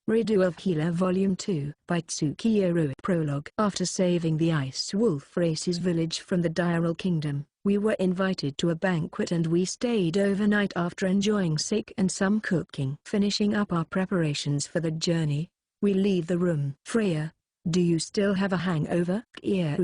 Redo of Keare Volume 2 by Keare. Prologue. After saving the Ice Wolf Race's village from the Diral Kingdom, we were invited to a banquet and we stayed overnight after enjoying sake and some cooking. Finishing up our preparations for the journey, we leave the room. Freya, do you still have a hangover? Keare.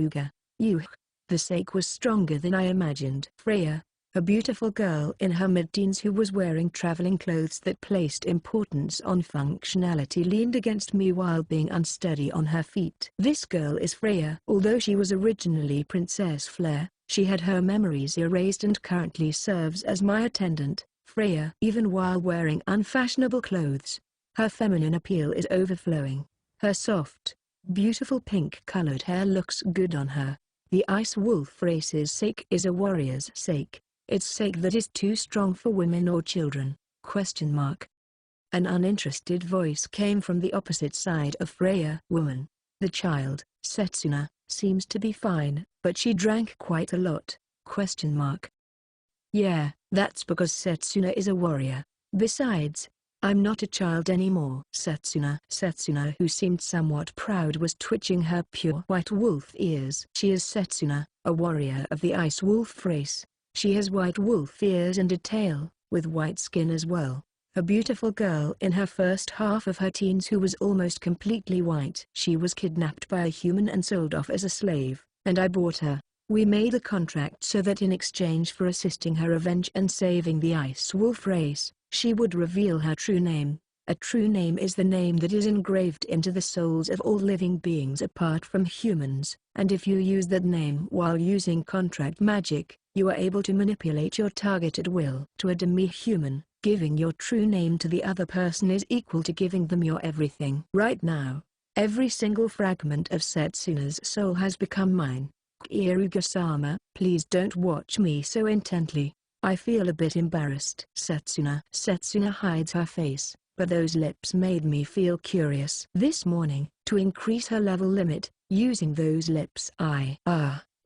The sake was stronger than I imagined. Freya, a beautiful girl in her mid-teens who was wearing traveling clothes that placed importance on functionality, leaned against me while being unsteady on her feet. This girl is Freya. Although she was originally Princess Flare, she had her memories erased and currently serves as my attendant. Freya, even while wearing unfashionable clothes, her feminine appeal is overflowing. Her soft, beautiful pink-colored hair looks good on her. The Ice Wolf Race's sake is a warrior's sake. It's sake that is too strong for women or children? An uninterested voice came from the opposite side of Freya. Woman. The child, Setsuna, seems to be fine, but she drank quite a lot? Yeah, that's because Setsuna is a warrior. Besides, I'm not a child anymore. Setsuna, who seemed somewhat proud, was twitching her pure white wolf ears. She is Setsuna, a warrior of the Ice Wolf race. She has white wolf ears and a tail, with white skin as well. A beautiful girl in her first half of her teens who was almost completely white. She was kidnapped by a human and sold off as a slave, and I bought her. We made a contract so that in exchange for assisting her revenge and saving the Ice Wolf race, she would reveal her true name. A true name is the name that is engraved into the souls of all living beings apart from humans, and if you use that name while using contract magic, you are able to manipulate your target at will. To a demi-human, giving your true name to the other person is equal to giving them your everything. Right now, every single fragment of Setsuna's soul has become mine. Keare-sama, please don't watch me so intently. I feel a bit embarrassed. Setsuna hides her face, but those lips made me feel curious. This morning, to increase her level limit, using those lips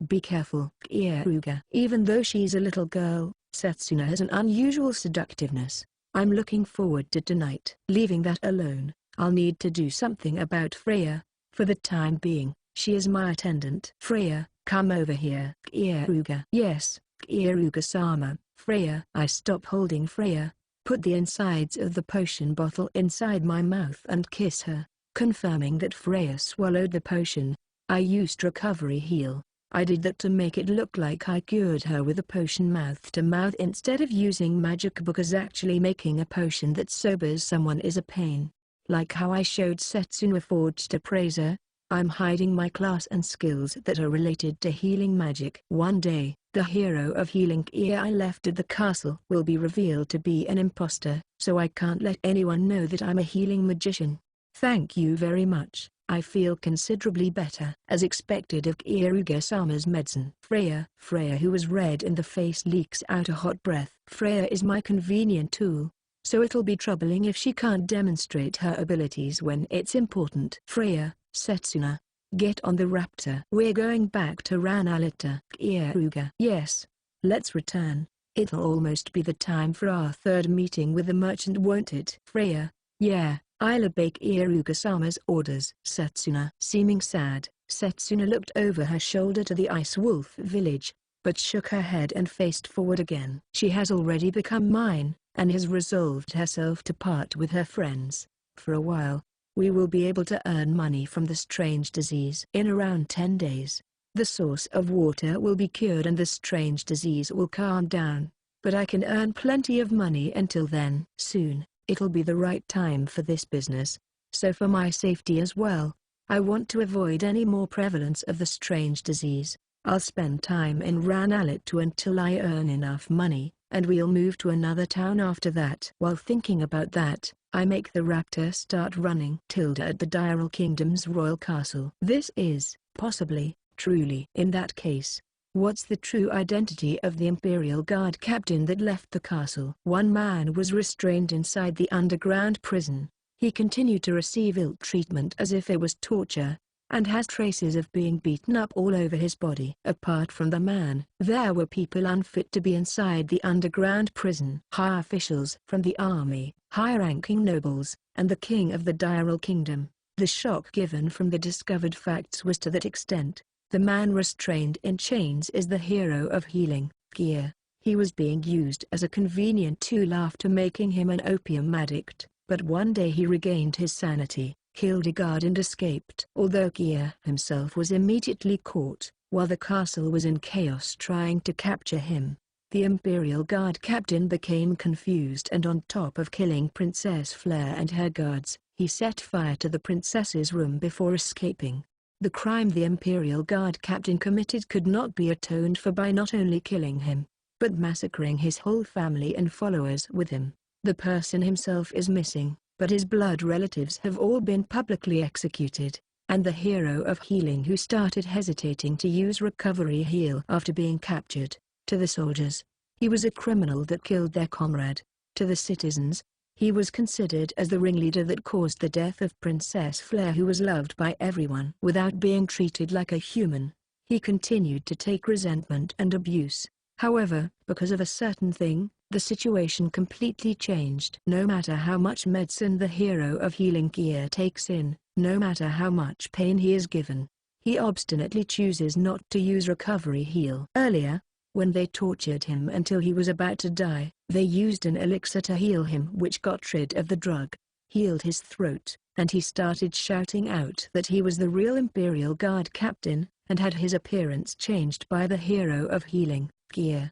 be careful. Keare. Even though she's a little girl, Setsuna has an unusual seductiveness. I'm looking forward to tonight. Leaving that alone, I'll need to do something about Freya. For the time being, she is my attendant. Freya, come over here. Keare. Yes, Keare-sama. Freya. I stop holding Freya, put the insides of the potion bottle inside my mouth and kiss her, confirming that Freya swallowed the potion. I used recovery heal. I did that to make it look like I cured her with a potion mouth to mouth instead of using magic, because actually making a potion that sobers someone is a pain. Like how I showed Setsuna forged appraiser, I'm hiding my class and skills that are related to healing magic. One day, the hero of healing Keare I left at the castle will be revealed to be an imposter, so I can't let anyone know that I'm a healing magician. Thank you very much. I feel considerably better. As expected of Keare-sama's medicine. Freya, who was red in the face, leaks out a hot breath. Freya is my convenient tool, so it'll be troubling if she can't demonstrate her abilities when it's important. Freya, Setsuna, get on the raptor. We're going back to Ranalita. Keare. Yes. Let's return. It'll almost be the time for our third meeting with the merchant, won't it? Freya. Yeah. I'll obey Keare-sama's orders. Setsuna. Seeming sad, Setsuna looked over her shoulder to the Ice Wolf village, but shook her head and faced forward again. She has already become mine, and has resolved herself to part with her friends. For a while, we will be able to earn money from the strange disease. In around 10 days, the source of water will be cured and the strange disease will calm down, but I can earn plenty of money until then. Soon, it'll be the right time for this business, so for my safety as well, I want to avoid any more prevalence of the strange disease. I'll spend time in Ranalita until I earn enough money, and we'll move to another town after that. While thinking about that, I make the raptor start running. At the Diral Kingdom's royal castle. This is, possibly, truly. In that case, what's the true identity of the Imperial Guard captain that left the castle? One man was restrained inside the underground prison. He continued to receive ill treatment as if it was torture, and has traces of being beaten up all over his body. Apart from the man, there were people unfit to be inside the underground prison. High officials from the army, high-ranking nobles, and the king of the Diral Kingdom. The shock given from the discovered facts was to that extent. The man restrained in chains is the hero of healing, Keare. He was being used as a convenient tool after making him an opium addict, but one day he regained his sanity, killed a guard and escaped. Although Keare himself was immediately caught, while the castle was in chaos trying to capture him, the Imperial Guard captain became confused, and on top of killing Princess Flare and her guards, he set fire to the princess's room before escaping. The crime the Imperial Guard captain committed could not be atoned for by not only killing him, but massacring his whole family and followers with him. The person himself is missing, but his blood relatives have all been publicly executed, and the hero of healing who started hesitating to use recovery heal after being captured. To the soldiers, he was a criminal that killed their comrade. To the citizens, he was considered as the ringleader that caused the death of Princess Flare, who was loved by everyone. Without being treated like a human, he continued to take resentment and abuse. However, because of a certain thing, the situation completely changed. No matter how much medicine the hero of healing Keare takes in, no matter how much pain he is given, he obstinately chooses not to use recovery heal. Earlier, when they tortured him until he was about to die, they used an elixir to heal him which got rid of the drug, healed his throat, and he started shouting out that he was the real Imperial Guard captain, and had his appearance changed by the hero of healing, Keare.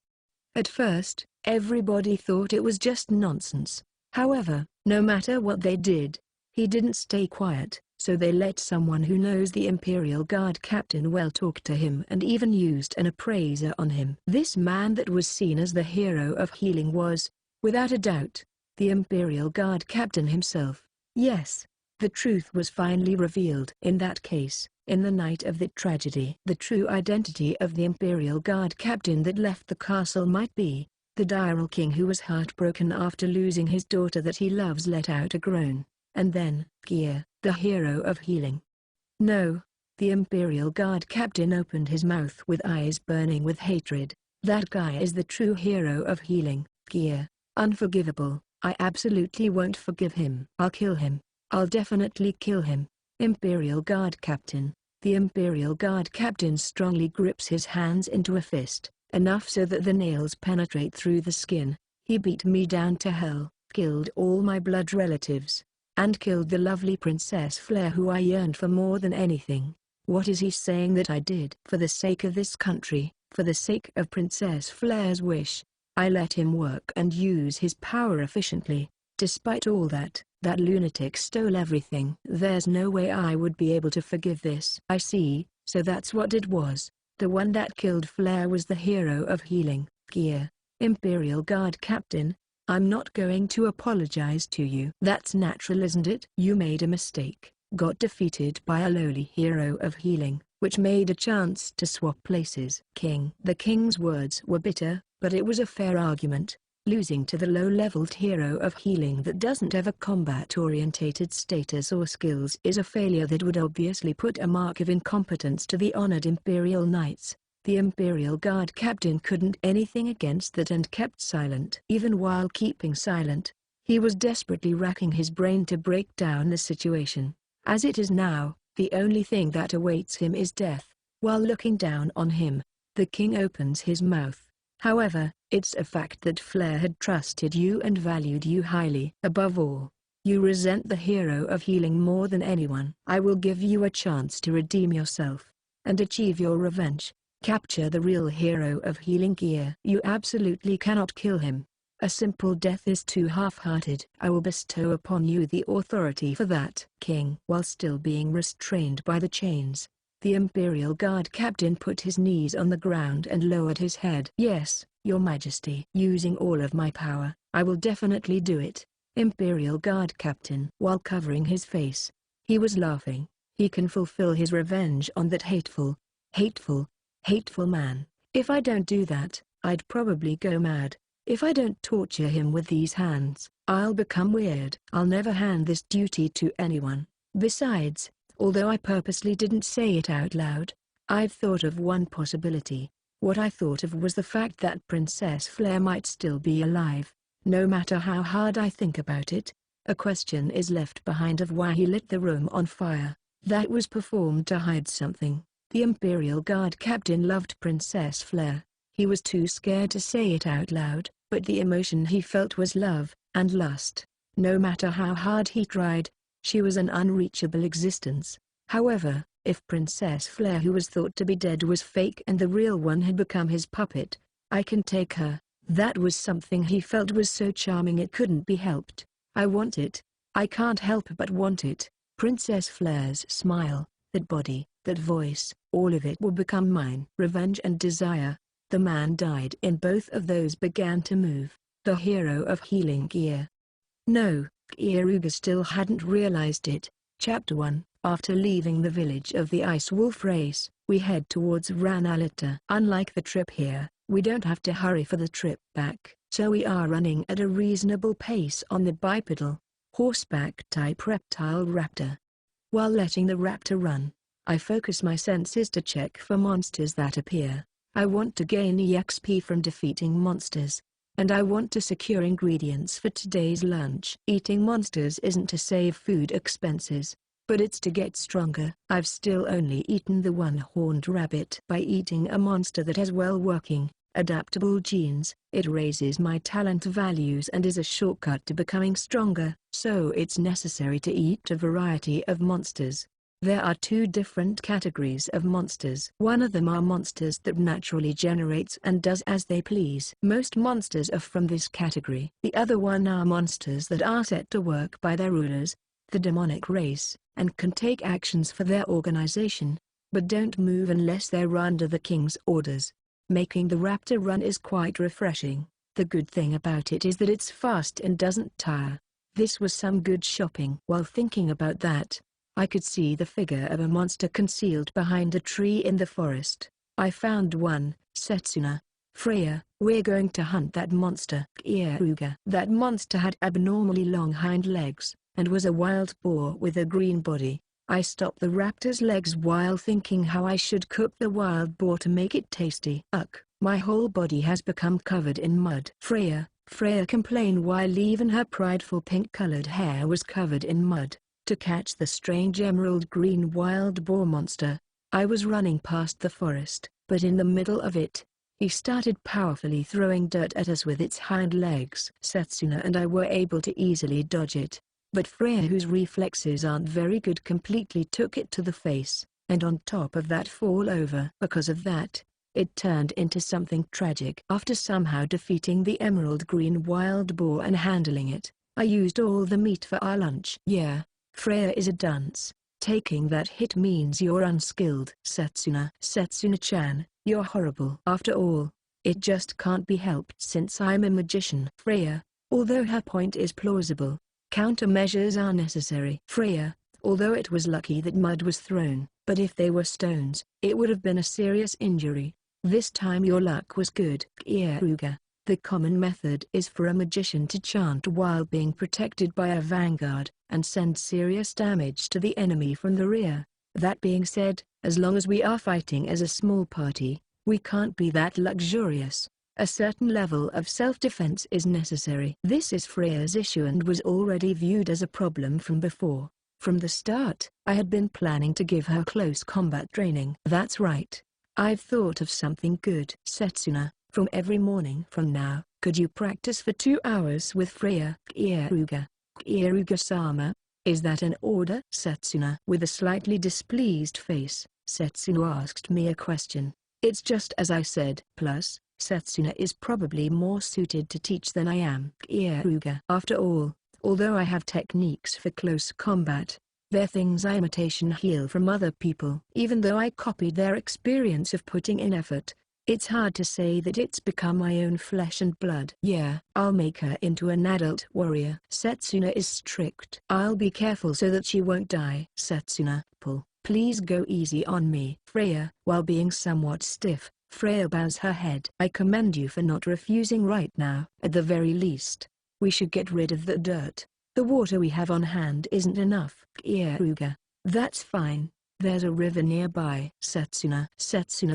At first, everybody thought it was just nonsense. However, no matter what they did, he didn't stay quiet, so they let someone who knows the Imperial Guard captain well talk to him and even used an appraiser on him. This man that was seen as the hero of healing was, without a doubt, the Imperial Guard captain himself. Yes, the truth was finally revealed. In that case, in the night of the tragedy, the true identity of the Imperial Guard captain that left the castle might be the Diral King, who was heartbroken after losing his daughter that he loves, let out a groan, and then Keare, the hero of healing. No, the Imperial Guard captain opened his mouth with eyes burning with hatred. That guy is the true hero of healing, Keare. Unforgivable. I absolutely won't forgive him. I'll kill him. I'll definitely kill him. Imperial Guard captain. The Imperial Guard captain strongly grips his hands into a fist, enough so that the nails penetrate through the skin. He beat me down to hell, killed all my blood relatives, and killed the lovely Princess Flare, who I yearned for more than anything. What is he saying that I did? For the sake of this country, for the sake of Princess Flare's wish, I let him work and use his power efficiently. Despite all that, that lunatic stole everything. There's no way I would be able to forgive this. I see, so that's what it was. The one that killed Flare was the hero of healing, Keare. Imperial Guard captain, I'm not going to apologize to you. That's natural, isn't it? You made a mistake, got defeated by a lowly hero of healing, which made a chance to swap places. King. The king's words were bitter, but it was a fair argument. Losing to the low-leveled hero of healing that doesn't have a combat-orientated status or skills is a failure that would obviously put a mark of incompetence to the honored Imperial Knights. The Imperial Guard captain couldn't anything against that and kept silent. Even while keeping silent, he was desperately racking his brain to break down the situation. As it is now, the only thing that awaits him is death. While looking down on him, the king opens his mouth. However, it's a fact that Flare had trusted you and valued you highly. Above all, you resent the hero of healing more than anyone. I will give you a chance to redeem yourself and achieve your revenge. Capture the real hero of healing, Keare. You absolutely cannot kill him. A simple death is too half-hearted. I will bestow upon you the authority for that. King. While still being restrained by the chains, the Imperial Guard captain put his knees on the ground and lowered his head. Yes, Your Majesty. Using all of my power, I will definitely do it. Imperial Guard captain. While covering his face, he was laughing. He can fulfill his revenge on that hateful man. If I don't do that, I'd probably go mad. If I don't torture him with these hands, I'll become weird. I'll never hand this duty to anyone. Besides, although I purposely didn't say it out loud, I've thought of one possibility. What I thought of was the fact that Princess Flare might still be alive. No matter how hard I think about it, a question is left behind of why he lit the room on fire. That was performed to hide something. The Imperial Guard captain loved Princess Fleur. He was too scared to say it out loud, but the emotion he felt was love and lust. No matter how hard he tried, she was an unreachable existence. However, if Princess Fleur, who was thought to be dead, was fake and the real one had become his puppet, I can take her. That was something he felt was so charming it couldn't be helped. I want it. I can't help but want it. Princess Fleur's smile, that body, that voice, all of it will become mine. Revenge and desire. The man died in both of those began to move. The hero of healing Keare. No, Keare still hadn't realized it. Chapter 1. After leaving the village of the Ice Wolf race, we head towards Ranalita. Unlike the trip here, we don't have to hurry for the trip back, so we are running at a reasonable pace on the bipedal, horseback-type reptile raptor. While letting the raptor run, I focus my senses to check for monsters that appear. I want to gain EXP from defeating monsters, and I want to secure ingredients for today's lunch. Eating monsters isn't to save food expenses, but it's to get stronger. I've still only eaten the one-horned rabbit. By eating a monster that has well-working, adaptable genes, it raises my talent values and is a shortcut to becoming stronger. So it's necessary to eat a variety of monsters. There are two different categories of monsters. One of them are monsters that naturally generates and does as they please. Most monsters are from this category. The other one are monsters that are set to work by their rulers, the demonic race, and can take actions for their organization, but don't move unless they're under the king's orders. Making the raptor run is quite refreshing. The good thing about it is that it's fast and doesn't tire. This was some good shopping. While thinking about that, I could see the figure of a monster concealed behind a tree in the forest. I found one. Setsuna. Freya, we're going to hunt that monster. Keare. That monster had abnormally long hind legs, and was a wild boar with a green body. I stopped the raptor's legs while thinking how I should cook the wild boar to make it tasty. My whole body has become covered in mud. Freya complained while even her prideful pink-colored hair was covered in mud. To catch the strange emerald green wild boar monster, I was running past the forest, but in the middle of it, he started powerfully throwing dirt at us with its hind legs. Setsuna and I were able to easily dodge it, but Freya, whose reflexes aren't very good, completely took it to the face, and on top of that fall over. Because of that, it turned into something tragic. After somehow defeating the emerald green wild boar and handling it, I used all the meat for our lunch. Yeah, Freya is a dunce. Taking that hit means you're unskilled. Setsuna-chan, you're horrible. After all, it just can't be helped since I'm a magician. Freya, although her point is plausible, countermeasures are necessary. Freya, although it was lucky that mud was thrown, but if they were stones, it would have been a serious injury. This time your luck was good. Keare. The common method is for a magician to chant while being protected by a vanguard, and send serious damage to the enemy from the rear. That being said, as long as we are fighting as a small party, we can't be that luxurious. A certain level of self-defense is necessary. This is Freya's issue and was already viewed as a problem from before. From the start, I had been planning to give her close combat training. That's right. I've thought of something good. Setsuna, from every morning from now, could you practice for 2 hours with Freya? Keare-sama, is that an order? Setsuna. With a slightly displeased face, Setsuna asked me a question. It's just as I said. Plus, Setsuna is probably more suited to teach than I am. Keare. After all, although I have techniques for close combat, they're things I imitation heal from other people. Even though I copied their experience of putting in effort, it's hard to say that it's become my own flesh and blood. Yeah, I'll make her into an adult warrior. Setsuna is strict. I'll be careful so that she won't die. Setsuna, please go easy on me. Freya. While being somewhat stiff, Freya bows her head. I commend you for not refusing right now. At the very least, we should get rid of the dirt. The water we have on hand isn't enough. Keare. That's fine. There's a river nearby. Setsuna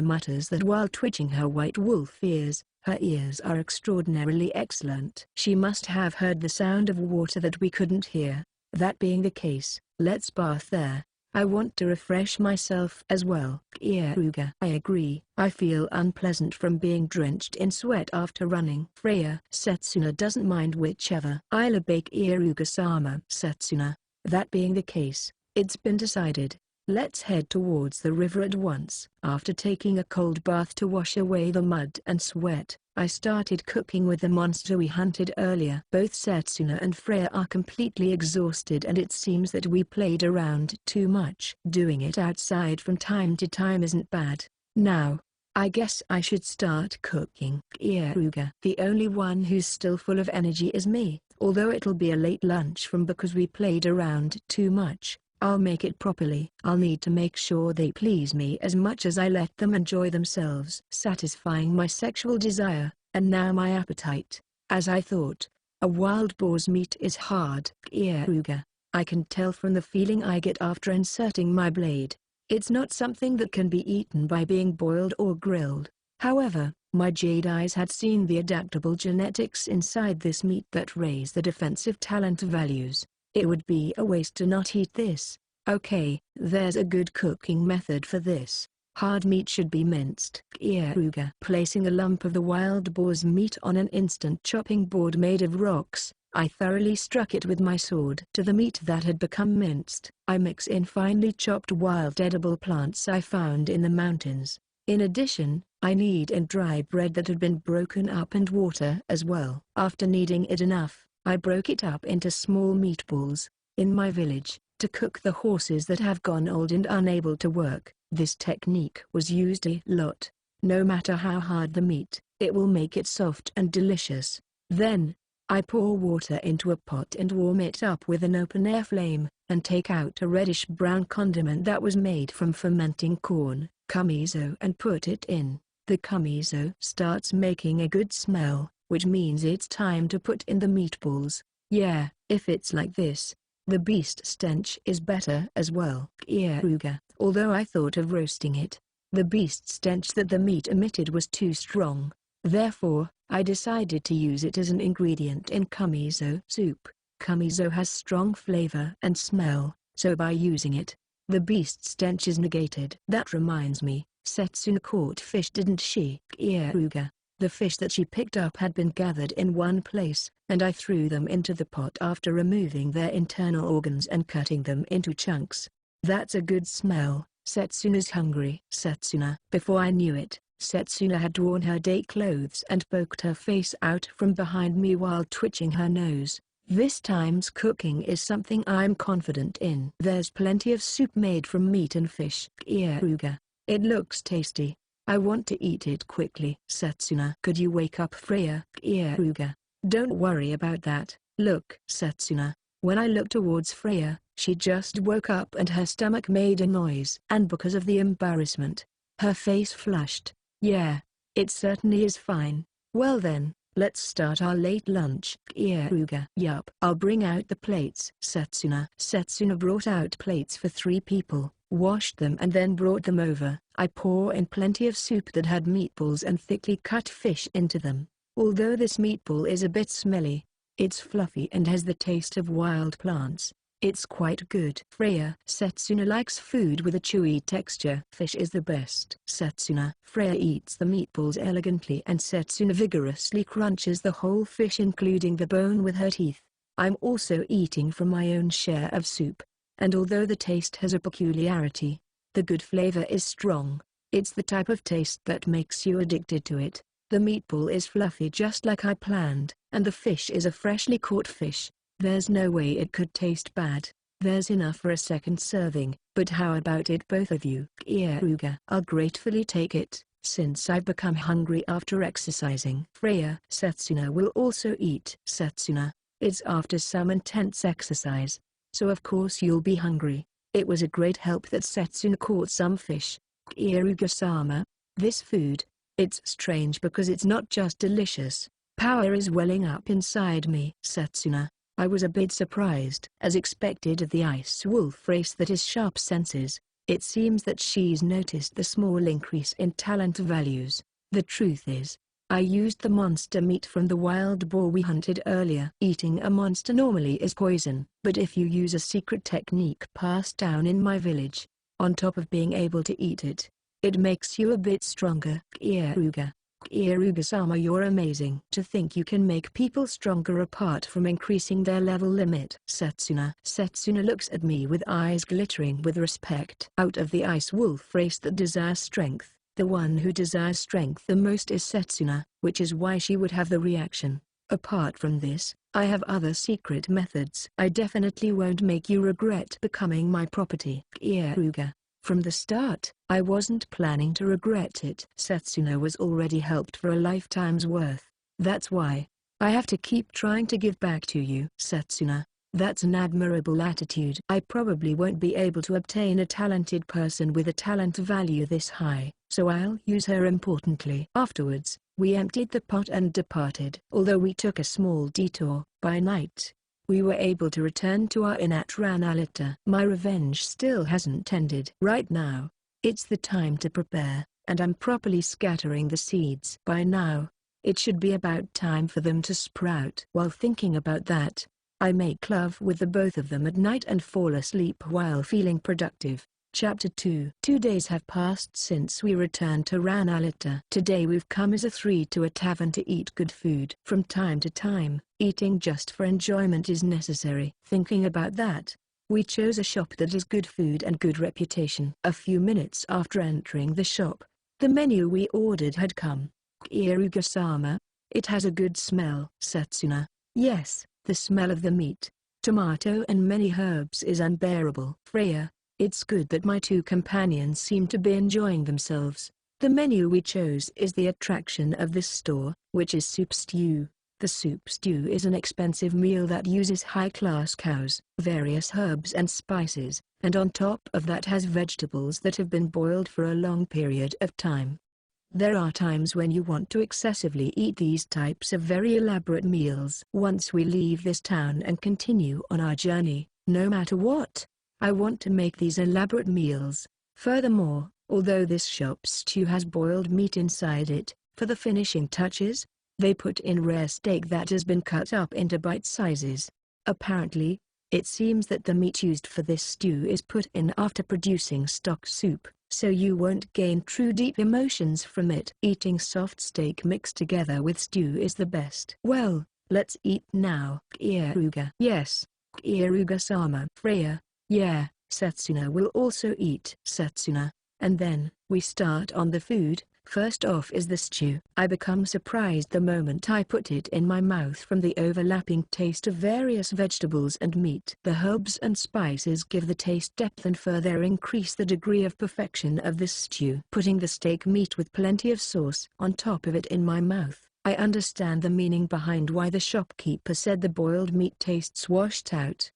mutters that while twitching her white wolf ears. Her ears are extraordinarily excellent. She must have heard the sound of water that we couldn't hear. That being the case, let's bath there. I want to refresh myself as well. Keare. I agree. I feel unpleasant from being drenched in sweat after running. Freya. Setsuna doesn't mind whichever. I'll obey Keare-sama. Setsuna. That being the case, it's been decided. Let's head towards the river at once. After taking a cold bath to wash away the mud and sweat, I started cooking with the monster we hunted earlier. Both Setsuna and Freya are completely exhausted and it seems that we played around too much. Doing it outside from time to time isn't bad. Now, I guess I should start cooking. Keare. The only one who's still full of energy is me. Although it'll be a late lunch from because we played around too much, I'll make it properly. I'll need to make sure they please me as much as I let them enjoy themselves. Satisfying my sexual desire, and now my appetite. As I thought, a wild boar's meat is hard. Keare. I can tell from the feeling I get after inserting my blade. It's not something that can be eaten by being boiled or grilled. However, my jade eyes had seen the adaptable genetics inside this meat that raise the defensive talent values. It would be a waste to not eat this. Okay, there's a good cooking method for this. Hard meat should be minced. Keare. Placing a lump of the wild boar's meat on an instant chopping board made of rocks, I thoroughly struck it with my sword. To the meat that had become minced, I mix in finely chopped wild edible plants I found in the mountains. In addition, I knead in dry bread that had been broken up and water as well. After kneading it enough, I broke it up into small meatballs. In my village, to cook the horses that have gone old and unable to work, this technique was used a lot. No matter how hard the meat, it will make it soft and delicious. Then, I pour water into a pot and warm it up with an open-air flame, and take out a reddish-brown condiment that was made from fermenting corn, kumiso, and put it in. The kumiso starts making a good smell, which means it's time to put in the meatballs. Yeah, if it's like this, the beast stench is better as well. Keare. Although I thought of roasting it, the beast stench that the meat emitted was too strong. Therefore, I decided to use it as an ingredient in kumiso soup. Kumiso has strong flavor and smell, so by using it, the beast stench is negated. That reminds me, Setsuna caught fish, didn't she? Keare. The fish that she picked up had been gathered in one place, and I threw them into the pot after removing their internal organs and cutting them into chunks. That's a good smell. Setsuna's hungry. Setsuna. Before I knew it, Setsuna had worn her day clothes and poked her face out from behind me while twitching her nose. This time's cooking is something I'm confident in. There's plenty of soup made from meat and fish. Keare. It looks tasty. I want to eat it quickly. Setsuna. Could you wake up Freya? Keare. Don't worry about that. Look. Setsuna. When I looked towards Freya, she just woke up and her stomach made a noise. And because of the embarrassment, her face flushed. Yeah, it certainly is fine. Well then, let's start our late lunch. Keare. Yup. I'll bring out the plates. Setsuna. Setsuna brought out plates for 3 people, washed them and then brought them over. I pour in plenty of soup that had meatballs and thickly cut fish into them. Although this meatball is a bit smelly, it's fluffy and has the taste of wild plants. It's quite good. Freya. Setsuna likes food with a chewy texture. Fish is the best. Setsuna. Freya eats the meatballs elegantly and Setsuna vigorously crunches the whole fish including the bone with her teeth. I'm also eating from my own share of soup, and although the taste has a peculiarity, the good flavor is strong. It's the type of taste that makes you addicted to it. The meatball is fluffy just like I planned, and the fish is a freshly caught fish. There's no way it could taste bad. There's enough for a second serving, but how about it both of you? Keare. I'll gratefully take it, since I've become hungry after exercising. Freya. Setsuna will also eat. Setsuna. It's after some intense exercise, so of course you'll be hungry. It was a great help that Setsuna caught some fish. Keare-sama. This food, it's strange because it's not just delicious. Power is welling up inside me. Setsuna. I was a bit surprised. As expected of the ice wolf race that is sharp senses, It seems that she's noticed the small increase in talent values. The truth is, I used the monster meat from the wild boar we hunted earlier. Eating a monster normally is poison, but if you use a secret technique passed down in my village, on top of being able to eat it, it makes you a bit stronger. Keare-sama, you're amazing. To think you can make people stronger apart from increasing their level limit. Setsuna looks at me with eyes glittering with respect. Out of the ice wolf race that desires strength, the one who desires strength the most is Setsuna, which is why she would have the reaction. Apart from this, I have other secret methods. I definitely won't make you regret becoming my property. Keare. From the start, I wasn't planning to regret it. Setsuna was already helped for a lifetime's worth. That's why I have to keep trying to give back to you. Setsuna, that's an admirable attitude. I probably won't be able to obtain a talented person with a talent value this high, so I'll use her importantly. Afterwards, we emptied the pot and departed. Although we took a small detour, by night, we were able to return to our inn at Ranalita. My revenge still hasn't ended. Right now, it's the time to prepare, and I'm properly scattering the seeds. By now, it should be about time for them to sprout. While thinking about that, I make love with the both of them at night and fall asleep while feeling productive. Chapter 2. 2 days have passed since we returned to Ranalita. Today we've come as a three to a tavern to eat good food. From time to time, eating just for enjoyment is necessary. Thinking about that, we chose a shop that has good food and good reputation. A few minutes after entering the shop, the menu we ordered had come. Keare-sama, it has a good smell. Setsuna, yes, the smell of the meat, tomato and many herbs is unbearable. Freya, it's good that my two companions seem to be enjoying themselves. The menu we chose is the attraction of this store, which is soup stew. The soup stew is an expensive meal that uses high-class cows, various herbs and spices, and on top of that has vegetables that have been boiled for a long period of time. There are times when you want to excessively eat these types of very elaborate meals. Once we leave this town and continue on our journey, no matter what, I want to make these elaborate meals. Furthermore, although this shop's stew has boiled meat inside it, for the finishing touches, they put in rare steak that has been cut up into bite sizes. Apparently, it seems that the meat used for this stew is put in after producing stock soup, so you won't gain true deep emotions from it. Eating soft steak mixed together with stew is the best. Well, let's eat now. Keare. Yes. Keare-sama. Freya. Yeah, Setsuna will also eat. Setsuna, and then, we start on the food. First off is the stew. I become surprised the moment I put it in my mouth from the overlapping taste of various vegetables and meat. The herbs and spices give the taste depth and further increase the degree of perfection of this stew. Putting the steak meat with plenty of sauce on top of it in my mouth, I understand the meaning behind why the shopkeeper said the boiled meat tastes washed out.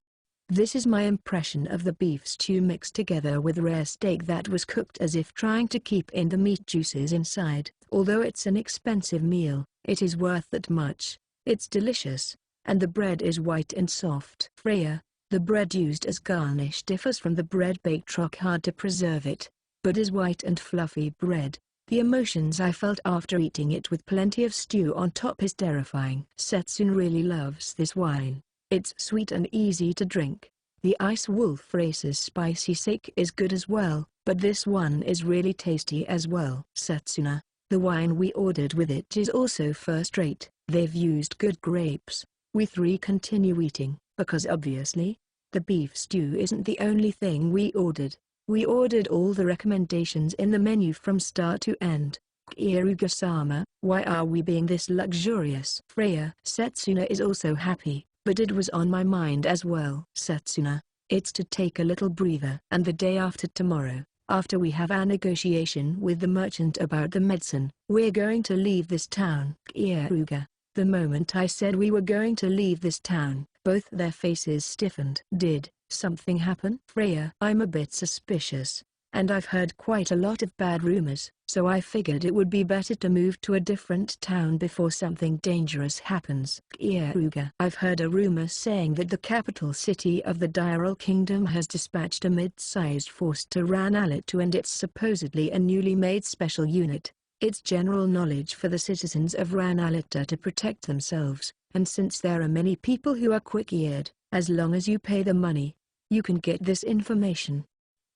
This is my impression of the beef stew mixed together with rare steak that was cooked as if trying to keep in the meat juices inside. Although it's an expensive meal, it is worth that much. It's delicious, and the bread is white and soft. Freya, the bread used as garnish differs from the bread baked rock hard to preserve it, but is white and fluffy bread. The emotions I felt after eating it with plenty of stew on top is terrifying. Setsuna really loves this wine. It's sweet and easy to drink. The Ice Wolf race's spicy sake is good as well, but this one is really tasty as well. Setsuna, the wine we ordered with it is also first rate. They've used good grapes. We three continue eating, because obviously, the beef stew isn't the only thing we ordered. We ordered all the recommendations in the menu from start to end. Keare-sama, why are we being this luxurious? Freya. Setsuna is also happy, but it was on my mind as well. Setsuna, it's to take a little breather. And the day after tomorrow, after we have our negotiation with the merchant about the medicine, we're going to leave this town. Keare. The moment I said we were going to leave this town, both their faces stiffened. Did something happen? Freya. I'm a bit suspicious, and I've heard quite a lot of bad rumors, so I figured it would be better to move to a different town before something dangerous happens. Keare. I've heard a rumor saying that the capital city of the Diral Kingdom has dispatched a mid-sized force to Ranalit, and it's supposedly a newly made special unit. It's general knowledge for the citizens of Ranalit to protect themselves, and since there are many people who are quick-eared, as long as you pay the money, you can get this information.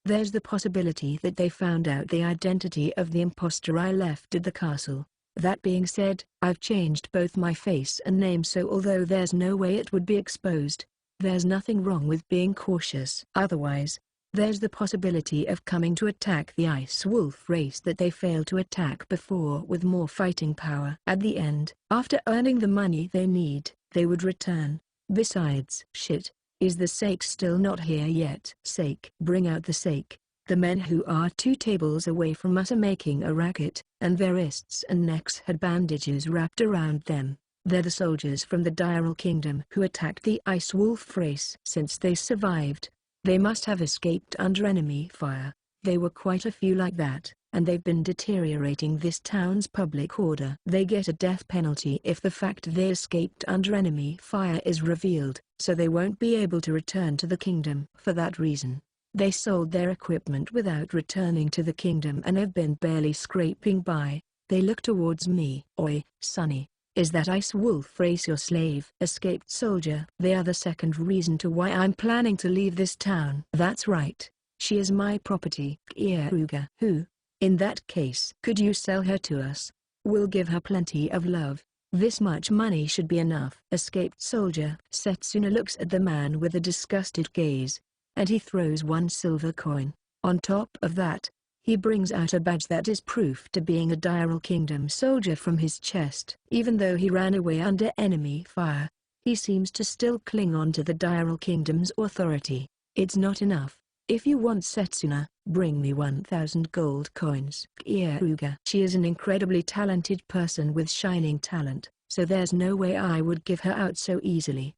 There's the possibility that they found out the identity of the imposter I left at the castle. That being said, I've changed both my face and name, so although there's no way it would be exposed, there's nothing wrong with being cautious. Otherwise, there's the possibility of coming to attack the Ice Wolf race that they failed to attack before with more fighting power. At the end, after earning the money they need, they would return. Besides, shit. Is the Sake still not here yet? Sake. Bring out the Sake. The men who are 2 tables away from us are making a racket, and their wrists and necks had bandages wrapped around them. They're the soldiers from the Diral Kingdom who attacked the Ice Wolf race. Since they survived, they must have escaped under enemy fire. They were quite a few like that, and they've been deteriorating this town's public order. They get a death penalty if the fact they escaped under enemy fire is revealed, so they won't be able to return to the kingdom. For that reason, they sold their equipment without returning to the kingdom and have been barely scraping by. They look towards me. Oi, Sonny, is that Ice Wolf race your slave? Escaped soldier. They are the second reason to why I'm planning to leave this town. That's right. She is my property. Keare. Who? In that case, could you sell her to us? We'll give her plenty of love. This much money should be enough. Escaped soldier. Setsuna looks at the man with a disgusted gaze, and he throws 1 silver coin. On top of that, he brings out a badge that is proof to being a Diral Kingdom soldier from his chest. Even though he ran away under enemy fire, he seems to still cling on to the Diral Kingdom's authority. It's not enough. If you want Setsuna, bring me 1,000 gold coins. Keare. She is an incredibly talented person with shining talent, so there's no way I would give her out so easily.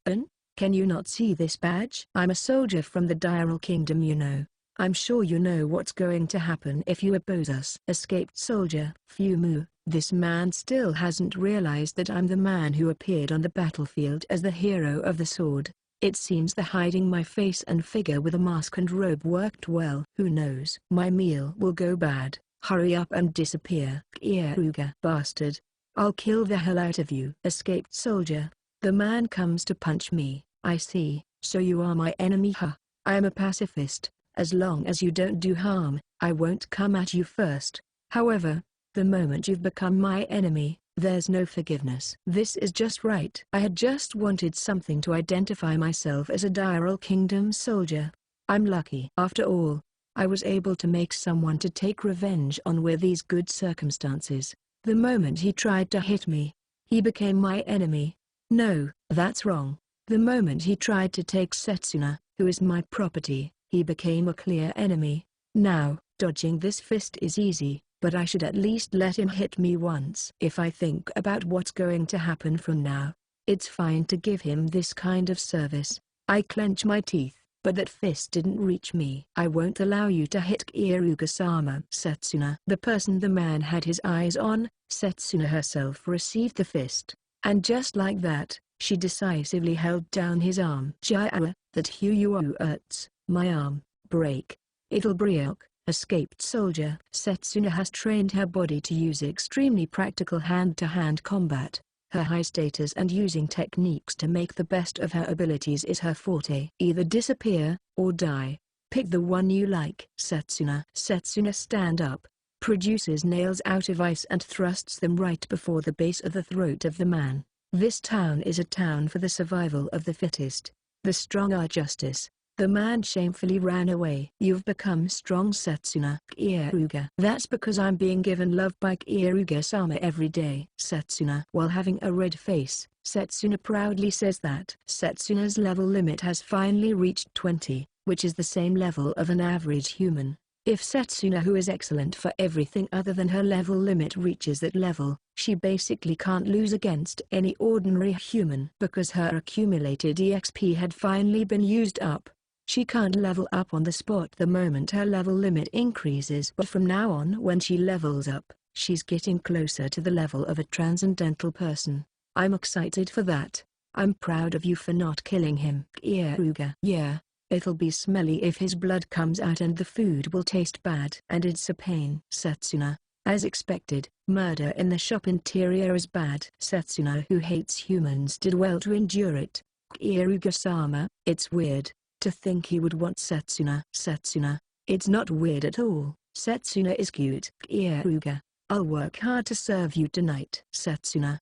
Can you not see this badge? I'm a soldier from the Diral Kingdom, you know. I'm sure you know what's going to happen if you oppose us. Escaped soldier. Fumu. This man still hasn't realized that I'm the man who appeared on the battlefield as the hero of the sword. It seems the hiding my face and figure with a mask and robe worked well. Who knows? My meal will go bad. Hurry up and disappear. Keare. Bastard. I'll kill the hell out of you. Escaped soldier. The man comes to punch me. I see, so you are my enemy, huh? I am a pacifist. As long as you don't do harm, I won't come at you first. However, the moment you've become my enemy, there's no forgiveness. This is just right. I had just wanted something to identify myself as a Diral Kingdom soldier. I'm lucky. After all, I was able to make someone to take revenge on with these good circumstances. The moment he tried to hit me, he became my enemy. No, that's wrong. The moment he tried to take Setsuna, who is my property, he became a clear enemy. Now, dodging this fist is easy, but I should at least let him hit me once. If I think about what's going to happen from now, it's fine to give him this kind of service. I clench my teeth, but that fist didn't reach me. I won't allow you to hit Kyaruga-sama. Setsuna. The person the man had his eyes on, Setsuna herself, received the fist, and just like that, she decisively held down his arm. Jia, that Huyuo hurts, my arm, break. It'll break. Escaped soldier. Setsuna has trained her body to use extremely practical hand-to-hand combat. Her high status and using techniques to make the best of her abilities is her forte. Either disappear, or die. Pick the one you like. Setsuna. Setsuna stand up, produces nails out of ice and thrusts them right before the base of the throat of the man. This town is a town for the survival of the fittest. The strong are justice. The man shamefully ran away. You've become strong, Setsuna. Kyaruga. That's because I'm being given love by Kyaruga-sama every day. Setsuna. While having a red face, Setsuna proudly says that Setsuna's level limit has finally reached 20, which is the same level of an average human. If Setsuna, who is excellent for everything other than her level limit, reaches that level, she basically can't lose against any ordinary human. Because her accumulated EXP had finally been used up, She can't level up on the spot the moment her level limit increases, but from now on when she levels up, she's getting closer to the level of a transcendental person. I'm excited for that. I'm proud of you for not killing him. Keare. Yeah, it'll be smelly if his blood comes out and the food will taste bad. And it's a pain. Setsuna. As expected, murder in the shop interior is bad. Setsuna, who hates humans, did well to endure it. Keare-sama, it's weird to think he would want Setsuna. Setsuna, it's not weird at all. Setsuna is cute. Keare, I'll work hard to serve you tonight. Setsuna,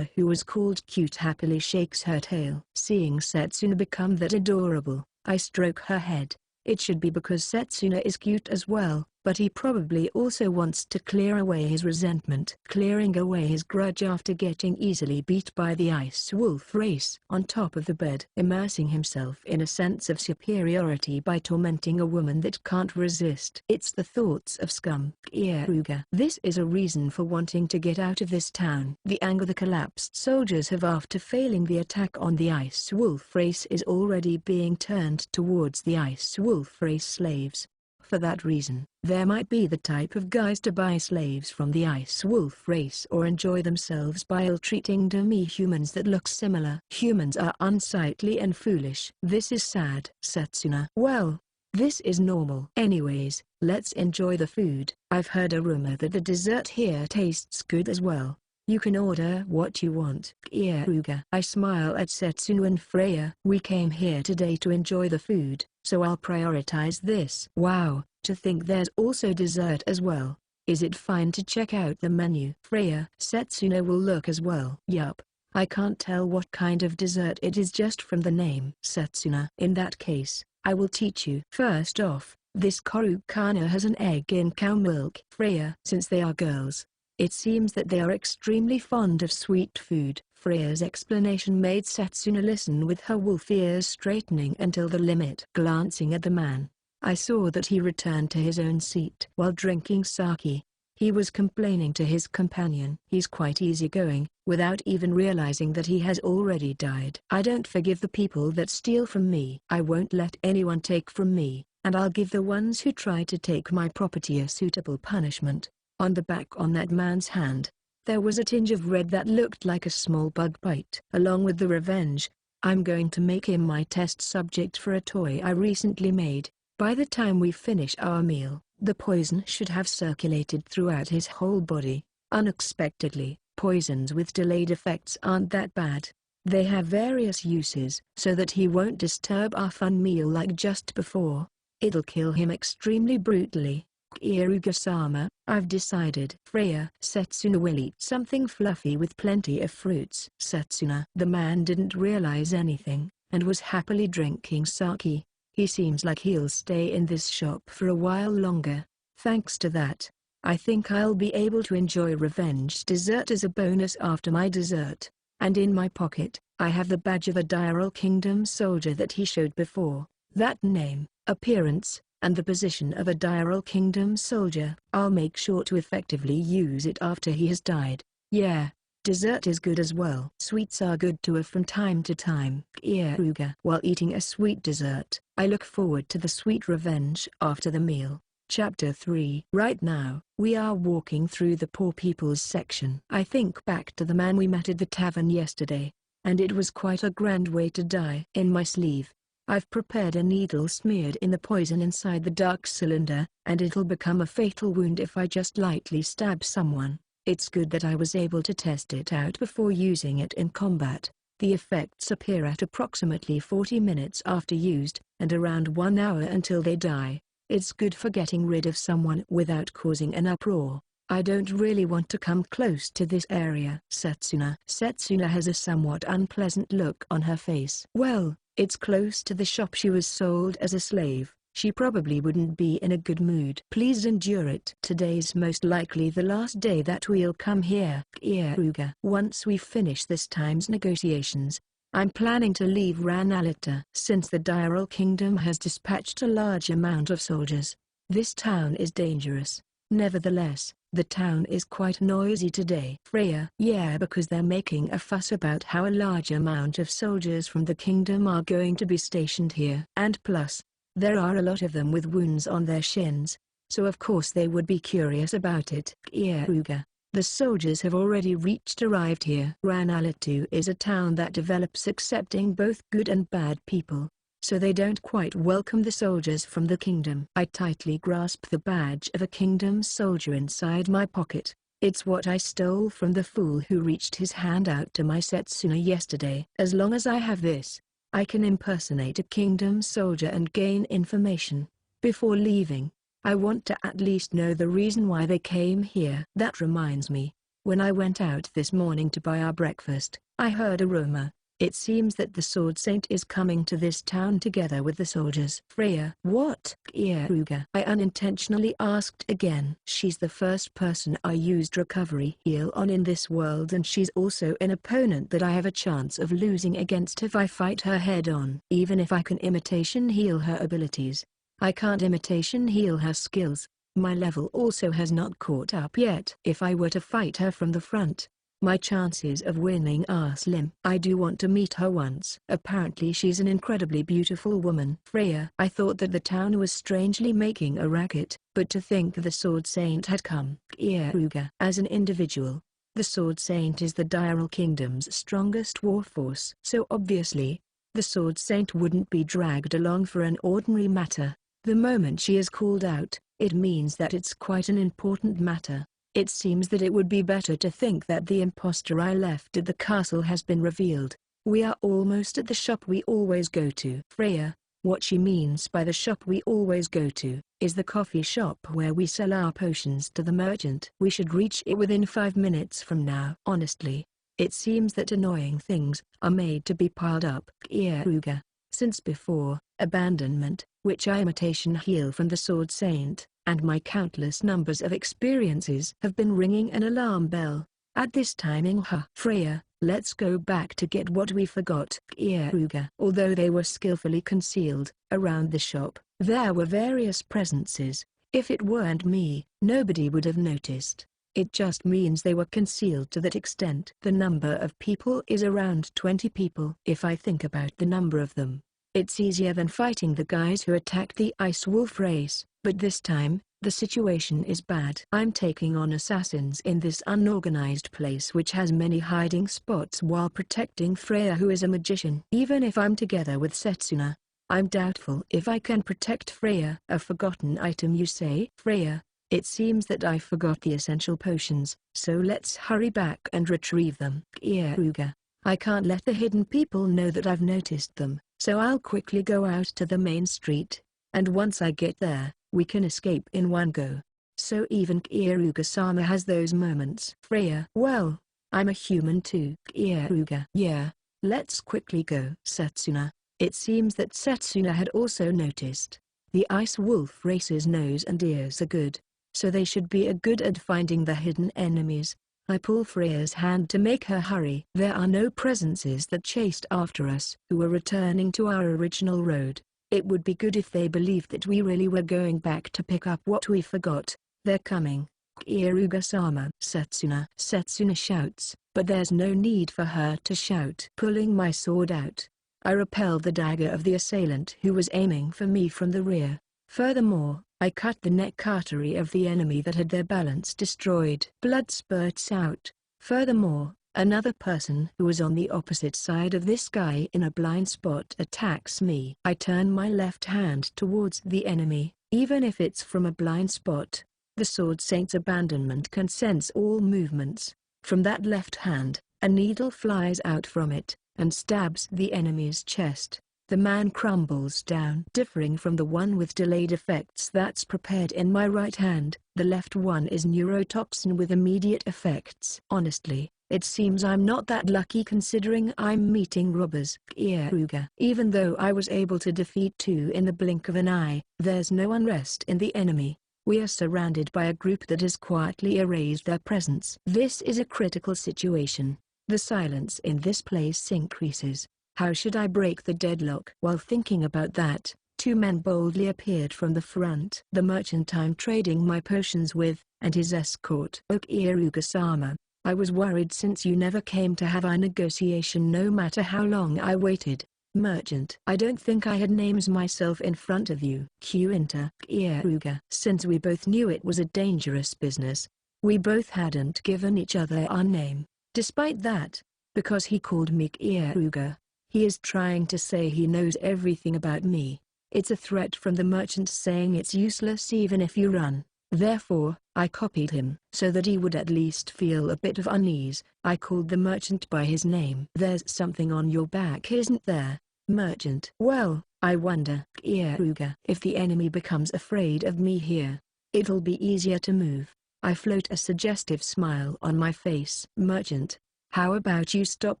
who was called cute, happily shakes her tail. Seeing Setsuna become that adorable, I stroke her head. It should be because Setsuna is cute as well, but he probably also wants to clear away his resentment. Clearing away his grudge after getting easily beat by the ice wolf race. On top of the bed, immersing himself in a sense of superiority by tormenting a woman that can't resist. It's the thoughts of scum. Keare. This is a reason for wanting to get out of this town. The anger the collapsed soldiers have after failing the attack on the ice wolf race is already being turned towards the ice wolf race slaves. For that reason, there might be the type of guys to buy slaves from the ice wolf race or enjoy themselves by ill-treating demi-humans that look similar. Humans are unsightly and foolish. This is sad. Setsuna. Well, this is normal. Anyways, let's enjoy the food. I've heard a rumor that the dessert here tastes good as well. You can order what you want. Keare. I smile at Setsuna and Freya. We came here today to enjoy the food, so I'll prioritize this. Wow, to think there's also dessert as well. Is it fine to check out the menu? Freya. Setsuna will look as well. Yup. I can't tell what kind of dessert it is just from the name. Setsuna. In that case, I will teach you. First off, this Korukana has an egg in cow milk. Freya. Since they are girls, it seems that they are extremely fond of sweet food. Freya's explanation made Setsuna listen with her wolf ears straightening until the limit. Glancing at the man, I saw that he returned to his own seat while drinking sake. He was complaining to his companion. He's quite easygoing, without even realizing that he has already died. I don't forgive the people that steal from me. I won't let anyone take from me, and I'll give the ones who try to take my property a suitable punishment. On the back on that man's hand, there was a tinge of red that looked like a small bug bite. Along with the revenge, I'm going to make him my test subject for a toy I recently made. By the time we finish our meal, the poison should have circulated throughout his whole body. Unexpectedly, poisons with delayed effects aren't that bad. They have various uses so that he won't disturb our fun meal like just before. It'll kill him extremely brutally. Keare-sama, I've decided. Freya. Setsuna will eat something fluffy with plenty of fruits. Setsuna. The man didn't realize anything, and was happily drinking sake. He seems like he'll stay in this shop for a while longer. Thanks to that, I think I'll be able to enjoy revenge dessert as a bonus after my dessert. And in my pocket, I have the badge of a Diral Kingdom soldier that he showed before. That name, appearance, and the position of a Diral Kingdom soldier. I'll make sure to effectively use it after he has died. Yeah, dessert is good as well. Sweets are good too from time to time. Keare. While eating a sweet dessert, I look forward to the sweet revenge after the meal. Chapter 3. Right now, we are walking through the poor people's section. I think back to the man we met at the tavern yesterday, and it was quite a grand way to die. In my sleeve, I've prepared a needle smeared in the poison inside the dark cylinder, and it'll become a fatal wound if I just lightly stab someone. It's good that I was able to test it out before using it in combat. The effects appear at approximately 40 minutes after used, and around 1 hour until they die. It's good for getting rid of someone without causing an uproar. I don't really want to come close to this area. Setsuna. Setsuna has a somewhat unpleasant look on her face. Well, it's close to the shop she was sold as a slave. She probably wouldn't be in a good mood. Please endure it. Today's most likely the last day that we'll come here. Keare. Once we finish this time's negotiations, I'm planning to leave Ranalita. Since the Diral Kingdom has dispatched a large amount of soldiers, this town is dangerous. Nevertheless, the town is quite noisy today. Freya. Yeah, because they're making a fuss about how a large amount of soldiers from the kingdom are going to be stationed here. And plus, there are a lot of them with wounds on their shins, so of course they would be curious about it. Keare. The soldiers have already arrived here. Ranalatu is a town that develops accepting both good and bad people, so they don't quite welcome the soldiers from the kingdom. I tightly grasp the badge of a kingdom soldier inside my pocket. It's what I stole from the fool who reached his hand out to my Setsuna yesterday. As long as I have this, I can impersonate a kingdom soldier and gain information. Before leaving, I want to at least know the reason why they came here. That reminds me, when I went out this morning to buy our breakfast, I heard a rumor. It seems that the Sword Saint is coming to this town together with the soldiers. Freya. What? Keare. I unintentionally asked again. She's the first person I used recovery heal on in this world, and she's also an opponent that I have a chance of losing against if I fight her head on. Even if I can imitation heal her abilities, I can't imitation heal her skills. My level also has not caught up yet. If I were to fight her from the front, my chances of winning are slim. I do want to meet her once. Apparently she's an incredibly beautiful woman. Freya. I thought that the town was strangely making a racket, but to think the Sword Saint had come. Keare. As an individual, the Sword Saint is the Diral Kingdom's strongest war force. So obviously, the Sword Saint wouldn't be dragged along for an ordinary matter. The moment she is called out, it means that it's quite an important matter. It seems that it would be better to think that the impostor I left at the castle has been revealed. We are almost at the shop we always go to. Freya. What she means by the shop we always go to, is the coffee shop where we sell our potions to the merchant. We should reach it within 5 minutes from now. Honestly, it seems that annoying things are made to be piled up. Keare. Since before, abandonment, which I imitation heal from the Sword Saint, and my countless numbers of experiences have been ringing an alarm bell. At this timing. Freya, let's go back to get what we forgot. Keare. Although they were skillfully concealed around the shop, there were various presences. If it weren't me, nobody would have noticed. It just means they were concealed to that extent. The number of people is around 20 people. If I think about the number of them, it's easier than fighting the guys who attacked the Ice Wolf race, but this time, the situation is bad. I'm taking on assassins in this unorganized place which has many hiding spots while protecting Freya, who is a magician. Even if I'm together with Setsuna, I'm doubtful if I can protect Freya. A forgotten item, you say? Freya, it seems that I forgot the essential potions, so let's hurry back and retrieve them. Keare. I can't let the hidden people know that I've noticed them, so I'll quickly go out to the main street, and once I get there, we can escape in one go. So even Keare-sama has those moments. Freya. Well, I'm a human too. Keare. Yeah, let's quickly go. Setsuna. It seems that Setsuna had also noticed. The Ice Wolf race's nose and ears are good, so they should be a good at finding the hidden enemies. I pull Freya's hand to make her hurry. There are no presences that chased after us who were returning to our original road. It would be good if they believed that we really were going back to pick up what we forgot. They're coming. Keare-sama. Setsuna shouts, but there's no need for her to shout. Pulling my sword out, I repel the dagger of the assailant who was aiming for me from the rear. Furthermore, I cut the neck artery of the enemy that had their balance destroyed. Blood spurts out. Furthermore, another person who was on the opposite side of this guy in a blind spot attacks me. I turn my left hand towards the enemy. Even if it's from a blind spot, the Sword Saint's abandonment can sense all movements. From that left hand, a needle flies out from it, and stabs the enemy's chest. The man crumbles down. Differing from the one with delayed effects that's prepared in my right hand, the left one is neurotoxin with immediate effects. Honestly, it seems I'm not that lucky considering I'm meeting robbers. Keare. Even though I was able to defeat 2 in the blink of an eye, there's no unrest in the enemy. We are surrounded by a group that has quietly erased their presence. This is a critical situation. The silence in this place increases. How should I break the deadlock? While thinking about that, two men boldly appeared from the front. The merchant I'm trading my potions with, and his escort. Keare-sama, I was worried since you never came to have our negotiation no matter how long I waited. Merchant. I don't think I had names myself in front of you. Keare. Since we both knew it was a dangerous business, we both hadn't given each other our name. Despite that, because he called me Keare, he is trying to say he knows everything about me. It's a threat from the merchant saying it's useless even if you run. Therefore, I copied him. So that he would at least feel a bit of unease, I called the merchant by his name. There's something on your back, isn't there? Merchant. Well, I wonder, Keare, if the enemy becomes afraid of me here, it'll be easier to move. I float a suggestive smile on my face. Merchant. How about you stop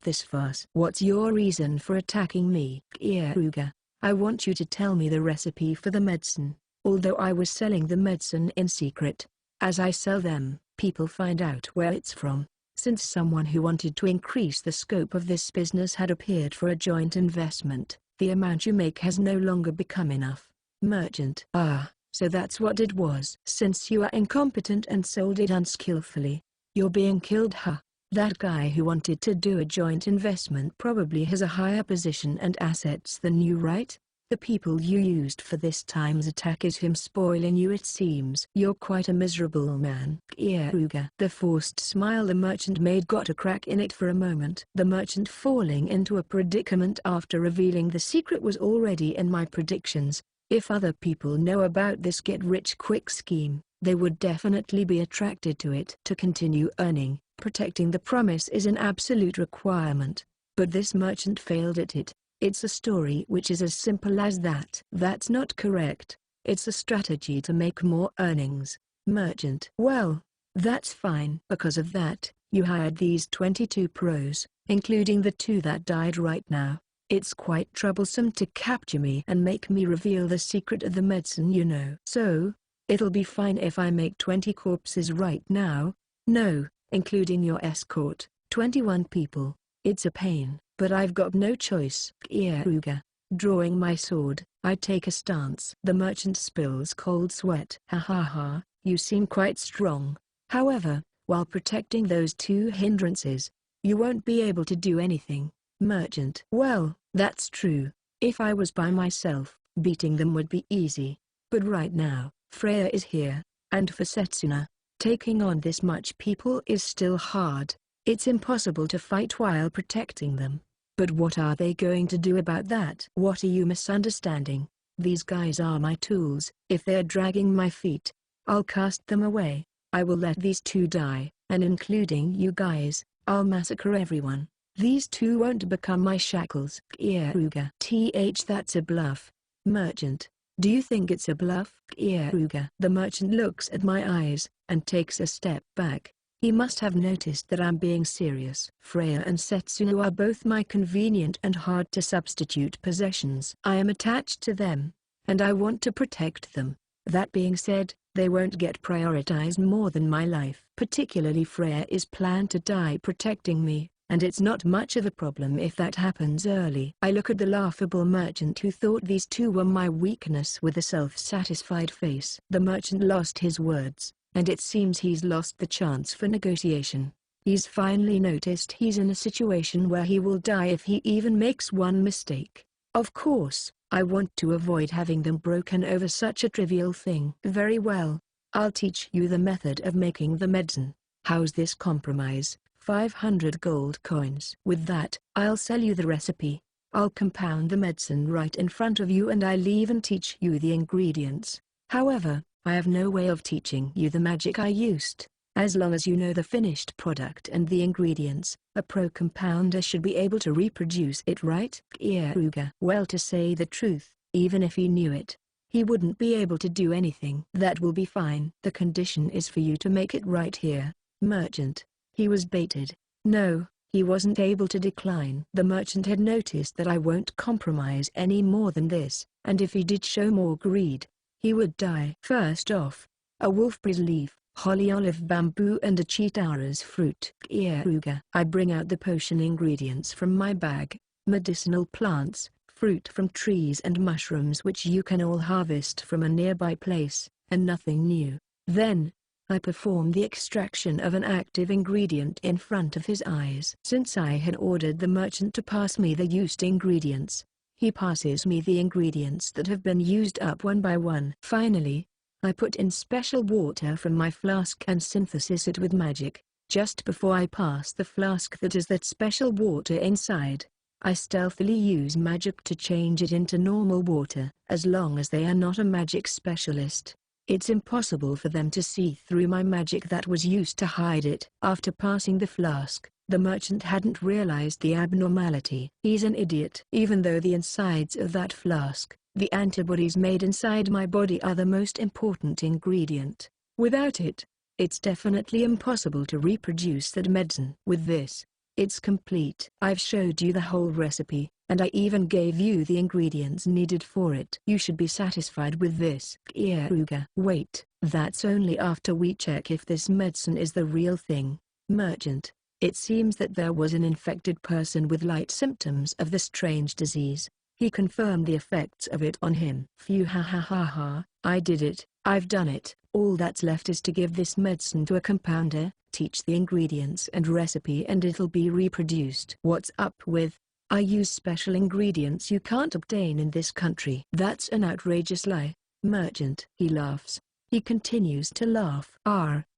this fuss? What's your reason for attacking me? Keare. I want you to tell me the recipe for the medicine. Although I was selling the medicine in secret, as I sell them, people find out where it's from. Since someone who wanted to increase the scope of this business had appeared for a joint investment, the amount you make has no longer become enough. Merchant. Ah, so that's what it was. Since you are incompetent and sold it unskillfully, you're being killed, huh? That guy who wanted to do a joint investment probably has a higher position and assets than you, right? The people you used for this time's attack is him spoiling you. It seems you're quite a miserable man. Keare. The forced smile the merchant made got a crack in it for a moment. The merchant falling into a predicament after revealing the secret was already in my predictions. If other people know about this get-rich-quick scheme, they would definitely be attracted to it. To continue earning, protecting the promise is an absolute requirement. But this merchant failed at it. It's a story which is as simple as that. That's not correct. It's a strategy to make more earnings. Merchant. Well, that's fine. Because of that, you hired these 22 pros, including the 2 that died right now. It's quite troublesome to capture me and make me reveal the secret of the medicine, you know. So, it'll be fine if I make 20 corpses right now? No, including your escort, 21 people. It's a pain, but I've got no choice. Keare. Drawing my sword, I take a stance. The merchant spills cold sweat. Ha ha ha, you seem quite strong. However, while protecting those 2 hindrances, you won't be able to do anything. Merchant. Well, that's true. If I was by myself, beating them would be easy. But right now, Freya is here, and for Setsuna, taking on this much people is still hard. It's impossible to fight while protecting them. But what are they going to do about that? What are you misunderstanding? These guys are my tools. If they're dragging my feet, I'll cast them away. I will let these 2 die, and including you guys, I'll massacre everyone. These 2 won't become my shackles. Keare. That's a bluff. Merchant. Do you think it's a bluff? Keare. The merchant looks at my eyes, and takes a step back. He must have noticed that I'm being serious. Freya and Setsuna are both my convenient and hard-to-substitute possessions. I am attached to them, and I want to protect them. That being said, they won't get prioritized more than my life. Particularly Freya is planned to die protecting me, and it's not much of a problem if that happens early. I look at the laughable merchant who thought these 2 were my weakness with a self-satisfied face. The merchant lost his words, and it seems he's lost the chance for negotiation. He's finally noticed he's in a situation where he will die if he even makes one mistake. Of course, I want to avoid having them broken over such a trivial thing. Very well. I'll teach you the method of making the medicine. How's this compromise? 500 gold coins. With that, I'll sell you the recipe. I'll compound the medicine right in front of you and I'll even teach you the ingredients. However, I have no way of teaching you the magic I used. As long as you know the finished product and the ingredients, a pro compounder should be able to reproduce it, right? Keare. Well, to say the truth, even if he knew it, he wouldn't be able to do anything. That will be fine. The condition is for you to make it right here. Merchant. He was baited. No, he wasn't able to decline. The merchant had noticed that I won't compromise any more than this, and if he did show more greed, he would die. First off, a wolfberry leaf, holly olive bamboo and a chitara's fruit. Keare. I bring out the potion ingredients from my bag. Medicinal plants, fruit from trees and mushrooms which you can all harvest from a nearby place, and nothing new. Then, I perform the extraction of an active ingredient in front of his eyes. Since I had ordered the merchant to pass me the used ingredients, he passes me the ingredients that have been used up one by one. Finally, I put in special water from my flask and synthesize it with magic. Just before I pass the flask that has that special water inside, I stealthily use magic to change it into normal water. As long as they are not a magic specialist, it's impossible for them to see through my magic that was used to hide it. After passing the flask, the merchant hadn't realized the abnormality. He's an idiot. Even though the insides of that flask, the antibodies made inside my body are the most important ingredient. Without it, it's definitely impossible to reproduce that medicine. With this, it's complete. I've showed you the whole recipe, and I even gave you the ingredients needed for it. You should be satisfied with this. Keare. Wait, that's only after we check if this medicine is the real thing. Merchant, it seems that there was an infected person with light symptoms of the strange disease. He confirmed the effects of it on him. Phew, ha ha ha ha, I did it. I've done it. All that's left is to give this medicine to a compounder, teach the ingredients and recipe, and it'll be reproduced. What's up with, I use special ingredients you can't obtain in this country? That's an outrageous lie, merchant. He laughs. He continues to laugh.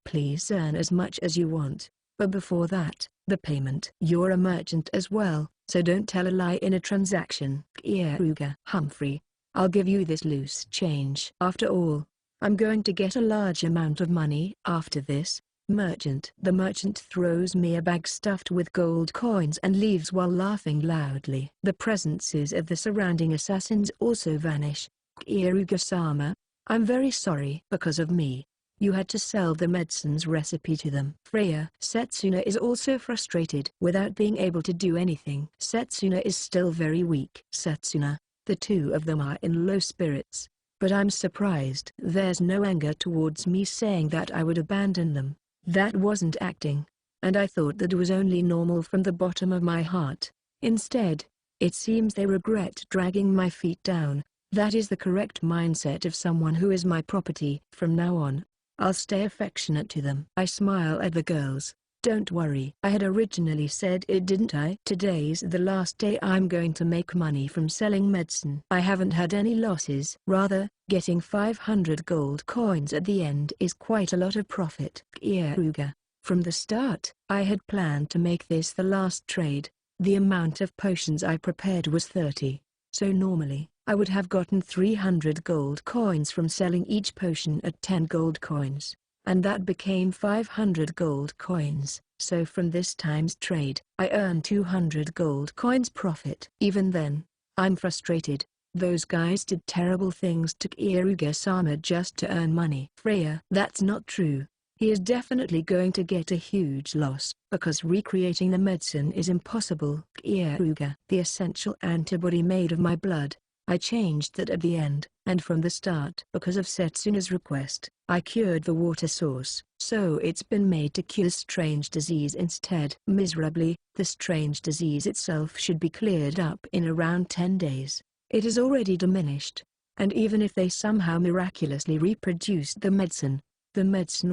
Please earn as much as you want, but before that, the payment. You're a merchant as well, so don't tell a lie in a transaction. Keare. Humphrey, I'll give you this loose change. After all, I'm going to get a large amount of money after this. Merchant. The merchant throws me a bag stuffed with gold coins and leaves while laughing loudly. The presences of the surrounding assassins also vanish. Keare-sama, I'm very sorry. Because of me, you had to sell the medicine's recipe to them. Freya. Setsuna is also frustrated. Without being able to do anything, Setsuna is still very weak. Setsuna, the two of them are in low spirits, but I'm surprised. There's no anger towards me saying that I would abandon them. That wasn't acting, and I thought that was only normal from the bottom of my heart. Instead, it seems they regret dragging my feet down. That is the correct mindset of someone who is my property. From now on, I'll stay affectionate to them. I smile at the girls. Don't worry. I had originally said it, didn't I? Today's the last day I'm going to make money from selling medicine. I haven't had any losses. Rather, getting 500 gold coins at the end is quite a lot of profit. Keare. From the start, I had planned to make this the last trade. The amount of potions I prepared was 30. So normally, I would have gotten 300 gold coins from selling each potion at 10 gold coins. And that became 500 gold coins, so from this time's trade, I earned 200 gold coins profit. Even then, I'm frustrated. Those guys did terrible things to Keare-sama just to earn money. Freya. That's not true. He is definitely going to get a huge loss, because recreating the medicine is impossible. Keare. The essential antibody made of my blood, I changed that at the end, and from the start. Because of Setsuna's request, I cured the water source, so it's been made to cure strange disease instead. Miserably, the strange disease itself should be cleared up in around 10 days. It is already diminished, and even if they somehow miraculously reproduced the medicine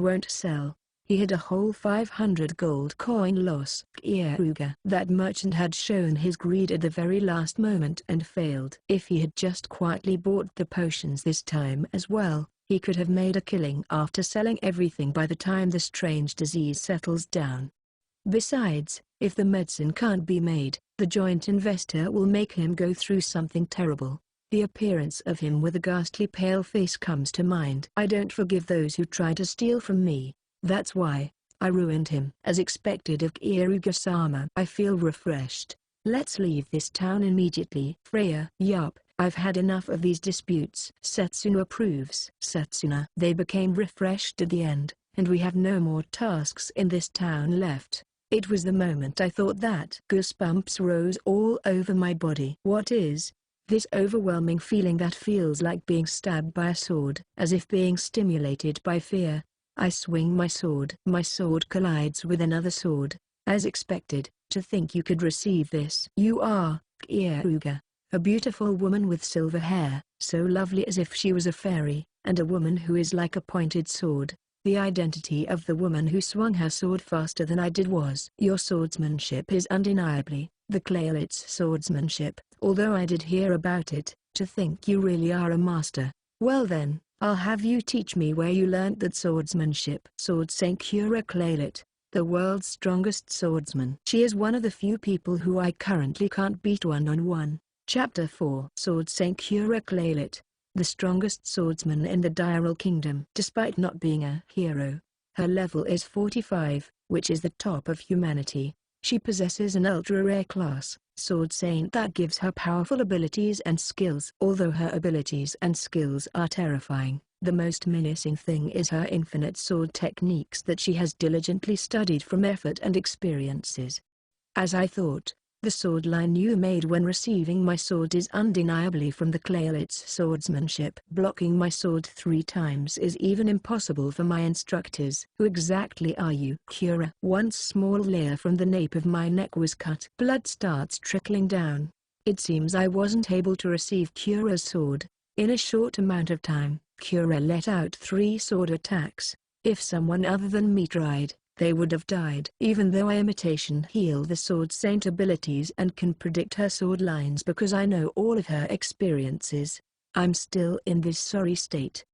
won't sell. He had a whole 500 gold coin loss. Keare. That merchant had shown his greed at the very last moment and failed. If he had just quietly bought the potions this time as well, he could have made a killing after selling everything by the time the strange disease settles down. Besides, if the medicine can't be made, the joint investor will make him go through something terrible. The appearance of him with a ghastly pale face comes to mind. I don't forgive those who try to steal from me. That's why I ruined him. As expected of Keare-sama. I feel refreshed. Let's leave this town immediately. Freya. Yup, I've had enough of these disputes. Setsuna approves. Setsuna. They became refreshed at the end, and we have no more tasks in this town left. It was the moment I thought that. Goosebumps rose all over my body. What is this overwhelming feeling that feels like being stabbed by a sword? As if being stimulated by fear, I swing my sword. My sword collides with another sword. As expected, to think you could receive this. You are, Keare. A beautiful woman with silver hair, so lovely as if she was a fairy, and a woman who is like a pointed sword. The identity of the woman who swung her sword faster than I did was. Your swordsmanship is undeniably the Claylit's swordsmanship, although I did hear about it. To think you really are a master. Well then, I'll have you teach me where you learnt that swordsmanship. Sword Saint Keare Claylit, the world's strongest swordsman. She is one of the few people who I currently can't beat one-on-one. Chapter 4. Sword Saint Keare Claylit, the strongest swordsman in the Diral Kingdom. Despite not being a hero, her level is 45, which is the top of humanity. She possesses an ultra-rare class, Sword Saint, that gives her powerful abilities and skills. Although her abilities and skills are terrifying, the most menacing thing is her infinite sword techniques that she has diligently studied from effort and experiences. As I thought, the sword line you made when receiving my sword is undeniably from the Claylit's swordsmanship. Blocking my sword 3 times is even impossible for my instructors. Who exactly are you? Keare. Once small layer from the nape of my neck was cut. Blood starts trickling down. It seems I wasn't able to receive Keare's sword. In a short amount of time, Keare let out 3 sword attacks. If someone other than me tried, they would have died. Even though I imitation heal the Sword Saint abilities and can predict her sword lines because I know all of her experiences, I'm still in this sorry state.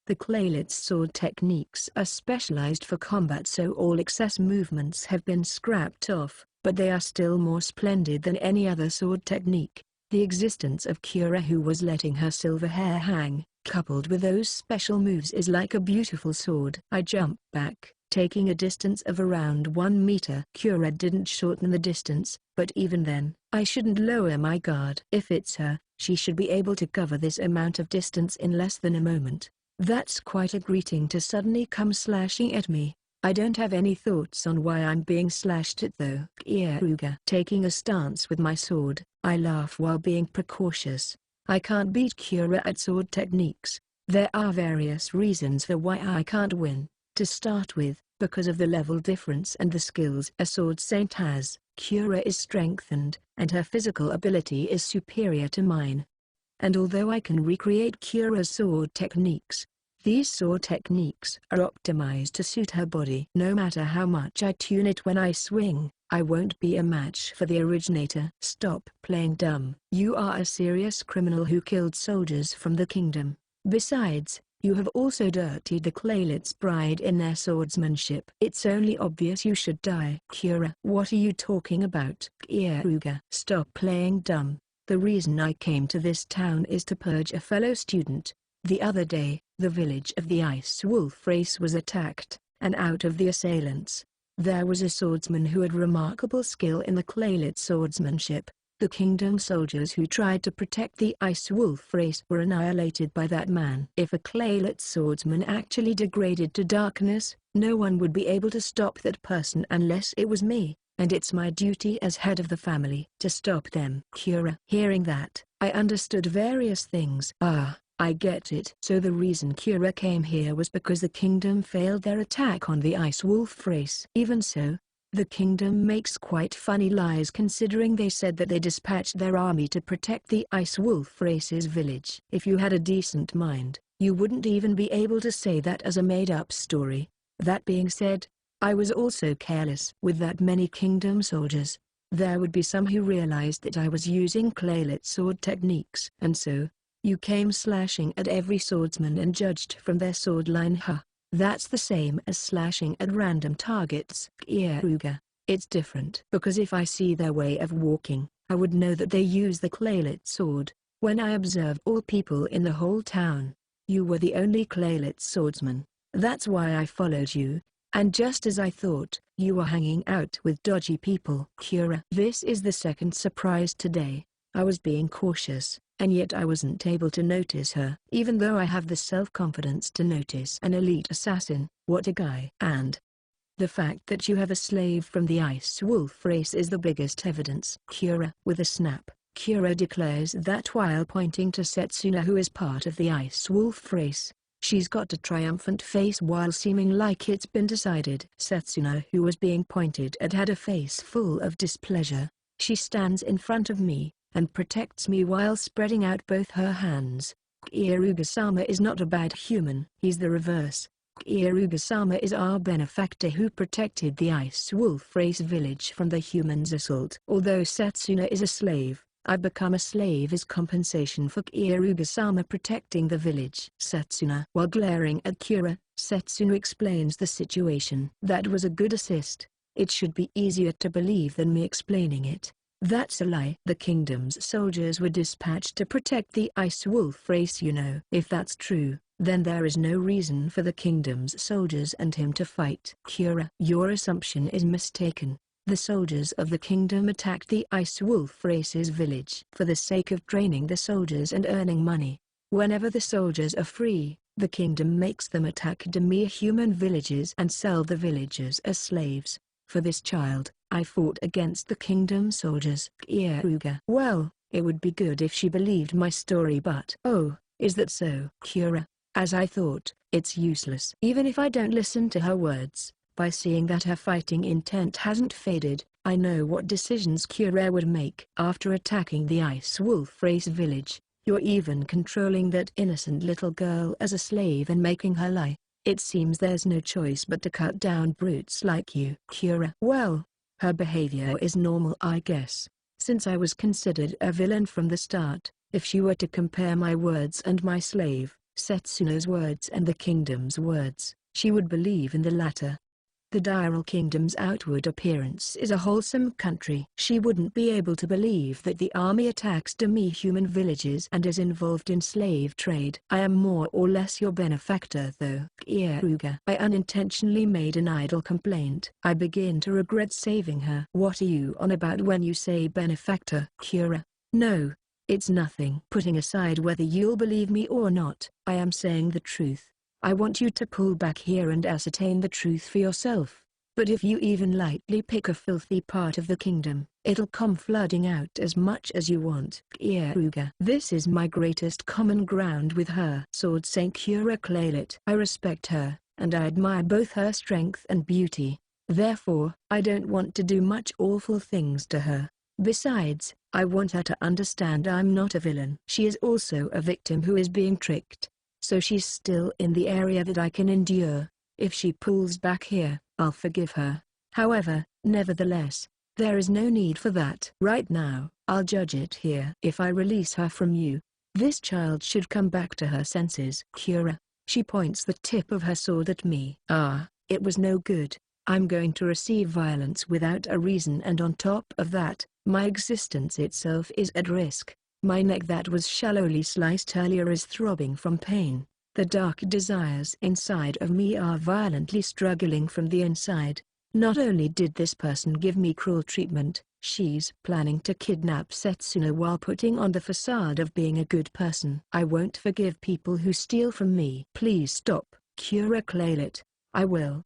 The Claylit's sword techniques are specialized for combat, so all excess movements have been scrapped off, but they are still more splendid than any other sword technique. The existence of Keare, who was letting her silver hair hang, coupled with those special moves, is like a beautiful sword. I jump back, taking a distance of around 1 meter. Keare didn't shorten the distance, but even then, I shouldn't lower my guard. If it's her, she should be able to cover this amount of distance in less than a moment. That's quite a greeting to suddenly come slashing at me. I don't have any thoughts on why I'm being slashed at though. Keare. Taking a stance with my sword, I laugh while being precautious. I can't beat Keare at sword techniques. There are various reasons for why I can't win. To start with, because of the level difference and the skills a sword saint has, Keare is strengthened, and her physical ability is superior to mine. And although I can recreate Keare's sword techniques, these sword techniques are optimized to suit her body. No matter how much I tune it when I swing, I won't be a match for the originator. Stop playing dumb. You are a serious criminal who killed soldiers from the kingdom. Besides, you have also dirtied the Claylit's pride in their swordsmanship. It's only obvious you should die. Keare. What are you talking about? Keare. Stop playing dumb. The reason I came to this town is to purge a fellow student. The other day, the village of the Ice Wolf race was attacked, and out of the assailants, there was a swordsman who had remarkable skill in the Claylit swordsmanship. The kingdom soldiers who tried to protect the Ice Wolf race were annihilated by that man. If a Claylit swordsman actually degraded to darkness, no one would be able to stop that person unless it was me, and it's my duty as head of the family to stop them. Keare. Hearing that, I understood various things. Ah, I get it. So the reason Keare came here was because the kingdom failed their attack on the Ice Wolf race. Even so, the kingdom makes quite funny lies, considering they said that they dispatched their army to protect the Ice Wolf race's village. If you had a decent mind, you wouldn't even be able to say that as a made-up story. That being said, I was also careless. With that many kingdom soldiers, there would be some who realized that I was using Claylit sword techniques. And so, you came slashing at every swordsman and judged from their sword line. Huh. That's the same as slashing at random targets. Keare. It's different. Because if I see their way of walking, I would know that they use the Claylit sword. When I observed all people in the whole town, you were the only Claylit swordsman. That's why I followed you, and just as I thought, you were hanging out with dodgy people. Keare. This is the second surprise today. I was being cautious, and yet I wasn't able to notice her. Even though I have the self-confidence to notice an elite assassin, what a guy. And the fact that you have a slave from the Ice Wolf race is the biggest evidence. Keare. With a snap, Keare declares that while pointing to Setsuna, who is part of the Ice Wolf race. She's got a triumphant face while seeming like it's been decided. Setsuna, who was being pointed at, had a face full of displeasure. She stands in front of me, and protects me while spreading out both her hands. Kiruga-sama is not a bad human. He's the reverse. Kiruga-sama is our benefactor who protected the Ice Wolf race village from the humans' assault. Although Setsuna is a slave, I've become a slave as compensation for Kiruga-sama protecting the village. Setsuna. While glaring at Keare, Setsuna explains the situation. That was a good assist. It should be easier to believe than me explaining it. That's a lie. The kingdom's soldiers were dispatched to protect the Ice Wolf race, you know. If that's true, then there is no reason for the kingdom's soldiers and him to fight. Keare. Your assumption is mistaken. The soldiers of the kingdom attacked the Ice Wolf race's village for the sake of training the soldiers and earning money. Whenever the soldiers are free, the kingdom makes them attack demi-human villages and sell the villagers as slaves. For this child, I fought against the kingdom soldiers. Kiruga. Well, it would be good if she believed my story, but oh, is that so? Keare. As I thought, it's useless. Even if I don't listen to her words, by seeing that her fighting intent hasn't faded, I know what decisions Keare would make. After attacking the Ice Wolf race village, you're even controlling that innocent little girl as a slave and making her lie. It seems there's no choice but to cut down brutes like you. Keare. Well, her behavior is normal, I guess, since I was considered a villain from the start. If she were to compare my words and my slave, Setsuna's words and the kingdom's words, she would believe in the latter. The Diral Kingdom's outward appearance is a wholesome country. She wouldn't be able to believe that the army attacks demi-human villages and is involved in slave trade. I am more or less your benefactor though. Kiruga. I unintentionally made an idle complaint. I begin to regret saving her. What are you on about when you say benefactor? Keare. No, it's nothing. Putting aside whether you'll believe me or not, I am saying the truth. I want you to pull back here and ascertain the truth for yourself. But if you even lightly pick a filthy part of the kingdom, it'll come flooding out as much as you want. Kiruga. This is my greatest common ground with her. Sword Saint Keare Claylett. I respect her, and I admire both her strength and beauty. Therefore, I don't want to do much awful things to her. Besides, I want her to understand I'm not a villain. She is also a victim who is being tricked. So she's still in the area that I can endure. If she pulls back here, I'll forgive her. However, nevertheless, there is no need for that. Right now, I'll judge it here. If I release her from you, this child should come back to her senses. Keare. She points the tip of her sword at me. Ah, it was no good. I'm going to receive violence without a reason, and on top of that, my existence itself is at risk. My neck that was shallowly sliced earlier is throbbing from pain. The dark desires inside of me are violently struggling from the inside. Not only did this person give me cruel treatment, she's planning to kidnap Setsuna while putting on the facade of being a good person. I won't forgive people who steal from me. Please stop, Keare Claylett. I will.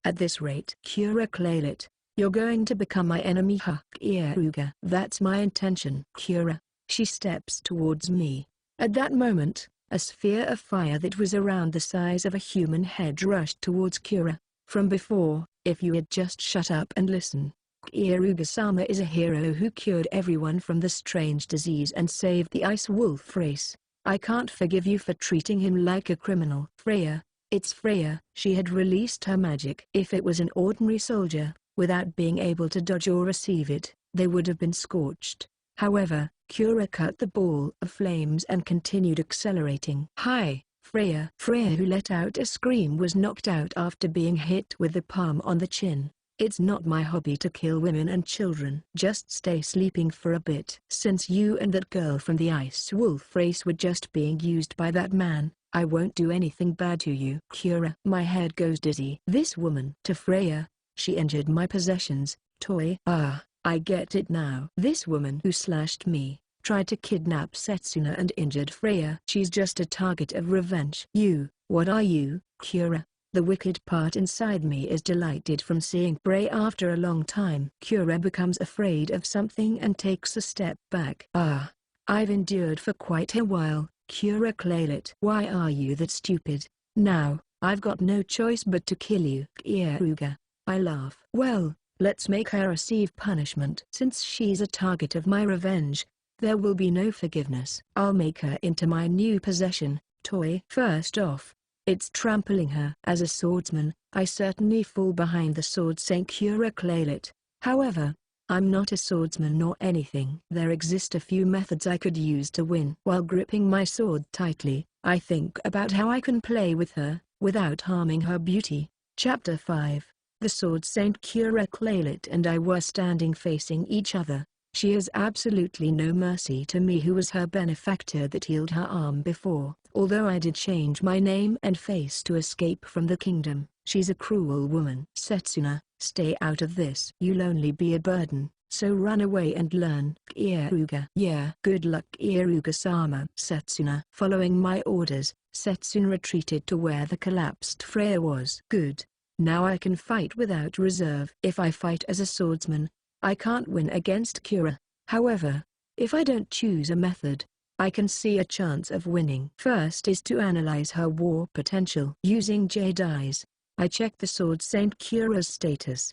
At this rate, Keare Claylett, you're going to become my enemy. Kiruga. That's my intention. Keare. She steps towards me. At that moment, a sphere of fire that was around the size of a human head rushed towards Keare. From before, if you had just shut up and listen. Kiruga-sama is a hero who cured everyone from the strange disease and saved the Ice Wolf race. I can't forgive you for treating him like a criminal. Freya. It's Freya. She had released her magic. If it was an ordinary soldier, without being able to dodge or receive it, they would have been scorched. However, Keare cut the ball of flames and continued accelerating. Hi, Freya. Freya, who let out a scream, was knocked out after being hit with the palm on the chin. It's not my hobby to kill women and children. Just stay sleeping for a bit. Since you and that girl from the Ice Wolf race were just being used by that man, I won't do anything bad to you. Keare. My head goes dizzy. This woman. To Freya. She injured my possessions, toy. Ah, I get it now. This woman who slashed me, tried to kidnap Setsuna and injured Freya. She's just a target of revenge. You, what are you, Keare? The wicked part inside me is delighted from seeing prey after a long time. Keare becomes afraid of something and takes a step back. Ah, I've endured for quite a while, Keare Claylett. Why are you that stupid? Now, I've got no choice but to kill you. Kiruga. I laugh. Well, Let's make her receive punishment. Since she's a target of my revenge, there will be no forgiveness. I'll make her into my new possession, toy. First off, it's trampling her. As a swordsman, I certainly fall behind the sword Saint Keare Claylett. However, I'm not a swordsman nor anything. There exist a few methods I could use to win. While gripping my sword tightly, I think about how I can play with her, without harming her beauty. Chapter 5. The sword Saint Keare Claylett and I were standing facing each other. She has absolutely no mercy to me who was her benefactor that healed her arm before. Although I did change my name and face to escape from the kingdom, she's a cruel woman. Setsuna, stay out of this. You'll only be a burden, so run away and learn. Kieruga. Yeah. Good luck Kieruga-sama. Setsuna. Following my orders, Setsuna retreated to where the collapsed Freya was. Good. Now I can fight without reserve. If I fight as a swordsman, I can't win against Keare. However, if I don't choose a method, I can see a chance of winning. First is to analyze her war potential. Using J-dies, I check the sword Saint Keare's status.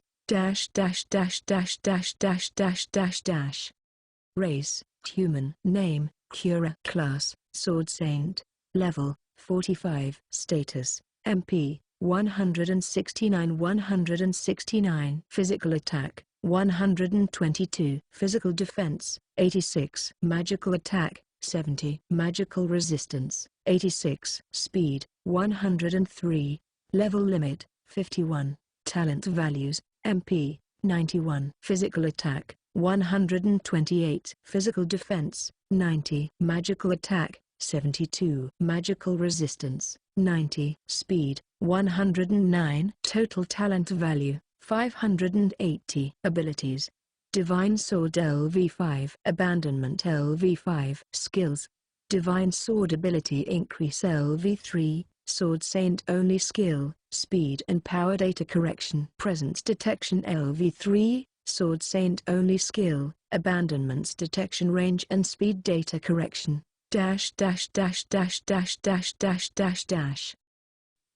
Race, human. Name, Keare. Class, sword saint. Level, 45. Status, MP, 169. Physical attack, 122. Physical defense, 86. Magical attack, 70. Magical resistance, 86. Speed, 103. Level limit, 51. Talent values, MP, 91. Physical attack, 128. Physical defense, 90. Magical attack, 72. Magical resistance, 90. Speed, 109. Total talent value, 580. Abilities: Divine Sword LV5, Abandonment LV5. Skills: Divine Sword ability increase LV3, Sword Saint only skill, Speed and Power data correction. Presence detection LV3, Sword Saint only skill, Abandonments detection range and speed data correction.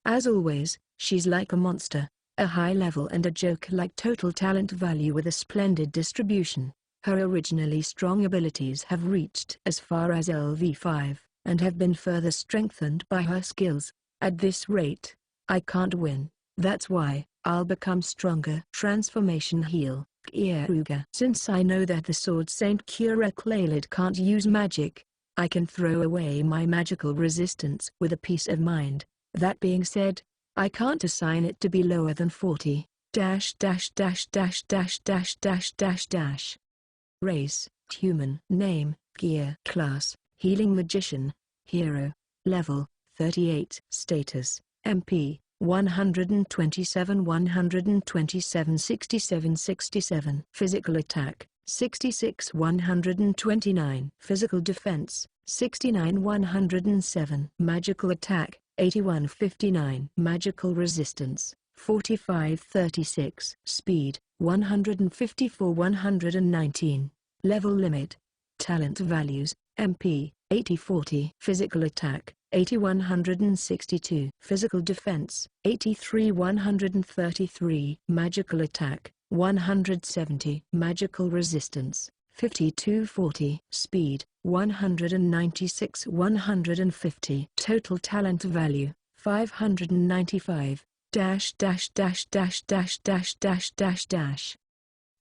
As always, she's like a monster, a high level and a joke like total talent value with a splendid distribution. Her originally strong abilities have reached as far as LV5, and have been further strengthened by her skills. At this rate, I can't win. That's why, I'll become stronger. Transformation heal, Kieruga. Since I know that the sword Saint Keare Claylett can't use magic, I can throw away my magical resistance with a peace of mind. That being said, I can't assign it to be lower than 40. Race, human. Name, Keare. Class, healing magician. Hero. Level, 38. Status, MP, 127 67. Physical attack, 66 129. Physical defense, 69 107. Magical attack, 81 59. Magical resistance, 45 36. Speed, 154 119. Level limit. Talent values, MP, 80 40. Physical attack, 80 162. Physical defense, 83 133. Magical attack, 170. Magical resistance, 52 40. Speed, 196 150. Total talent value, 595.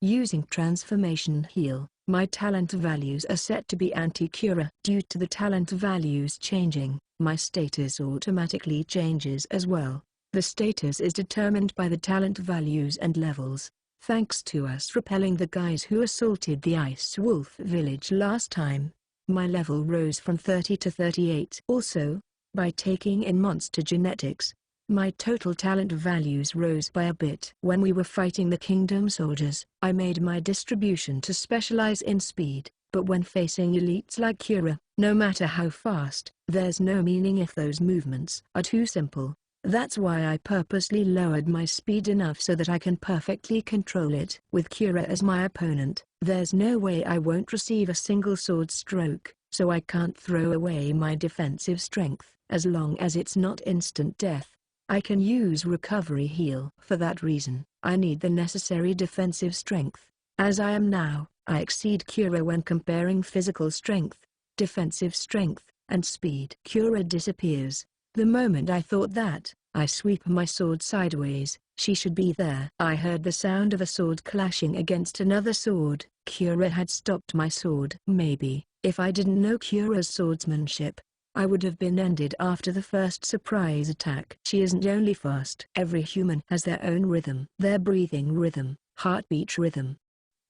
Using transformation heal, my talent values are set to be anti-Keare. Due to the talent values changing, my status automatically changes as well. The status is determined by the talent values and levels. Thanks to us repelling the guys who assaulted the Ice Wolf village last time, my level rose from 30 to 38. Also, by taking in monster genetics, my total talent values rose by a bit. When we were fighting the kingdom soldiers, I made my distribution to specialize in speed, but when facing elites like Keare, no matter how fast, there's no meaning if those movements are too simple. That's why I purposely lowered my speed enough so that I can perfectly control it. With Keare as my opponent, there's no way I won't receive a single sword stroke, so I can't throw away my defensive strength. As long as it's not instant death, I can use recovery heal. For that reason, I need the necessary defensive strength. As I am now, I exceed Keare when comparing physical strength, defensive strength, and speed. Keare disappears. The moment I thought that, I sweep my sword sideways. She should be there. I heard the sound of a sword clashing against another sword. Keare had stopped my sword. Maybe, if I didn't know Keare's swordsmanship, I would have been ended after the first surprise attack. She isn't only fast. Every human has their own rhythm, their breathing rhythm, heartbeat rhythm,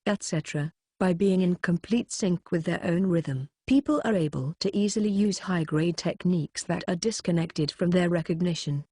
etc. By being in complete sync with their own rhythm, people are able to easily use high-grade techniques that are disconnected from their recognition.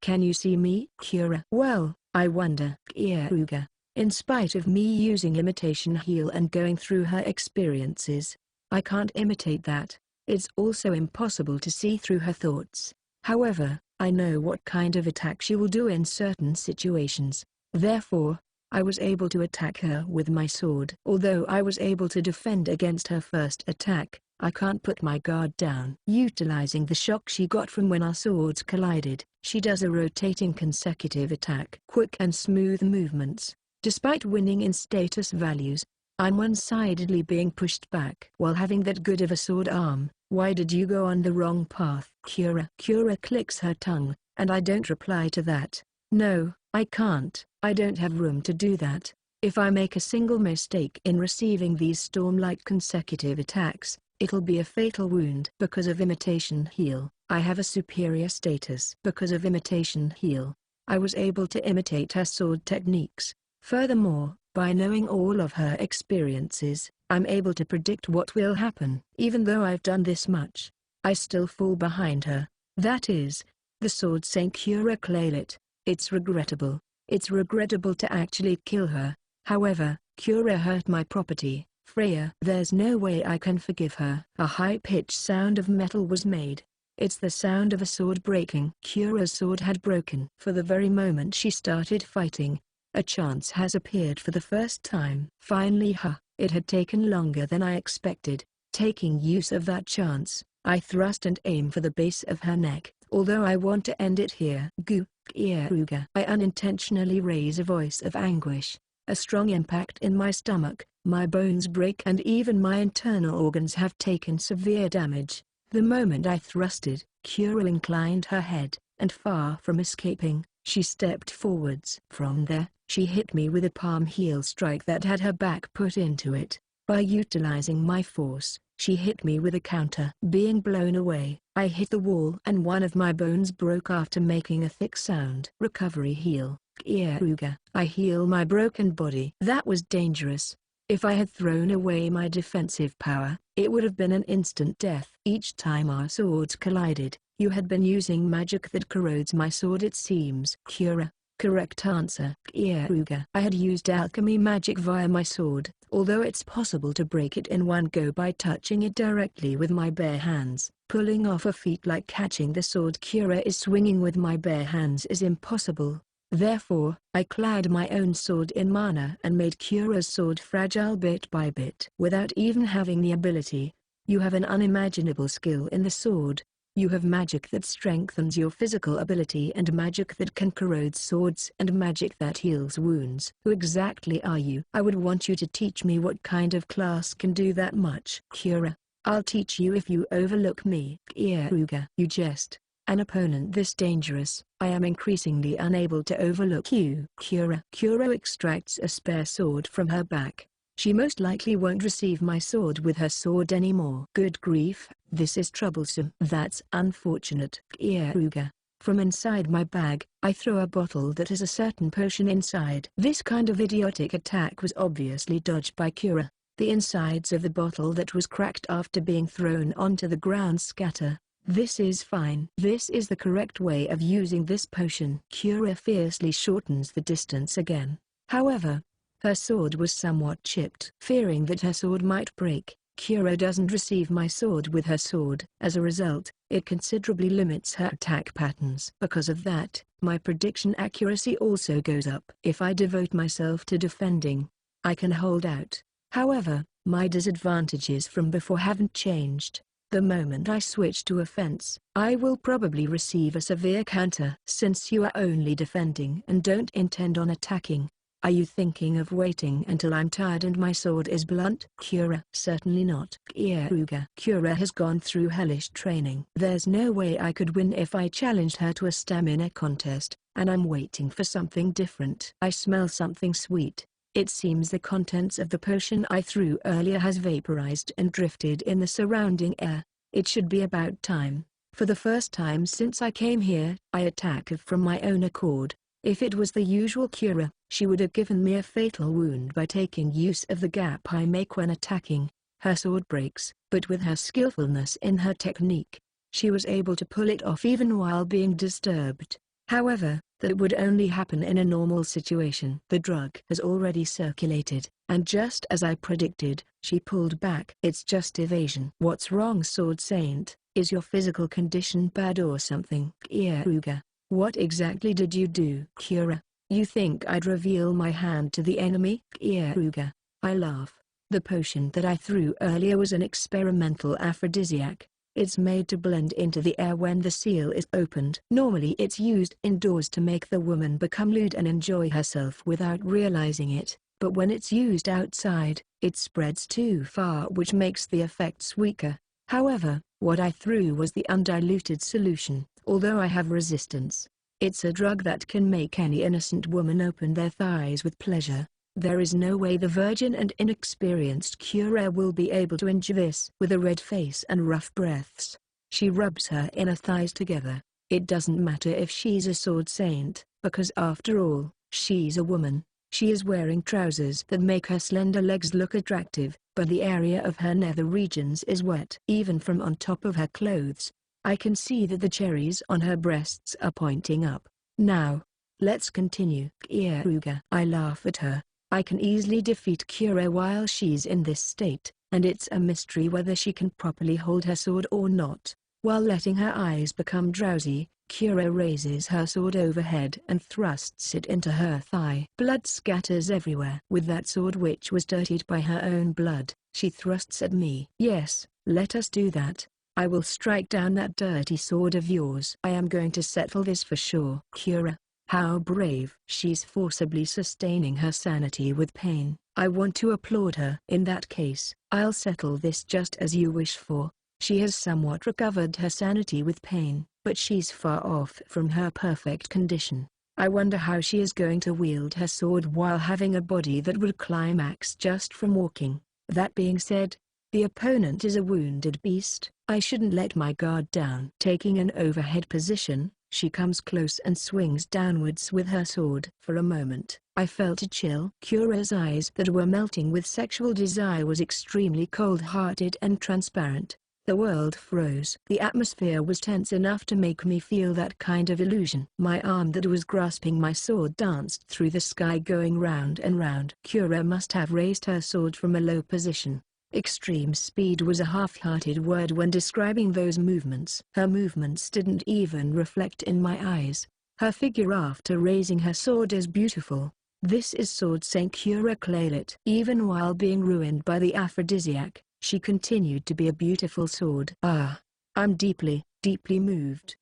Can you see me, Keare? Well, I wonder. Keare, in spite of me using imitation heal and going through her experiences, I can't imitate that. It's also impossible to see through her thoughts. However, I know what kind of attack she will do in certain situations. Therefore, I was able to attack her with my sword. Although I was able to defend against her first attack, I can't put my guard down. Utilizing the shock she got from when our swords collided, she does a rotating consecutive attack. Quick and smooth movements. Despite winning in status values, I'm one-sidedly being pushed back. While having that good of a sword arm, why did you go on the wrong path? Keare clicks her tongue, and I don't reply to that. No, I can't. I don't have room to do that. If I make a single mistake in receiving these storm-like consecutive attacks, it'll be a fatal wound. Because of imitation heal, I have a superior status. Because of imitation heal, I was able to imitate her sword techniques. Furthermore, by knowing all of her experiences, I'm able to predict what will happen. Even though I've done this much, I still fall behind her. That is, the sword Saint Keare Claylet. It's regrettable. It's regrettable to actually kill her. However, Keare hurt my property, Freya. There's no way I can forgive her. A high-pitched sound of metal was made. It's the sound of a sword breaking. Keare's sword had broken. For the very moment she started fighting, a chance has appeared for the first time. Finally, it had taken longer than I expected. Taking use of that chance, I thrust and aim for the base of her neck. Although I want to end it here. Keare. I unintentionally raise a voice of anguish. A strong impact in my stomach, my bones break and even my internal organs have taken severe damage. The moment I thrusted, Keare inclined her head, and far from escaping, she stepped forwards. From there, she hit me with a palm heel strike that had her back put into it. By utilizing my force, she hit me with a counter. Being blown away, I hit the wall and one of my bones broke after making a thick sound. Recovery heal. Keare. I heal my broken body. That was dangerous. If I had thrown away my defensive power, it would have been an instant death. Each time our swords collided, you had been using magic that corrodes my sword, it seems. Keare. Correct answer. Keare. I had used alchemy magic via my sword, although it's possible to break it in one go by touching it directly with my bare hands. Pulling off a feat like catching the sword Keare is swinging with my bare hands is impossible. Therefore, I clad my own sword in mana and made Keare's sword fragile bit by bit. Without even having the ability, you have an unimaginable skill in the sword. You have magic that strengthens your physical ability and magic that can corrode swords and magic that heals wounds. Who exactly are you? I would want you to teach me what kind of class can do that much. Keare. I'll teach you if you overlook me. Keare. You jest. An opponent this dangerous, I am increasingly unable to overlook you. Keare extracts a spare sword from her back. She most likely won't receive my sword with her sword anymore. Good grief, this is troublesome. That's unfortunate. Keare. From inside my bag, I throw a bottle that has a certain potion inside. This kind of idiotic attack was obviously dodged by Keare. The insides of the bottle that was cracked after being thrown onto the ground scatter. This is fine. This is the correct way of using this potion. Keare fiercely shortens the distance again. However, her sword was somewhat chipped. Fearing that her sword might break, Keare doesn't receive my sword with her sword. As a result, it considerably limits her attack patterns. Because of that, my prediction accuracy also goes up. If I devote myself to defending, I can hold out. However, my disadvantages from before haven't changed. The moment I switch to offense, I will probably receive a severe counter. Since you are only defending and don't intend on attacking, are you thinking of waiting until I'm tired and my sword is blunt? Keare: Certainly not. Keare has gone through hellish training. There's no way I could win if I challenged her to a stamina contest, and I'm waiting for something different. I smell something sweet. It seems the contents of the potion I threw earlier has vaporized and drifted in the surrounding air. It should be about time. For the first time since I came here, I attack from my own accord. If it was the usual Keare, she would have given me a fatal wound by taking use of the gap I make when attacking. Her sword breaks, but with her skillfulness in her technique, she was able to pull it off even while being disturbed. However, that would only happen in a normal situation. The drug has already circulated, and just as I predicted, she pulled back. It's just evasion. What's wrong, Sword Saint? Is your physical condition bad or something? Keare: What exactly did you do? Keare: You think I'd reveal my hand to the enemy? Keare: I laugh. The potion that I threw earlier was an experimental aphrodisiac. It's made to blend into the air when the seal is opened. Normally it's used indoors to make the woman become lewd and enjoy herself without realizing it, but when it's used outside, it spreads too far, which makes the effects weaker. However, what I threw was the undiluted solution. Although I have resistance, it's a drug that can make any innocent woman open their thighs with pleasure. There is no way the virgin and inexperienced Keare will be able to enjoy this. With a red face and rough breaths, she rubs her inner thighs together. It doesn't matter if she's a sword saint, because after all, she's a woman. She is wearing trousers that make her slender legs look attractive, but the area of her nether regions is wet. Even from on top of her clothes, I can see that the cherries on her breasts are pointing up. Now, let's continue. Keare: I laugh at her. I can easily defeat Keare while she's in this state, and it's a mystery whether she can properly hold her sword or not. While letting her eyes become drowsy, Keare raises her sword overhead and thrusts it into her thigh. Blood scatters everywhere. With that sword, which was dirtied by her own blood, she thrusts at me. Yes, let us do that. I will strike down that dirty sword of yours. I am going to settle this for sure. Keare: How brave. She's forcibly sustaining her sanity with pain. I want to applaud her. In that case, I'll settle this just as you wish for. She has somewhat recovered her sanity with pain, but she's far off from her perfect condition. I wonder how she is going to wield her sword while having a body that would climax just from walking. That being said, the opponent is a wounded beast. I shouldn't let my guard down. Taking an overhead position, she comes close and swings downwards with her sword. For a moment, I felt a chill. Keare's eyes that were melting with sexual desire was extremely cold-hearted and transparent. The world froze. The atmosphere was tense enough to make me feel that kind of illusion. My arm that was grasping my sword danced through the sky, going round and round. Keare must have raised her sword from a low position. Extreme speed was a half-hearted word when describing those movements. Her movements didn't even reflect in my eyes. Her figure after raising her sword is beautiful. This is Sword Saint Keare Claylet. Even while being ruined by the aphrodisiac, she continued to be a beautiful sword. I'm deeply, deeply moved.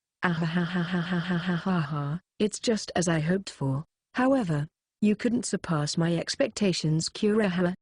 It's just as I hoped for. However, you couldn't surpass my expectations, Keare.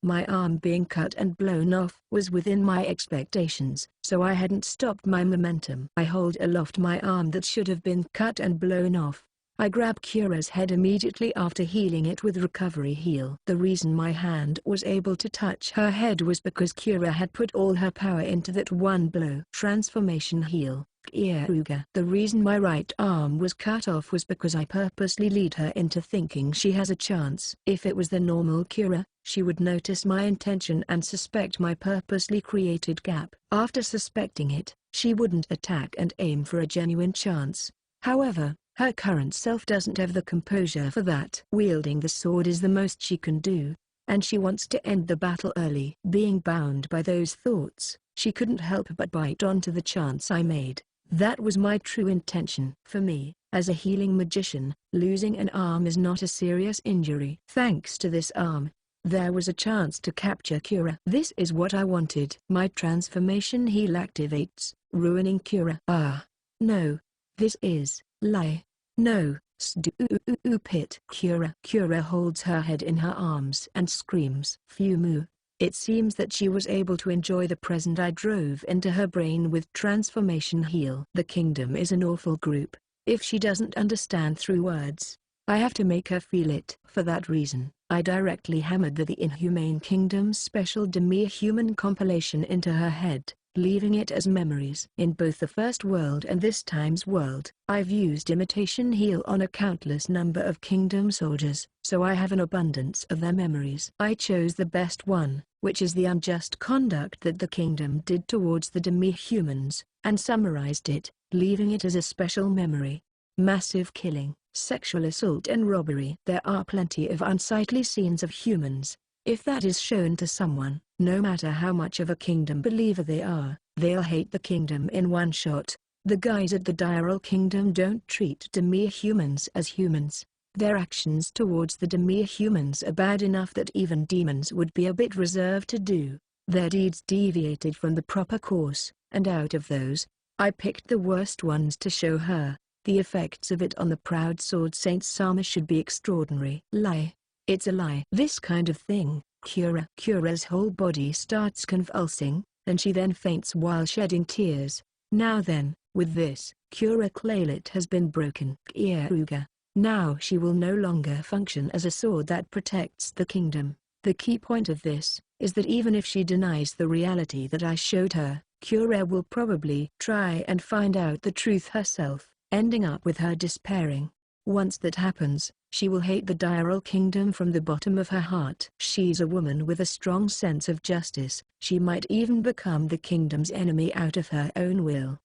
My arm being cut and blown off was within my expectations, so I hadn't stopped my momentum. I hold aloft my arm that should have been cut and blown off. I grab Keare's head immediately after healing it with recovery heal. The reason my hand was able to touch her head was because Keare had put all her power into that one blow. Transformation heal. Keare. The reason my right arm was cut off was because I purposely lead her into thinking she has a chance. If it was the normal Keare, she would notice my intention and suspect my purposely created gap. After suspecting it, she wouldn't attack and aim for a genuine chance. However, her current self doesn't have the composure for that. Wielding the sword is the most she can do, and she wants to end the battle early. Being bound by those thoughts, she couldn't help but bite onto the chance I made. That was my true intention. For me, as a healing magician, losing an arm is not a serious injury. Thanks to this arm, There was a chance to capture Keare. This is what I wanted. My transformation heal activates, ruining Keare. Ah. No. This is lie. No. Stupid. Keare holds her head in her arms and screams. Phew. It seems that she was able to enjoy the present I drove into her brain with transformation heal. The kingdom is an awful group. If she doesn't understand through words, I have to make her feel it. For that reason, I directly hammered the Inhumane Kingdom's special demi-human compilation into her head, leaving it as memories. In both the first world and this time's world, I've used imitation heal on a countless number of kingdom soldiers, so I have an abundance of their memories. I chose the best one, which is the unjust conduct that the kingdom did towards the demi-humans, and summarized it, leaving it as a special memory. Massive killing, sexual assault and robbery. There are plenty of unsightly scenes of humans. If that is shown to someone, no matter how much of a kingdom believer they are, they'll hate the kingdom in one shot. The guys at the Diral Kingdom don't treat demi-humans as humans. Their actions towards the demi-humans are bad enough that even demons would be a bit reserved to do. Their deeds deviated from the proper course, and out of those, I picked the worst ones to show her. The effects of it on the proud sword Saint Sama should be extraordinary. Lie. It's a lie. This kind of thing. Keare's whole body starts convulsing, and she then faints while shedding tears. Now then, with this, Keare Claylett has been broken. Keare. Now she will no longer function as a sword that protects the kingdom. The key point of this, is that even if she denies the reality that I showed her, Keare will probably try and find out the truth herself, ending up with her despairing. Once that happens, she will hate the Diral Kingdom from the bottom of her heart. She's a woman with a strong sense of justice. She might even become the kingdom's enemy out of her own will.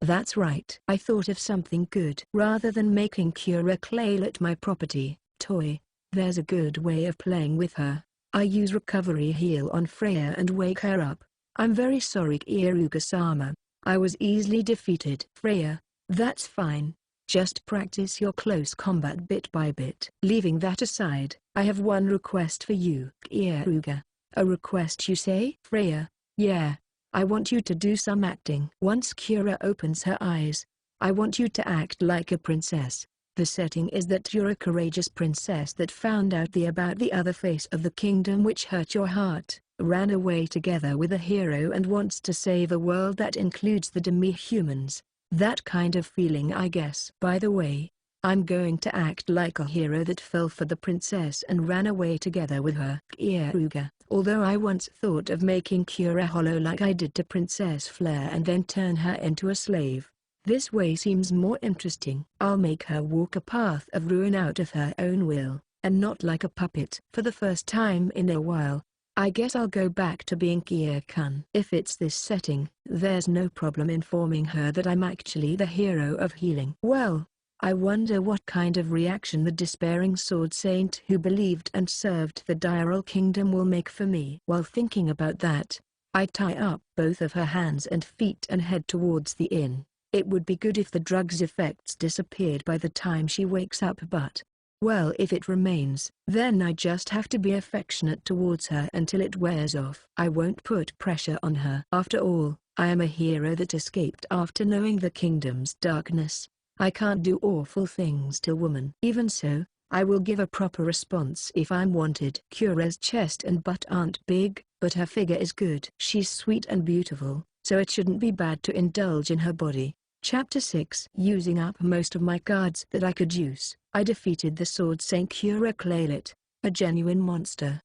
That's right. I thought of something good. Rather than making Keare Claylett my property, toy, there's a good way of playing with her. I use recovery heal on Freya and wake her up. I'm very sorry Iruka-sama. I was easily defeated. Freya, that's fine. Just practice your close combat bit by bit. Leaving that aside, I have one request for you. Iruka. A request you say? Freya. Yeah. I want you to do some acting. Once Keare opens her eyes, I want you to act like a princess. The setting is that you're a courageous princess that found out about the other face of the kingdom which hurt your heart, ran away together with a hero and wants to save a world that includes the demi-humans. That kind of feeling, I guess. By the way, I'm going to act like a hero that fell for the princess and ran away together with her. Iruka. Although I once thought of making Keare hollow like I did to Princess Flare and then turn her into a slave, this way seems more interesting. I'll make her walk a path of ruin out of her own will, and not like a puppet. For the first time in a while, I guess I'll go back to being Keare-kun. If it's this setting, there's no problem informing her that I'm actually the hero of healing. Well, I wonder what kind of reaction the despairing sword saint who believed and served the Diral Kingdom will make for me. While thinking about that, I tie up both of her hands and feet and head towards the inn. It would be good if the drug's effects disappeared by the time she wakes up, but, well, if it remains, then I just have to be affectionate towards her until it wears off. I won't put pressure on her. After all, I am a hero that escaped after knowing the kingdom's darkness. I can't do awful things to a woman. Even so, I will give a proper response if I'm wanted. Keare's chest and butt aren't big, but her figure is good. She's sweet and beautiful, so it shouldn't be bad to indulge in her body. Chapter 6. Using up most of my cards that I could use, I defeated the Sword Saint Keare Claylett, a genuine monster.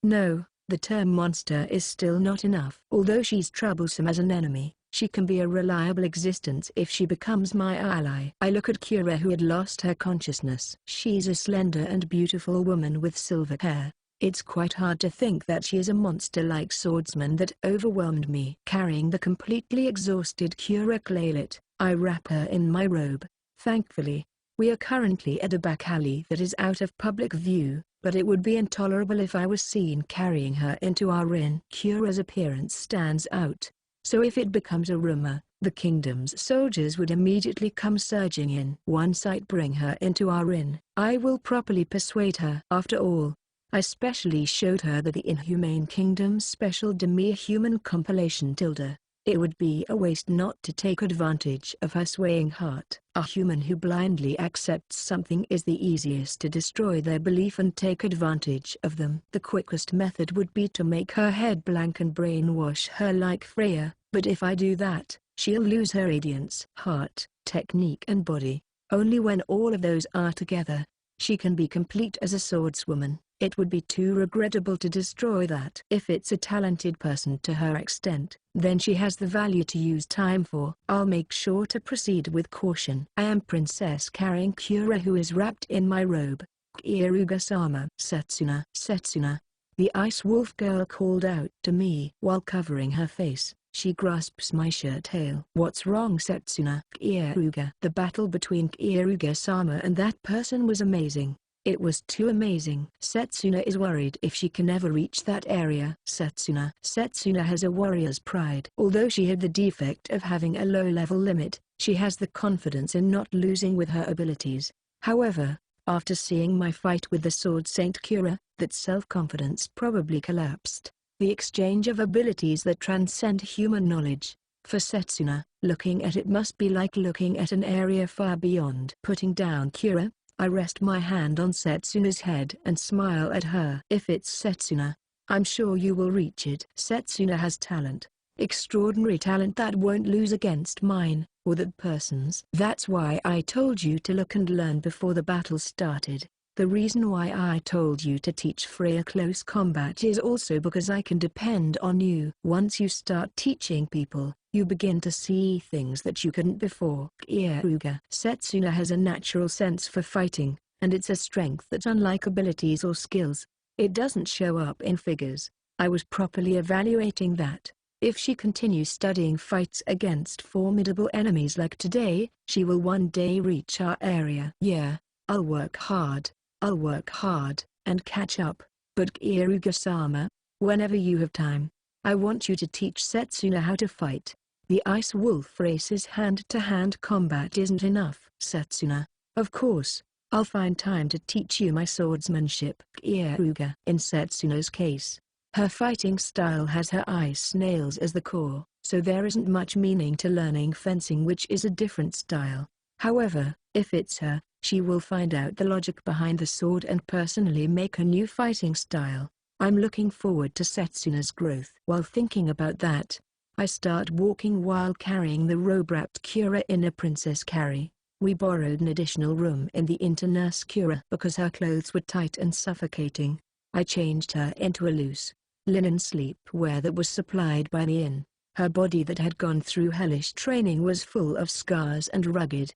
No, the term monster is still not enough. Although she's troublesome as an enemy, she can be a reliable existence if she becomes my ally. I look at Keare, who had lost her consciousness. She's a slender and beautiful woman with silver hair. It's quite hard to think that she is a monster-like swordsman that overwhelmed me. Carrying the completely exhausted Keare Claylett, I wrap her in my robe. Thankfully, we are currently at a back alley that is out of public view, but it would be intolerable if I was seen carrying her into our inn. Keare's appearance stands out, so if it becomes a rumor, the kingdom's soldiers would immediately come surging in. Once I bring her into our inn, I will properly persuade her. After all, I specially showed her the Inhumane Kingdom's special demi-human compilation tilde. It would be a waste not to take advantage of her swaying heart. A human who blindly accepts something is the easiest to destroy their belief and take advantage of them. The quickest method would be to make her head blank and brainwash her like Freya, but if I do that, she'll lose her radiance, heart, technique and body. Only when all of those are together, she can be complete as a swordswoman. It would be too regrettable to destroy that. If it's a talented person to her extent, then she has the value to use time for. I'll make sure to proceed with caution. I am Princess carrying Keare who is wrapped in my robe. Kieruga-sama. Setsuna. Setsuna. The ice wolf girl called out to me while covering her face. She grasps my shirt tail. What's wrong, Setsuna? Kieruga. The battle between Kieruga-sama and that person was amazing. It was too amazing. Setsuna is worried if she can ever reach that area. Setsuna. Setsuna has a warrior's pride. Although she had the defect of having a low-level limit, she has the confidence in not losing with her abilities. However, after seeing my fight with the Sword Saint Keare, that self-confidence probably collapsed. The exchange of abilities that transcend human knowledge. For Setsuna, looking at it must be like looking at an area far beyond. Putting down Keare, I rest my hand on Setsuna's head and smile at her. If it's Setsuna, I'm sure you will reach it. Setsuna has talent. Extraordinary talent that won't lose against mine, or that person's. That's why I told you to look and learn before the battle started. The reason why I told you to teach Freya close combat is also because I can depend on you. Once you start teaching people, you begin to see things that you couldn't before. Kieruga. Setsuna has a natural sense for fighting, and it's a strength that's unlike abilities or skills. It doesn't show up in figures. I was properly evaluating that. If she continues studying fights against formidable enemies like today, she will one day reach our area. Yeah, I'll work hard. I'll work hard, and catch up. But Kieruga-sama, whenever you have time, I want you to teach Setsuna how to fight. The Ice Wolf race's hand-to-hand combat isn't enough. Setsuna. Of course, I'll find time to teach you my swordsmanship. Kieruga. In Setsuna's case, her fighting style has her ice snails as the core, so there isn't much meaning to learning fencing, which is a different style. However, if it's her, she will find out the logic behind the sword and personally make a new fighting style. I'm looking forward to Setsuna's growth. While thinking about that, I start walking while carrying the robe-wrapped Keare in a princess carry. We borrowed an additional room in the Internurse Keare because her clothes were tight and suffocating. I changed her into a loose, linen sleepwear that was supplied by the inn. Her body that had gone through hellish training was full of scars and rugged.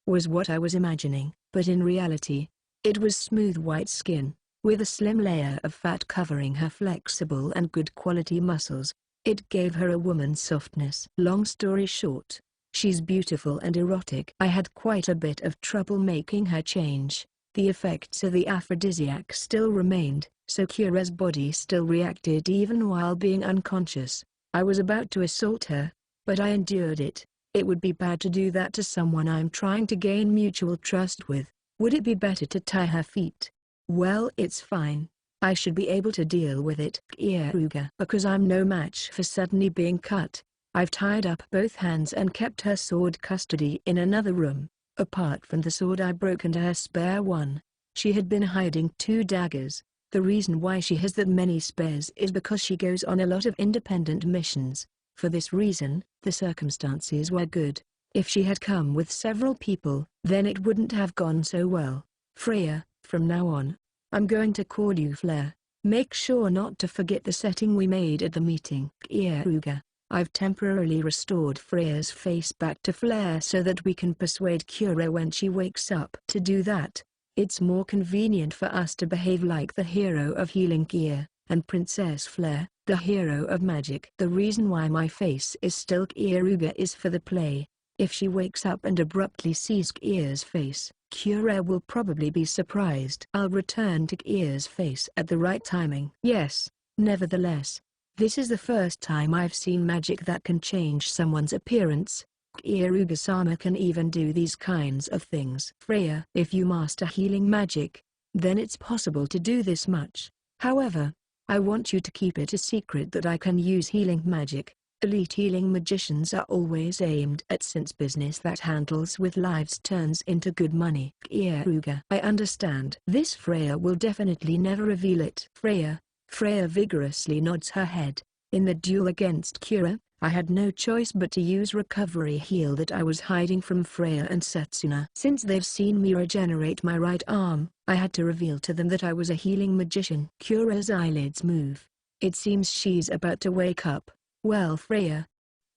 Was what I was imagining, but in reality, it was smooth white skin, with a slim layer of fat covering her flexible and good quality muscles. It gave her a woman's softness. Long story short, she's beautiful and erotic. I had quite a bit of trouble making her change. The effects of the aphrodisiac still remained, so Kira's body still reacted even while being unconscious. I was about to assault her, but I endured it. It would be bad to do that to someone I'm trying to gain mutual trust with. Would it be better to tie her feet? Well, it's fine. I should be able to deal with it. Kieruga. Because I'm no match for suddenly being cut, I've tied up both hands and kept her sword custody in another room. Apart from the sword I broke and her spare one, she had been hiding 2 daggers. The reason why she has that many spares is because she goes on a lot of independent missions. For this reason, the circumstances were good. If she had come with several people, then it wouldn't have gone so well. Freya, from now on, I'm going to call you Flare. Make sure not to forget the setting we made at the meeting. Kieruga. I've temporarily restored Freya's face back to Flare so that we can persuade Keare when she wakes up. To do that, it's more convenient for us to behave like the hero of healing Keare, and Princess Flare, the hero of magic. The reason why my face is still Kieruga is for the play. If she wakes up and abruptly sees Keare's face, Keare will probably be surprised. I'll return to Keare's face at the right timing. Yes, nevertheless, this is the first time I've seen magic that can change someone's appearance. Kieruga-sama can even do these kinds of things. Freya, if you master healing magic, then it's possible to do this much. However, I want you to keep it a secret that I can use healing magic. Elite healing magicians are always aimed at since business that handles with lives turns into good money. Keare, I understand. This Freya will definitely never reveal it. Freya vigorously nods her head. In the duel against Keare, I had no choice but to use recovery heal that I was hiding from Freya and Setsuna. Since they've seen me regenerate my right arm, I had to reveal to them that I was a healing magician. Kira's eyelids move. It seems she's about to wake up. Well, Freya.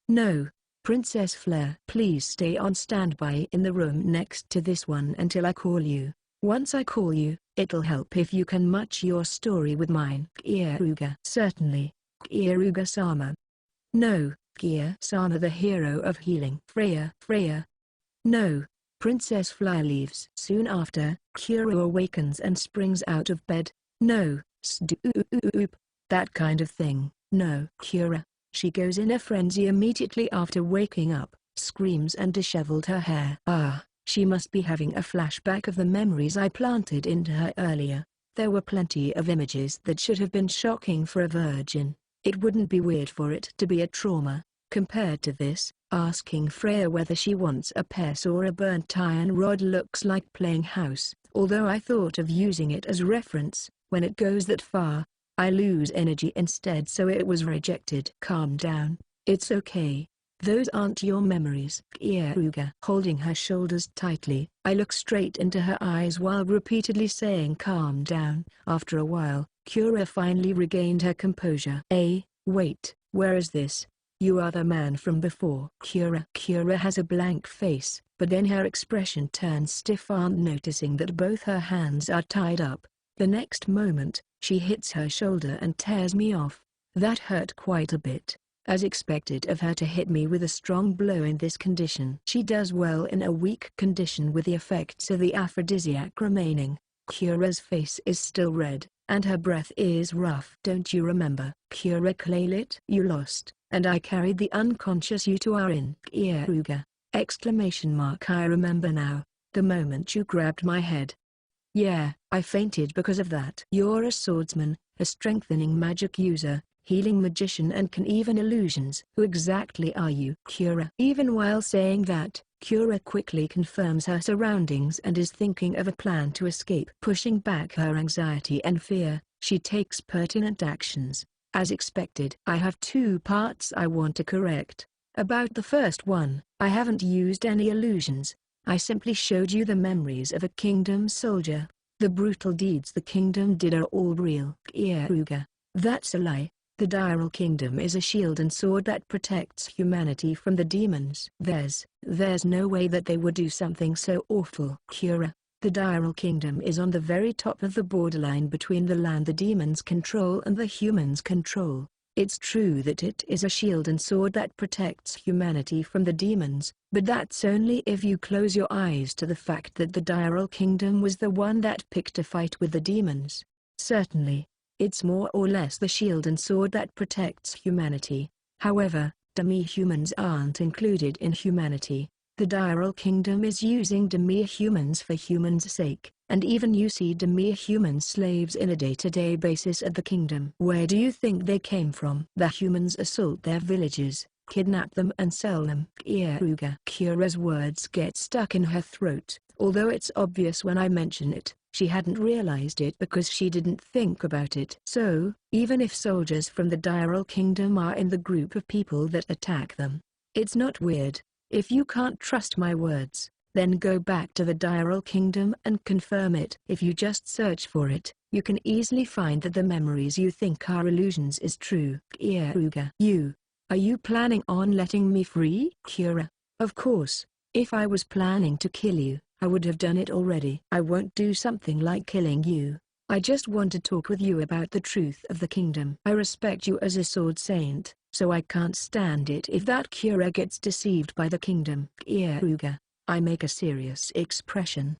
No, Princess Fleur. Please stay on standby in the room next to this one until I call you. Once I call you, it'll help if you can match your story with mine. Keare. Certainly, Keare-sama. No, Keare-sama, the hero of healing. Freya. No. Princess Fleur leaves. Soon after, Keare awakens and springs out of bed. No, stoop. That kind of thing. No, Keare. She goes in a frenzy immediately after waking up, screams and disheveled her hair. She must be having a flashback of the memories I planted into her earlier. There were plenty of images that should have been shocking for a virgin. It wouldn't be weird for it to be a trauma. Compared to this, asking Freya whether she wants a purse or a burnt iron rod looks like playing house. Although I thought of using it as reference, when it goes that far, I lose energy instead, so it was rejected. Calm down, it's okay. Those aren't your memories. Keare, holding her shoulders tightly, I look straight into her eyes while repeatedly saying calm down. After a while, Keare finally regained her composure. Wait, where is this? You are the man from before. Keare has a blank face, but then her expression turns stiff on noticing that both her hands are tied up. The next moment, she hits her shoulder and tears me off. That hurt quite a bit. As expected of her to hit me with a strong blow in this condition. She does well in a weak condition with the effects of the aphrodisiac remaining. Kira's face is still red, and her breath is rough. Don't you remember, Keare Claylit? You lost, and I carried the unconscious you to our inn. Keare! I remember now, the moment you grabbed my head. Yeah, I fainted because of that. You're a swordsman, a strengthening magic user, healing magician and can even illusions. Who exactly are you? Keare. Even while saying that, Keare quickly confirms her surroundings and is thinking of a plan to escape. Pushing back her anxiety and fear, she takes pertinent actions. As expected. I have two parts I want to correct. About the first one, I haven't used any illusions. I simply showed you the memories of a kingdom soldier. The brutal deeds the kingdom did are all real. Keare. That's a lie. The Diral Kingdom is a shield and sword that protects humanity from the demons. There's no way that they would do something so awful. Keare. The Diral Kingdom is on the very top of the borderline between the land the demons control and the humans control. It's true that it is a shield and sword that protects humanity from the demons, but that's only if you close your eyes to the fact that the Diral Kingdom was the one that picked a fight with the demons. Certainly, it's more or less the shield and sword that protects humanity. However, demi-humans aren't included in humanity. The Diral Kingdom is using demi-humans for humans' sake, and even you see demi-human slaves in a day-to-day basis at the kingdom. Where do you think they came from? The humans assault their villages, kidnap them and sell them. Keare. Kira's words get stuck in her throat. Although it's obvious when I mention it, she hadn't realized it because she didn't think about it. So, even if soldiers from the Diral Kingdom are in the group of people that attack them, it's not weird. If you can't trust my words, then go back to the Diral Kingdom and confirm it. If you just search for it, you can easily find that the memories you think are illusions is true. Keare. Are you planning on letting me free? Keare. Of course. If I was planning to kill you, I would have done it already. I won't do something like killing you. I just want to talk with you about the truth of the kingdom. I respect you as a sword saint, so I can't stand it if that Keare gets deceived by the kingdom. Keare. I make a serious expression.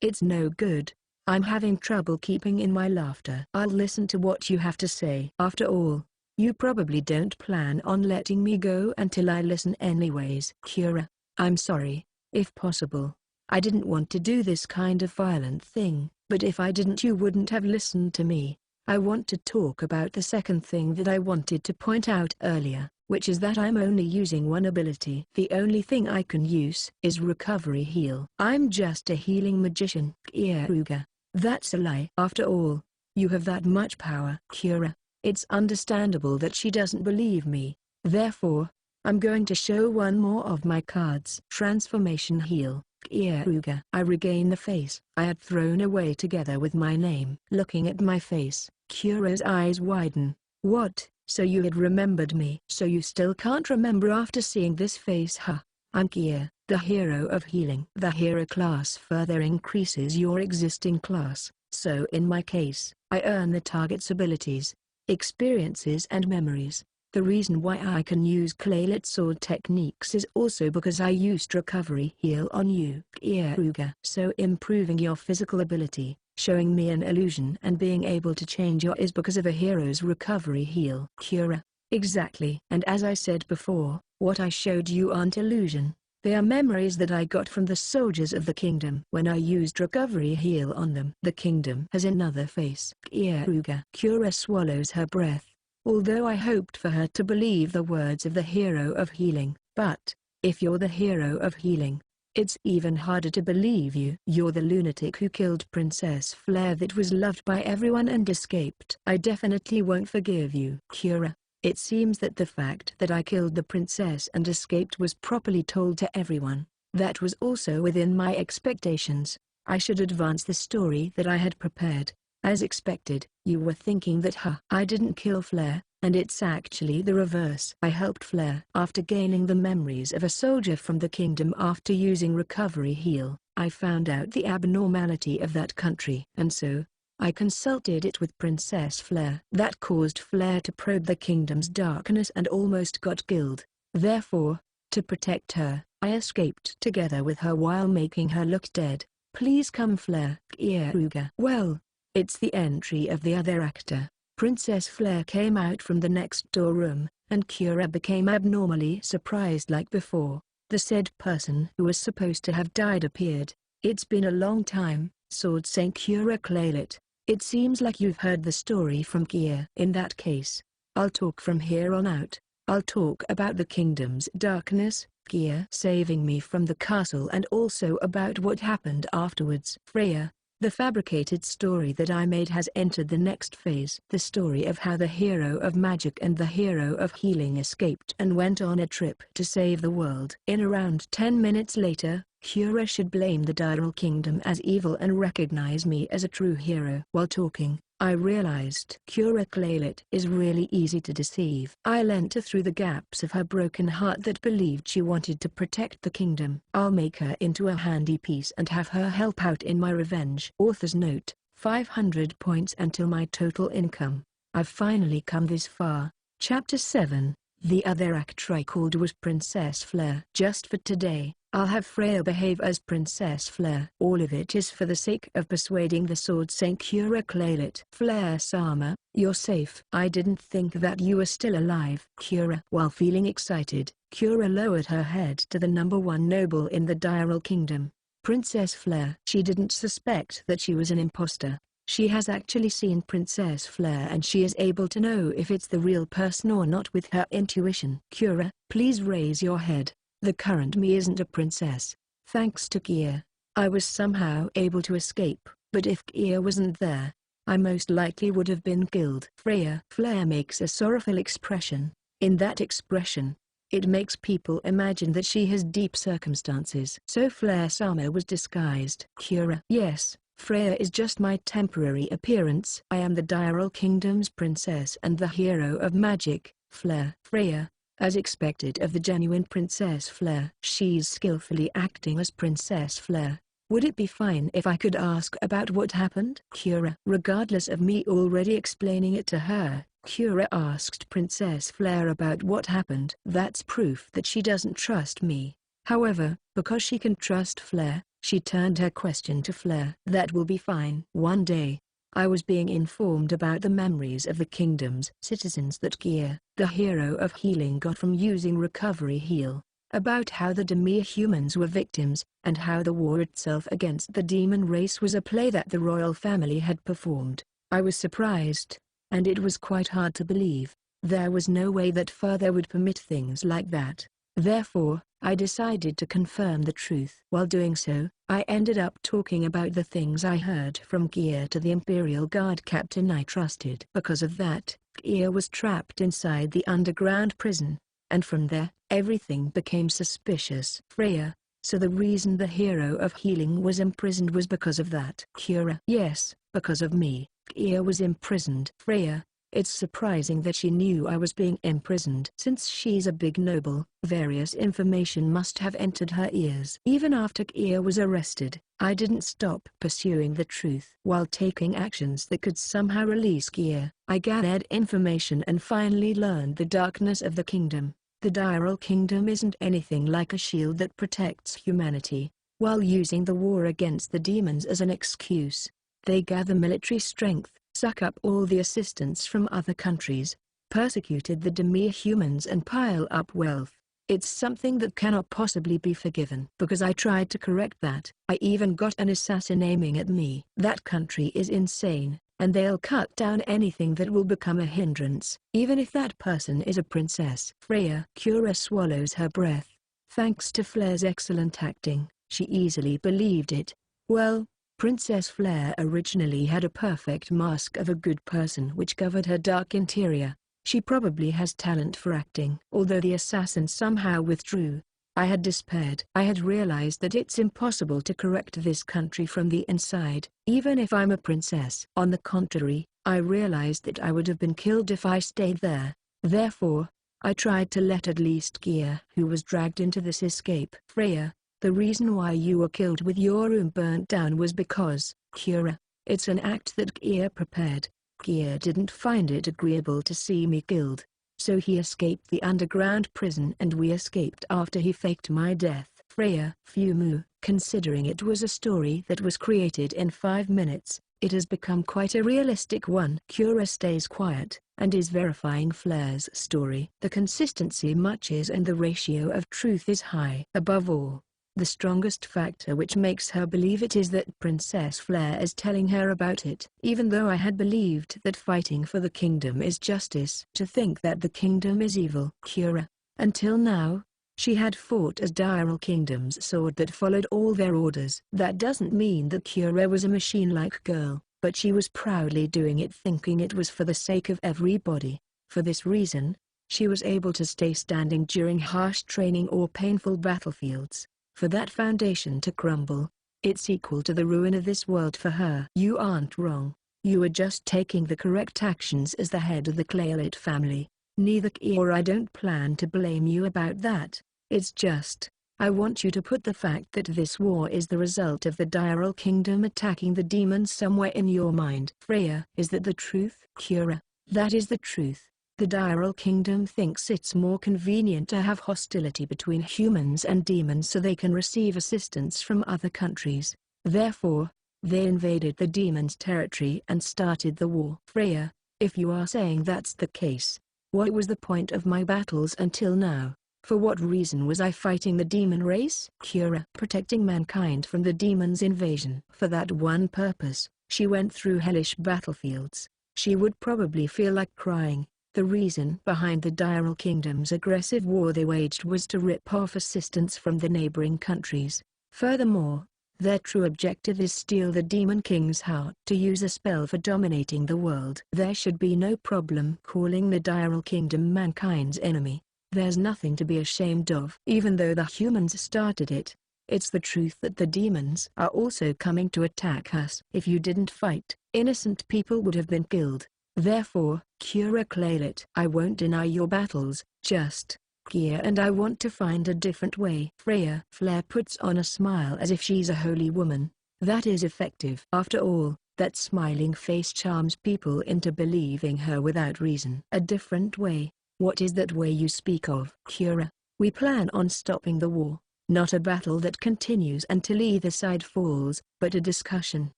It's no good. I'm having trouble keeping in my laughter. I'll listen to what you have to say. After all, you probably don't plan on letting me go until I listen anyways. Keare. I'm sorry. If possible, I didn't want to do this kind of violent thing, but if I didn't you wouldn't have listened to me. I want to talk about the second thing that I wanted to point out earlier, which is that I'm only using one ability. The only thing I can use is recovery heal. I'm just a healing magician, Keare. That's a lie. After all, you have that much power, Keare. It's understandable that she doesn't believe me. Therefore, I'm going to show one more of my cards. Transformation heal. Keare. I regain the face I had thrown away together with my name. Looking at my face, Keare's eyes widen. What? So you had remembered me? So you still can't remember after seeing this face? Huh? I'm Keare, the hero of healing. The hero class further increases your existing class, so in my case, I earn the target's abilities, experiences and memories. The reason why I can use claylet sword techniques is also because I used recovery heal on you, Keare. So improving your physical ability, showing me an illusion and being able to change your is because of a hero's recovery heal. Keare. Exactly. And as I said before, what I showed you aren't illusion. They are memories that I got from the soldiers of the kingdom when I used recovery heal on them. The kingdom has another face. Keare swallows her breath. Although I hoped for her to believe the words of the hero of healing. But, if you're the hero of healing, it's even harder to believe you. You're the lunatic who killed Princess Flare that was loved by everyone and escaped. I definitely won't forgive you, Keare. It seems that the fact that I killed the princess and escaped was properly told to everyone. That was also within my expectations. I should advance the story that I had prepared. As expected, you were thinking that I didn't kill Flare, and it's actually the reverse. I helped Flare. After gaining the memories of a soldier from the kingdom after using recovery heal, I found out the abnormality of that country. And so, I consulted it with Princess Flare. That caused Flare to probe the kingdom's darkness and almost got killed. Therefore, to protect her, I escaped together with her while making her look dead. Please come, Flare. Keare. Well, it's the entry of the other actor. Princess Flare came out from the next door room, and Keare became abnormally surprised like before. The said person who was supposed to have died appeared. It's been a long time, Sword Saint Keare Claylet. It seems like you've heard the story from Keare. In that case, I'll talk from here on out. I'll talk about the kingdom's darkness, Keare saving me from the castle, and also about what happened afterwards. Freya. The fabricated story that I made has entered the next phase. The story of how the hero of magic and the hero of healing escaped and went on a trip to save the world. In around 10 minutes later, Keare should blame the Diral Kingdom as evil and recognize me as a true hero. While talking, I realized Keare Claylet is really easy to deceive. I'll enter through the gaps of her broken heart that believed she wanted to protect the kingdom. I'll make her into a handy piece and have her help out in my revenge. Author's note, 500 points until my total income. I've finally come this far. Chapter 7. The other actor I called was Princess Flare. Just for today, I'll have Freya behave as Princess Flare. All of it is for the sake of persuading the Sword Saint Keare Claylet. Flare-sama, you're safe. I didn't think that you were still alive. Keare. While feeling excited, Keare lowered her head to the number one noble in the Diral Kingdom, Princess Flare. She didn't suspect that she was an imposter. She has actually seen Princess Flare and she is able to know if it's the real person or not with her intuition. Keare, please raise your head. The current me isn't a princess. Thanks to Keare, I was somehow able to escape, but if Keare wasn't there, I most likely would have been killed. Freya. Flare makes a sorrowful expression. In that expression, it makes people imagine that she has deep circumstances. So Flare-sama was disguised. Keare. Yes. Freya is just my temporary appearance. I am the Diral Kingdom's princess and the hero of magic, Flare. Freya. As expected of the genuine Princess Flare. She's skillfully acting as Princess Flare. Would it be fine if I could ask about what happened? Keare. Regardless of me already explaining it to her, Keare asked Princess Flare about what happened. That's proof that she doesn't trust me. However, because she can trust Flare, she turned her question to Flare. That will be fine. One day, I was being informed about the memories of the kingdom's citizens that Keare, the hero of healing, got from using recovery heal, about how the demi-humans were victims, and how the war itself against the demon race was a play that the royal family had performed. I was surprised, and it was quite hard to believe. There was no way that Father would permit things like that. Therefore, I decided to confirm the truth. While doing so, I ended up talking about the things I heard from Keare to the Imperial Guard captain I trusted. Because of that, Keare was trapped inside the underground prison, and from there, everything became suspicious. Freya, so the reason the hero of healing was imprisoned was because of that. Keare. Yes, because of me, Keare was imprisoned. Freya, it's surprising that she knew I was being imprisoned. Since she's a big noble, various information must have entered her ears. Even after Keare was arrested, I didn't stop pursuing the truth. While taking actions that could somehow release Keare, I gathered information and finally learned the darkness of the kingdom. The Diral Kingdom isn't anything like a shield that protects humanity. While using the war against the demons as an excuse, they gather military strength, suck up all the assistance from other countries, persecuted the demi-humans and pile up wealth. It's something that cannot possibly be forgiven. Because I tried to correct that, I even got an assassin aiming at me. That country is insane, and they'll cut down anything that will become a hindrance, even if that person is a princess. Freya. Keare swallows her breath. Thanks to Flair's excellent acting, she easily believed it. Well, Princess Flair originally had a perfect mask of a good person which covered her dark interior. She probably has talent for acting. Although the assassin somehow withdrew, I had despaired. I had realized that it's impossible to correct this country from the inside, even if I'm a princess. On the contrary, I realized that I would have been killed if I stayed there. Therefore, I tried to let at least Keare, who was dragged into this, escape. Freya, the reason why you were killed with your room burnt down was because, Keare, it's an act that Keare prepared. Keare didn't find it agreeable to see me killed, so he escaped the underground prison and we escaped after he faked my death. Freya. Fumu. Considering it was a story that was created in 5 minutes, it has become quite a realistic one. Keare stays quiet, and is verifying Flair's story. The consistency matches and the ratio of truth is high. Above all, the strongest factor which makes her believe it is that Princess Flair is telling her about it. Even though I had believed that fighting for the kingdom is justice. To think that the kingdom is evil. Keare. Until now, she had fought as Diral Kingdom's sword that followed all their orders. That doesn't mean that Keare was a machine-like girl, but she was proudly doing it, thinking it was for the sake of everybody. For this reason, she was able to stay standing during harsh training or painful battlefields. For that foundation to crumble, it's equal to the ruin of this world for her. You aren't wrong. You are just taking the correct actions as the head of the Claylite family. Neither Keare or I don't plan to blame you about that. It's just, I want you to put the fact that this war is the result of the Diral Kingdom attacking the demons somewhere in your mind. Freya. Is that the truth? Keare. That is the truth. The Diral Kingdom thinks it's more convenient to have hostility between humans and demons so they can receive assistance from other countries. Therefore, they invaded the demons' territory and started the war. Freya, if you are saying that's the case, what was the point of my battles until now? For what reason was I fighting the demon race? Keare. Protecting mankind from the demons' invasion. For that one purpose, she went through hellish battlefields. She would probably feel like crying. The reason behind the Diral Kingdom's aggressive war they waged was to rip off assistance from the neighboring countries. Furthermore, their true objective is steal the Demon King's heart to use a spell for dominating the world. There should be no problem calling the Diral Kingdom mankind's enemy. There's nothing to be ashamed of. Even though the humans started it, it's the truth that the demons are also coming to attack us. If you didn't fight, innocent people would have been killed. Therefore, Keare Claylite. I won't deny your battles, just, Keare and I want to find a different way. Freya. Flair puts on a smile as if she's a holy woman. That is effective. After all, that smiling face charms people into believing her without reason. A different way. What is that way you speak of? Keare. We plan on stopping the war, not a battle that continues until either side falls, but a discussion.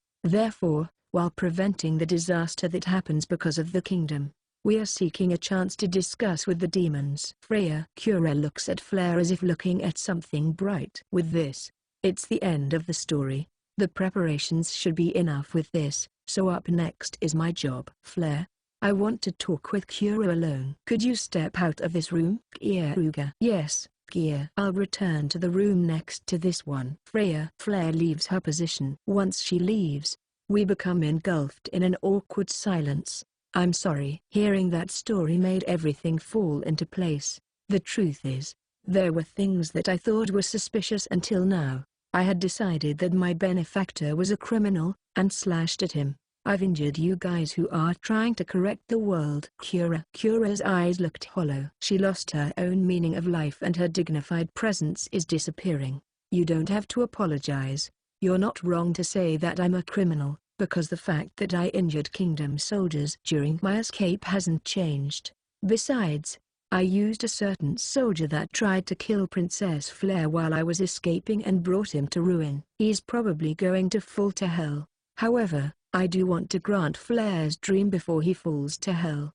Therefore, while preventing the disaster that happens because of the kingdom, we are seeking a chance to discuss with the demons. Freya. Keare looks at Flair as if looking at something bright. With this, it's the end of the story. The preparations should be enough with this. So up next is my job. Flare. I want to talk with Keare alone. Could you step out of this room? Keare. Yes, Keare. I'll return to the room next to this one. Flare leaves her position. Once she leaves, we become engulfed in an awkward silence. I'm sorry. Hearing that story made everything fall into place. The truth is, there were things that I thought were suspicious until now. I had decided that my benefactor was a criminal, and slashed at him. I've injured you guys who are trying to correct the world. Keare's eyes looked hollow. She lost her own meaning of life and her dignified presence is disappearing. You don't have to apologize. You're not wrong to say that I'm a criminal, because the fact that I injured Kingdom soldiers during my escape hasn't changed. Besides, I used a certain soldier that tried to kill Princess Flare while I was escaping and brought him to ruin. He's probably going to fall to hell. However, I do want to grant Flare's dream before he falls to hell.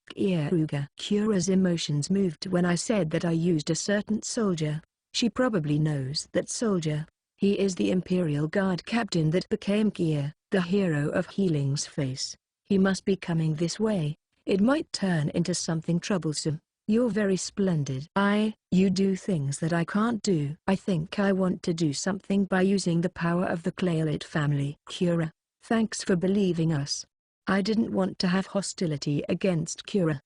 Keare's emotions moved when I said that I used a certain soldier. She probably knows that soldier. He is the Imperial Guard captain that became Keare, the hero of Healing's face. He must be coming this way. It might turn into something troublesome. You're very splendid. You do things that I can't do. I think I want to do something by using the power of the Claylite family. Keare, thanks for believing us. I didn't want to have hostility against Keare.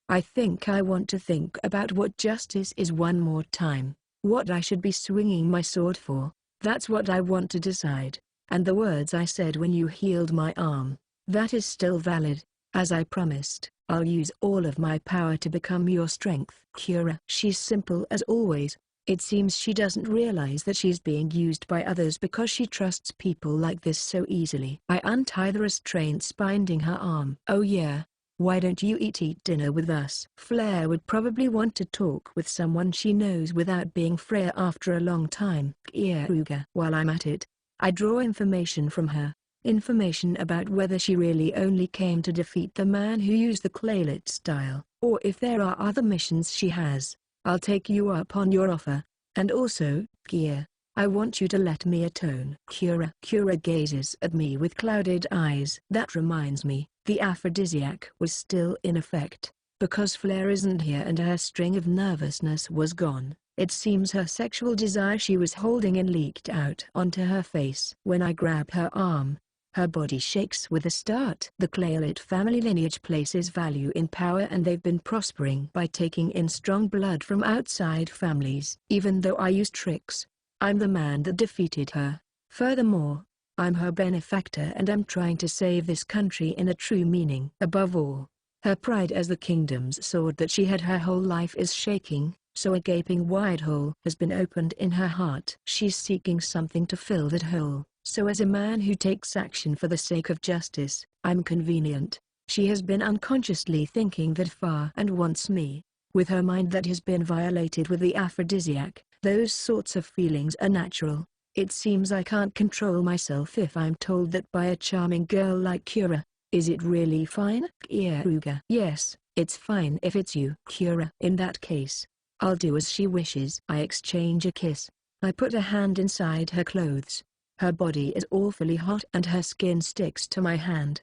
I think I want to think about what justice is one more time. What I should be swinging my sword for. That's what I want to decide. And the words I said when you healed my arm. That is still valid. As I promised, I'll use all of my power to become your strength. Keare. She's simple as always. It seems she doesn't realize that she's being used by others because she trusts people like this so easily. I untie the restraints binding her arm. Oh yeah. Why don't you eat dinner with us? Flare would probably want to talk with someone she knows without being Freya after a long time. Keare. While I'm at it, I draw information from her. Information about whether she really only came to defeat the man who used the Claylite style, or if there are other missions she has. I'll take you up on your offer. And also, Keare, I want you to let me atone. Keare gazes at me with clouded eyes. That reminds me, the aphrodisiac was still in effect. Because Flare isn't here and her string of nervousness was gone, it seems her sexual desire she was holding in leaked out onto her face. When I grab her arm, her body shakes with a start. The Claylite family lineage places value in power and they've been prospering by taking in strong blood from outside families. Even though I use tricks, I'm the man that defeated her. Furthermore, I'm her benefactor and I'm trying to save this country in a true meaning. Above all, her pride as the kingdom's sword that she had her whole life is shaking, so a gaping wide hole has been opened in her heart. She's seeking something to fill that hole. So as a man who takes action for the sake of justice, I'm convenient. She has been unconsciously thinking that far and wants me. With her mind that has been violated with the aphrodisiac, those sorts of feelings are natural. It seems I can't control myself if I'm told that by a charming girl like Keare. Is it really fine? Keare. Yes, it's fine if it's you. Keare. In that case, I'll do as she wishes. I exchange a kiss. I put a hand inside her clothes. Her body is awfully hot and her skin sticks to my hand.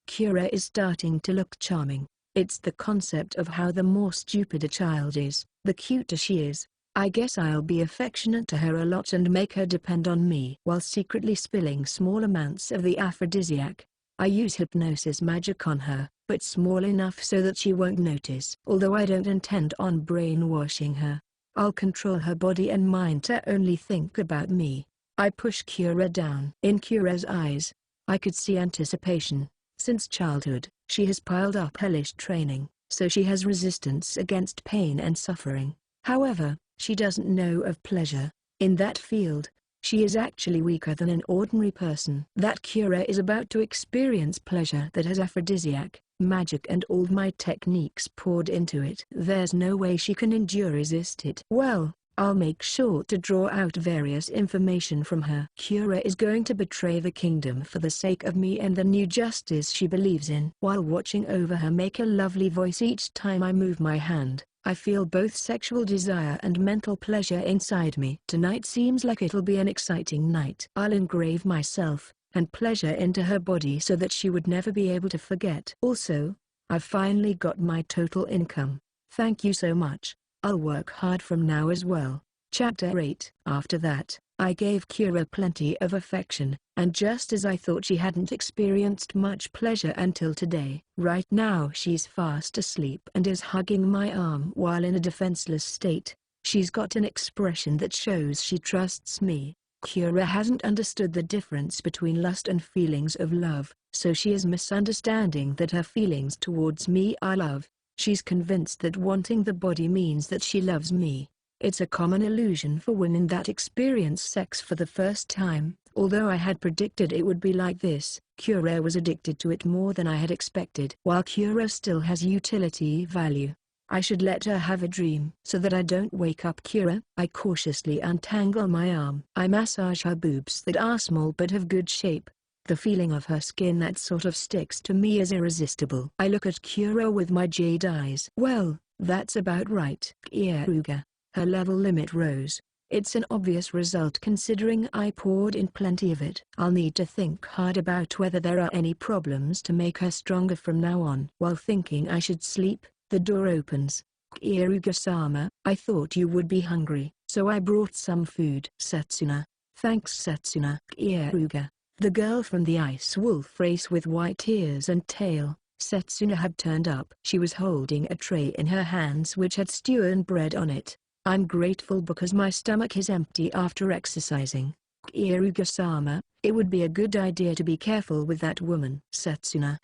Keare is starting to look charming. It's the concept of how the more stupid a child is, the cuter she is. I guess I'll be affectionate to her a lot and make her depend on me while secretly spilling small amounts of the aphrodisiac. I use hypnosis magic on her, but small enough so that she won't notice. Although I don't intend on brainwashing her. I'll control her body and mind to only think about me. I push Keare down. In Keare's eyes, I could see anticipation. Since childhood, she has piled up hellish training, so she has resistance against pain and suffering. However, she doesn't know of pleasure. In that field, she is actually weaker than an ordinary person. That Keare is about to experience pleasure that has aphrodisiac, magic and all my techniques poured into it. There's no way she can resist it. Well, I'll make sure to draw out various information from her. Keare is going to betray the kingdom for the sake of me and the new justice she believes in. While watching over her make a lovely voice each time I move my hand, I feel both sexual desire and mental pleasure inside me. Tonight seems like it'll be an exciting night. I'll engrave myself and pleasure into her body so that she would never be able to forget. Also, I've finally got my total income. Thank you so much. I'll work hard from now as well. Chapter 8. After that, I gave Keare plenty of affection, and just as I thought she hadn't experienced much pleasure until today, right now she's fast asleep and is hugging my arm while in a defenseless state. She's got an expression that shows she trusts me. Keare hasn't understood the difference between lust and feelings of love, so she is misunderstanding that her feelings towards me are love. She's convinced that wanting the body means that she loves me. It's a common illusion for women that experience sex for the first time. Although I had predicted it would be like this, Keare was addicted to it more than I had expected. While Keare still has utility value, I should let her have a dream so that I don't wake up Keare. I cautiously untangle my arm. I massage her boobs that are small but have good shape. The feeling of her skin that sort of sticks to me is irresistible. I look at Keare with my jade eyes. Well, that's about right. Keare. Her level limit rose. It's an obvious result considering I poured in plenty of it. I'll need to think hard about whether there are any problems to make her stronger from now on. While thinking I should sleep, the door opens. Keare-sama, I thought you would be hungry, so I brought some food. Setsuna. Thanks Setsuna. Keare. The girl from the ice wolf race with white ears and tail, Setsuna, had turned up. She was holding a tray in her hands which had stew and bread on it. I'm grateful because my stomach is empty after exercising. Keare-sama, it would be a good idea to be careful with that woman. Setsuna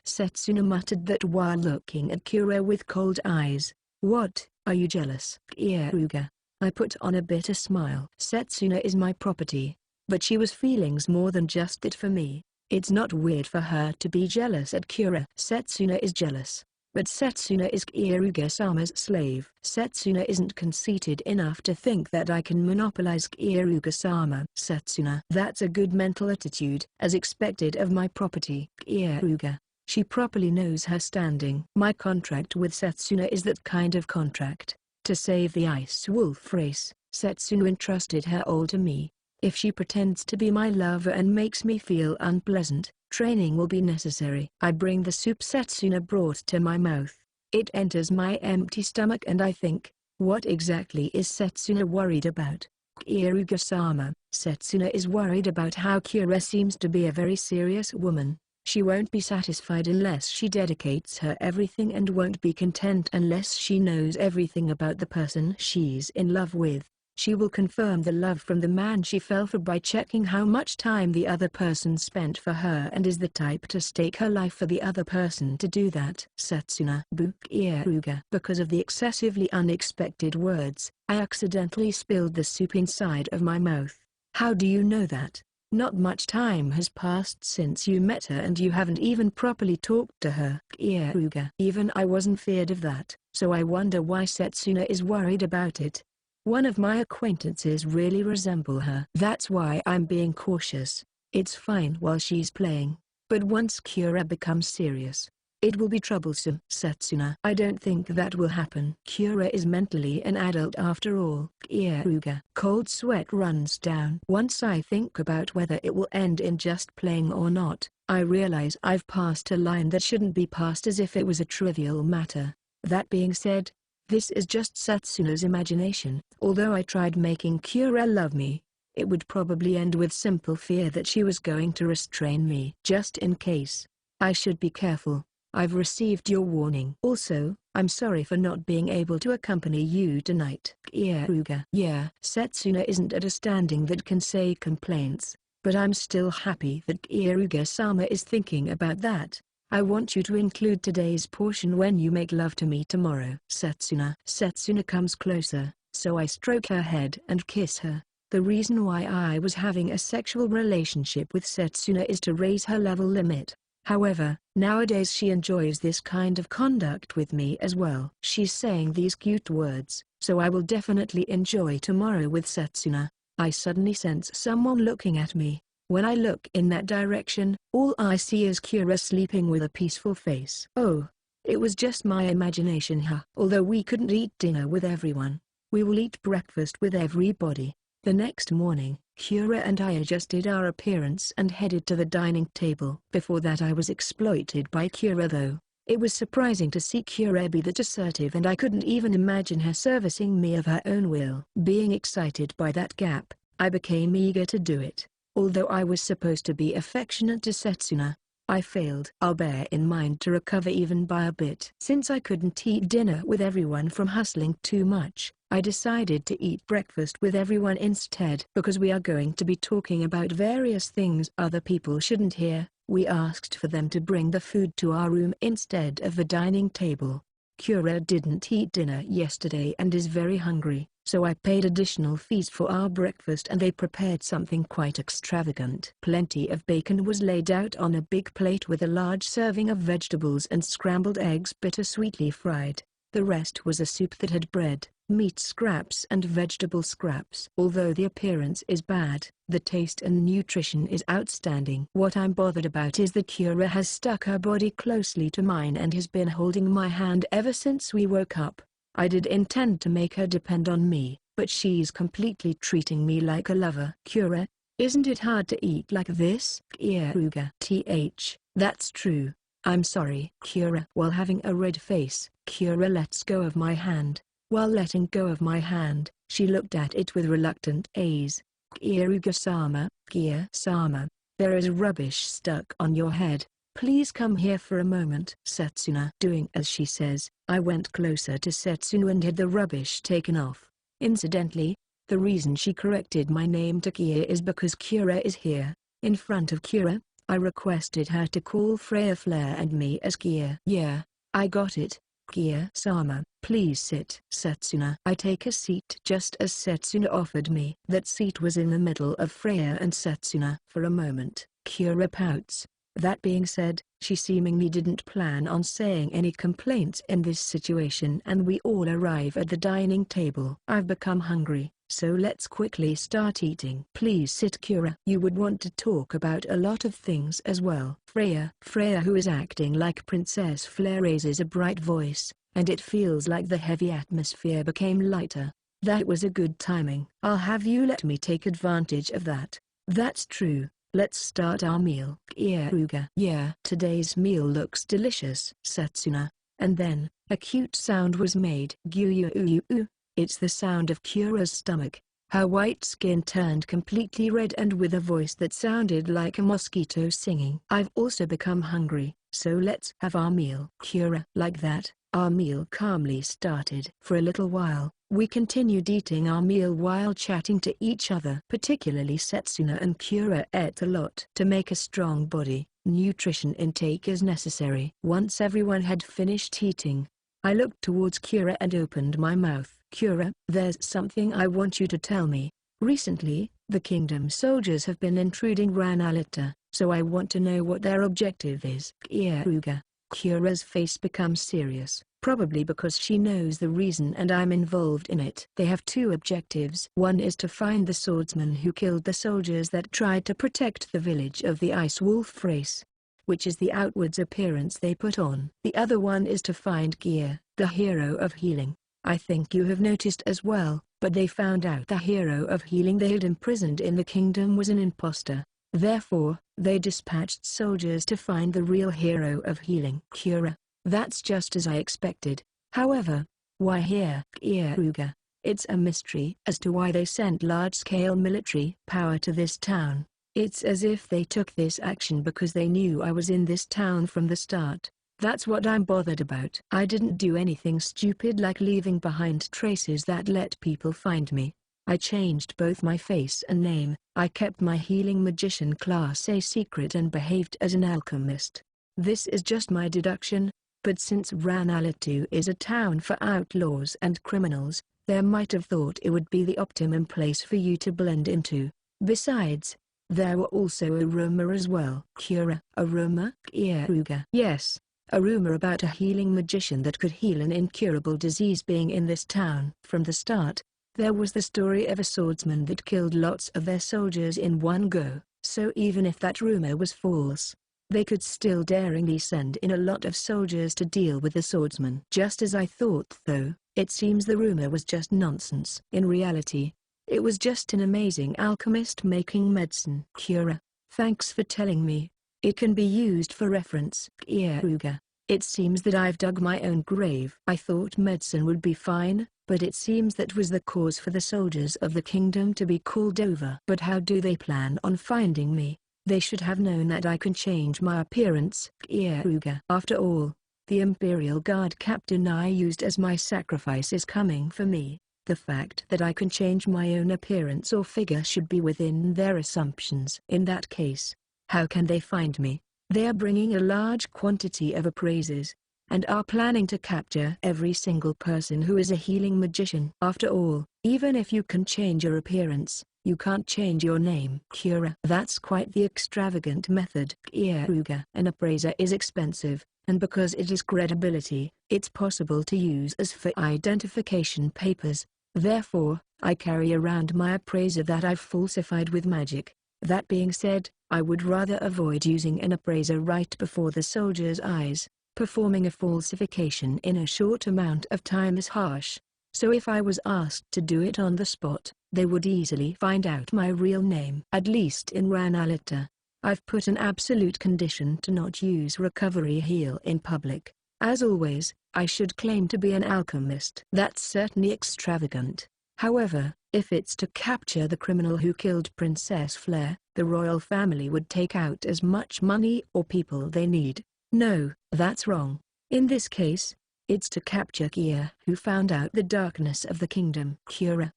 muttered that while looking at Keare with cold eyes. What, are you jealous? Keare. I put on a bitter smile. Setsuna is my property, but she was feelings more than just it for me. It's not weird for her to be jealous at Keare. Setsuna is jealous, but Setsuna is Keare-sama's slave. Setsuna isn't conceited enough to think that I can monopolize Keare-sama. Setsuna. That's a good mental attitude, as expected of my property. Keare. She properly knows her standing. My contract with Setsuna is that kind of contract. To save the ice wolf race, Setsuna entrusted her all to me. If she pretends to be my lover and makes me feel unpleasant, training will be necessary. I bring the soup Setsuna brought to my mouth. It enters my empty stomach and I think, what exactly is Setsuna worried about? Keare-sama. Setsuna is worried about how Keare seems to be a very serious woman. She won't be satisfied unless she dedicates her everything and won't be content unless she knows everything about the person she's in love with. She will confirm the love from the man she fell for by checking how much time the other person spent for her and is the type to stake her life for the other person to do that. Setsuna. Keare. Because of the excessively unexpected words, I accidentally spilled the soup inside of my mouth. How do you know that? Not much time has passed since you met her and you haven't even properly talked to her. Keare. Even I wasn't feared of that, so I wonder why Setsuna is worried about it. One of my acquaintances really resemble her. That's why I'm being cautious. It's fine while she's playing, but once Keare becomes serious, it will be troublesome. Setsuna. I don't think that will happen. Keare is mentally an adult after all. Keare. Cold sweat runs down. Once I think about whether it will end in just playing or not, I realize I've passed a line that shouldn't be passed as if it was a trivial matter. That being said, this is just Setsuna's imagination. Although I tried making Keare love me, it would probably end with simple fear that she was going to restrain me. Just in case, I should be careful. I've received your warning. Also, I'm sorry for not being able to accompany you tonight. Keare. Yeah. Setsuna isn't at a standing that can say complaints, but I'm still happy that Keare-sama is thinking about that. I want you to include today's portion when you make love to me tomorrow. Setsuna. Setsuna comes closer, so I stroke her head and kiss her. The reason why I was having a sexual relationship with Setsuna is to raise her level limit. However, nowadays she enjoys this kind of conduct with me as well. She's saying these cute words, so I will definitely enjoy tomorrow with Setsuna. I suddenly sense someone looking at me. When I look in that direction, all I see is Keare sleeping with a peaceful face. Oh, It was just my imagination, huh? Although we couldn't eat dinner with everyone, we will eat breakfast with everybody. The next morning, Keare and I adjusted our appearance and headed to the dining table. Before that I was exploited by Keare though. It was surprising to see Keare be that assertive, and I couldn't even imagine her servicing me of her own will. Being excited by that gap, I became eager to do it. Although I was supposed to be affectionate to Setsuna, I failed. I'll bear in mind to recover even by a bit. Since I couldn't eat dinner with everyone from hustling too much, I decided to eat breakfast with everyone instead. Because we are going to be talking about various things other people shouldn't hear, we asked for them to bring the food to our room instead of the dining table. Keare didn't eat dinner yesterday and is very hungry, so I paid additional fees for our breakfast and they prepared something quite extravagant. Plenty of bacon was laid out on a big plate with a large serving of vegetables and scrambled eggs bittersweetly fried. The rest was a soup that had bread, meat scraps and vegetable scraps. Although the appearance is bad, the taste and nutrition is outstanding. What I'm bothered about is that Keare has stuck her body closely to mine and has been holding my hand ever since we woke up. I did intend to make her depend on me, but she's completely treating me like a lover. Keare, isn't it hard to eat like this? Keare. That's true. I'm sorry. Keare. While having a red face, Keare lets go of my hand. While letting go of my hand, she looked at it with reluctant ease. Keare-sama, Keare-sama, there is rubbish stuck on your head. Please come here for a moment. Setsuna. Doing as she says, I went closer to Setsuna and had the rubbish taken off. Incidentally, the reason she corrected my name to Keare is because Keare is here. In front of Keare, I requested her to call Freya Flare and me as Keare. Yeah, I got it. Keare-sama, please sit. Setsuna. I take a seat. Just as Setsuna offered me. That seat was in the middle of Freya and Setsuna. For a moment, Keare pouts. That being said, she seemingly didn't plan on saying any complaints in this situation, and we all arrive at the dining table. I've become hungry, so let's quickly start eating. Please sit. Keare. You would want to talk about a lot of things as well. Freya, who is acting like Princess Flare, raises a bright voice, and it feels like the heavy atmosphere became lighter. That was a good timing. I'll have you let me take advantage of that. That's true. Let's start our meal. Keare. Yeah. Today's meal looks delicious. Setsuna. And then, a cute sound was made. Gu-yu-yu-yu. It's the sound of Keare's stomach. Her white skin turned completely red and with a voice that sounded like a mosquito singing. I've also become hungry, so let's have our meal. Keare. Like that, our meal calmly started. For a little while, we continued eating our meal while chatting to each other. Particularly Setsuna and Keare ate a lot. To make a strong body, nutrition intake is necessary. Once everyone had finished eating, I looked towards Keare and opened my mouth. Keare, there's something I want you to tell me. Recently, the kingdom soldiers have been intruding Ranalita, so I want to know what their objective is. Keare. Keare's face becomes serious, probably because she knows the reason and I'm involved in it. They have two objectives. One is to find the swordsman who killed the soldiers that tried to protect the village of the Ice Wolf race, which is the outwards appearance they put on. The other one is to find Keare, the hero of healing. I think you have noticed as well, but they found out the hero of healing they had imprisoned in the kingdom was an imposter. Therefore, they dispatched soldiers to find the real hero of healing. Keare. That's just as I expected. However, why here? Keare. It's a mystery as to why they sent large-scale military power to this town. It's as if they took this action because they knew I was in this town from the start. That's what I'm bothered about. I didn't do anything stupid like leaving behind traces that let people find me. I changed both my face and name. I kept my healing magician class a secret and behaved as an alchemist. This is just my deduction, but since Ranalatu is a town for outlaws and criminals, they might have thought it would be the optimum place for you to blend into. Besides, there were also a rumor as well. Keare. A rumor? Keare. Yes. A rumor about a healing magician that could heal an incurable disease being in this town. From the start, there was the story of a swordsman that killed lots of their soldiers in one go, so even if that rumor was false, They could still daringly send in a lot of soldiers to deal with the swordsman. Just as I thought though, it seems the rumor was just nonsense. In reality, it was just an amazing alchemist making medicine. Keare, thanks for telling me. It can be used for reference. Keare, it seems that I've dug my own grave. I thought medicine would be fine, but it seems that was the cause for the soldiers of the kingdom to be called over. But how do they plan on finding me? They should have known that I can change my appearance. Keare. After all, the Imperial Guard captain I used as my sacrifice is coming for me. The fact that I can change my own appearance or figure should be within their assumptions. In that case, how can they find me? They are bringing a large quantity of appraisers, and are planning to capture every single person who is a healing magician. After all, even if you can change your appearance, you can't change your name. Keare. That's quite the extravagant method. Keare. An appraiser is expensive, and because it is credibility, it's possible to use as for identification papers. Therefore, I carry around my appraiser that I've falsified with magic. That being said, I would rather avoid using an appraiser right before the soldier's eyes. Performing a falsification in a short amount of time is harsh. So if I was asked to do it on the spot, they would easily find out my real name. At least in Ranalita, I've put an absolute condition to not use recovery heal in public. As always, I should claim to be an alchemist. That's certainly extravagant. However, if it's to capture the criminal who killed Princess Flare, the royal family would take out as much money or people they need. No, that's wrong. In this case, it's to capture Keare, who found out the darkness of the kingdom. Keare,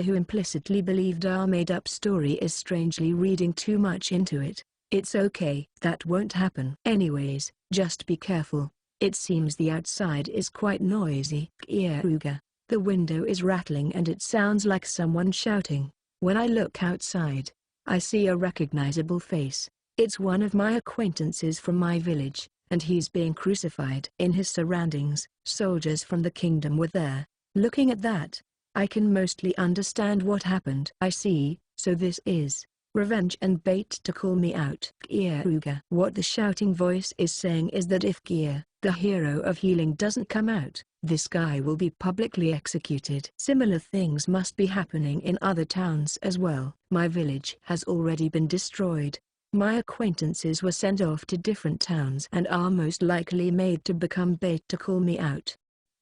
who implicitly believed our made-up story, is strangely reading too much into it. It's okay. That won't happen. Anyways, just be careful. It seems the outside is quite noisy. Keare. The window is rattling and it sounds like someone shouting. When I look outside, I see a recognizable face. It's one of my acquaintances from my village, and he's being crucified. In his surroundings, soldiers from the kingdom were there. Looking at that, I can mostly understand what happened. I see, so this is revenge and bait to call me out. Keare. What the shouting voice is saying is that if Keare, the hero of healing, doesn't come out, this guy will be publicly executed. Similar things must be happening in other towns as well. My village has already been destroyed. My acquaintances were sent off to different towns and are most likely made to become bait to call me out.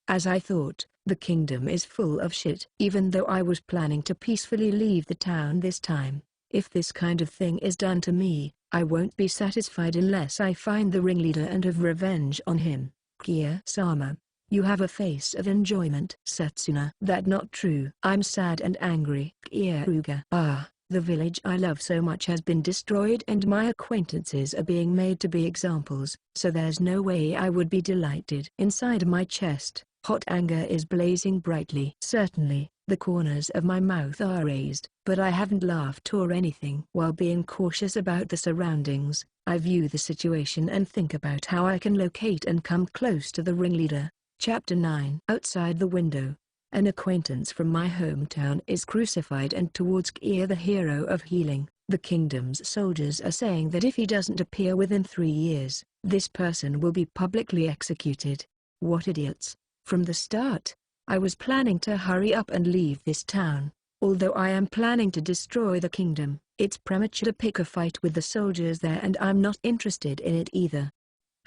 As I thought, the kingdom is full of shit. Even though I was planning to peacefully leave the town this time, if this kind of thing is done to me, I won't be satisfied unless I find the ringleader and have revenge on him. Keare-sama, you have a face of enjoyment. Setsuna. That not true. I'm sad and angry. Keare. The village I love so much has been destroyed and my acquaintances are being made to be examples, so there's no way I would be delighted. Inside my chest, hot anger is blazing brightly. Certainly, the corners of my mouth are raised, but I haven't laughed or anything. While being cautious about the surroundings, I view the situation and think about how I can locate and come close to the ringleader. Chapter 9. Outside the window, an acquaintance from my hometown is crucified, and towards Keare, the hero of healing, the kingdom's soldiers are saying that if he doesn't appear within 3 years, this person will be publicly executed. What idiots. From the start, I was planning to hurry up and leave this town. Although I am planning to destroy the kingdom, it's premature to pick a fight with the soldiers there, and I'm not interested in it either.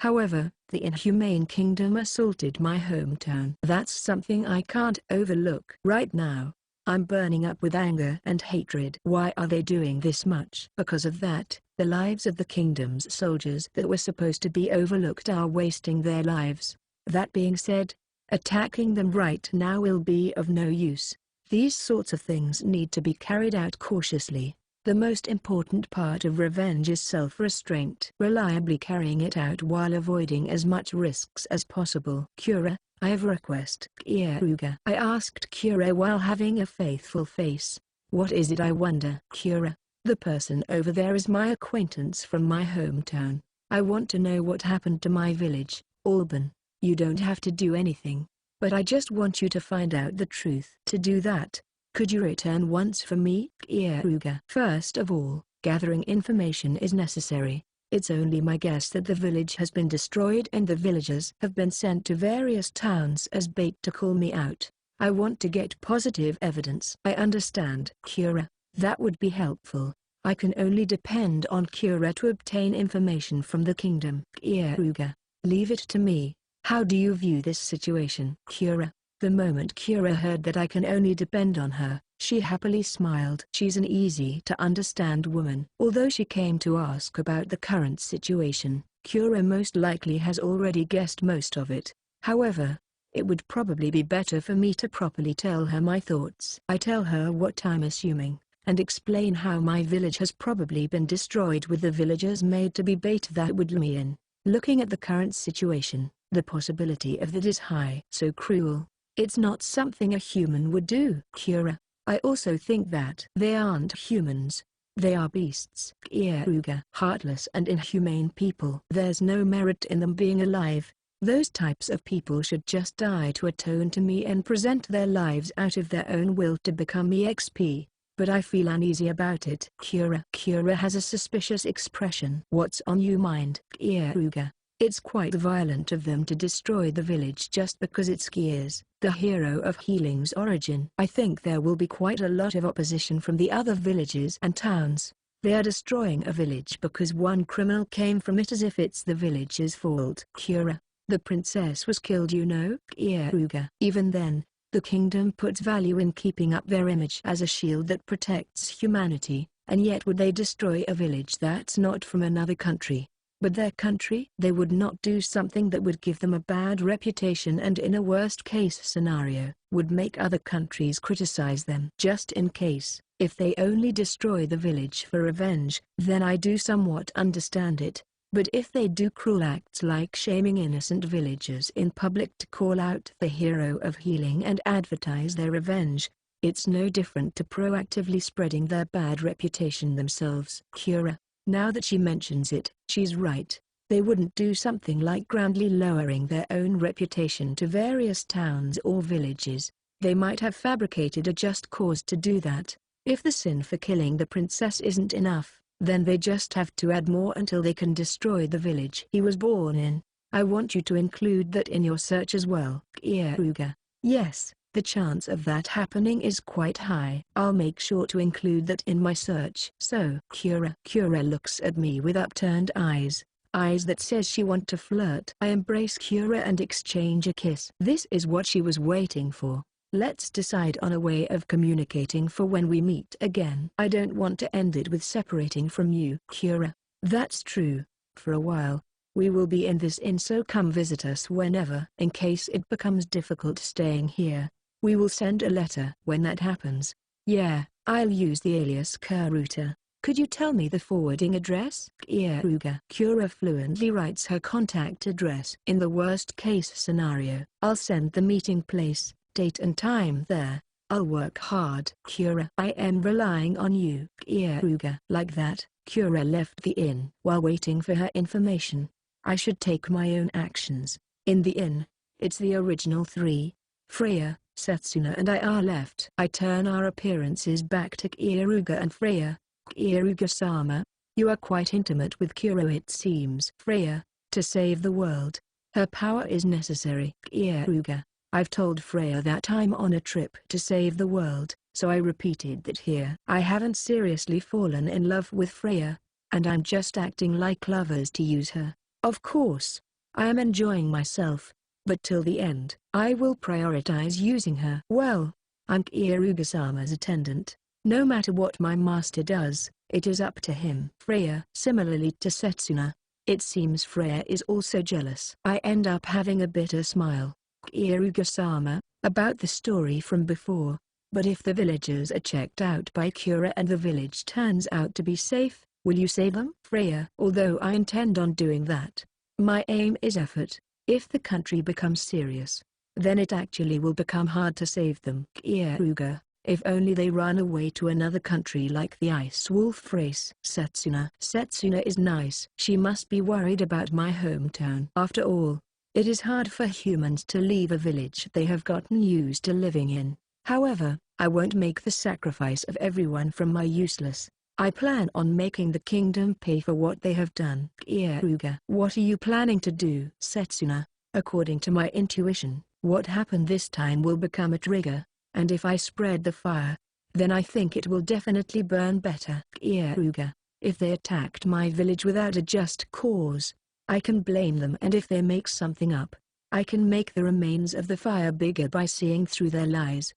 However, the inhumane kingdom assaulted my hometown. That's something I can't overlook. Right now, I'm burning up with anger and hatred. Why are they doing this much? Because of that, the lives of the kingdom's soldiers that were supposed to be overlooked are wasting their lives. That being said, attacking them right now will be of no use. These sorts of things need to be carried out cautiously. The most important part of revenge is self-restraint. Reliably carrying it out while avoiding as much risks as possible. Keare, I have a request. Keare. I asked Keare while having a faithful face. What is it, I wonder? Keare, the person over there is my acquaintance from my hometown. I want to know what happened to my village, Alban. You don't have to do anything, but I just want you to find out the truth. To do that, could you return once for me? Keare. First of all, gathering information is necessary. It's only my guess that the village has been destroyed and the villagers have been sent to various towns as bait to call me out. I want to get positive evidence. I understand, Keare. That would be helpful. I can only depend on Keare to obtain information from the kingdom. Keare, leave it to me. How do you view this situation? Keare. The moment Keare heard that I can only depend on her, she happily smiled. She's an easy-to-understand woman. Although she came to ask about the current situation, Keare most likely has already guessed most of it. However, it would probably be better for me to properly tell her my thoughts. I tell her what I'm assuming, and explain how my village has probably been destroyed with the villagers made to be bait that would lure me in. Looking at the current situation, the possibility of that is high. So cruel. It's not something a human would do. Keare. I also think that they aren't humans. They are beasts. Keare. Heartless and inhumane people. There's no merit in them being alive. Those types of people should just die to atone to me and present their lives out of their own will to become EXP. But I feel uneasy about it. Keare has a suspicious expression. What's on your mind? Keare. It's quite violent of them to destroy the village just because it's Keare's, the hero of healing's origin. I think there will be quite a lot of opposition from the other villages and towns. They are destroying a village because one criminal came from it as if it's the village's fault. Keare. The princess was killed, you know. Keare. Even then, the kingdom puts value in keeping up their image as a shield that protects humanity, and yet would they destroy a village that's not from another country, but their country? They would not do something that would give them a bad reputation and in a worst-case scenario, would make other countries criticize them. Just in case, if they only destroy the village for revenge, then I do somewhat understand it. But if they do cruel acts like shaming innocent villagers in public to call out the hero of healing and advertise their revenge, it's no different to proactively spreading their bad reputation themselves. Keare. Now that she mentions it, she's right. They wouldn't do something like grandly lowering their own reputation to various towns or villages. They might have fabricated a just cause to do that. If the sin for killing the princess isn't enough, then they just have to add more until they can destroy the village he was born in. I want you to include that in your search as well. Keare. Yes, the chance of that happening is quite high. I'll make sure to include that in my search. So Keare. Keare looks at me with upturned eyes that says she wants to flirt. I embrace Keare and exchange a kiss. This is what she was waiting for. Let's decide on a way of communicating for when we meet again. I don't want to end it with separating from you. Keare. That's true. For a while, we will be in this inn, so come visit us whenever. In case it becomes difficult staying here, we will send a letter. When that happens, yeah, I'll use the alias Keare. Could you tell me the forwarding address? Keare. Keare fluently writes her contact address. In the worst case scenario, I'll send the meeting place, date and time there. I'll work hard. Keare. I am relying on you. Keare. Like that, Keare left the inn. While waiting for her information, I should take my own actions. In the inn, it's the original three. Freya, Setsuna and I are left. I turn our appearances back to Keare and Freya. Keare-sama, you are quite intimate with Keare, it seems. Freya, to save the world, her power is necessary. Keare. I've told Freya that I'm on a trip to save the world, so I repeated that here. I haven't seriously fallen in love with Freya, and I'm just acting like lovers to use her. Of course, I am enjoying myself, but till the end, I will prioritize using her. Well, I'm Keare-sama's attendant. No matter what my master does, it is up to him. Freya. Similarly to Setsuna, it seems Freya is also jealous. I end up having a bitter smile. Keare-sama, about the story from before, but if the villagers are checked out by Keare and the village turns out to be safe, will you save them? Freya. Although I intend on doing that, my aim is effort. If the country becomes serious, then it actually will become hard to save them. Keare. If only they run away to another country like the Ice Wolf race. Setsuna. Setsuna is nice. She must be worried about my hometown. After all, it is hard for humans to leave a village they have gotten used to living in. However, I won't make the sacrifice of everyone from my useless, I plan on making the kingdom pay for what they have done. Keare, what are you planning to do? Setsuna, according to my intuition, what happened this time will become a trigger, and if I spread the fire, then I think it will definitely burn better. Keare, if they attacked my village without a just cause, I can blame them, and if they make something up, I can make the remains of the fire bigger by seeing through their lies.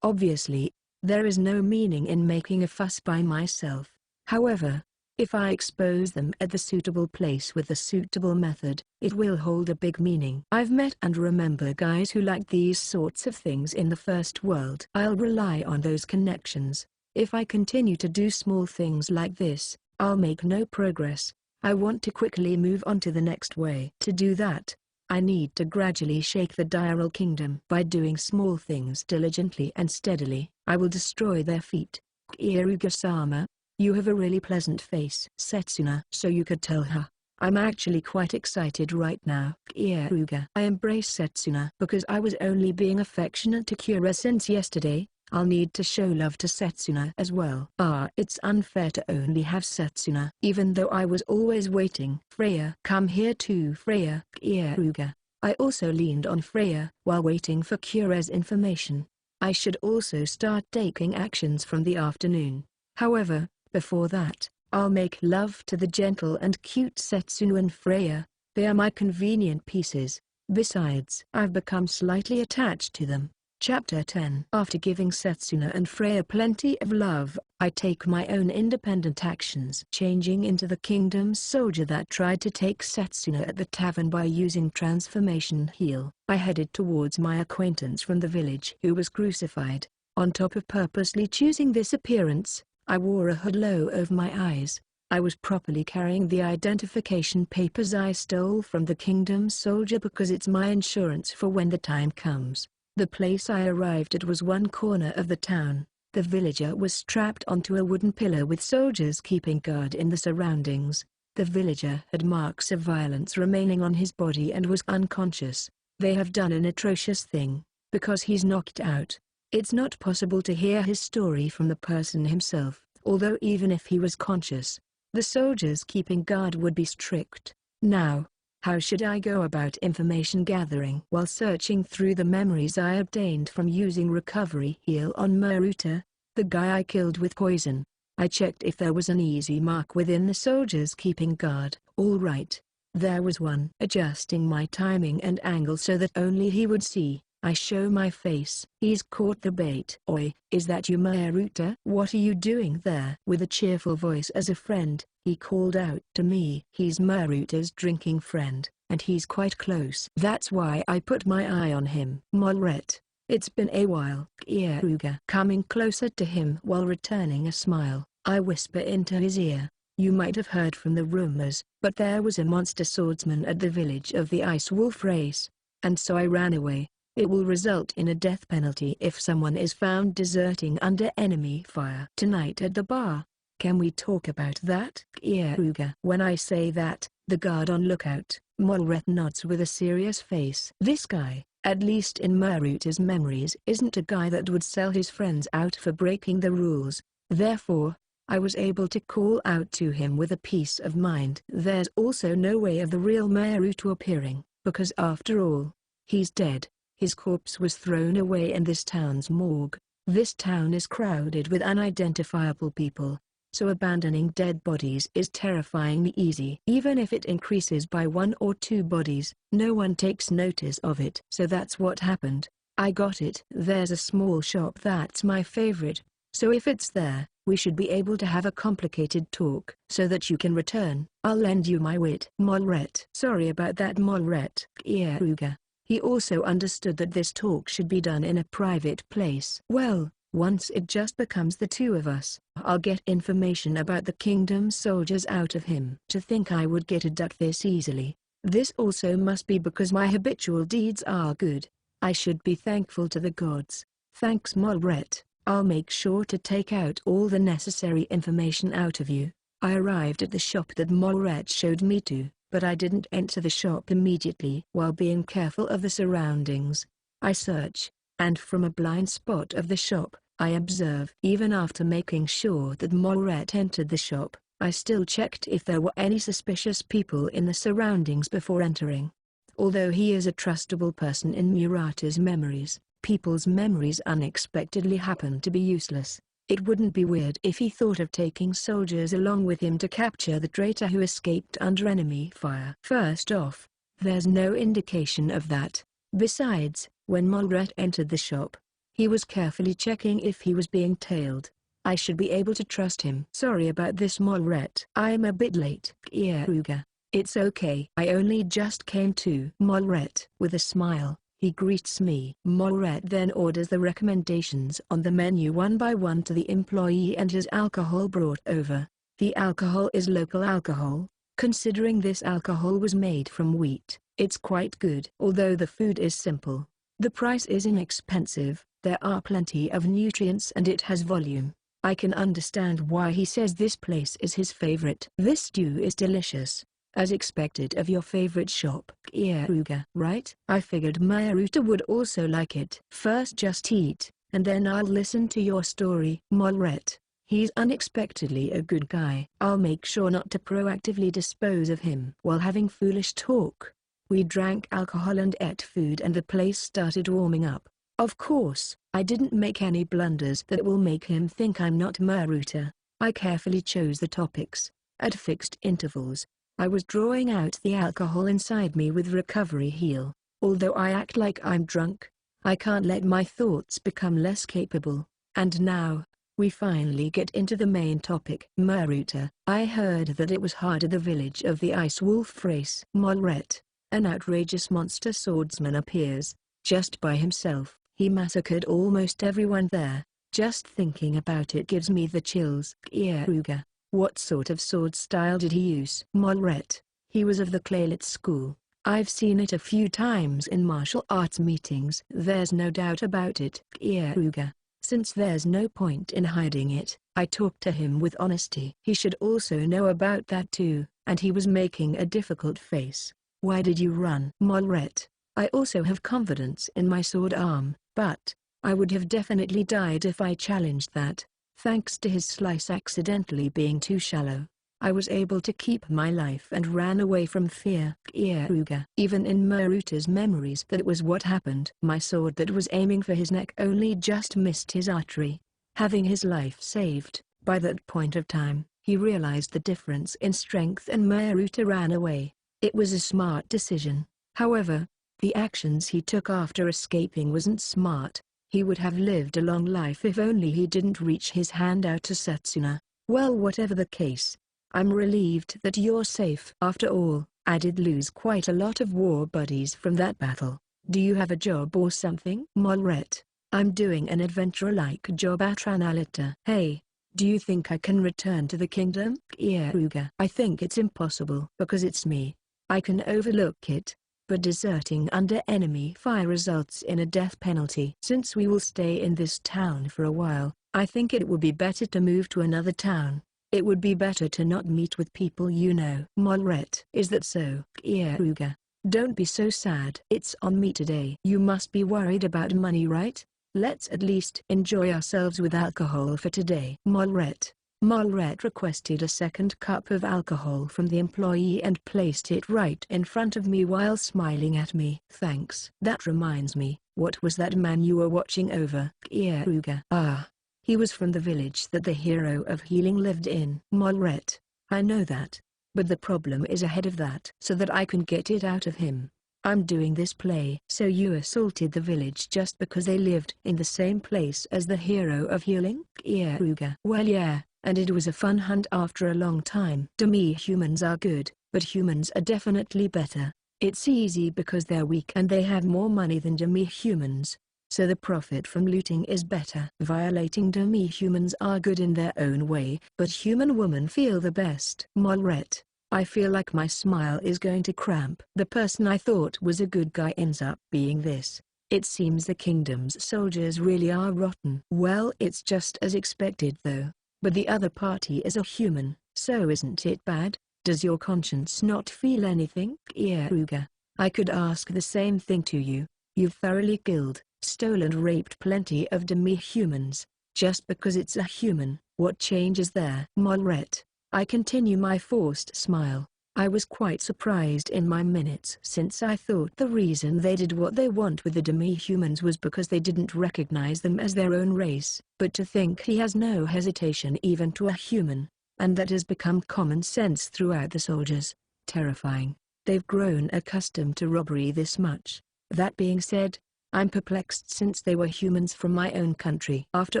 Obviously, there is no meaning in making a fuss by myself. However, if I expose them at the suitable place with the suitable method, it will hold a big meaning. I've met and remember guys who like these sorts of things in the first world. I'll rely on those connections. If I continue to do small things like this, I'll make no progress. I want to quickly move on to the next way. To do that, I need to gradually shake the Diral Kingdom. By doing small things diligently and steadily, I will destroy their feet. Keare-sama, you have a really pleasant face. Setsuna. So you could tell her. I'm actually quite excited right now. Keare. I embrace Setsuna. Because I was only being affectionate to Keare since yesterday, I'll need to show love to Setsuna as well. It's unfair to only have Setsuna. Even though I was always waiting. Freya. Come here too, Freya. Keare. I also leaned on Freya while waiting for Kira's information. I should also start taking actions from the afternoon. However, before that, I'll make love to the gentle and cute Setsuna and Freya. They are my convenient pieces. Besides, I've become slightly attached to them. Chapter 10. After giving Setsuna and Freya plenty of love, I take my own independent actions. Changing into the kingdom's soldier that tried to take Setsuna at the tavern by using transformation heal, I headed towards my acquaintance from the village who was crucified. On top of purposely choosing this appearance, I wore a hood low over my eyes. I was properly carrying the identification papers I stole from the kingdom's soldier because it's my insurance for when the time comes. The place I arrived at was one corner of the town. The villager was strapped onto a wooden pillar with soldiers keeping guard in the surroundings. The villager had marks of violence remaining on his body and was unconscious. They have done an atrocious thing, because he's knocked out. It's not possible to hear his story from the person himself, although even if he was conscious, the soldiers keeping guard would be strict. Now, how should I go about information gathering? While searching through the memories I obtained from using recovery heal on Maruta, the guy I killed with poison, I checked if there was an easy mark within the soldiers keeping guard. All right, there was one. Adjusting my timing and angle so that only he would see, I show my face. He's caught the bait. Oi, is that you, Maruta? What are you doing there? With a cheerful voice as a friend, he called out to me. He's Maruta's drinking friend, and he's quite close. That's why I put my eye on him. Molret, it's been a while. Keare. Coming closer to him while returning a smile, I whisper into his ear. You might have heard from the rumors, but there was a monster swordsman at the village of the Ice Wolf race, and so I ran away. It will result in a death penalty if someone is found deserting under enemy fire. Tonight at the bar, can we talk about that? Keare. When I say that, the guard on lookout, Molret nods with a serious face. This guy, at least in Maruta's memories, isn't a guy that would sell his friends out for breaking the rules. Therefore, I was able to call out to him with a peace of mind. There's also no way of the real Maruta appearing, because after all, he's dead. His corpse was thrown away in this town's morgue. This town is crowded with unidentifiable people, so abandoning dead bodies is terrifyingly easy. Even if it increases by 1 or 2 bodies, no one takes notice of it. So that's what happened. I got it. There's a small shop that's my favorite, so if it's there, we should be able to have a complicated talk. So that you can return, I'll lend you my wit. Molret. Sorry about that, Molret. Keare. He also understood that this talk should be done in a private place. Well, once it just becomes the two of us, I'll get information about the kingdom's soldiers out of him. To think I would get a duck this easily. This also must be because my habitual deeds are good. I should be thankful to the gods. Thanks, Molret. I'll make sure to take out all the necessary information out of you. I arrived at the shop that Molret showed me to, but I didn't enter the shop immediately. While being careful of the surroundings, I search, and from a blind spot of the shop, I observe. Even after making sure that Moret entered the shop, I still checked if there were any suspicious people in the surroundings before entering. Although he is a trustable person in Murata's memories, people's memories unexpectedly happen to be useless. It wouldn't be weird if he thought of taking soldiers along with him to capture the traitor who escaped under enemy fire. First off, there's no indication of that. Besides, when Moret entered the shop, he was carefully checking if he was being tailed. I should be able to trust him. Sorry about this, Moret. I'm a bit late. Keare. It's okay. I only just came to. Moret. With a smile, he greets me. Moret then orders the recommendations on the menu one by one to the employee and his alcohol brought over. The alcohol is local alcohol. Considering this alcohol was made from wheat, it's quite good. Although the food is simple, the price is inexpensive. There are plenty of nutrients and it has volume. I can understand why he says this place is his favorite. This stew is delicious, as expected of your favorite shop. Keare. Right? I figured Maruta would also like it. First just eat, and then I'll listen to your story. Moret. He's unexpectedly a good guy. I'll make sure not to proactively dispose of him. While having foolish talk, we drank alcohol and ate food and the place started warming up. Of course, I didn't make any blunders that will make him think I'm not Maruta. I carefully chose the topics. At fixed intervals, I was drawing out the alcohol inside me with recovery heal. Although I act like I'm drunk, I can't let my thoughts become less capable. And now, we finally get into the main topic. Maruta. I heard that it was hard at the village of the Ice Wolf race. Moret. An outrageous monster swordsman appears, just by himself. He massacred almost everyone there. Just thinking about it gives me the chills. Keare. What sort of sword style did he use? Moret. He was of the Claylet school. I've seen it a few times in martial arts meetings. There's no doubt about it. Keare. Since there's no point in hiding it, I talked to him with honesty. He should also know about that too, and he was making a difficult face. Why did you run? Moret. I also have confidence in my sword arm, but I would have definitely died if I challenged that. Thanks to his slice accidentally being too shallow, I was able to keep my life and ran away from fear. Keare. Even in Maruta's memories that was what happened. My sword that was aiming for his neck only just missed his artery, having his life saved. By that point of time, he realized the difference in strength and Maruta ran away. It was a smart decision. However, the actions he took after escaping wasn't smart. He would have lived a long life if only he didn't reach his hand out to Setsuna. Well, whatever the case, I'm relieved that you're safe. After all, I did lose quite a lot of war buddies from that battle. Do you have a job or something? Moret. I'm doing an adventurer-like job at Ranalita. Hey, do you think I can return to the kingdom? Keare. I think it's impossible. Because it's me. I can overlook it, but deserting under enemy fire results in a death penalty. Since we will stay in this town for a while, I think it would be better to move to another town. It would be better to not meet with people you know. Moret. Is that so? Keare. Don't be so sad. It's on me today. You must be worried about money, right? Let's at least enjoy ourselves with alcohol for today. Moret. Moret requested a second cup of alcohol from the employee and placed it right in front of me while smiling at me. Thanks. That reminds me, what was that man you were watching over? Keare. Ah. He was from the village that the hero of healing lived in. Moret. I know that. But the problem is ahead of that. So that I can get it out of him, I'm doing this play. So you assaulted the village just because they lived in the same place as the hero of healing? Keare. Well, yeah. And it was a fun hunt after a long time. Demi-humans are good, but humans are definitely better. It's easy because they're weak and they have more money than demi-humans, so the profit from looting is better. Violating demi-humans are good in their own way, but human women feel the best. Moret. I feel like my smile is going to cramp. The person I thought was a good guy ends up being this. It seems the kingdom's soldiers really are rotten. Well, it's just as expected though. But the other party is a human, so isn't it bad? Does your conscience not feel anything? Keare. I could ask the same thing to you. You've thoroughly killed, stole and raped plenty of demi-humans. Just because it's a human, what change is there? Molret. I continue my forced smile. I was quite surprised in my minutes since I thought the reason they did what they want with the demi-humans was because they didn't recognize them as their own race. But to think he has no hesitation even to a human, and that has become common sense throughout the soldiers. Terrifying. They've grown accustomed to robbery this much. That being said, I'm perplexed since they were humans from my own country. After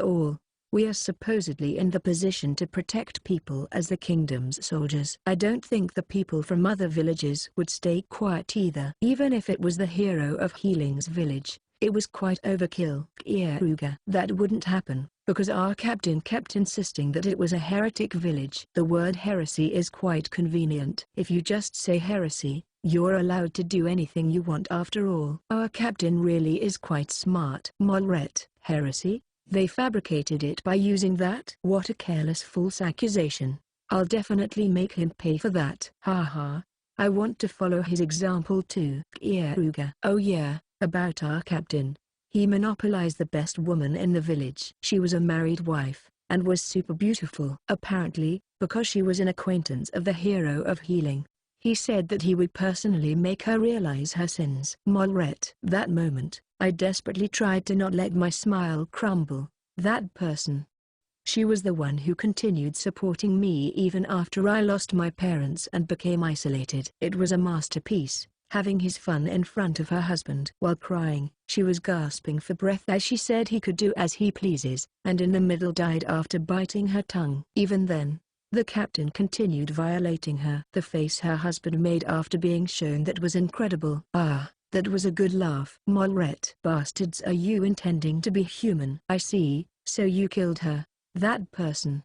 all, we are supposedly in the position to protect people as the kingdom's soldiers. I don't think the people from other villages would stay quiet either. Even if it was the hero of healing's village, it was quite overkill. Keare. That wouldn't happen, because our captain kept insisting that it was a heretic village. The word heresy is quite convenient. If you just say heresy, you're allowed to do anything you want after all. Our captain really is quite smart. Molret. Heresy? They fabricated it by using that? What a careless false accusation. I'll definitely make him pay for that. Haha. I want to follow his example too. Keare. Oh yeah, about our captain. He monopolized the best woman in the village. She was a married wife, and was super beautiful. Apparently, because she was an acquaintance of the hero of healing. He said that he would personally make her realize her sins. Molret. That moment, I desperately tried to not let my smile crumble. That person. She was the one who continued supporting me even after I lost my parents and became isolated. It was a masterpiece, having his fun in front of her husband. While crying, she was gasping for breath as she said he could do as he pleases, and in the middle died after biting her tongue. Even then, the captain continued violating her. The face her husband made after being shown that was incredible. Ah, that was a good laugh. Molret. Bastards, are you intending to be human? I see, so you killed her. That person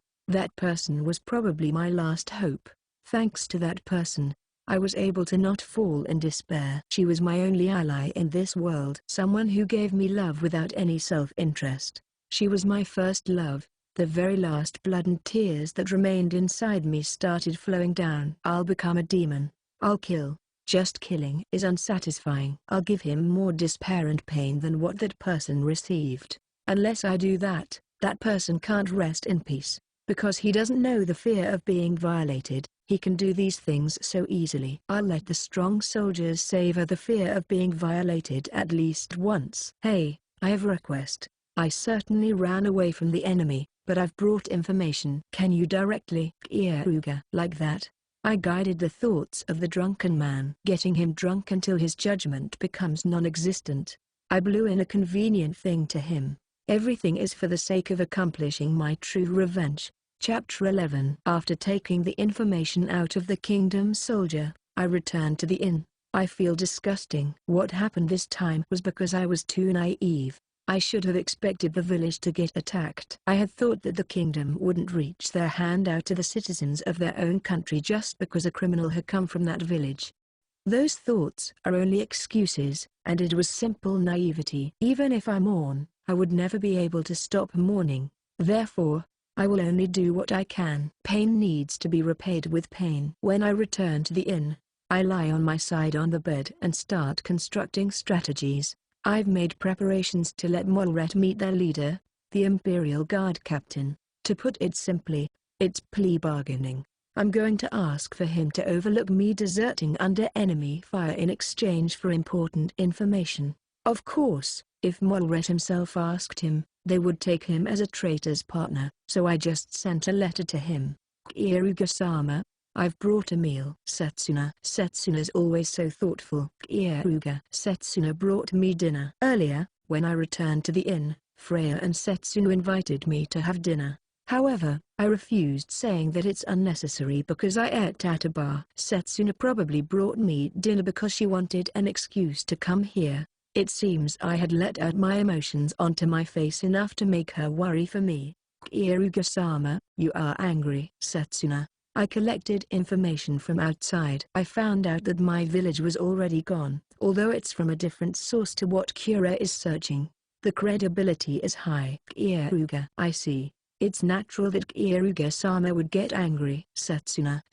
was probably my last hope. Thanks to that person, I was able to not fall in despair. She was my only ally in this world. Someone who gave me love without any self-interest. She was my first love. The very last blood and tears that remained inside me started flowing down. I'll become a demon. I'll kill. Just killing is unsatisfying. I'll give him more despair and pain than what that person received. Unless I do that, that person can't rest in peace. Because he doesn't know the fear of being violated, he can do these things so easily. I'll let the strong soldiers savor the fear of being violated at least once. Hey, I have a request. I certainly ran away from the enemy, but I've brought information. Can you directly? Keare. Like that? I guided the thoughts of the drunken man, getting him drunk until his judgment becomes non-existent. I blew in a convenient thing to him. Everything is for the sake of accomplishing my true revenge. Chapter 11. After taking the information out of the kingdom soldier, I returned to the inn. I feel disgusting. What happened this time was because I was too naive. I should have expected the village to get attacked. I had thought that the kingdom wouldn't reach their hand out to the citizens of their own country just because a criminal had come from that village. Those thoughts are only excuses, and it was simple naivety. Even if I mourn, I would never be able to stop mourning. Therefore, I will only do what I can. Pain needs to be repaid with pain. When I return to the inn, I lie on my side on the bed and start constructing strategies. I've made preparations to let Molret meet their leader, the Imperial Guard captain. To put it simply, it's plea bargaining. I'm going to ask for him to overlook me deserting under enemy fire in exchange for important information. Of course, if Molret himself asked him, they would take him as a traitor's partner. So I just sent a letter to him. Keare-sama, I've brought a meal. Setsuna's always so thoughtful. Keare. Setsuna brought me dinner. Earlier, when I returned to the inn, Freya and Setsuna invited me to have dinner. However, I refused, saying that it's unnecessary because I ate at a bar. Setsuna probably brought me dinner because she wanted an excuse to come here. It seems I had let out my emotions onto my face enough to make her worry for me. Keare-sama, you are angry. Setsuna, I collected information from outside. I found out that my village was already gone, although it's from a different source to what Keare is searching. The credibility is high. Keare. I see. It's natural that Keare-sama would get angry. Setsuna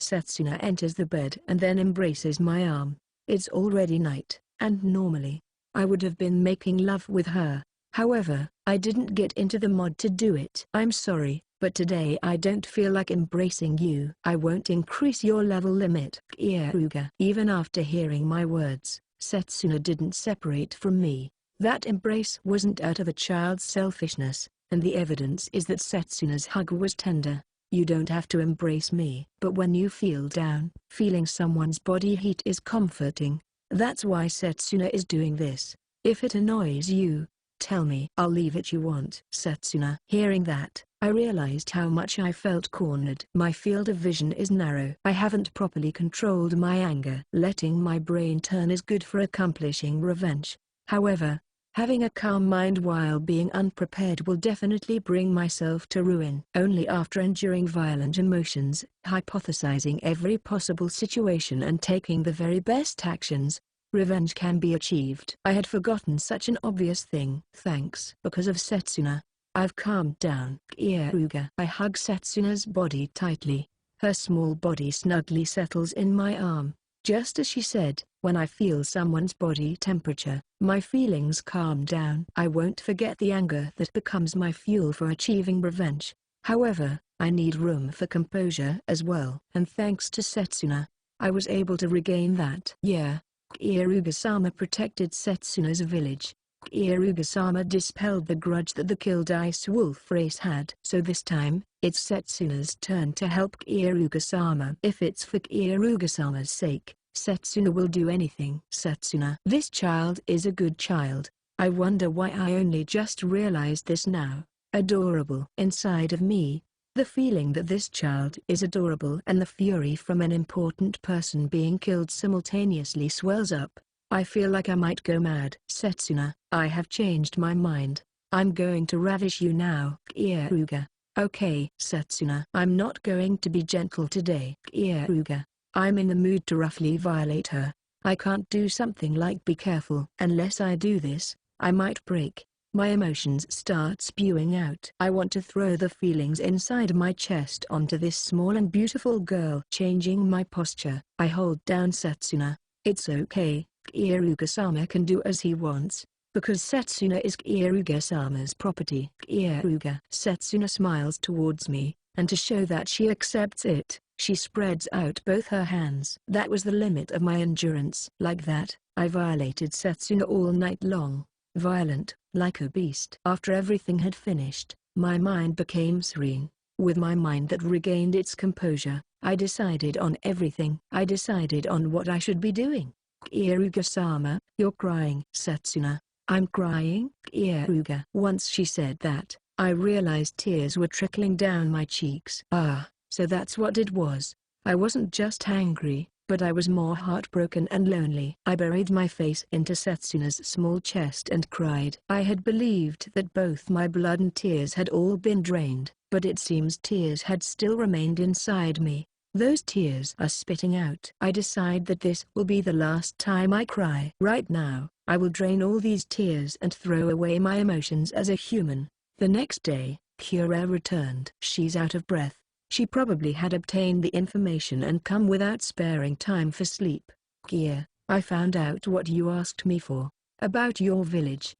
enters the bed and then embraces my arm. It's already night, and normally, I would have been making love with her, However, I didn't get into the mod to do it. I'm sorry, but today I don't feel like embracing you. I won't increase your level limit, Keare. Even after hearing my words, Setsuna didn't separate from me. That embrace wasn't out of a child's selfishness, and the evidence is that Setsuna's hug was tender. You don't have to embrace me. But when you feel down, feeling someone's body heat is comforting. That's why Setsuna is doing this. If it annoys you, tell me. I'll leave it you want. Setsuna. Hearing that, I realized how much I felt cornered. My field of vision is narrow. I haven't properly controlled my anger. Letting my brain turn is good for accomplishing revenge. However, having a calm mind while being unprepared will definitely bring myself to ruin. Only after enduring violent emotions, hypothesizing every possible situation and taking the very best actions, revenge can be achieved. I had forgotten such an obvious thing. Thanks. Because of Setsuna, I've calmed down. Keare. I hug Setsuna's body tightly. Her small body snugly settles in my arm. Just as she said, when I feel someone's body temperature, my feelings calm down. I won't forget the anger that becomes my fuel for achieving revenge. However, I need room for composure as well. And thanks to Setsuna, I was able to regain that. Yeah. Keare-sama protected Setsuna's village. Keare-sama dispelled the grudge that the Killed Ice Wolf race had. So this time, it's Setsuna's turn to help Keare-sama. If it's for Keare-sama's sake, Setsuna will do anything. Setsuna. This child is a good child. I wonder why I only just realized this now. Adorable. Inside of me, the feeling that this child is adorable and the fury from an important person being killed simultaneously swells up. I feel like I might go mad. Setsuna, I have changed my mind. I'm going to ravish you now. Keare. Okay. Setsuna. I'm not going to be gentle today. Keare. I'm in the mood to roughly violate her. I can't do something like be careful. Unless I do this, I might break. My emotions start spewing out. I want to throw the feelings inside my chest onto this small and beautiful girl. Changing my posture, I hold down Setsuna. It's okay, Keare-sama can do as he wants, because Setsuna is Keare-sama's property. Keare. Setsuna smiles towards me, and to show that she accepts it, she spreads out both her hands. That was the limit of my endurance. Like that, I violated Setsuna all night long. Violent, like a beast. After everything had finished, my mind became serene. With my mind that regained its composure, I decided on everything. I decided on what I should be doing. Keare-sama, you're crying. Setsuna, I'm crying? Keare. Once she said that, I realized tears were trickling down my cheeks. Ah, so that's what it was. I wasn't just angry, but I was more heartbroken and lonely. I buried my face into Setsuna's small chest and cried. I had believed that both my blood and tears had all been drained, but it seems tears had still remained inside me. Those tears are spitting out. I decide that this will be the last time I cry. Right now, I will drain all these tears and throw away my emotions as a human. The next day, Keare returned. She's out of breath. She probably had obtained the information and come without sparing time for sleep. Keare, I found out what you asked me for, about your village.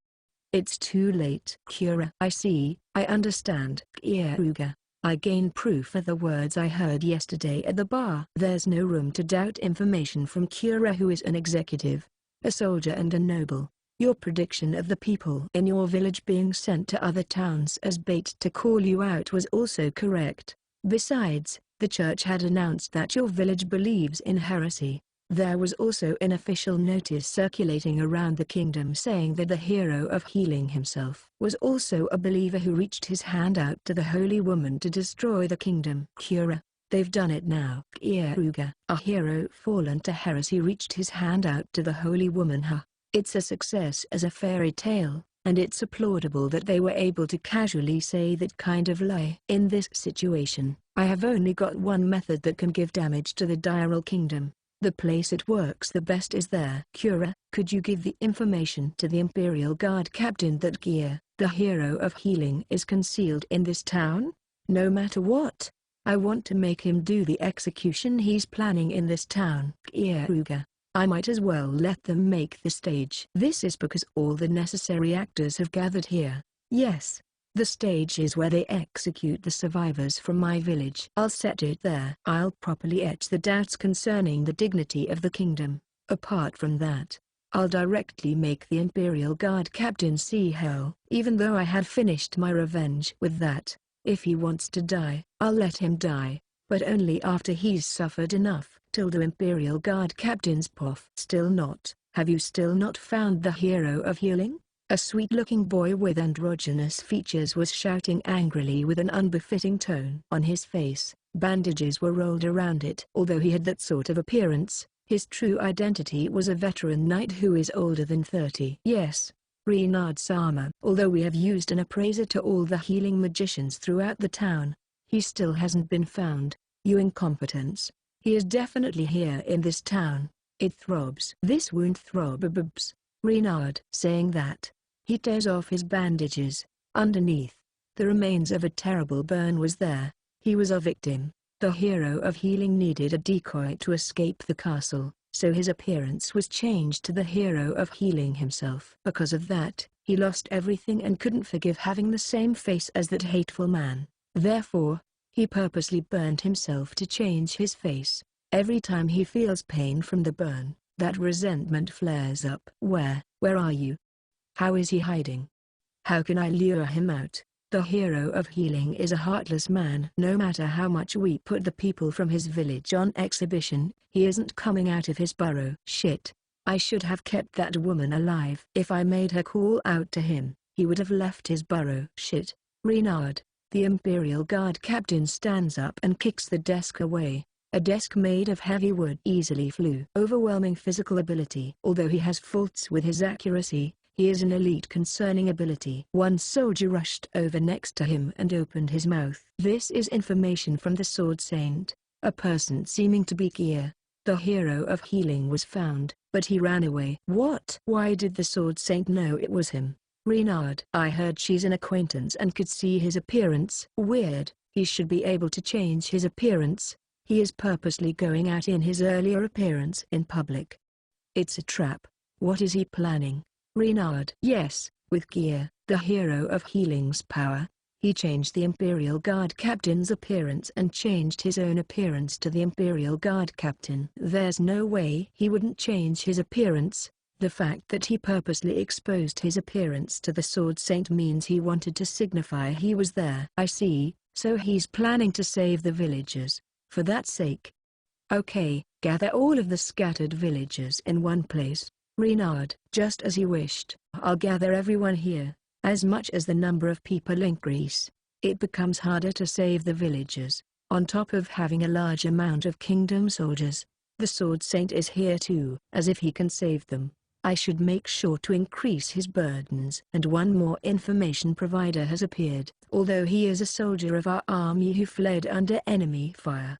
It's too late. Keare. I see, I understand. Keare. I gain proof of the words I heard yesterday at the bar. There's no room to doubt information from Keare, who is an executive, a soldier and a noble. Your prediction of the people in your village being sent to other towns as bait to call you out was also correct. Besides, the church had announced that your village believes in heresy. There was also an official notice circulating around the kingdom saying that the hero of healing himself was also a believer who reached his hand out to the holy woman to destroy the kingdom. Keare, they've done it now. Keare. A hero fallen to heresy reached his hand out to the holy woman. It's a success as a fairy tale, and it's applaudable that they were able to casually say that kind of lie. In this situation, I have only got one method that can give damage to the Diral Kingdom. The place it works the best is there. Keare, could you give the information to the Imperial Guard captain that Keare, the hero of healing, is concealed in this town? No matter what, I want to make him do the execution he's planning in this town. Keare. I might as well let them make the stage. This is because all the necessary actors have gathered here. Yes. The stage is where they execute the survivors from my village. I'll set it there. I'll properly etch the doubts concerning the dignity of the kingdom. Apart from that, I'll directly make the Imperial Guard captain see hell. Even though I had finished my revenge with that, if he wants to die, I'll let him die, but only after he's suffered enough. Till the Imperial Guard captain's puff. Still not. Have you still not found the hero of healing? A sweet-looking boy with androgynous features was shouting angrily with an unbefitting tone. On his face, bandages were rolled around it. Although he had that sort of appearance, his true identity was a veteran knight who is older than 30. Yes, Reynard Sama. Although we have used an appraiser to all the healing magicians throughout the town, he still hasn't been found. You incompetents. He is definitely here in this town. It throbs. This wound throbs. Reynard. Saying that, he tears off his bandages. Underneath, the remains of a terrible burn was there. He was a victim. The hero of healing needed a decoy to escape the castle, so his appearance was changed to the hero of healing himself. Because of that, he lost everything and couldn't forgive having the same face as that hateful man. Therefore, he purposely burned himself to change his face. Every time he feels pain from the burn, that resentment flares up. Where are you? How is he hiding? How can I lure him out? The hero of healing is a heartless man. No matter how much we put the people from his village on exhibition, he isn't coming out of his burrow. Shit. I should have kept that woman alive. If I made her call out to him, he would have left his burrow. Shit. Reynard. The Imperial Guard captain stands up and kicks the desk away. A desk made of heavy wood easily flew. Overwhelming physical ability. Although he has faults with his accuracy, he is an elite concerning ability. One soldier rushed over next to him and opened his mouth. This is information from the Sword Saint, a person seeming to be Keare. The hero of healing was found, but he ran away. What? Why did the Sword Saint know it was him? Reynard. I heard she's an acquaintance and could see his appearance. Weird. He should be able to change his appearance. He is purposely going out in his earlier appearance in public. It's a trap. What is he planning? Reynard. Yes, with Keare, the hero of healing's power, he changed the Imperial Guard captain's appearance and changed his own appearance to the Imperial Guard captain. There's no way he wouldn't change his appearance. The fact that he purposely exposed his appearance to the Sword Saint means he wanted to signify he was there. I see, so he's planning to save the villagers. For that sake. Okay, gather all of the scattered villagers in one place. Reynard. Just as he wished. I'll gather everyone here. As much as the number of people increase, it becomes harder to save the villagers. On top of having a large amount of kingdom soldiers, the Sword Saint is here too. As if he can save them, I should make sure to increase his burdens. And one more information provider has appeared. Although he is a soldier of our army who fled under enemy fire.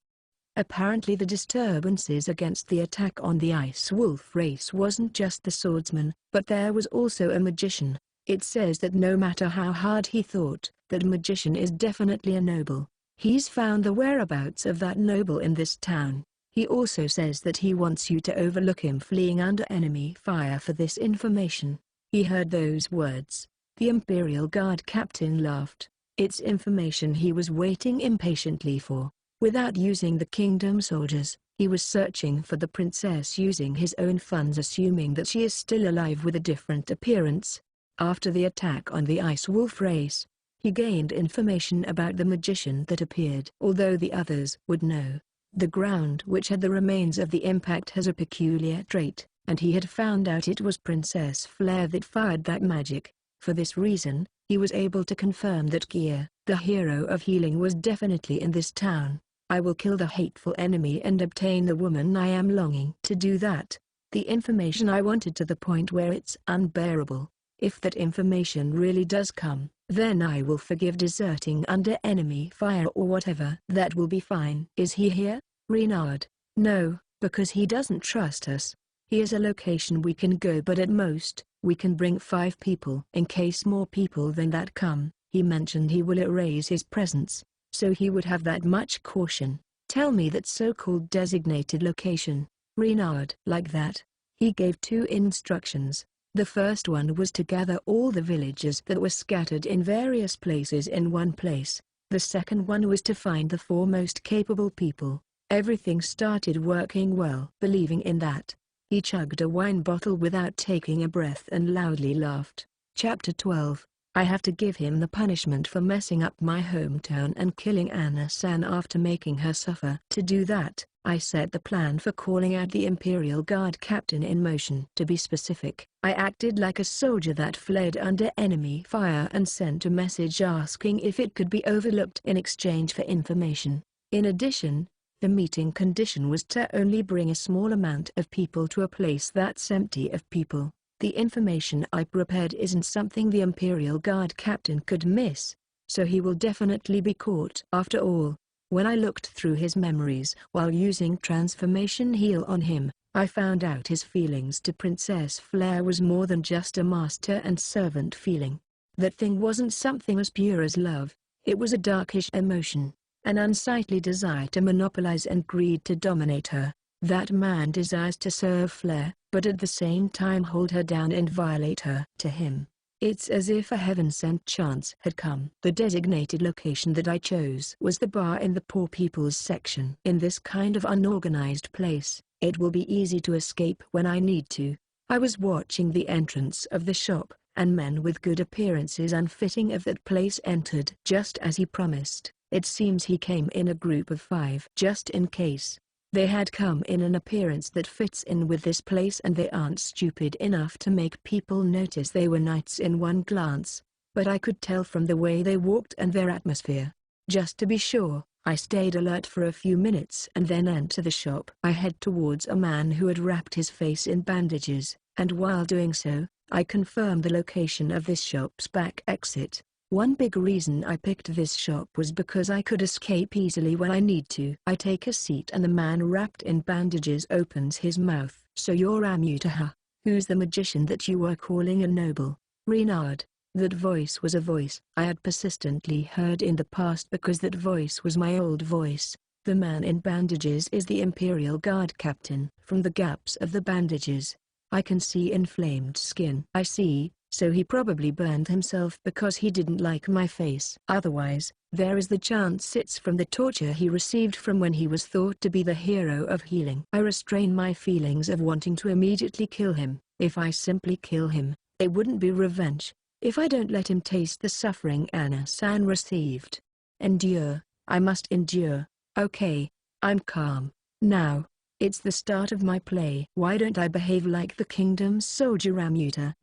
Apparently the disturbances against the attack on the Ice Wolf race wasn't just the swordsman, but there was also a magician. It says that no matter how hard he thought, that magician is definitely a noble. He's found the whereabouts of that noble in this town. He also says that he wants you to overlook him fleeing under enemy fire. For this information. He heard those words. The Imperial Guard captain laughed. It's information he was waiting impatiently for. Without using the kingdom soldiers, he was searching for the princess using his own funds, assuming that she is still alive with a different appearance. After the attack on the Ice Wolf race, he gained information about the magician that appeared. Although the others would know, the ground which had the remains of the impact has a peculiar trait, and he had found out it was Princess Flare that fired that magic. For this reason, he was able to confirm that Keare, the hero of healing, was definitely in this town. I will kill the hateful enemy and obtain the woman I am longing to do that. The information I wanted to the point where it's unbearable. If that information really does come, then I will forgive deserting under enemy fire or whatever. That will be fine. Is he here, Reynard? No, because he doesn't trust us. Here's a location we can go, but at most, we can bring 5 people. In case more people than that come, he mentioned he will erase his presence, so he would have that much caution. Tell me that so-called designated location. Renard. Like that. He gave 2 instructions. The first one was to gather all the villagers that were scattered in various places in one place. The second one was to find the 4 most capable people. Everything started working well. Believing in that, he chugged a wine bottle without taking a breath and loudly laughed. Chapter 12. I have to give him the punishment for messing up my hometown and killing Anna-san after making her suffer. To do that, I set the plan for calling out the Imperial Guard captain in motion. To be specific, I acted like a soldier that fled under enemy fire and sent a message asking if it could be overlooked in exchange for information. In addition, the meeting condition was to only bring a small amount of people to a place that's empty of people. The information I prepared isn't something the Imperial Guard captain could miss, so he will definitely be caught. After all, when I looked through his memories while using Transformation Heal on him, I found out his feelings to Princess Flare was more than just a master and servant feeling. That thing wasn't something as pure as love, it was a darkish emotion, an unsightly desire to monopolize and greed to dominate her. That man desires to serve Flare, but at the same time hold her down and violate her. To him, it's as if a heaven-sent chance had come. The designated location that I chose was the bar in the poor people's section. In this kind of unorganized place, it will be easy to escape when I need to. I was watching the entrance of the shop, and men with good appearances unfitting of that place entered. Just as he promised, it seems he came in a group of 5. Just in case, they had come in an appearance that fits in with this place and they aren't stupid enough to make people notice they were knights in one glance, but I could tell from the way they walked and their atmosphere. Just to be sure, I stayed alert for a few minutes and then enter the shop. I head towards a man who had wrapped his face in bandages, and while doing so, I confirmed the location of this shop's back exit. One big reason I picked this shop was because I could escape easily when I need to. I take a seat and the man wrapped in bandages opens his mouth. So you're Amutaha, who's the magician that you were calling a noble? Renard. That voice was a voice I had persistently heard in the past because that voice was my old voice. The man in bandages is the Imperial Guard captain. From the gaps of the bandages, I can see inflamed skin. I see. So he probably burned himself because he didn't like my face. Otherwise, there is the chance it's from the torture he received from when he was thought to be the hero of healing. I restrain my feelings of wanting to immediately kill him. If I simply kill him, it wouldn't be revenge. If I don't let him taste the suffering Anna-san received. Endure, I must endure. Okay, I'm calm. Now, it's the start of my play. Why don't I behave like the kingdom's soldier Ramuta?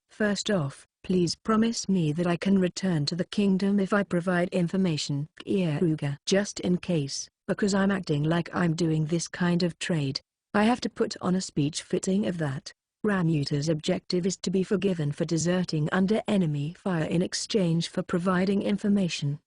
First off, please promise me that I can return to the kingdom if I provide information. Keare. Just in case, because I'm acting like I'm doing this kind of trade, I have to put on a speech fitting of that. Ramuta's objective is to be forgiven for deserting under enemy fire in exchange for providing information.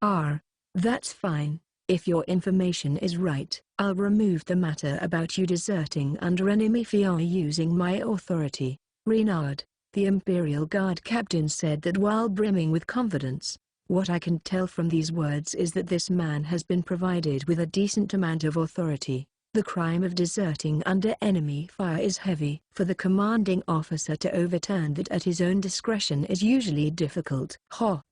That's fine. If your information is right, I'll remove the matter about you deserting under enemy fire using my authority. Renard. The Imperial Guard captain said that while brimming with confidence. What I can tell from these words is that this man has been provided with a decent amount of authority. The crime of deserting under enemy fire is heavy. For the commanding officer to overturn that at his own discretion is usually difficult.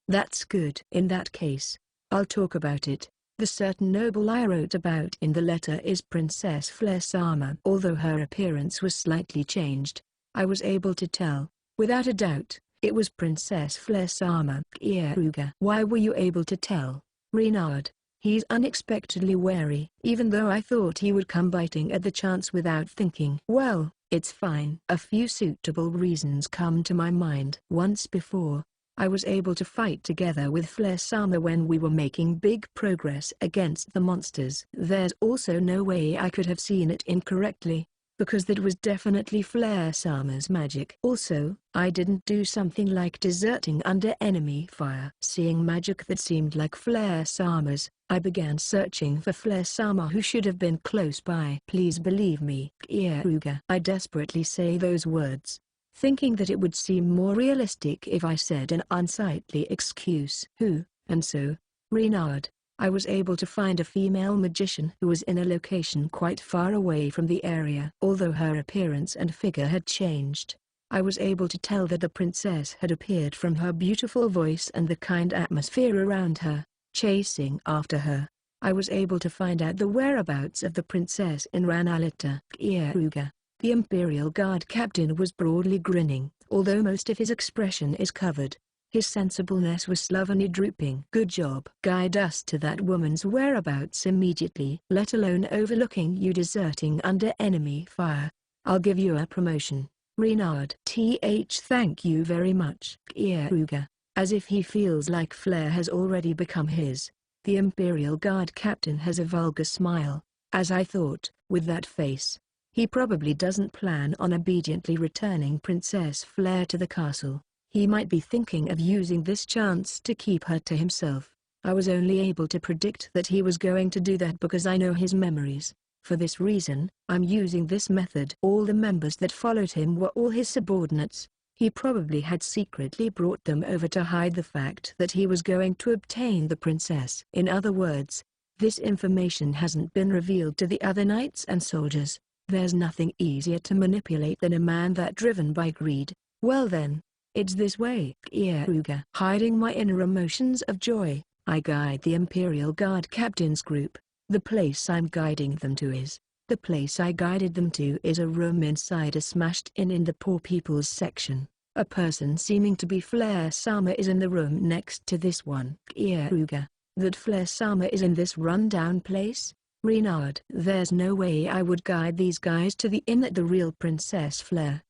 That's good. In that case, I'll talk about it. The certain noble I wrote about in the letter is Princess Flare-sama. Although her appearance was slightly changed, I was able to tell, without a doubt, it was Princess Flare-sama. Keare. Why were you able to tell? Renard. He's unexpectedly wary. Even though I thought he would come biting at the chance without thinking. Well, it's fine. A few suitable reasons come to my mind. Once before, I was able to fight together with Flare-sama when we were making big progress against the monsters. There's also no way I could have seen it incorrectly, because that was definitely Flare-sama's magic. Also, I didn't do something like deserting under enemy fire. Seeing magic that seemed like Flare-sama's, I began searching for Flare-sama who should have been close by. Please believe me, Keare. I desperately say those words, thinking that it would seem more realistic if I said an unsightly excuse. And so, Renard, I was able to find a female magician who was in a location quite far away from the area. Although her appearance and figure had changed, I was able to tell that the princess had appeared from her beautiful voice and the kind atmosphere around her, chasing after her. I was able to find out the whereabouts of the princess in Ranalita, Keare. The Imperial Guard captain was broadly grinning, although most of his expression is covered. His sensibleness was slovenly drooping. "Good job. Guide us to that woman's whereabouts immediately. Let alone overlooking you deserting under enemy fire. I'll give you a promotion." Renard. Thank you very much, Keare. As if he feels like Flare has already become his. The Imperial Guard captain has a vulgar smile, as I thought, with that face. He probably doesn't plan on obediently returning Princess Flare to the castle. He might be thinking of using this chance to keep her to himself. I was only able to predict that he was going to do that because I know his memories. For this reason, I'm using this method. All the members that followed him were all his subordinates. He probably had secretly brought them over to hide the fact that he was going to obtain the princess. In other words, this information hasn't been revealed to the other knights and soldiers. There's nothing easier to manipulate than a man that driven by greed. Well then, it's this way. Keare. Hiding my inner emotions of joy, I guide the Imperial Guard captain's group. The place I'm guiding them to is. The place I guided them to is a room inside a smashed inn in the poor people's section. A person seeming to be Flare Sama is in the room next to this one. Keare. That Flare Sama is in this rundown place? Renard. There's no way I would guide these guys to the inn that the real Princess Flare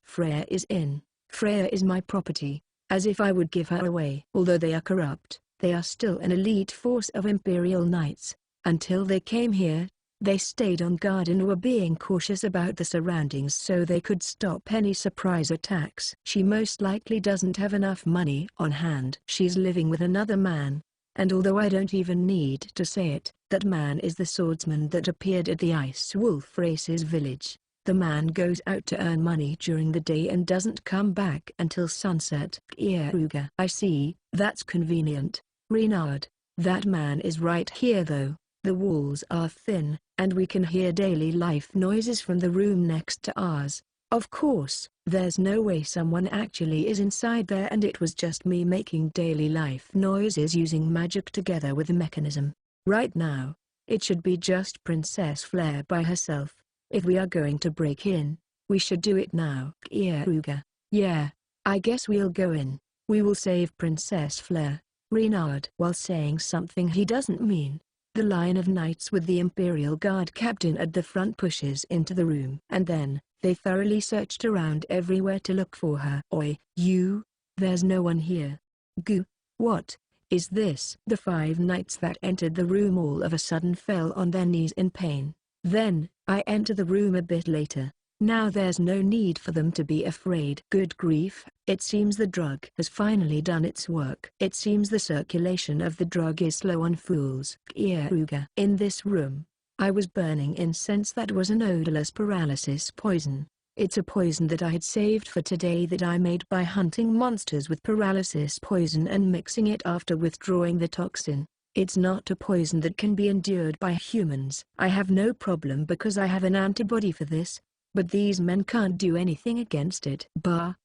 is in. Freya is my property. As if I would give her away. Although they are corrupt, they are still an elite force of Imperial Knights. Until they came here, they stayed on guard and were being cautious about the surroundings so they could stop any surprise attacks. She most likely doesn't have enough money on hand. She's living with another man. And although I don't even need to say it, that man is the swordsman that appeared at the Ice Wolf Race's village. The man goes out to earn money during the day and doesn't come back until sunset. Keare. I see, that's convenient. Renard. That man is right here though. The walls are thin, and we can hear daily life noises from the room next to ours. Of course, there's no way someone actually is inside there and it was just me making daily life noises using magic together with the mechanism. Right now, it should be just Princess Flare by herself. If we are going to break in, we should do it now. Keare. Yeah, I guess we'll go in. We will save Princess Flare. Renard. While saying something he doesn't mean, the line of knights with the Imperial Guard captain at the front pushes into the room. And then, they thoroughly searched around everywhere to look for her. Oi, you! There's no one here. Goo! What is this? The 5 knights that entered the room all of a sudden fell on their knees in pain. Then, I enter the room a bit later. Now there's no need for them to be afraid. Good grief, it seems the drug has finally done its work. It seems the circulation of the drug is slow on fools. Keare. In this room, I was burning incense that was an odorless paralysis poison. It's a poison that I had saved for today that I made by hunting monsters with paralysis poison and mixing it after withdrawing the toxin. It's not a poison that can be endured by humans. I have no problem because I have an antibody for this. But these men can't do anything against it.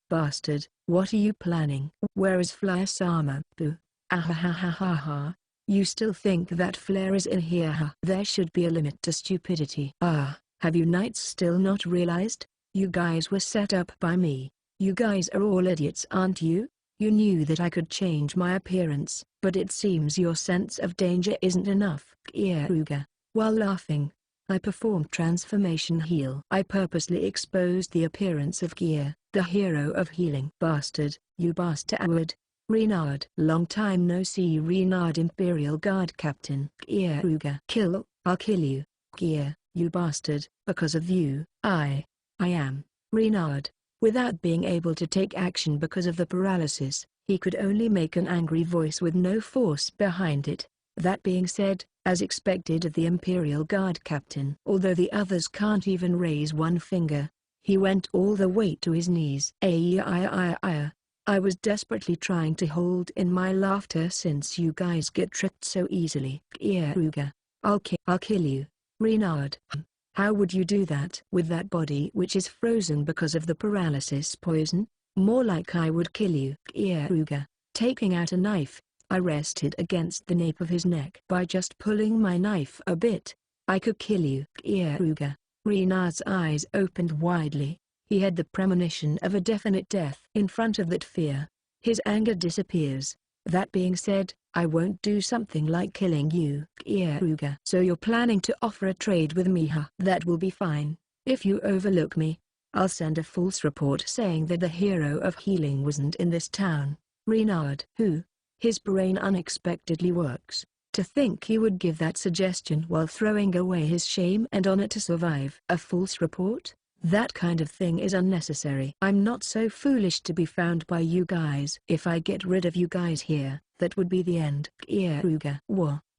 Bastard, what are you planning? Where is Flare Sama? Boo. Ahahahaha. You still think that Flare is in here? There should be a limit to stupidity. Have you knights still not realized? You guys were set up by me. You guys are all idiots, aren't you? You knew that I could change my appearance, but it seems your sense of danger isn't enough. Keare. While laughing, I performed transformation heal. I purposely exposed the appearance of Keare, the hero of healing. Bastard, you bastard. Renard. Long time no see. Renard. Imperial Guard Captain. Keare. I'll kill you. Keare, you bastard. Because of you, I am. Renard. Without being able to take action because of the paralysis, he could only make an angry voice with no force behind it. That being said, as expected of the Imperial Guard captain, although the others can't even raise one finger, he went all the way to his knees. I was desperately trying to hold in my laughter since you guys get tricked so easily. Keare, I'll kill you. Renard. How would you do that with that body which is frozen because of the paralysis poison? More like I would kill you. Keare. Taking out a knife, I rested against the nape of his neck. By just pulling my knife a bit, I could kill you. Keare. Renard's eyes opened widely. He had the premonition of a definite death. In front of that fear, his anger disappears. That being said, I won't do something like killing you. Keare. So you're planning to offer a trade with me, huh? That will be fine. If you overlook me, I'll send a false report saying that the hero of healing wasn't in this town. Renard. Who? His brain unexpectedly works. To think he would give that suggestion while throwing away his shame and honor to survive. A false report? That kind of thing is unnecessary. I'm not so foolish to be found by you guys. If I get rid of you guys here, that would be the end. Keare.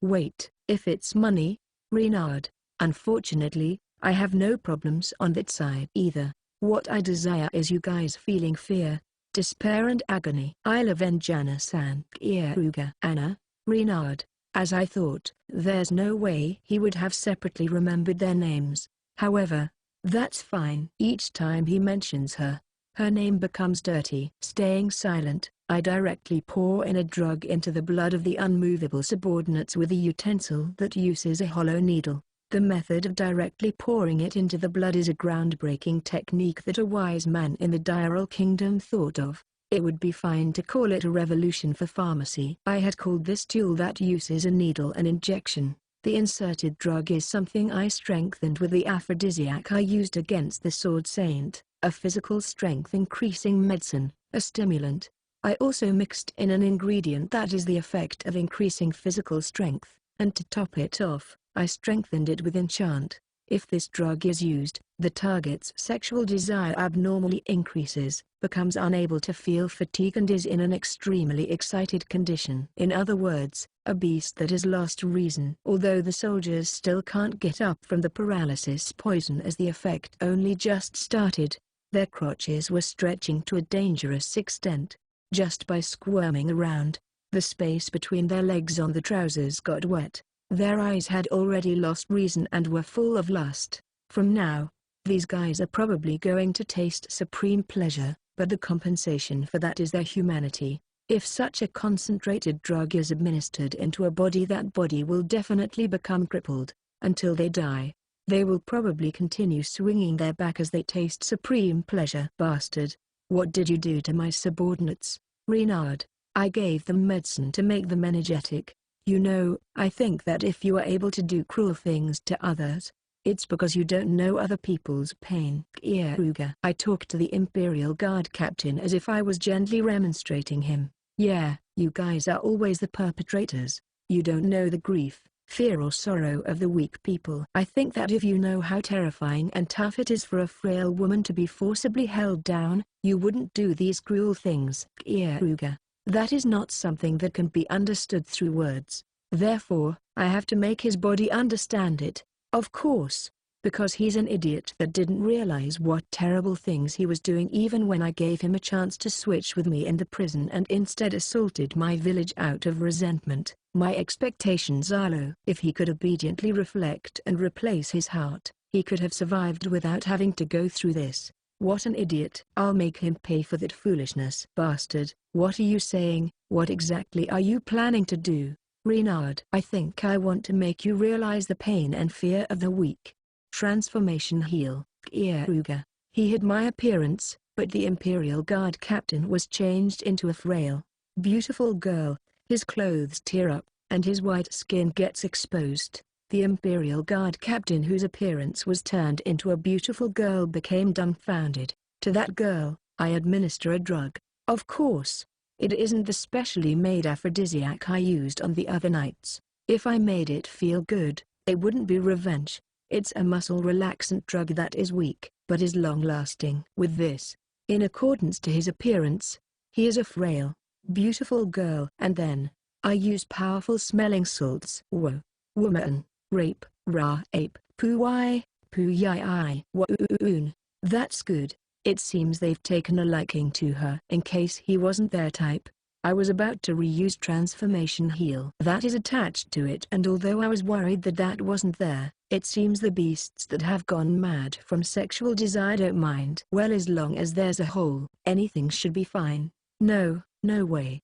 Wait, if it's money? Renard. Unfortunately, I have no problems on that side either. What I desire is you guys feeling fear, despair and agony. I'll avenge Anna-san. Keare. Anna? Renard. As I thought, there's no way he would have separately remembered their names. However, that's fine. Each time he mentions her, her name becomes dirty. Staying silent, I directly pour in a drug into the blood of the unmovable subordinates with a utensil that uses a hollow needle. The method of directly pouring it into the blood is a groundbreaking technique that a wise man in the Diral Kingdom thought of. It would be fine to call it a revolution for pharmacy. I had called this tool that uses a needle and injection. The inserted drug is something I strengthened with the aphrodisiac I used against the Sword Saint, a physical strength increasing medicine, a stimulant. I also mixed in an ingredient that is the effect of increasing physical strength, and to top it off, I strengthened it with enchant. If this drug is used, the target's sexual desire abnormally increases, becomes unable to feel fatigue and is in an extremely excited condition. In other words, a beast that has lost reason. Although the soldiers still can't get up from the paralysis poison as the effect only just started, their crotches were stretching to a dangerous extent. Just by squirming around, the space between their legs on the trousers got wet. Their eyes had already lost reason and were full of lust. From now, these guys are probably going to taste supreme pleasure, but the compensation for that is their humanity. If such a concentrated drug is administered into a body, that body will definitely become crippled. Until they die, they will probably continue swinging their back as they taste supreme pleasure. Bastard! What did you do to my subordinates? Renard. I gave them medicine to make them energetic. You know, I think that if you are able to do cruel things to others, it's because you don't know other people's pain. Keare. I talked to the Imperial Guard captain as if I was gently remonstrating him. Yeah, you guys are always the perpetrators. You don't know the grief, fear or sorrow of the weak people. I think that if you know how terrifying and tough it is for a frail woman to be forcibly held down, you wouldn't do these cruel things. Keare. That is not something that can be understood through words. Therefore, I have to make his body understand it. Of course, because he's an idiot that didn't realize what terrible things he was doing even when I gave him a chance to switch with me in the prison and instead assaulted my village out of resentment. My expectations are low. If he could obediently reflect and replace his heart, he could have survived without having to go through this. What an idiot. I'll make him pay for that foolishness. Bastard, what are you saying? What exactly are you planning to do? Renard. I think I want to make you realize the pain and fear of the weak. Transformation heal. Keare. He hid my appearance, but the Imperial Guard captain was changed into a frail, beautiful girl. His clothes tear up, and his white skin gets exposed. The Imperial Guard captain whose appearance was turned into a beautiful girl became dumbfounded. To that girl, I administer a drug. Of course, it isn't the specially made aphrodisiac I used on the other nights. If I made it feel good, it wouldn't be revenge. It's a muscle relaxant drug that is weak, but is long-lasting. With this, in accordance to his appearance, he is a frail, beautiful girl. And then, I use powerful smelling salts. Whoa. Woman. Rape, ra ape, poo-wai, poo-yi-I, wa-oon. That's good. It seems they've taken a liking to her. In case he wasn't their type, I was about to reuse transformation heal that is attached to it, and although I was worried that that wasn't there, it seems the beasts that have gone mad from sexual desire don't mind. Well, as long as there's a hole, anything should be fine. No, no way.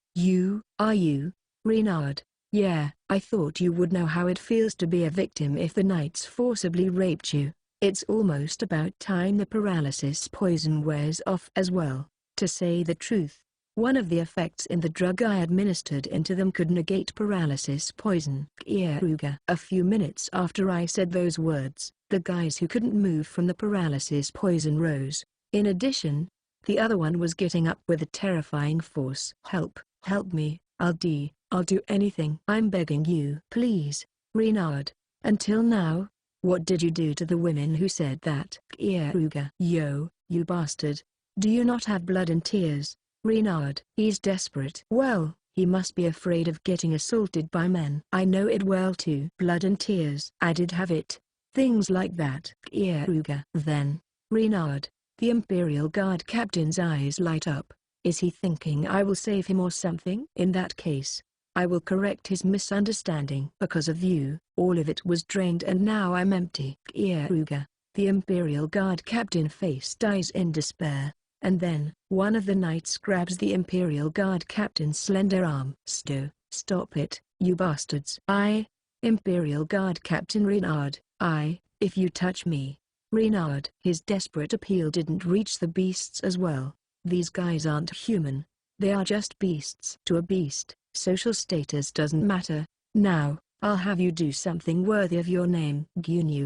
Are you, Reynard? Yeah, I thought you would know how it feels to be a victim if the knights forcibly raped you. It's almost about time the paralysis poison wears off as well. To say the truth, one of the effects in the drug I administered into them could negate paralysis poison. Keare. A few minutes after I said those words, the guys who couldn't move from the paralysis poison rose. In addition, the other one was getting up with a terrifying force. Help me, I'll do anything. I'm begging you. Please, Reynard. Until now, what did you do to the women who said that? Keare. Yo, you bastard. Do you not have blood and tears, Reynard? He's desperate. Well, he must be afraid of getting assaulted by men. I know it well too. Blood and tears. I did have it. Things like that. Keare. Then, Reynard, the Imperial Guard captain's eyes light up. Is he thinking I will save him or something? In that case, I will correct his misunderstanding. Because of you, all of it was drained and now I'm empty. Keare. The Imperial Guard captain faced eyes in despair, and then, one of the knights grabs the Imperial Guard captain's slender arm. Stop it, you bastards. Imperial Guard Captain Reynard, if you touch me. Reynard. His desperate appeal didn't reach the beasts as well. These guys aren't human. They are just beasts. To a beast, social status doesn't matter. Now, I'll have you do something worthy of your name. Gunyu.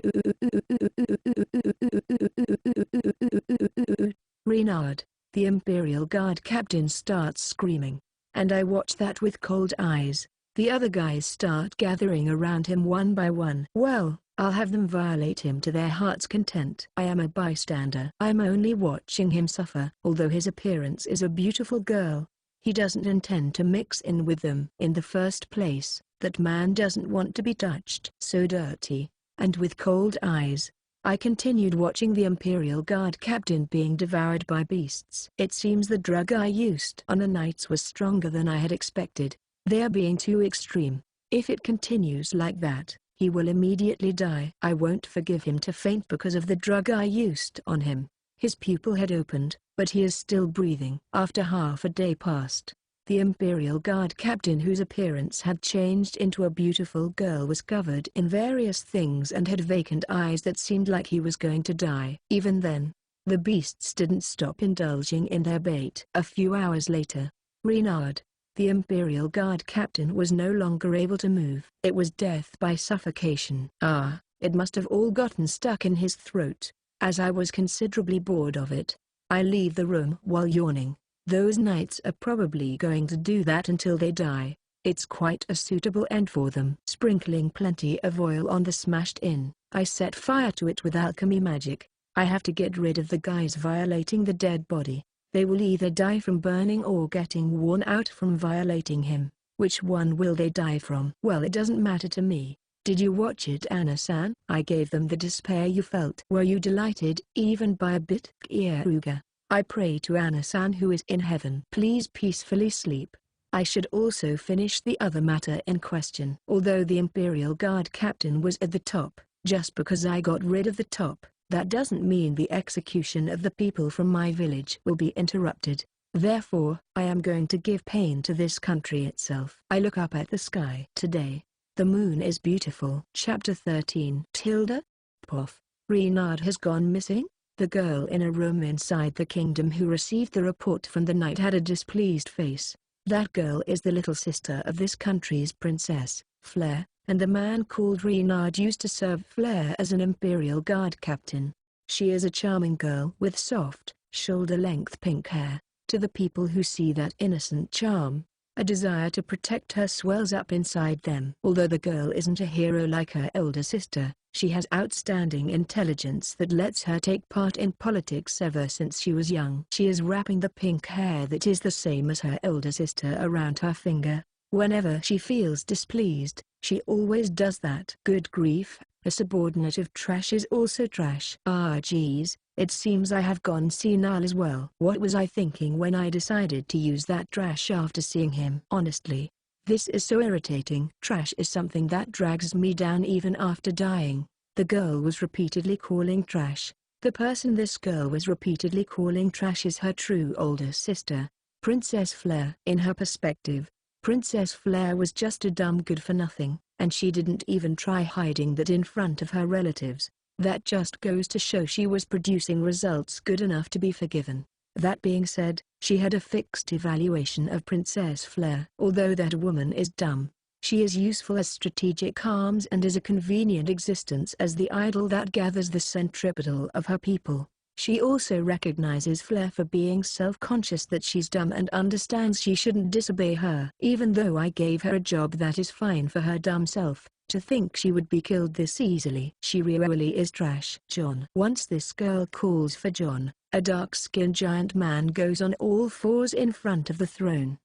Reynard, the Imperial Guard captain starts screaming. And I watch that with cold eyes. The other guys start gathering around him one by one. Well, I'll have them violate him to their heart's content. I am a bystander. I'm only watching him suffer. Although his appearance is a beautiful girl, he doesn't intend to mix in with them. In the first place, that man doesn't want to be touched. So dirty. And with cold eyes, I continued watching the Imperial Guard captain being devoured by beasts. It seems the drug I used on the knights was stronger than I had expected. They are being too extreme. If it continues like that, he will immediately die. I won't forgive him to faint because of the drug I used on him. His pupil had opened, but he is still breathing. After half a day passed, the Imperial Guard captain, whose appearance had changed into a beautiful girl, was covered in various things and had vacant eyes that seemed like he was going to die. Even then, the beasts didn't stop indulging in their bait. A few hours later, Reynard, the Imperial Guard captain, was no longer able to move. It was death by suffocation. It must have all gotten stuck in his throat. As I was considerably bored of it, I leave the room while yawning. Those knights are probably going to do that until they die. It's quite a suitable end for them. Sprinkling plenty of oil on the smashed in, I set fire to it with alchemy magic. I have to get rid of the guys violating the dead body. They will either die from burning or getting worn out from violating him. Which one will they die from? Well, it doesn't matter to me. Did you watch it, Anna-san? I gave them the despair you felt. Were you delighted even by a bit? Keare. I pray to Anna-san, who is in heaven. Please peacefully sleep. I should also finish the other matter in question. Although the Imperial Guard captain was at the top, just because I got rid of the top, that doesn't mean the execution of the people from my village will be interrupted. Therefore, I am going to give pain to this country itself. I look up at the sky. Today, the moon is beautiful. Chapter 13. Tilda? Poff. Reynard has gone missing? The girl in a room inside the kingdom who received the report from the knight had a displeased face. That girl is the little sister of this country's princess, Fleur, and the man called Reynard used to serve Fleur as an Imperial Guard captain. She is a charming girl with soft, shoulder-length pink hair. To the people who see that innocent charm, a desire to protect her swells up inside them. Although the girl isn't a hero like her elder sister, she has outstanding intelligence that lets her take part in politics ever since she was young. She is wrapping the pink hair that is the same as her elder sister around her finger. Whenever she feels displeased, she always does that. Good grief, a subordinate of trash is also trash. Geez, It seems I have gone senile as well. What was I thinking when I decided to use that trash after seeing him? Honestly, this is so irritating. Trash is something that drags me down even after dying. The girl was repeatedly calling trash. The person this girl was repeatedly calling trash is her true older sister, Princess Flare. In her perspective, Princess Flare was just a dumb good-for-nothing, and she didn't even try hiding that in front of her relatives. That just goes to show she was producing results good enough to be forgiven. That being said, she had a fixed evaluation of Princess Flare. Although that woman is dumb, she is useful as strategic arms and is a convenient existence as the idol that gathers the centripetal of her people. She also recognizes Flare for being self-conscious that she's dumb and understands she shouldn't disobey her. Even though I gave her a job that is fine for her dumb self, to think she would be killed this easily. She really is trash. John. Once this girl calls for John, a dark-skinned giant man goes on all fours in front of the throne.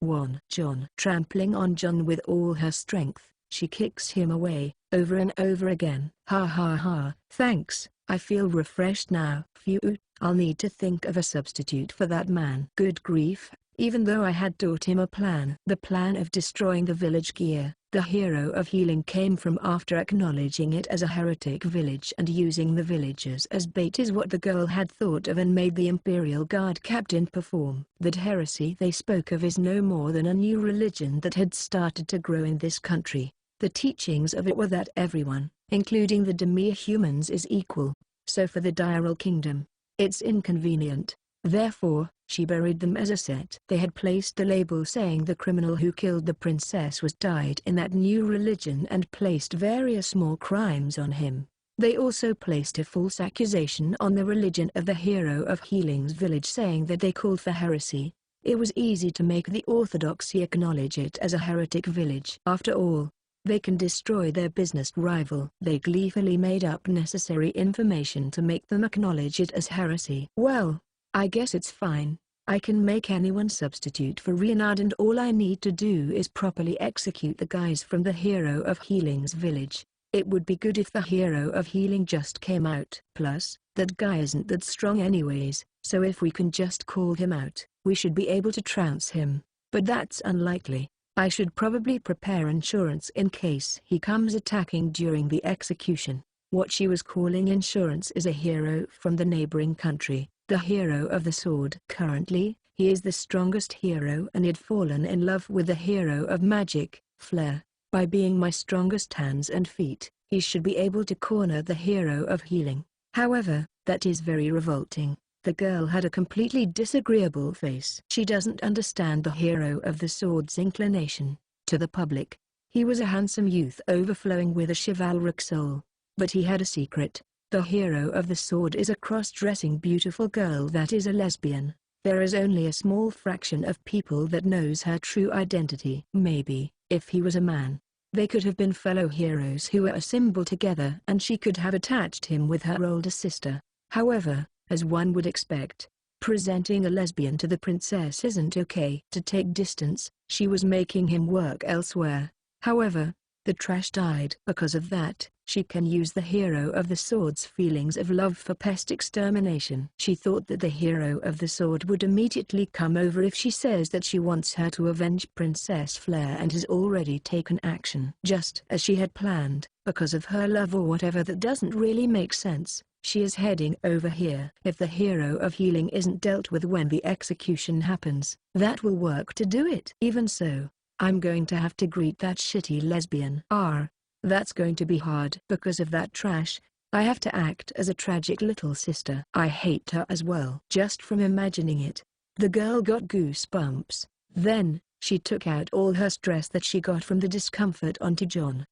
John. Trampling on John with all her strength, she kicks him away, over and over again. Ha ha ha, thanks, I feel refreshed now. Phew, I'll need to think of a substitute for that man. Good grief, even though I had taught him a plan. The plan of destroying the village Keare, the hero of healing, came from after acknowledging it as a heretic village and using the villagers as bait is what the girl had thought of and made the Imperial Guard captain perform. That heresy they spoke of is no more than a new religion that had started to grow in this country. The teachings of it were that everyone, including the demi-humans, is equal. So for the Diral Kingdom, it's inconvenient. Therefore, she buried them as a set. They had placed a label saying the criminal who killed the princess was died in that new religion and placed various more crimes on him. They also placed a false accusation on the religion of the hero of Healing's village saying that they called for heresy. It was easy to make the orthodoxy acknowledge it as a heretic village. After all, they can destroy their business rival. They gleefully made up necessary information to make them acknowledge it as heresy. Well, I guess it's fine. I can make anyone substitute for Reynard, and all I need to do is properly execute the guys from the hero of Healing's village. It would be good if the hero of Healing just came out. Plus, that guy isn't that strong anyways, so if we can just call him out, we should be able to trounce him. But that's unlikely. I should probably prepare insurance in case he comes attacking during the execution. What she was calling insurance is a hero from the neighboring country, the hero of the sword. Currently, he is the strongest hero and had fallen in love with the hero of magic, Flare. By being my strongest hands and feet, he should be able to corner the hero of Healing. However, that is very revolting. The girl had a completely disagreeable face. She doesn't understand the hero of the sword's inclination. To the public, he was a handsome youth overflowing with a chivalric soul. But he had a secret. The hero of the sword is a cross-dressing beautiful girl that is a lesbian. There is only a small fraction of people that knows her true identity. Maybe, if he was a man, they could have been fellow heroes who were a symbol together and she could have attached him with her older sister. However, as one would expect, presenting a lesbian to the princess isn't okay. To take distance, she was making him work elsewhere. However, the trash died. Because of that, she can use the hero of the sword's feelings of love for pest extermination. She thought that the hero of the sword would immediately come over if she says that she wants her to avenge Princess Flare and has already taken action. Just as she had planned, because of her love or whatever that doesn't really make sense, she is heading over here. If the hero of Healing isn't dealt with when the execution happens, that will work to do it. Even so, I'm going to have to greet that shitty lesbian. That's going to be hard. Because of that trash, I have to act as a tragic little sister. I hate her as well. Just from imagining it, the girl got goosebumps. Then, she took out all her stress that she got from the discomfort onto John.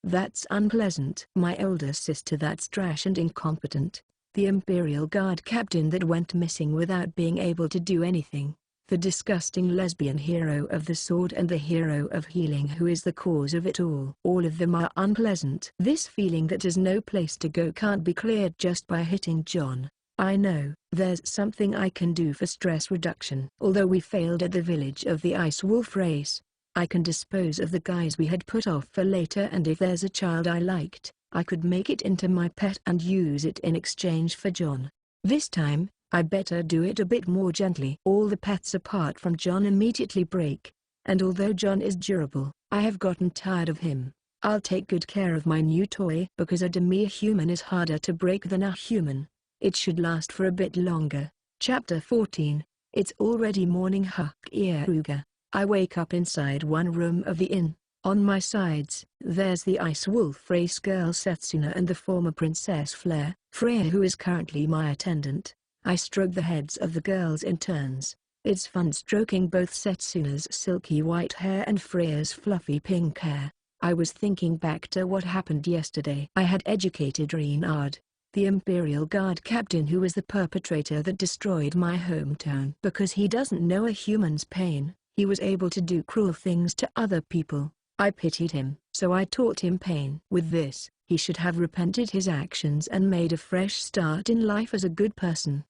That's unpleasant. My older sister that's trash and incompetent. The Imperial Guard captain that went missing without being able to do anything. The disgusting lesbian hero of the sword and the hero of Healing who is the cause of it all. All of them are unpleasant. This feeling that has no place to go can't be cleared just by hitting John. I know, there's something I can do for stress reduction. Although we failed at the village of the Ice Wolf race, I can dispose of the guys we had put off for later, and if there's a child I liked, I could make it into my pet and use it in exchange for John. This time, I better do it a bit more gently. All the pets apart from John immediately break. And although John is durable, I have gotten tired of him. I'll take good care of my new toy because a demi-human is harder to break than a human. It should last for a bit longer. Chapter 14. It's already morning. Keare. I wake up inside one room of the inn. On my sides, there's the ice wolf race girl Setsuna and the former Princess Freya who is currently my attendant. I stroke the heads of the girls in turns. It's fun stroking both Setsuna's silky white hair and Freya's fluffy pink hair. I was thinking back to what happened yesterday. I had educated Reynard, the Imperial Guard captain who was the perpetrator that destroyed my hometown. Because he doesn't know a human's pain, he was able to do cruel things to other people. I pitied him, so I taught him pain. With this, he should have repented his actions and made a fresh start in life as a good person.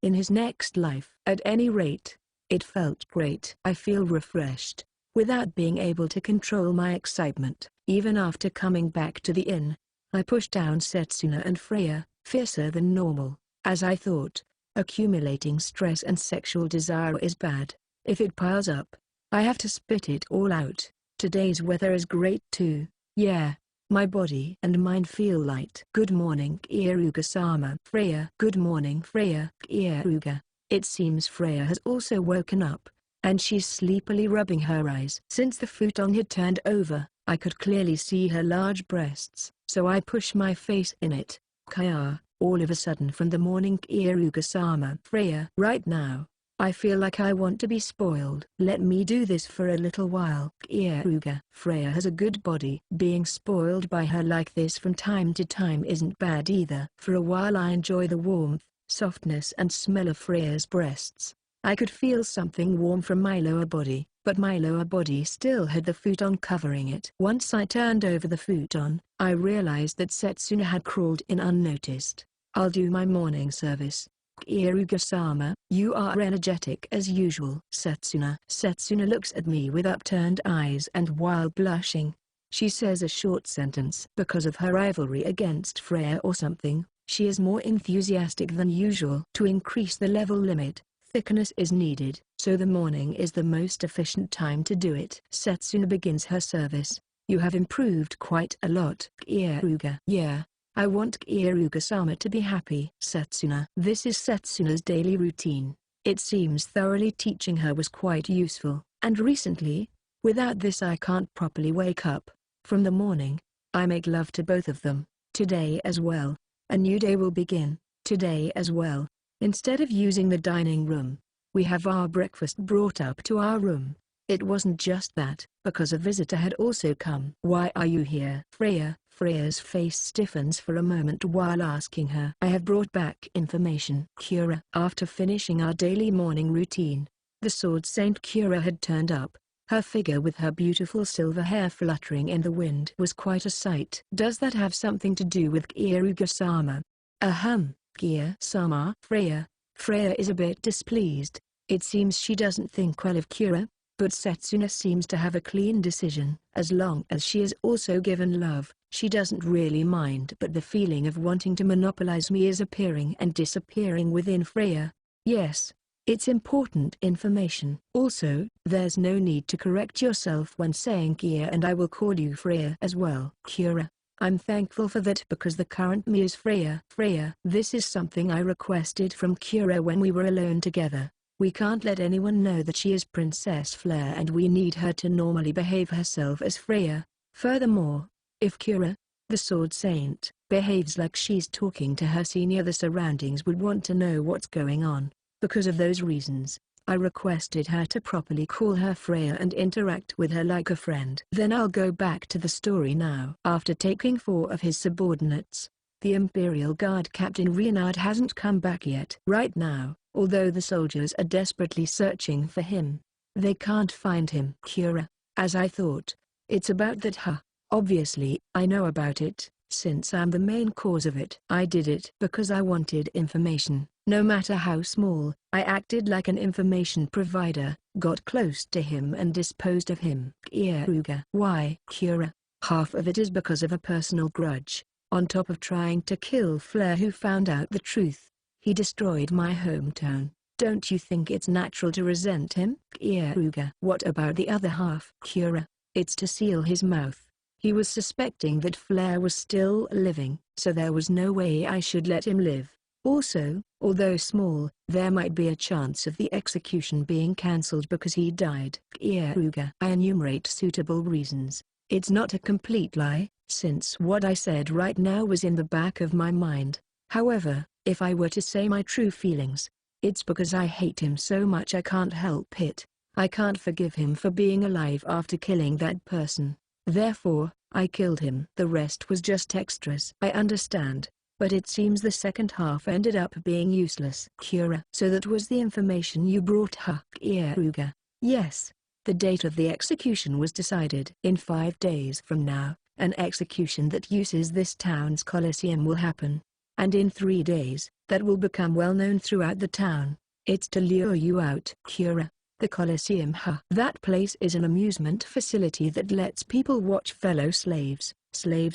In his next life. At any rate, it felt great. I feel refreshed, without being able to control my excitement. Even after coming back to the inn, I pushed down Setsuna and Freya, fiercer than normal. As I thought, accumulating stress and sexual desire is bad. If it piles up, I have to spit it all out. Today's weather is great too. Yeah. My body and mind feel light. Good morning Keare-sama. Freya. Good morning Freya. Keare. It seems Freya has also woken up, and she's sleepily rubbing her eyes. Since the futon had turned over, I could clearly see her large breasts, so I push my face in it. Kaya, all of a sudden from the morning Keare-sama. Freya. Right now, I feel like I want to be spoiled. Let me do this for a little while. Keare. Freya has a good body. Being spoiled by her like this from time to time isn't bad either. For a while I enjoy the warmth, softness and smell of Freya's breasts. I could feel something warm from my lower body, but my lower body still had the futon covering it. Once I turned over the futon, I realized that Setsuna had crawled in unnoticed. I'll do my morning service. Keare-sama, you are energetic as usual. Setsuna. Setsuna looks at me with upturned eyes and while blushing, she says a short sentence. Because of her rivalry against Freya or something, she is more enthusiastic than usual. To increase the level limit, thickness is needed, so the morning is the most efficient time to do it. Setsuna begins her service. You have improved quite a lot. Keare. Yeah. I want Keare-sama to be happy. Setsuna. This is Setsuna's daily routine. It seems thoroughly teaching her was quite useful, and recently, without this I can't properly wake up. From the morning, I make love to both of them. Today as well. A new day will begin. Today as well. Instead of using the dining room, we have our breakfast brought up to our room. It wasn't just that, because a visitor had also come. Why are you here? Freya. Freya's face stiffens for a moment while asking her. I have brought back information. Keare. After finishing our daily morning routine, the sword Saint Keare had turned up. Her figure with her beautiful silver hair fluttering in the wind was quite a sight. Does that have something to do with Keare-sama? Keare-sama. Freya. Freya is a bit displeased. It seems she doesn't think well of Keare, but Setsuna seems to have a clean decision. As long as she is also given love, she doesn't really mind. But the feeling of wanting to monopolize me is appearing and disappearing within Freya. Yes, it's important information. Also, there's no need to correct yourself when saying Keare, and I will call you Freya as well. Keare. I'm thankful for that because the current me is Freya. Freya. This is something I requested from Keare when we were alone together. We can't let anyone know that she is Princess Flare, and we need her to normally behave herself as Freya. Furthermore, if Keare, the Sword Saint, behaves like she's talking to her senior, the surroundings would want to know what's going on. Because of those reasons, I requested her to properly call her Freya and interact with her like a friend. Then I'll go back to the story now. After taking 4 of his subordinates, the Imperial Guard Captain Reynard hasn't come back yet. Right now, although the soldiers are desperately searching for him, they can't find him. Keare. As I thought, it's about that. Obviously, I know about it, since I'm the main cause of it. I did it because I wanted information, no matter how small. I acted like an information provider, got close to him and disposed of him. Keare. Why? Keare. Half of it is because of a personal grudge, on top of trying to kill Flare who found out the truth. He destroyed my hometown. Don't you think it's natural to resent him? Keare. What about the other half? Keare. It's to seal his mouth. He was suspecting that Flare was still living, so there was no way I should let him live. Also, although small, there might be a chance of the execution being cancelled because he died. Keare. I enumerate suitable reasons. It's not a complete lie, since what I said right now was in the back of my mind. However, if I were to say my true feelings, it's because I hate him so much I can't help it. I can't forgive him for being alive after killing that person. Therefore, I killed him. The rest was just extras. I understand, but it seems the second half ended up being useless. Keare. So that was the information you brought her? Keare. Yes. The date of the execution was decided. In 5 days from now, an execution that uses this town's Colosseum will happen. And in 3 days, that will become well known throughout the town. It's to lure you out. Keare. The Colosseum. That place is an amusement facility that lets people watch fellow slaves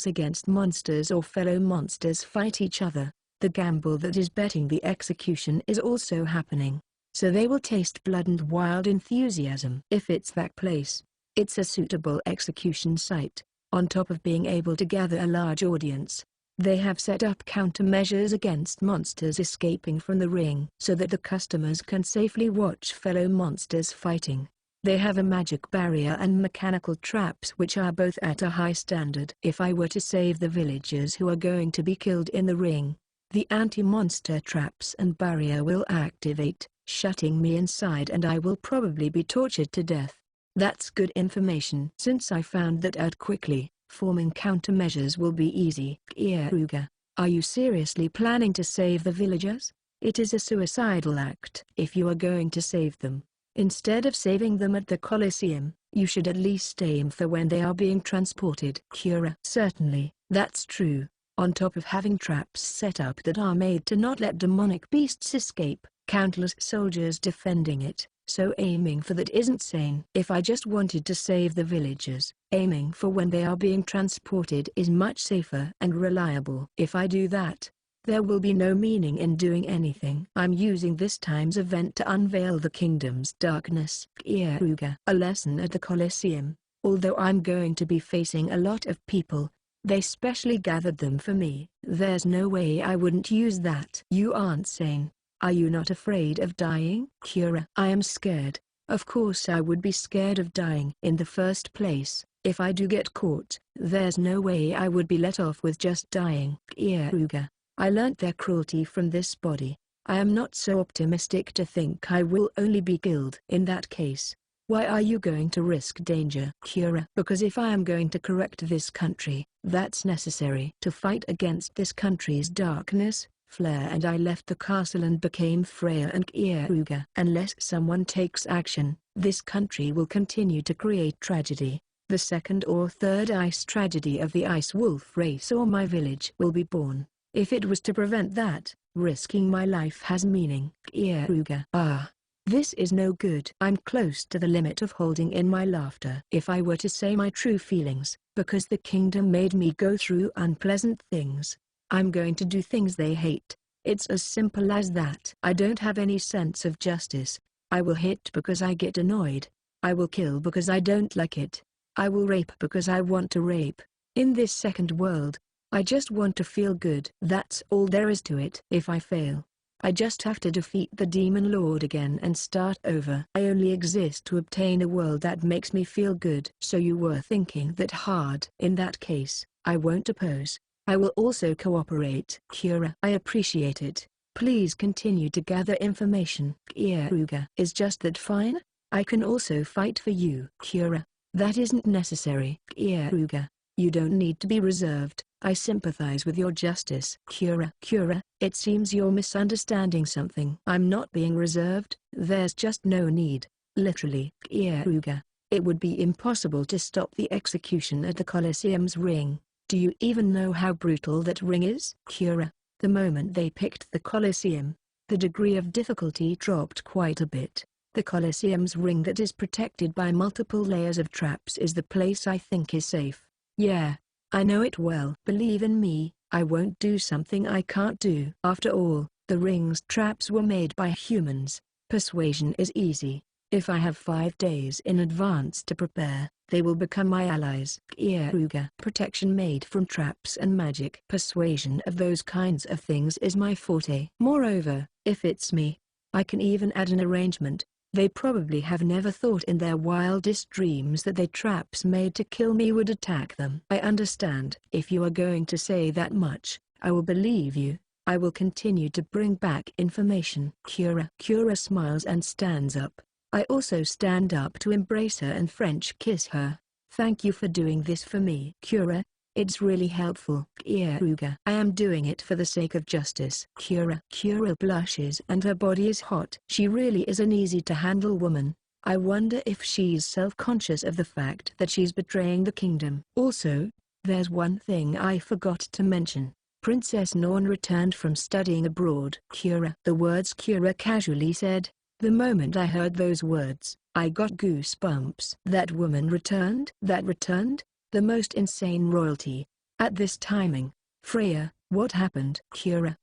against monsters or fellow monsters fight each other. The gamble that is betting the execution is also happening. So they will taste blood and wild enthusiasm. If it's that place, it's a suitable execution site. On top of being able to gather a large audience, they have set up countermeasures against monsters escaping from the ring so that the customers can safely watch fellow monsters fighting. They have a magic barrier and mechanical traps which are both at a high standard. If I were to save the villagers who are going to be killed in the ring, the anti-monster traps and barrier will activate, shutting me inside, and I will probably be tortured to death. That's good information. Since I found that out quickly, forming countermeasures will be easy. Keare. Are you seriously planning to save the villagers? It is a suicidal act. If you are going to save them, instead of saving them at the Colosseum, you should at least aim for when they are being transported. Keare. Certainly, that's true. On top of having traps set up that are made to not let demonic beasts escape, countless soldiers defending it, so aiming for that isn't sane. If I just wanted to save the villagers, aiming for when they are being transported is much safer and reliable. If I do that, there will be no meaning in doing anything. I'm using this time's event to unveil the kingdom's darkness. Keare. A lesson at the Colosseum. Although I'm going to be facing a lot of people, they specially gathered them for me. There's no way I wouldn't use that. You aren't sane. Are you not afraid of dying? Keare. I am scared. Of course I would be scared of dying. In the first place, if I do get caught, there's no way I would be let off with just dying. Keare. I learnt their cruelty from this body. I am not so optimistic to think I will only be killed. In that case, why are you going to risk danger? Keare. Because if I am going to correct this country, that's necessary. To fight against this country's darkness, Flare and I left the castle and became Freya and Keare. Unless someone takes action, this country will continue to create tragedy. The second or third ice tragedy of the ice wolf race or my village will be born. If it was to prevent that, risking my life has meaning. Keare. This is no good. I'm close to the limit of holding in my laughter. If I were to say my true feelings, because the kingdom made me go through unpleasant things, I'm going to do things they hate. It's as simple as that. I don't have any sense of justice. I will hit because I get annoyed. I will kill because I don't like it. I will rape because I want to rape. In this second world, I just want to feel good. That's all there is to it. If I fail, I just have to defeat the Demon Lord again and start over. I only exist to obtain a world that makes me feel good. So you were thinking that hard. In that case, I won't oppose. I will also cooperate. Keare. I appreciate it. Please continue to gather information. Keare. Is just that fine? I can also fight for you. Keare. That isn't necessary. Keare. You don't need to be reserved. I sympathize with your justice. Keare. It seems you're misunderstanding something. I'm not being reserved. There's just no need. Literally. Keare. It would be impossible to stop the execution at the Colosseum's ring. Do you even know how brutal that ring is? Keare. The moment they picked the Colosseum, the degree of difficulty dropped quite a bit. The Colosseum's ring that is protected by multiple layers of traps is the place I think is safe. Yeah, I know it well. Believe in me, I won't do something I can't do. After all, The ring's traps were made by humans. Persuasion is easy. If I have 5 days in advance to prepare, they will become my allies. Keare. Protection made from traps and magic. Persuasion of those kinds of things is my forte. Moreover, if it's me, I can even add an arrangement. They probably have never thought in their wildest dreams that they traps made to kill me would attack them. I understand. If you are going to say that much, I will believe you. I will continue to bring back information. Keare smiles and stands up. I also stand up to embrace her and French kiss her. Thank you for doing this for me. Keare, it's really helpful. Keare. I am doing it for the sake of justice. Keare blushes and her body is hot. She really is an easy-to-handle woman. I wonder if she's self-conscious of the fact that she's betraying the kingdom. Also, there's one thing I forgot to mention. Princess Norn returned from studying abroad. The words Keare casually said. The moment I heard those words, I got goosebumps. That woman returned? That returned? The most insane royalty. At this timing. Freya, what happened? Keare.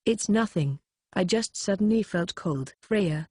It's nothing. I just suddenly felt cold. Freya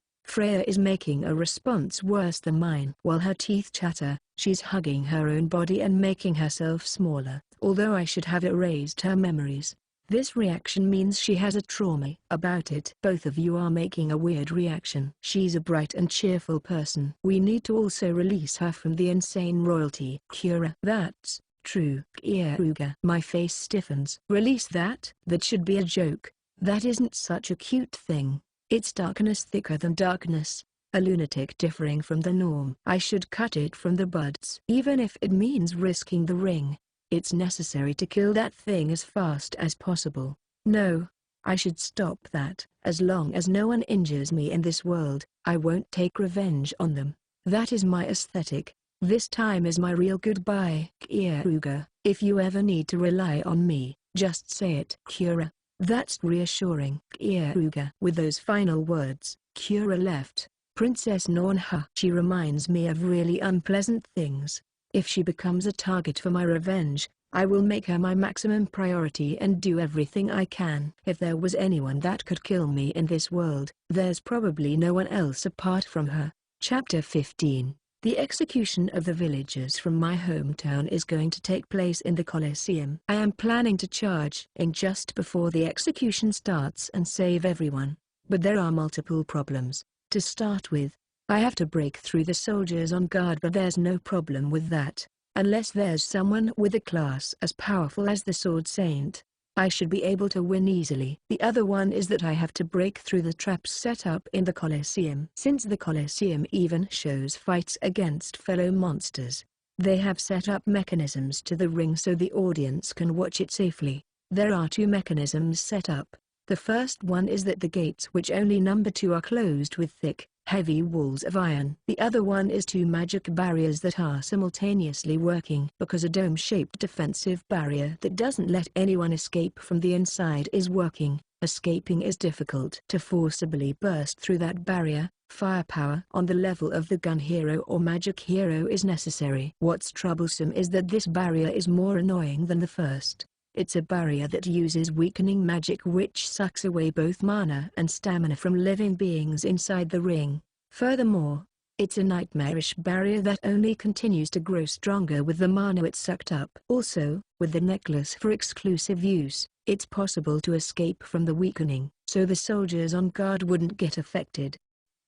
is making a response worse than mine. While her teeth chatter, she's hugging her own body and making herself smaller. Although I should have erased her memories, this reaction means she has a trauma about it. Both of you are making a weird reaction. She's a bright and cheerful person. We need to also release her from the insane royalty. Keare. That's true. Keare. My face stiffens. Release that? That should be a joke. That isn't such a cute thing. It's darkness thicker than darkness. A lunatic differing from the norm. I should cut it from the buds. Even if it means risking the ring. It's necessary to kill that thing as fast as possible. No, I should stop that. As long as no one injures me in this world, I won't take revenge on them. That is my aesthetic. This time is my real goodbye. Keare. If you ever need to rely on me, just say it. Keare. That's reassuring. Keare. With those final words, Keare left. Princess Norn. She reminds me of really unpleasant things. If she becomes a target for my revenge, I will make her my maximum priority and do everything I can. If there was anyone that could kill me in this world, there's probably no one else apart from her. Chapter 15. The execution of the villagers from my hometown is going to take place in the Colosseum. I am planning to charge in just before the execution starts and save everyone. But there are multiple problems. To start with, I have to break through the soldiers on guard, but there's no problem with that. Unless there's someone with a class as powerful as the Sword Saint, I should be able to win easily. The other one is that I have to break through the traps set up in the Colosseum. Since the Colosseum even shows fights against fellow monsters, they have set up mechanisms to the ring so the audience can watch it safely. There are 2 mechanisms set up. The first one is that the gates, which only number 2, are closed with thick, heavy walls of iron. The other one is 2 magic barriers that are simultaneously working, because a dome-shaped defensive barrier that doesn't let anyone escape from the inside is working. Escaping is difficult. To forcibly burst through that barrier, firepower on the level of the gun hero or magic hero is necessary. What's troublesome is that this barrier is more annoying than the first. It's a barrier that uses weakening magic, which sucks away both mana and stamina from living beings inside the ring. Furthermore, it's a nightmarish barrier that only continues to grow stronger with the mana it sucked up. Also, with the necklace for exclusive use, it's possible to escape from the weakening, so the soldiers on guard wouldn't get affected.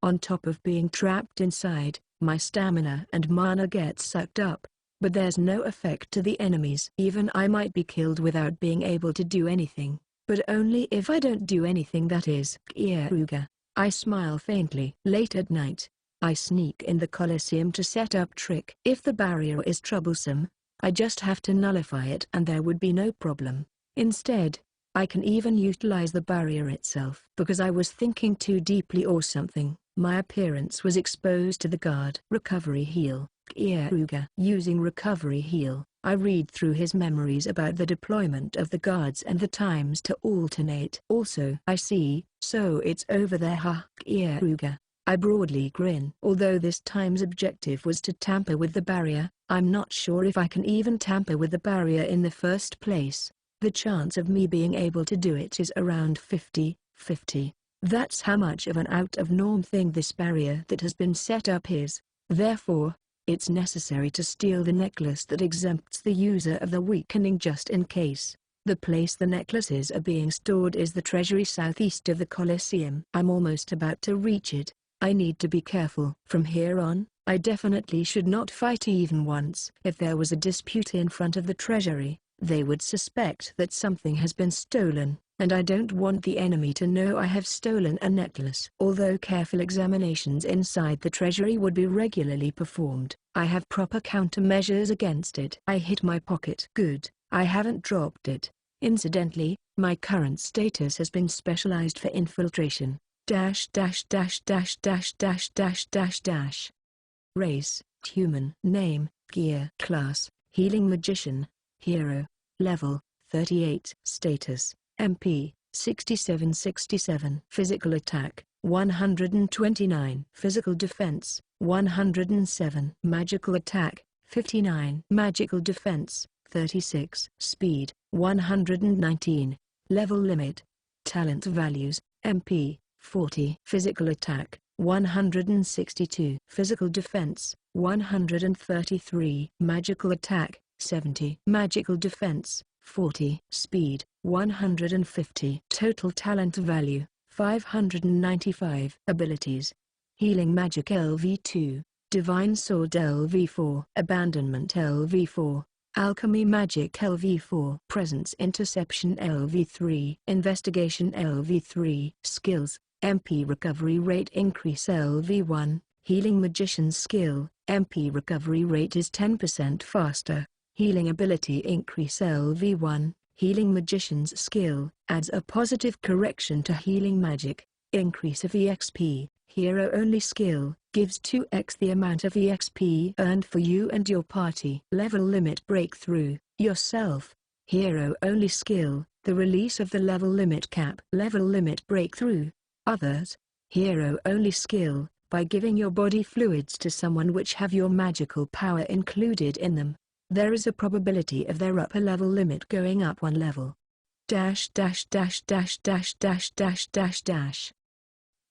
On top of being trapped inside, my stamina and mana get sucked up. But there's no effect to the enemies. Even I might be killed without being able to do anything, but only if I don't do anything, that is. Keare. I smile faintly. Late at night, I sneak in the Colosseum to set up trick. If the barrier is troublesome, I just have to nullify it and there would be no problem. Instead, I can even utilize the barrier itself. Because I was thinking too deeply or something, my appearance was exposed to the guard. Recovery heal. Keare. Using recovery heal, I read through his memories about the deployment of the guards and the times to alternate. Also, I see, so it's over there. Keare. I broadly grin. Although this time's objective was to tamper with the barrier, I'm not sure if I can even tamper with the barrier in the first place. The chance of me being able to do it is around 50, 50. That's how much of an out-of-norm thing this barrier that has been set up is. Therefore, it's necessary to steal the necklace that exempts the user of the weakening just in case. The place the necklaces are being stored is the treasury southeast of the Colosseum. I'm almost about to reach it. I need to be careful. From here on, I definitely should not fight even once. If there was a dispute in front of the treasury, they would suspect that something has been stolen, and I don't want the enemy to know I have stolen a necklace. Although careful examinations inside the treasury would be regularly performed, I have proper countermeasures against it. I hit my pocket. Good, I haven't dropped it. Incidentally, my current status has been specialized for infiltration. Dash dash dash dash dash dash dash dash dash. Race, human. Name, Keare. Class, healing magician. Hero, level, 38. Status, MP, 6767. Physical attack, 129. Physical defense, 107. Magical attack, 59. Magical defense, 36. Speed, 119. Level limit. Talent values, MP, 40. Physical attack, 162. Physical defense, 133. Magical attack, 70. Magical defense, 40. Speed, 150. Total talent value, 595. Abilities: Healing Magic LV2, Divine Sword LV4, Abandonment LV4, Alchemy Magic LV4, Presence Interception LV3, Investigation LV3. Skills: MP Recovery Rate Increase LV1, Healing Magician's Skill, MP Recovery Rate is 10% faster. Healing Ability Increase LV1, Healing Magician's Skill, adds a positive correction to healing magic. Increase of EXP, Hero Only Skill, gives 2x the amount of EXP earned for you and your party. Level Limit Breakthrough, yourself. Hero Only Skill, the release of the level limit cap. Level Limit Breakthrough, others. Hero Only Skill, by giving your body fluids to someone which have your magical power included in them. There is a probability of their upper level limit going up one level. Dash dash dash dash dash dash dash dash dash.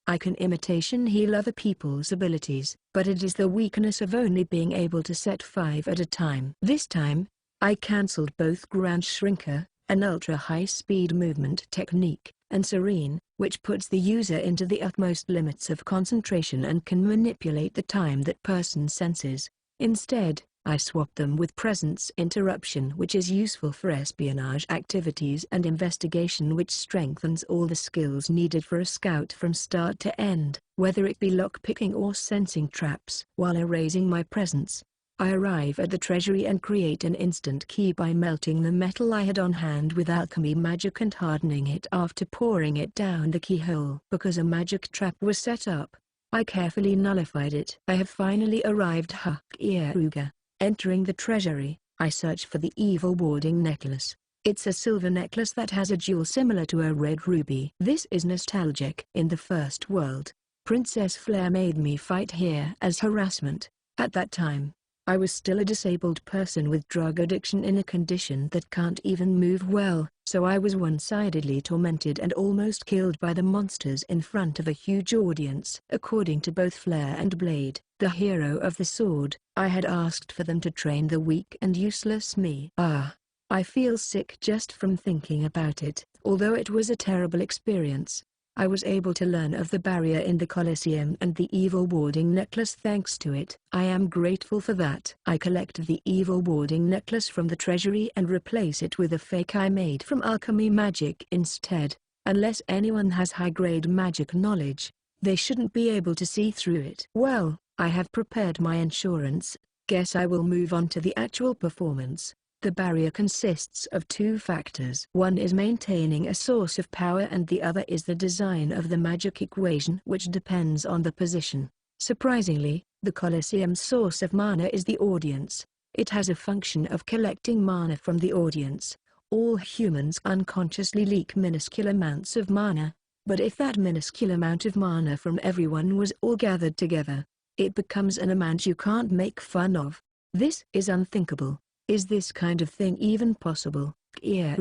I can imitation heal other people's abilities, but it is the weakness of only being able to set 5 at a time. This time, I cancelled both Grand Shrinker, an ultra-high-speed movement technique, and Serene, which puts the user into the utmost limits of concentration and can manipulate the time that person senses. Instead, I swapped them with Presence Interruption, which is useful for espionage activities and investigation, which strengthens all the skills needed for a scout from start to end, whether it be lockpicking or sensing traps. While erasing my presence, I arrive at the treasury and create an instant key by melting the metal I had on hand with alchemy magic and hardening it after pouring it down the keyhole. Because a magic trap was set up, I carefully nullified it. I have finally arrived at Keare. Entering the treasury, I search for the evil warding necklace. It's a silver necklace that has a jewel similar to a red ruby. This is nostalgic. In the first world, Princess Flare made me fight here as harassment. At that time, I was still a disabled person with drug addiction in a condition that can't even move well, so I was one-sidedly tormented and almost killed by the monsters in front of a huge audience. According to both Flare and Blade, the hero of the sword, I had asked for them to train the weak and useless me. I feel sick just from thinking about it. Although it was a terrible experience, I was able to learn of the barrier in the Colosseum and the evil warding necklace thanks to it. I am grateful for that. I collect the evil warding necklace from the treasury and replace it with a fake I made from alchemy magic instead. Unless anyone has high-grade magic knowledge, they shouldn't be able to see through it. Well, I have prepared my insurance. Guess I will move on to the actual performance. The barrier consists of 2 factors. One is maintaining a source of power and the other is the design of the magic equation, which depends on the position. Surprisingly, the Colosseum's source of mana is the audience. It has a function of collecting mana from the audience. All humans unconsciously leak minuscule amounts of mana, but if that minuscule amount of mana from everyone was all gathered together, it becomes an amount you can't make fun of. This is unthinkable. Is this kind of thing even possible? Keare.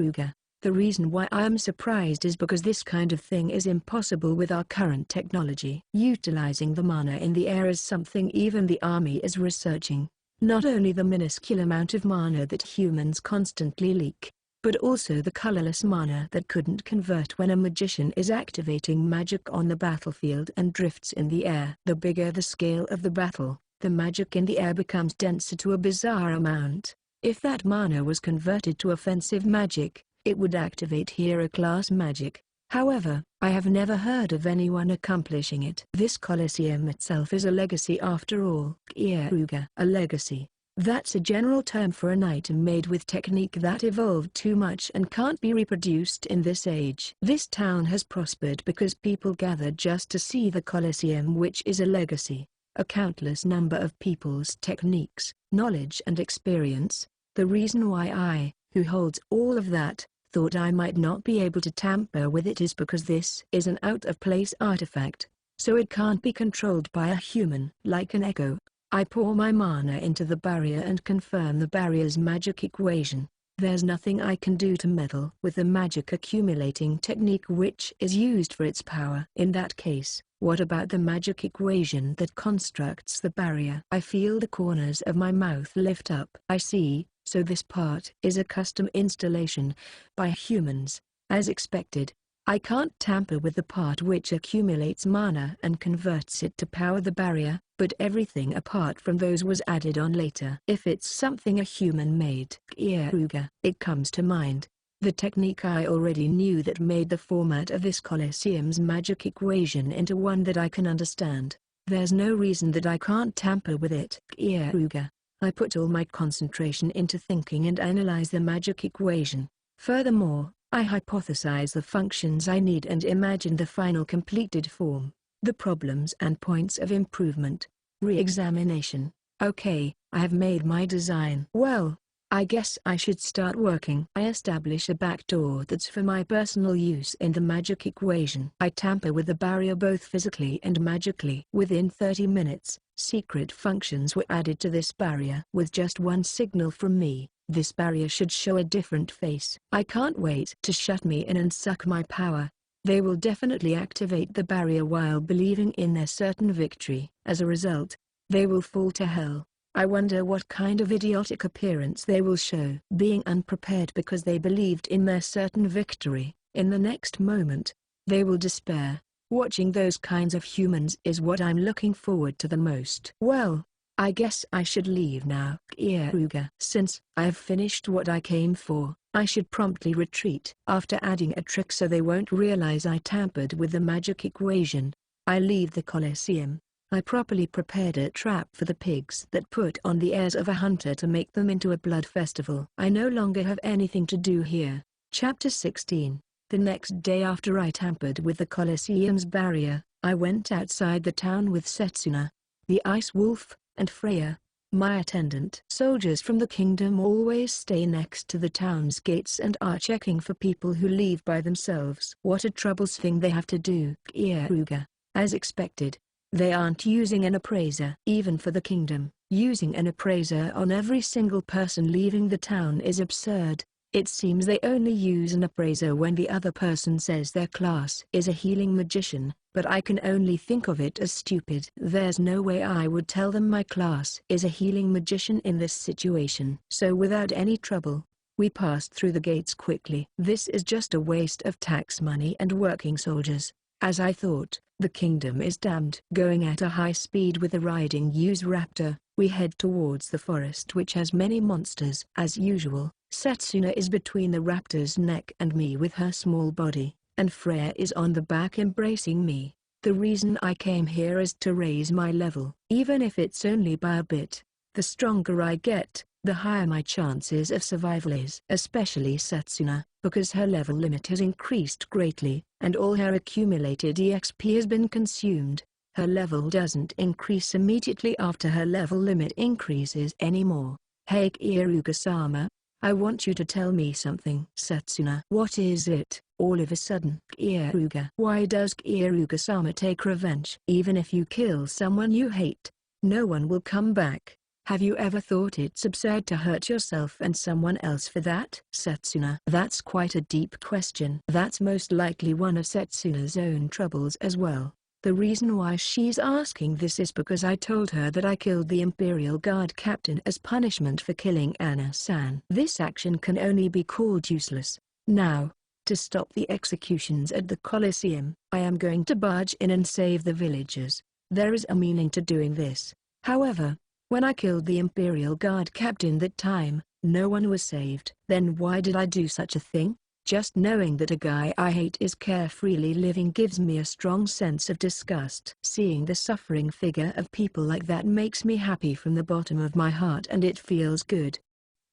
The reason why I am surprised is because this kind of thing is impossible with our current technology. Utilizing the mana in the air is something even the army is researching. Not only the minuscule amount of mana that humans constantly leak, but also the colorless mana that couldn't convert when a magician is activating magic on the battlefield and drifts in the air. The bigger the scale of the battle, the magic in the air becomes denser to a bizarre amount. If that mana was converted to offensive magic, it would activate hero-class magic. However, I have never heard of anyone accomplishing it. This Colosseum itself is a legacy after all. Keare. A legacy. That's a general term for an item made with technique that evolved too much and can't be reproduced in this age. This town has prospered because people gathered just to see the Colosseum, which is a legacy. A countless number of people's techniques, knowledge and experience. The reason why I, who holds all of that, thought I might not be able to tamper with it is because this is an out-of-place artifact, so it can't be controlled by a human. Like an echo, I pour my mana into the barrier and confirm the barrier's magic equation. There's nothing I can do to meddle with the magic accumulating technique which is used for its power. In that case, what about the magic equation that constructs the barrier? I feel the corners of my mouth lift up. I see. So this part is a custom installation by humans, as expected. I can't tamper with the part which accumulates mana and converts it to power the barrier, but everything apart from those was added on later. If it's something a human made, Keare, it comes to mind. The technique I already knew that made the format of this Colosseum's magic equation into one that I can understand. There's no reason that I can't tamper with it. Keare. I put all my concentration into thinking and analyze the magic equation. Furthermore, I hypothesize the functions I need and imagine the final completed form, the problems and points of improvement. Re-examination. Okay, I have made my design. Well, I guess I should start working. I establish a backdoor that's for my personal use in the magic equation. I tamper with the barrier both physically and magically. Within 30 minutes, secret functions were added to this barrier. With just one signal from me, this barrier should show a different face. I can't wait to shut me in and suck my power. They will definitely activate the barrier while believing in their certain victory. As a result, they will fall to hell. I wonder what kind of idiotic appearance they will show. Being unprepared because they believed in their certain victory, in the next moment, they will despair. Watching those kinds of humans is what I'm looking forward to the most. Well, I guess I should leave now. Keare. Since I have finished what I came for, I should promptly retreat. After adding a trick so they won't realize I tampered with the magic equation, I leave the Colosseum. I properly prepared a trap for the pigs that put on the airs of a hunter to make them into a blood festival. I no longer have anything to do here. Chapter 16. The next day after I tampered with the Colosseum's barrier, I went outside the town with Setsuna, the Ice Wolf, and Freya, my attendant. Soldiers from the kingdom always stay next to the town's gates and are checking for people who leave by themselves. What a troublesome thing they have to do. Keare. As expected, they aren't using an appraiser. Even for the kingdom, using an appraiser on every single person leaving the town is absurd. It seems they only use an appraiser when the other person says their class is a healing magician, but I can only think of it as stupid. There's no way I would tell them my class is a healing magician in this situation. So without any trouble, we passed through the gates quickly. This is just a waste of tax money and working soldiers. As I thought, the kingdom is damned. Going at a high speed with a riding use raptor, we head towards the forest which has many monsters. As usual, Setsuna is between the raptor's neck and me with her small body, and Freya is on the back embracing me. The reason I came here is to raise my level. Even if it's only by a bit, the stronger I get, the higher my chances of survival is. Especially Setsuna, because her level limit has increased greatly, and all her accumulated EXP has been consumed. Her level doesn't increase immediately after her level limit increases anymore. Hey Keare-sama, I want you to tell me something. Setsuna. What is it? All of a sudden. Keare. Why does Keare-sama take revenge? Even if you kill someone you hate, no one will come back. Have you ever thought it's absurd to hurt yourself and someone else for that? Setsuna. That's quite a deep question. That's most likely one of Setsuna's own troubles as well. The reason why she's asking this is because I told her that I killed the Imperial Guard captain as punishment for killing Anna-san. This action can only be called useless. Now, to stop the executions at the Colosseum, I am going to barge in and save the villagers. There is a meaning to doing this. However, when I killed the Imperial Guard captain that time, no one was saved. Then why did I do such a thing? Just knowing that a guy I hate is carefreely living gives me a strong sense of disgust. Seeing the suffering figure of people like that makes me happy from the bottom of my heart, and it feels good.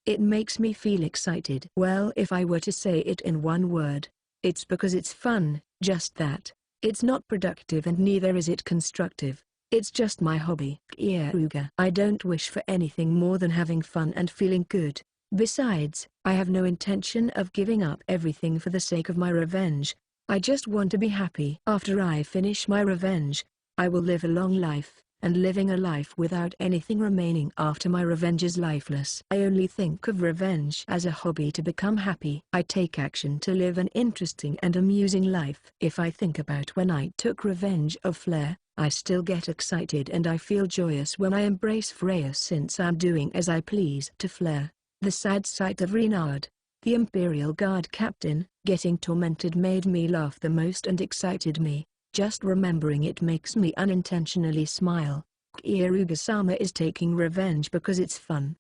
It makes me feel excited. Well, if I were to say it in one word, it's because it's fun, just that. It's not productive and neither is it constructive. It's just my hobby. Keare. I don't wish for anything more than having fun and feeling good. Besides, I have no intention of giving up everything for the sake of my revenge. I just want to be happy. After I finish my revenge, I will live a long life, and living a life without anything remaining after my revenge is lifeless. I only think of revenge as a hobby to become happy. I take action to live an interesting and amusing life. If I think about when I took revenge of Flare, I still get excited and I feel joyous when I embrace Freya, since I'm doing as I please. To Flare, the sad sight of Renard, the Imperial Guard captain, getting tormented made me laugh the most and excited me. Just remembering it makes me unintentionally smile. Keare-sama is taking revenge because it's fun.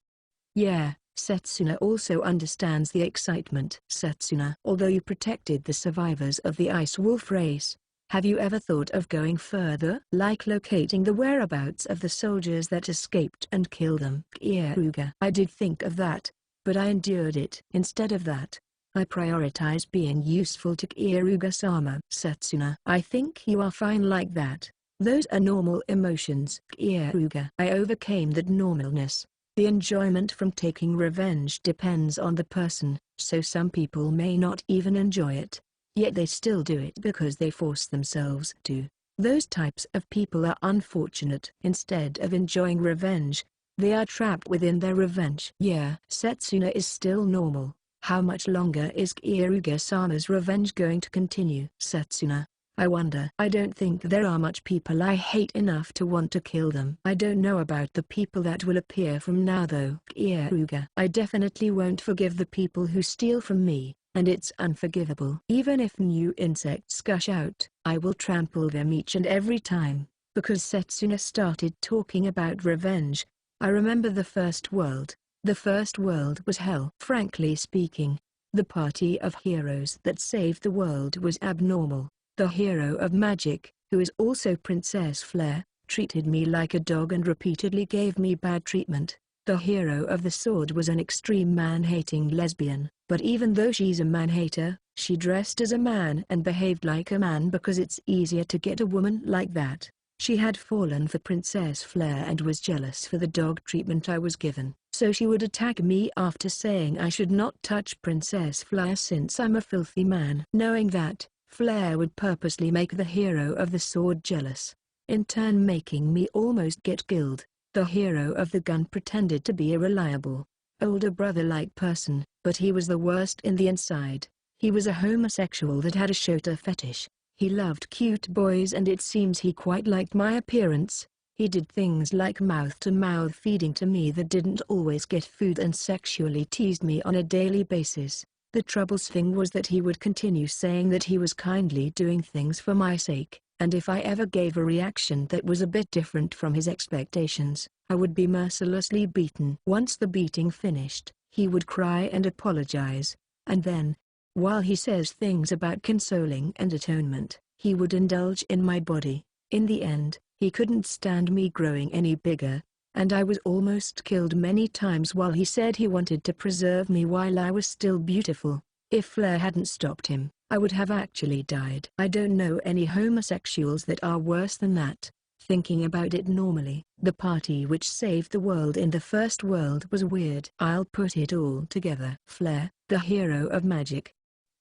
Yeah, Setsuna also understands the excitement. Setsuna. Although you protected the survivors of the Ice Wolf race, have you ever thought of going further? Like locating the whereabouts of the soldiers that escaped and kill them? Keare. I did think of that, but I endured it. Instead of that, I prioritize being useful to Keare-sama. Setsuna. I think you are fine like that. Those are normal emotions. Keare. I overcame that normalness. The enjoyment from taking revenge depends on the person, so some people may not even enjoy it. Yet they still do it because they force themselves to. Those types of people are unfortunate. Instead of enjoying revenge, they are trapped within their revenge. Yeah. Setsuna is still normal. How much longer is Keare-sama's revenge going to continue? Setsuna. I wonder. I don't think there are much people I hate enough to want to kill them. I don't know about the people that will appear from now though. Keare. I definitely won't forgive the people who steal from me, and it's unforgivable. Even if new insects gush out, I will trample them each and every time. Because Setsuna started talking about revenge, I remember the first world. The first world was hell. Frankly speaking, the party of heroes that saved the world was abnormal. The hero of magic, who is also Princess Flare, treated me like a dog and repeatedly gave me bad treatment. The hero of the sword was an extreme man-hating lesbian, but even though she's a man-hater, she dressed as a man and behaved like a man because it's easier to get a woman like that. She had fallen for Princess Flare and was jealous for the dog treatment I was given, so she would attack me after saying I should not touch Princess Flare since I'm a filthy man. Knowing that, Flare would purposely make the hero of the sword jealous, in turn making me almost get killed. The hero of the gun pretended to be a reliable, older brother-like person, but he was the worst in the inside. He was a homosexual that had a shota fetish. He loved cute boys and it seems he quite liked my appearance. He did things like mouth-to-mouth feeding to me that didn't always get food and sexually teased me on a daily basis. The troublesome thing was that he would continue saying that he was kindly doing things for my sake, and if I ever gave a reaction that was a bit different from his expectations, I would be mercilessly beaten. Once the beating finished, he would cry and apologize, and then, while he says things about consoling and atonement, he would indulge in my body. In the end, he couldn't stand me growing any bigger, and I was almost killed many times while he said he wanted to preserve me while I was still beautiful. If Flare hadn't stopped him, I would have actually died. I don't know any homosexuals that are worse than that. Thinking about it normally, the party which saved the world in the first world was weird. I'll put it all together. Flare, the hero of magic.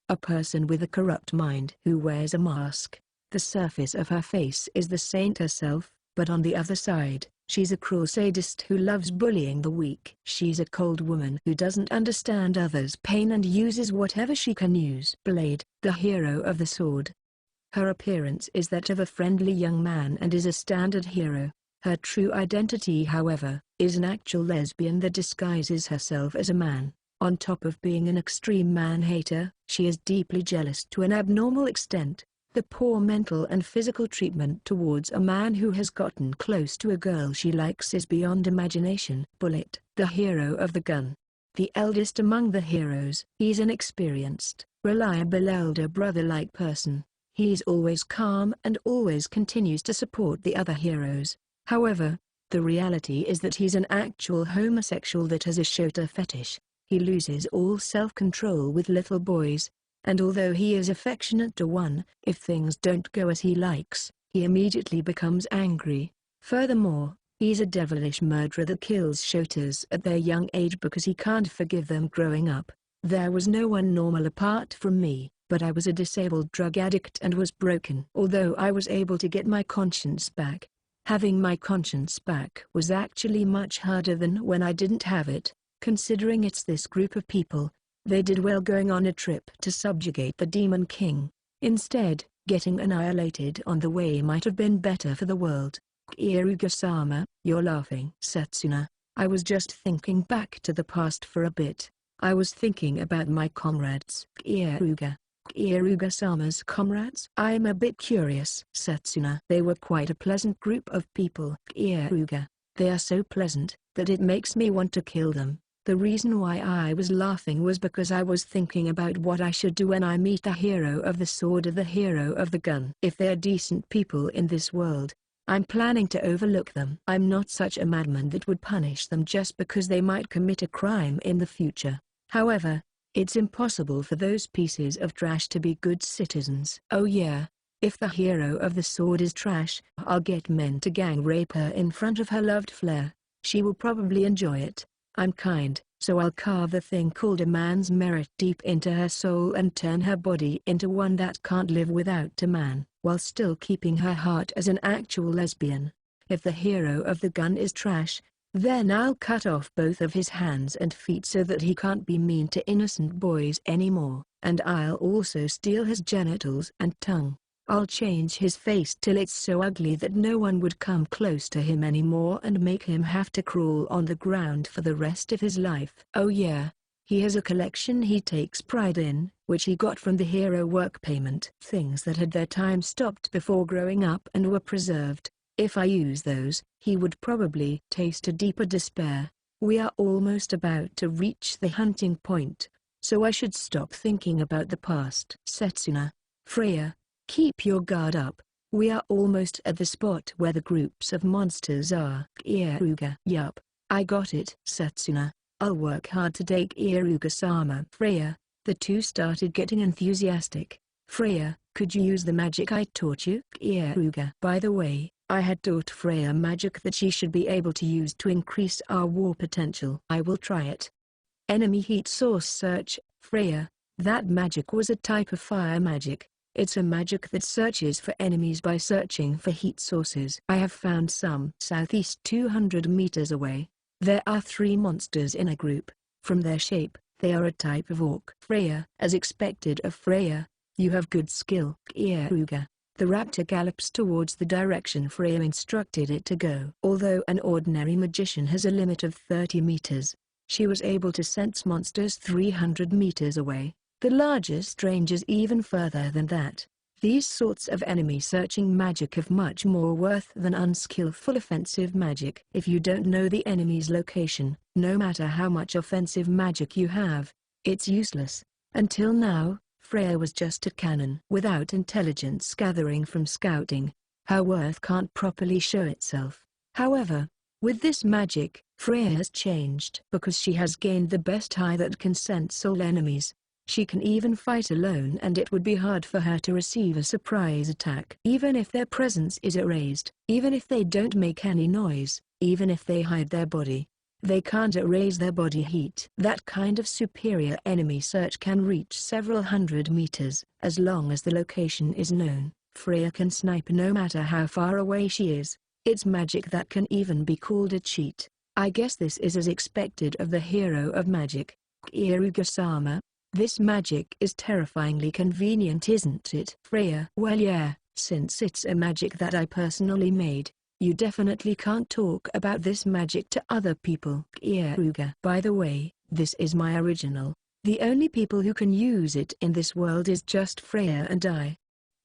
A person with a corrupt mind who wears a mask. The surface of her face is the saint herself, but on the other side, She's a cruel sadist who loves bullying the weak. She's a cold woman who doesn't understand others' pain and uses whatever she can use. Blade, the hero of the sword. Her appearance is that of a friendly young man and is a standard hero. Her true identity, however, is an actual lesbian that disguises herself as a man. On top of being an extreme man-hater, she is deeply jealous to an abnormal extent. The poor mental and physical treatment towards a man who has gotten close to a girl she likes is beyond imagination. Bullet, the hero of the gun. The eldest among the heroes. He's an experienced, reliable elder brother-like person. He's always calm and always continues to support the other heroes. However, the reality is that he's an actual homosexual that has a shota fetish. He loses all self-control with little boys. And although he is affectionate to one, if things don't go as he likes, he immediately becomes angry. Furthermore, he's a devilish murderer that kills shotas at their young age because he can't forgive them growing up. There was no one normal apart from me, but I was a disabled drug addict and was broken. Although I was able to get my conscience back, having my conscience back was actually much harder than when I didn't have it. Considering it's this group of people, they did well going on a trip to subjugate the Demon King. Instead, getting annihilated on the way might have been better for the world. Kieruga-sama, you're laughing. Setsuna, I was just thinking back to the past for a bit. I was thinking about my comrades. Kieruga-sama's comrades? I'm a bit curious. Setsuna, they were quite a pleasant group of people. Kieruga, they are so pleasant, that it makes me want to kill them. The reason why I was laughing was because I was thinking about what I should do when I meet the hero of the sword or the hero of the gun. If they're decent people in this world, I'm planning to overlook them. I'm not such a madman that would punish them just because they might commit a crime in the future. However, it's impossible for those pieces of trash to be good citizens. Oh yeah, if the hero of the sword is trash, I'll get men to gang rape her in front of her loved flare. She will probably enjoy it. I'm kind, so I'll carve the thing called a man's merit deep into her soul and turn her body into one that can't live without a man, while still keeping her heart as an actual lesbian. If the hero of the gun is trash, then I'll cut off both of his hands and feet so that he can't be mean to innocent boys anymore, and I'll also steal his genitals and tongue. I'll change his face till it's so ugly that no one would come close to him anymore and make him have to crawl on the ground for the rest of his life. Oh yeah, he has a collection he takes pride in, which he got from the hero work payment. Things that had their time stopped before growing up and were preserved. If I use those, he would probably taste a deeper despair. We are almost about to reach the hunting point, so I should stop thinking about the past. Setsuna, Freya, keep your guard up. We are almost at the spot where the groups of monsters are. Kieruga. Yup, I got it. Setsuna, I'll work hard to take Kieruga-sama. Freya, the two started getting enthusiastic. Freya, could you use the magic I taught you? Kieruga. By the way, I had taught Freya magic that she should be able to use to increase our war potential. I will try it. Enemy heat source search. Freya, that magic was a type of fire magic. It's a magic that searches for enemies by searching for heat sources. I have found some. Southeast 200 meters away, there are 3 monsters in a group. From their shape, they are a type of orc. Freya. As expected of Freya, you have good skill. Kieruga. The raptor gallops towards the direction Freya instructed it to go. Although an ordinary magician has a limit of 30 meters, she was able to sense monsters 300 meters away. The largest range is even further than that. These sorts of enemy-searching magic have much more worth than unskillful offensive magic. If you don't know the enemy's location, no matter how much offensive magic you have, it's useless. Until now, Freya was just a cannon. Without intelligence gathering from scouting, her worth can't properly show itself. However, with this magic, Freya has changed. Because she has gained the best eye that can sense all enemies, she can even fight alone, and it would be hard for her to receive a surprise attack. Even if their presence is erased, even if they don't make any noise, even if they hide their body, they can't erase their body heat. That kind of superior enemy search can reach several hundred meters. As long as the location is known, Freya can snipe no matter how far away she is. It's magic that can even be called a cheat. I guess this is as expected of the hero of magic, Keare. This magic is terrifyingly convenient, isn't it? Freya: well yeah, since it's a magic that I personally made. You definitely can't talk about this magic to other people. Keare: by the way, this is my original. The only people who can use it in this world is just Freya and I.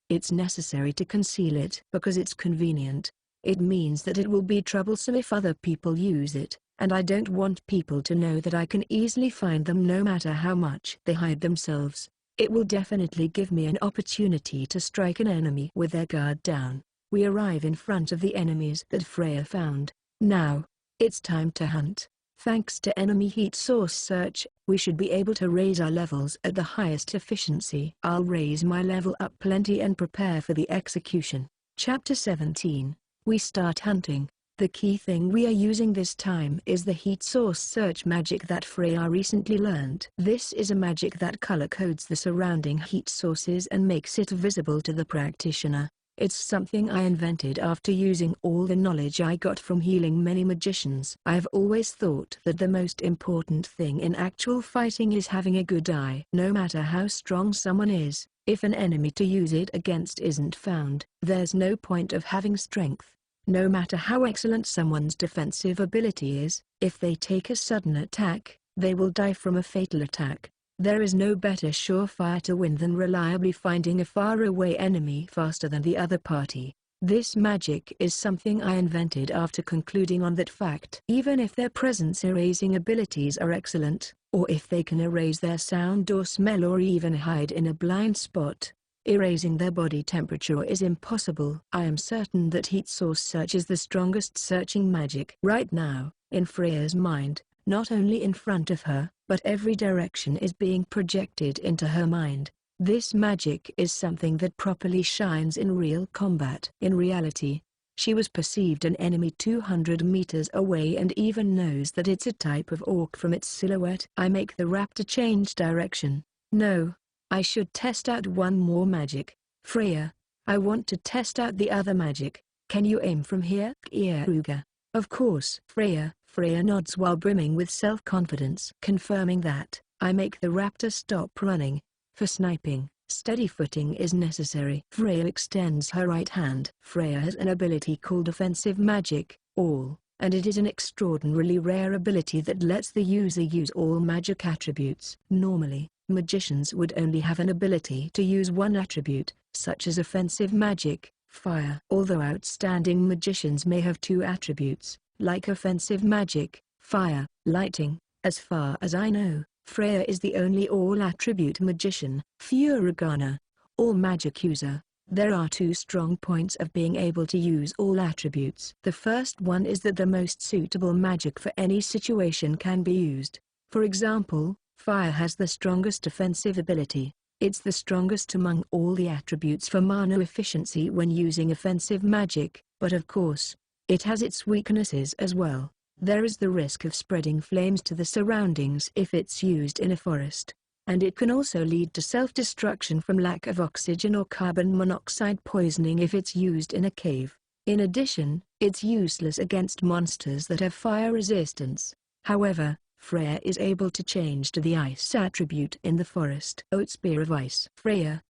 It's necessary to conceal it because it's convenient. It means that it will be troublesome if other people use it, and I don't want people to know that I can easily find them no matter how much they hide themselves. It will definitely give me an opportunity to strike an enemy with their guard down. We arrive in front of the enemies that Freya found. Now, it's time to hunt. Thanks to enemy heat source search, we should be able to raise our levels at the highest efficiency. I'll raise my level up plenty and prepare for the execution. Chapter 17. We start hunting. The key thing we are using this time is the heat source search magic that Freya recently learned. This is a magic that color codes the surrounding heat sources and makes it visible to the practitioner. It's something I invented after using all the knowledge I got from healing many magicians. I've always thought that the most important thing in actual fighting is having a good eye. No matter how strong someone is, if an enemy to use it against isn't found, there's no point of having strength. No matter how excellent someone's defensive ability is, if they take a sudden attack, they will die from a fatal attack. There is no better surefire to win than reliably finding a faraway enemy faster than the other party. This magic is something I invented after concluding on that fact. Even if their presence erasing abilities are excellent, or if they can erase their sound or smell or even hide in a blind spot, erasing their body temperature is impossible. I am certain that heat source search is the strongest searching magic. Right now, in Freya's mind, not only in front of her, but every direction is being projected into her mind. This magic is something that properly shines in real combat. In reality, she was perceived an enemy 200 meters away and even knows that it's a type of orc from its silhouette. I make the raptor change direction. No, I should test out one more magic. Freya, I want to test out the other magic. Can you aim from here? Keare: of course. Freya nods while brimming with self-confidence. Confirming that, I make the raptor stop running. For sniping, steady footing is necessary. Freya extends her right hand. Freya has an ability called offensive magic, all, and it is an extraordinarily rare ability that lets the user use all magic attributes. Normally, magicians would only have an ability to use one attribute, such as offensive magic, fire. Although outstanding magicians may have two attributes, like offensive magic, fire, lighting. As far as I know, Freya is the only all-attribute magician. Furigana, all magic user. There are two strong points of being able to use all attributes. The first one is that the most suitable magic for any situation can be used. For example, fire has the strongest offensive ability. It's the strongest among all the attributes for mana efficiency when using offensive magic, but of course, it has its weaknesses as well. There is the risk of spreading flames to the surroundings if it's used in a forest, and it can also lead to self-destruction from lack of oxygen or carbon monoxide poisoning if it's used in a cave. In addition, it's useless against monsters that have fire resistance. However, Freya is able to change to the ice attribute in the forest. Oat spear of ice.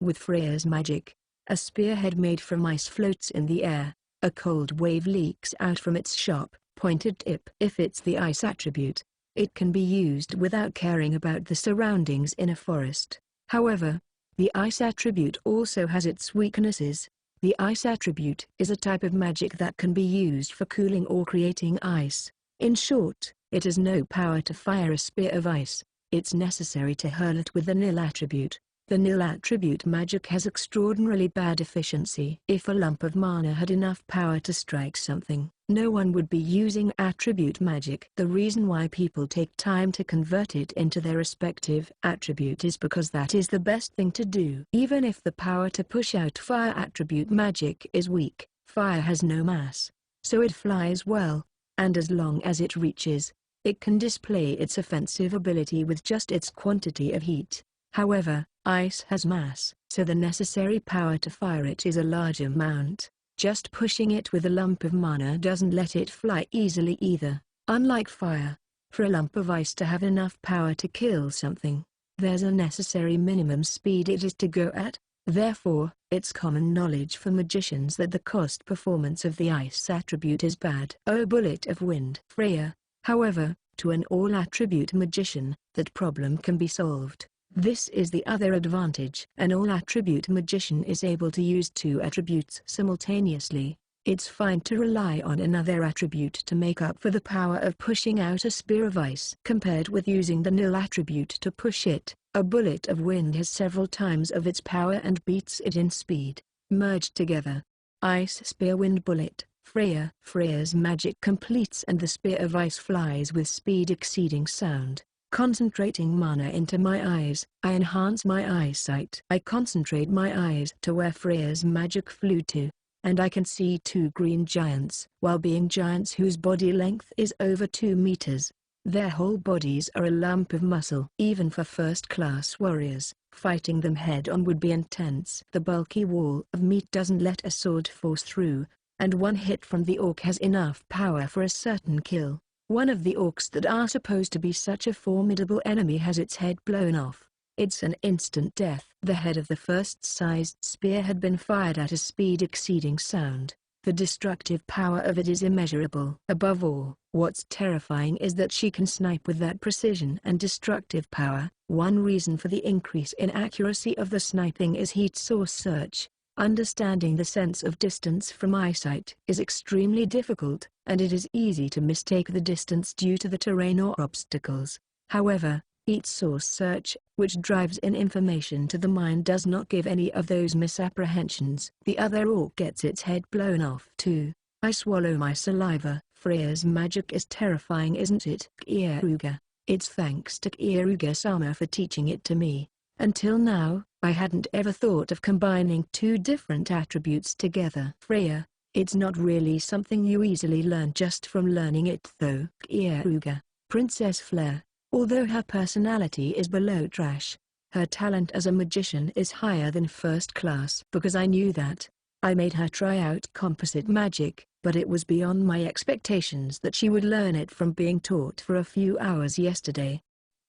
With Freya's magic, a spearhead made from ice floats in the air. A cold wave leaks out from its sharp, pointed tip. If it's the ice attribute, it can be used without caring about the surroundings in a forest. However, the ice attribute also has its weaknesses. The ice attribute is a type of magic that can be used for cooling or creating ice. In short, it has no power to fire a spear of ice. It's necessary to hurl it with the nil attribute. The nil attribute magic has extraordinarily bad efficiency. If a lump of mana had enough power to strike something, no one would be using attribute magic. The reason why people take time to convert it into their respective attribute is because that is the best thing to do. Even if the power to push out fire attribute magic is weak, fire has no mass, so it flies well, and as long as it reaches, it can display its offensive ability with just its quantity of heat. However, ice has mass, so the necessary power to fire it is a large amount. Just pushing it with a lump of mana doesn't let it fly easily either. Unlike fire, for a lump of ice to have enough power to kill something, there's a necessary minimum speed it is to go at. Therefore, it's common knowledge for magicians that the cost performance of the ice attribute is bad. Oh, bullet of wind. Freya, however, to an all-attribute magician, that problem can be solved. This is the other advantage. An all-attribute magician is able to use two attributes simultaneously. It's fine to rely on another attribute to make up for the power of pushing out a spear of ice. Compared with using the nil attribute to push it, a bullet of wind has several times of its power and beats it in speed. Merged together. Ice spear wind bullet. Freya. Freya's magic completes and the spear of ice flies with speed exceeding sound. Concentrating mana into my eyes, I enhance my eyesight. I concentrate my eyes to where Freya's magic flew to, and I can see two green giants. While being giants whose body length is over 2 meters, their whole bodies are a lump of muscle. Even for first-class warriors, fighting them head-on would be intense. The bulky wall of meat doesn't let a sword force through, and one hit from the orc has enough power for a certain kill. One of the orcs that are supposed to be such a formidable enemy has its head blown off. It's an instant death. The head of the first-sized spear had been fired at a speed exceeding sound. The destructive power of it is immeasurable. Above all, what's terrifying is that she can snipe with that precision and destructive power. One reason for the increase in accuracy of the sniping is heat source search. Understanding the sense of distance from eyesight is extremely difficult, and it is easy to mistake the distance due to the terrain or obstacles. However, heat source search, which drives in information to the mind, does not give any of those misapprehensions. The other orc gets its head blown off too. I swallow my saliva. Freya's magic is terrifying, isn't it? Keare. It's thanks to Keare-sama for teaching it to me. Until now, I hadn't ever thought of combining two different attributes together. Freya, it's not really something you easily learn just from learning it though. Keare. Princess Flare, although her personality is below trash, her talent as a magician is higher than first class. Because I knew that, I made her try out composite magic, but it was beyond my expectations that she would learn it from being taught for a few hours yesterday.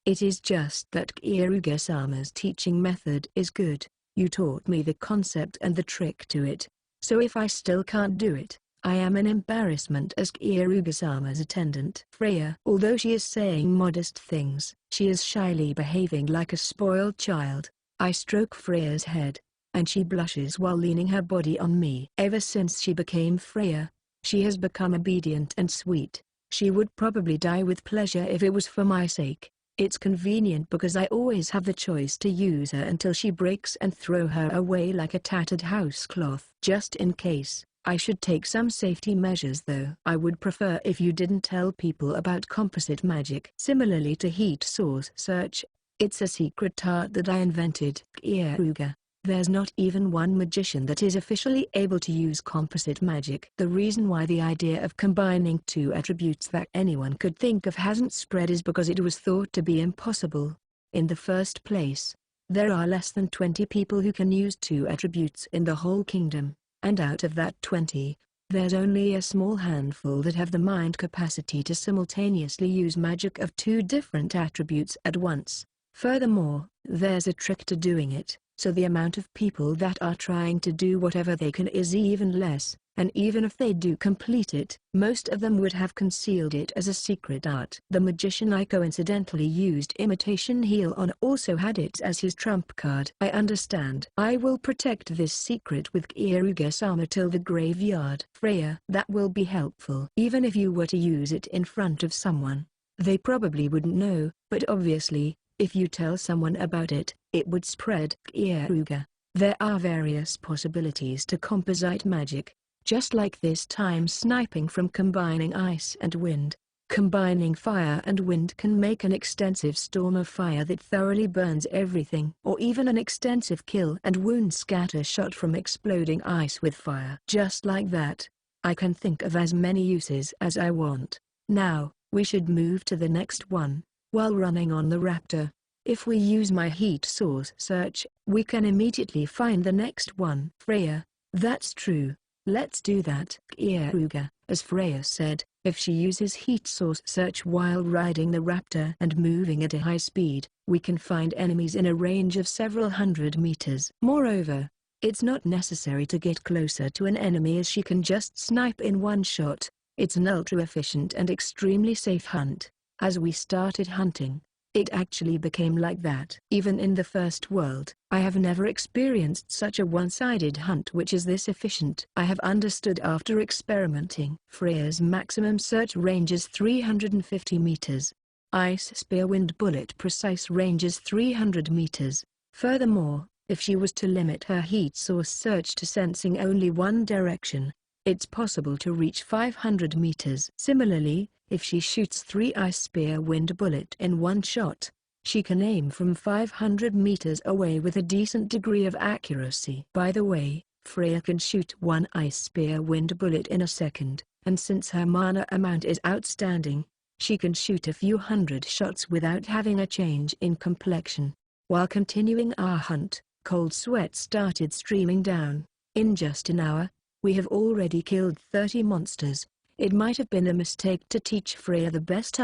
It is just that Keare-sama's teaching method is good. You taught me the concept and the trick to it, so if I still can't do it, I am an embarrassment as Keare-sama's attendant. Freya, although she is saying modest things, she is shyly behaving like a spoiled child. I stroke Freya's head, and she blushes while leaning her body on me. Ever since she became Freya, she has become obedient and sweet. She would probably die with pleasure if it was for my sake. It's convenient because I always have the choice to use her until she breaks and throw her away like a tattered housecloth. Just in case, I should take some safety measures though. I would prefer if you didn't tell people about composite magic. Similarly to heat source search, it's a secret art that I invented. Keare. There's not even one magician that is officially able to use composite magic. The reason why the idea of combining two attributes that anyone could think of hasn't spread is because it was thought to be impossible. In the first place, there are less than 20 people who can use two attributes in the whole kingdom, and out of that 20, there's only a small handful that have the mind capacity to simultaneously use magic of two different attributes at once. Furthermore, there's a trick to doing it. So the amount of people that are trying to do whatever they can is even less, and even if they do complete it, most of them would have concealed it as a secret art. The magician I coincidentally used imitation heal on also had it as his trump card. I understand. I will protect this secret with Keare-sama till the graveyard. Freya, that will be helpful. Even if you were to use it in front of someone, they probably wouldn't know, but obviously, if you tell someone about it, it would spread. Keare. There are various possibilities to composite magic, just like this time sniping from combining ice and wind. Combining fire and wind can make an extensive storm of fire that thoroughly burns everything, or even an extensive kill and wound scatter shot from exploding ice with fire. Just like that, I can think of as many uses as I want. Now, we should move to the next one. While running on the raptor, if we use my heat source search, we can immediately find the next one. Freya, that's true. Let's do that, Keare. As Freya said, if she uses heat source search while riding the raptor and moving at a high speed, we can find enemies in a range of several hundred meters. Moreover, it's not necessary to get closer to an enemy as she can just snipe in one shot. It's an ultra-efficient and extremely safe hunt. As we started hunting, it actually became like that. Even in the first world, I have never experienced such a one-sided hunt which is this efficient. I have understood after experimenting. Freya's maximum search range is 350 meters. Ice Spear Wind Bullet precise range is 300 meters. Furthermore, if she was to limit her heat source search to sensing only one direction, it's possible to reach 500 meters. Similarly, if she shoots 3 Ice Spear Wind Bullet in one shot, she can aim from 500 meters away with a decent degree of accuracy. By the way, Freya can shoot 1 Ice Spear Wind Bullet in a second, and since her mana amount is outstanding, she can shoot a few hundred shots without having a change in complexion. While continuing our hunt, cold sweat started streaming down. In just an hour, we have already killed 30 monsters. It might have been a mistake to teach Freya the best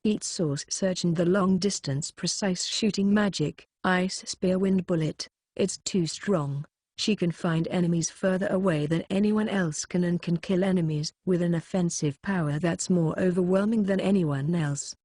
heat source search and the long-distance precise shooting magic, Ice Spear Wind Bullet. It's too strong. She can find enemies further away than anyone else can and can kill enemies with an offensive power that's more overwhelming than anyone else.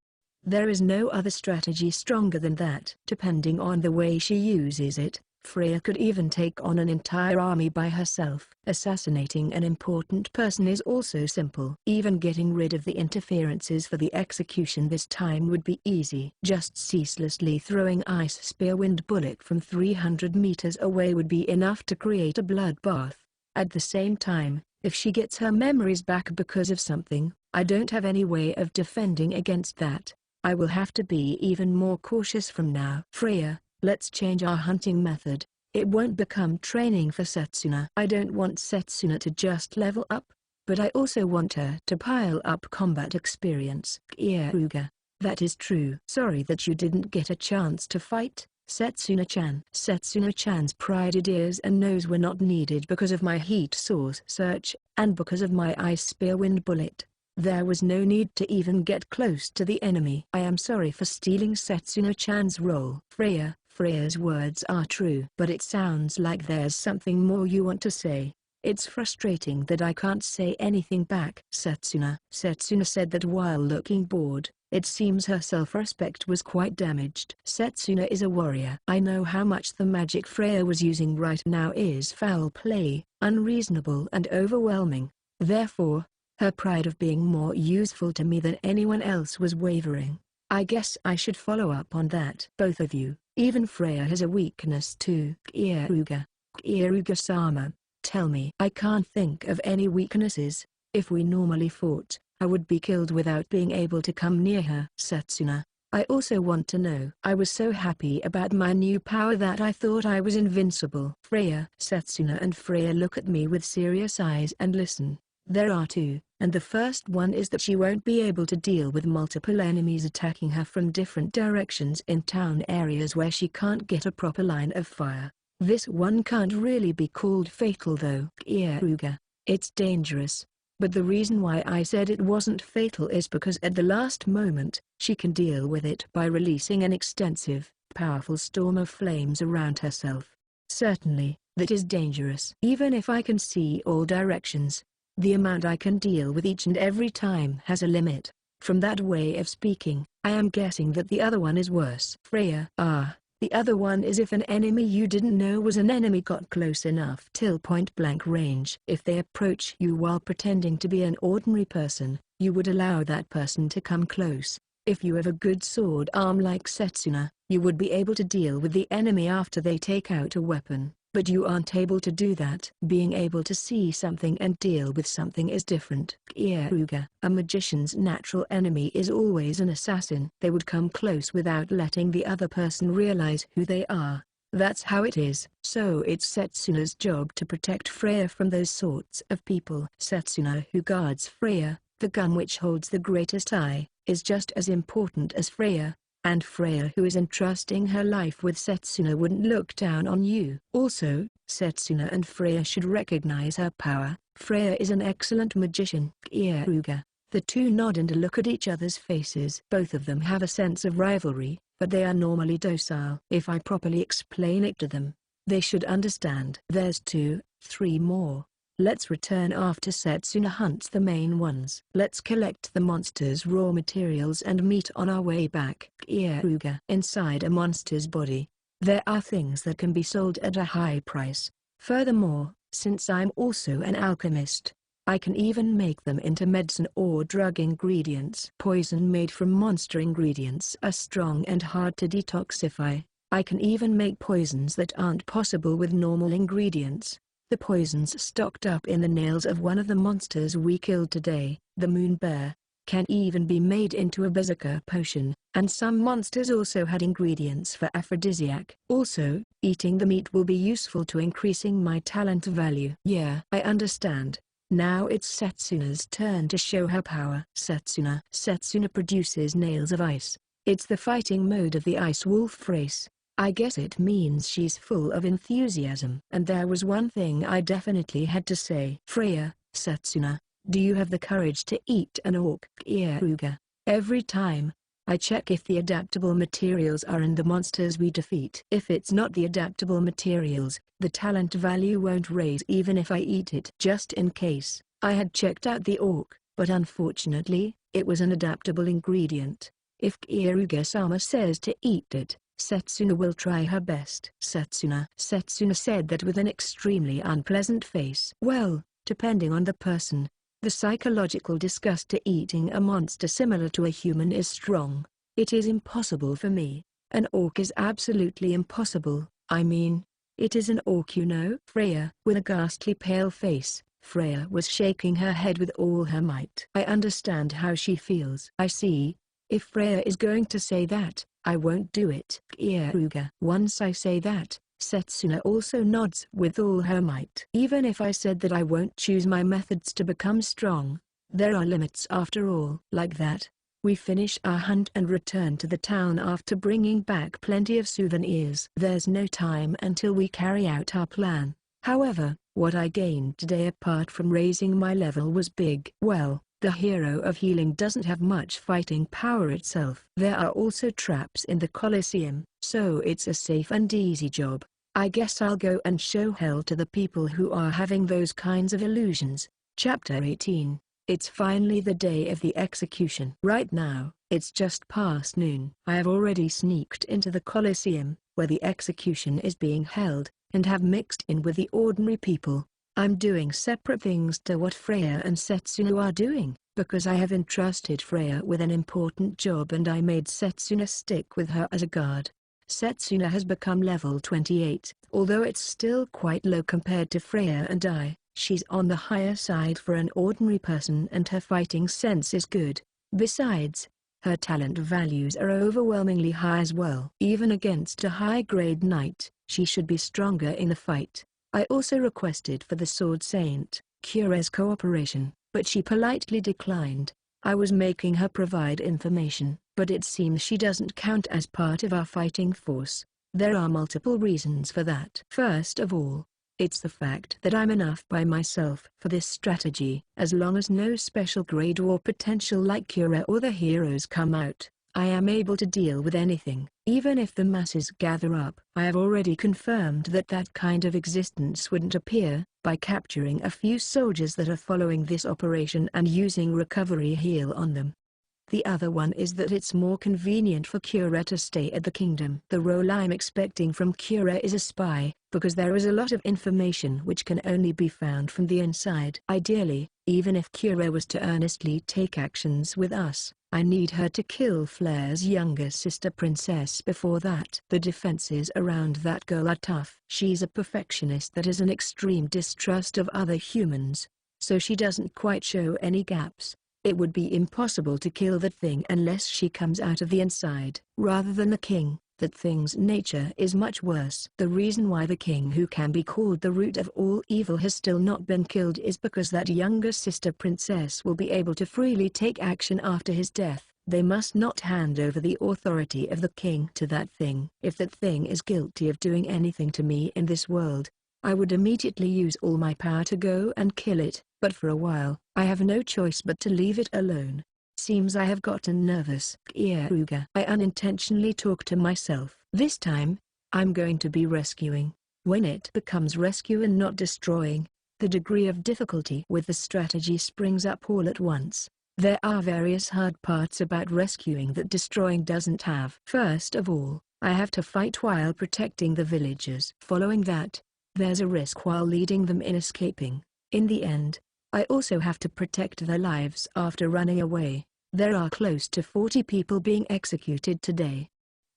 There is no other strategy stronger than that. Depending on the way she uses it, Freya could even take on an entire army by herself. Assassinating an important person is also simple. Even getting rid of the interferences for the execution this time would be easy. Just ceaselessly throwing Ice Spear Wind Bullet from 300 meters away would be enough to create a bloodbath. At the same time, if she gets her memories back because of something, I don't have any way of defending against that. I will have to be even more cautious from now. Freya, let's change our hunting method. It won't become training for Setsuna. I don't want Setsuna to just level up, but I also want her to pile up combat experience. Keare. That is true. Sorry that you didn't get a chance to fight, Setsuna-chan. Setsuna-chan's prided ears and nose were not needed because of my heat source search, and because of my Ice Spear Wind Bullet. There was no need to even get close to the enemy. I am sorry for stealing Setsuna-chan's role. Freya's words are true. But it sounds like there's something more you want to say. It's frustrating that I can't say anything back. Setsuna said that while looking bored, it seems her self-respect was quite damaged. Setsuna is a warrior. I know how much the magic Freya was using right now is foul play, unreasonable and overwhelming. Therefore, her pride of being more useful to me than anyone else was wavering. I guess I should follow up on that. Both of you, even Freya has a weakness too. Keare-sama, tell me. I can't think of any weaknesses. If we normally fought, I would be killed without being able to come near her. Setsuna, I also want to know. I was so happy about my new power that I thought I was invincible. Freya. Setsuna and Freya look at me with serious eyes and listen. There are two, and the first one is that she won't be able to deal with multiple enemies attacking her from different directions in town areas where she can't get a proper line of fire. This one can't really be called fatal though. Keare. It's dangerous. But the reason why I said it wasn't fatal is because at the last moment, she can deal with it by releasing an extensive, powerful storm of flames around herself. Certainly, that is dangerous. Even if I can see all directions, the amount I can deal with each and every time has a limit. From that way of speaking, I am guessing that the other one is worse. Freya. The other one is if an enemy you didn't know was an enemy got close enough till point-blank range. If they approach you while pretending to be an ordinary person, you would allow that person to come close. If you have a good sword arm like Setsuna, you would be able to deal with the enemy after they take out a weapon. But you aren't able to do that. Being able to see something and deal with something is different. Keare. A magician's natural enemy is always an assassin. They would come close without letting the other person realize who they are. That's how it is. So it's Setsuna's job to protect Freya from those sorts of people. Setsuna, who guards Freya, the gun which holds the greatest eye, is just as important as Freya. And Freya, who is entrusting her life with Setsuna, wouldn't look down on you. Also, Setsuna and Freya should recognize her power. Freya is an excellent magician. Keare. The two nod and look at each other's faces. Both of them have a sense of rivalry, but they are normally docile. If I properly explain it to them, they should understand. There's 2, 3 more. Let's return after Setsuna hunts the main ones. Let's collect the monster's raw materials and meet on our way back. Keare. Inside a monster's body, there are things that can be sold at a high price. Furthermore, since I'm also an alchemist, I can even make them into medicine or drug ingredients. Poison made from monster ingredients are strong and hard to detoxify. I can even make poisons that aren't possible with normal ingredients. The poisons stocked up in the nails of one of the monsters we killed today, the moon bear, can even be made into a berserker potion, and some monsters also had ingredients for aphrodisiac. Also, eating the meat will be useful to increasing my talent value. Yeah, I understand. Now it's Setsuna's turn to show her power. Setsuna produces nails of ice. It's the fighting mode of the ice wolf race. I guess it means she's full of enthusiasm. And there was one thing I definitely had to say. Freya, Setsuna, do you have the courage to eat an orc? Keare. Every time, I check if the adaptable materials are in the monsters we defeat. If it's not the adaptable materials, the talent value won't raise even if I eat it. Just in case, I had checked out the orc, but unfortunately, it was an adaptable ingredient. If Keare-sama says to eat it, Setsuna will try her best. Setsuna said that with an extremely unpleasant face. Well, depending on the person, the psychological disgust to eating a monster similar to a human is strong. It is impossible for me. An orc is absolutely impossible. I mean, it is an orc, you know. Freya. With a ghastly pale face, Freya was shaking her head with all her might. I understand how she feels. I see. If Freya is going to say that, I won't do it. Keare. Once I say that, Setsuna also nods with all her might. Even if I said that I won't choose my methods to become strong, there are limits after all. Like that, we finish our hunt and return to the town after bringing back plenty of souvenirs. There's no time until we carry out our plan. However, what I gained today apart from raising my level was big. Well, the hero of healing doesn't have much fighting power itself. There are also traps in the Colosseum, so it's a safe and easy job. I guess I'll go and show hell to the people who are having those kinds of illusions. Chapter 18. It's finally the day of the execution. Right now, it's just past noon. I have already sneaked into the Colosseum, where the execution is being held, and have mixed in with the ordinary people. I'm doing separate things to what Freya and Setsuna are doing, because I have entrusted Freya with an important job and I made Setsuna stick with her as a guard. Setsuna has become level 28, although it's still quite low compared to Freya and I. She's on the higher side for an ordinary person and her fighting sense is good. Besides, her talent values are overwhelmingly high as well. Even against a high-grade knight, she should be stronger in the fight. I also requested for the Sword Saint, Keare's cooperation, but she politely declined. I was making her provide information, but it seems she doesn't count as part of our fighting force. There are multiple reasons for that. First of all, it's the fact that I'm enough by myself for this strategy. As long as no special grade or potential like Keare or the heroes come out, I am able to deal with anything, even if the masses gather up. I have already confirmed that that kind of existence wouldn't appear, by capturing a few soldiers that are following this operation and using recovery heal on them. The other one is that it's more convenient for Keare to stay at the kingdom. The role I'm expecting from Keare is a spy, because there is a lot of information which can only be found from the inside. Ideally, even if Keare was to earnestly take actions with us, I need her to kill Flair's younger sister Princess before that. The defenses around that girl are tough. She's a perfectionist that has an extreme distrust of other humans, so she doesn't quite show any gaps. It would be impossible to kill that thing unless she comes out of the inside. Rather than the king, that thing's nature is much worse. The reason why the king, who can be called the root of all evil, has still not been killed is because that younger sister princess will be able to freely take action after his death. They must not hand over the authority of the king to that thing. If that thing is guilty of doing anything to me in this world, I would immediately use all my power to go and kill it, but for a while, I have no choice but to leave it alone. Seems I have gotten nervous. Keare. I unintentionally talk to myself. This time, I'm going to be rescuing. When it becomes rescue and not destroying, the degree of difficulty with the strategy springs up all at once. There are various hard parts about rescuing that destroying doesn't have. First of all, I have to fight while protecting the villagers. Following that, there's a risk while leading them in escaping. In the end, I also have to protect their lives after running away. There are close to 40 people being executed today.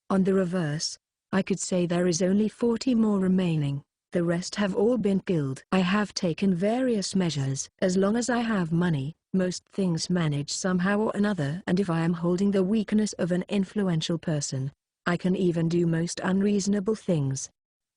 On the reverse, I could say there is only 40 more remaining. The rest have all been killed. I have taken various measures. As long as I have money, most things manage somehow or another, and if I am holding the weakness of an influential person, I can even do most unreasonable things.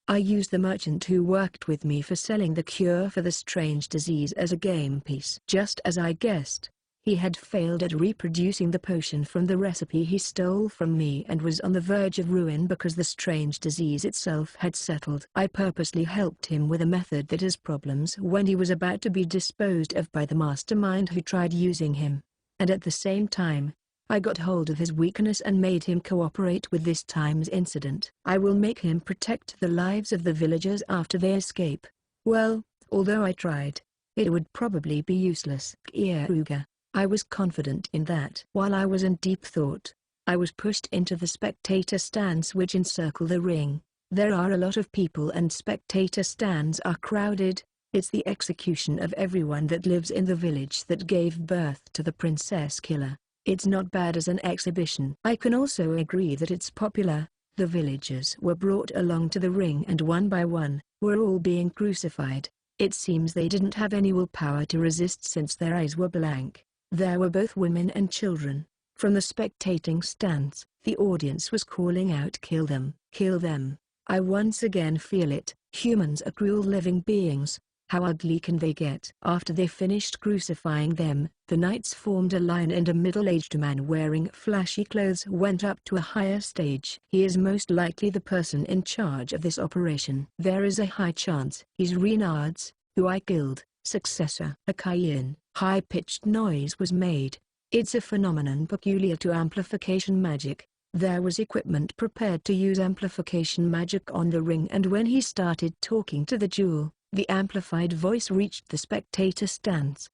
I used the merchant who worked with me for selling the cure for the strange disease as a game piece. Just as I guessed, he had failed at reproducing the potion from the recipe he stole from me and was on the verge of ruin because the strange disease itself had settled. I purposely helped him with a method that has problems when he was about to be disposed of by the mastermind who tried using him, and at the same time, I got hold of his weakness and made him cooperate with this time's incident. I will make him protect the lives of the villagers after they escape. Well, although I tried, it would probably be useless. Keare. I was confident in that. While I was in deep thought, I was pushed into the spectator stands which encircle the ring. There are a lot of people and spectator stands are crowded. It's the execution of everyone that lives in the village that gave birth to the princess killer. It's not bad as an exhibition. I can also agree that it's popular. The villagers were brought along to the ring and one by one, were all being crucified. It seems they didn't have any willpower to resist since their eyes were blank. There were both women and children. From the spectating stands, the audience was calling out, "Kill them! Kill them!" I once again feel it. Humans are cruel living beings. How ugly can they get? After they finished crucifying them, the knights formed a line and a middle-aged man wearing flashy clothes went up to a higher stage. He is most likely the person in charge of this operation. There is a high chance he's Reynard's, who I killed, successor. A Keare. High-pitched noise was made. It's a phenomenon peculiar to amplification magic. There was equipment prepared to use amplification magic on the ring, and when he started talking to the jewel, the amplified voice reached the spectator stands.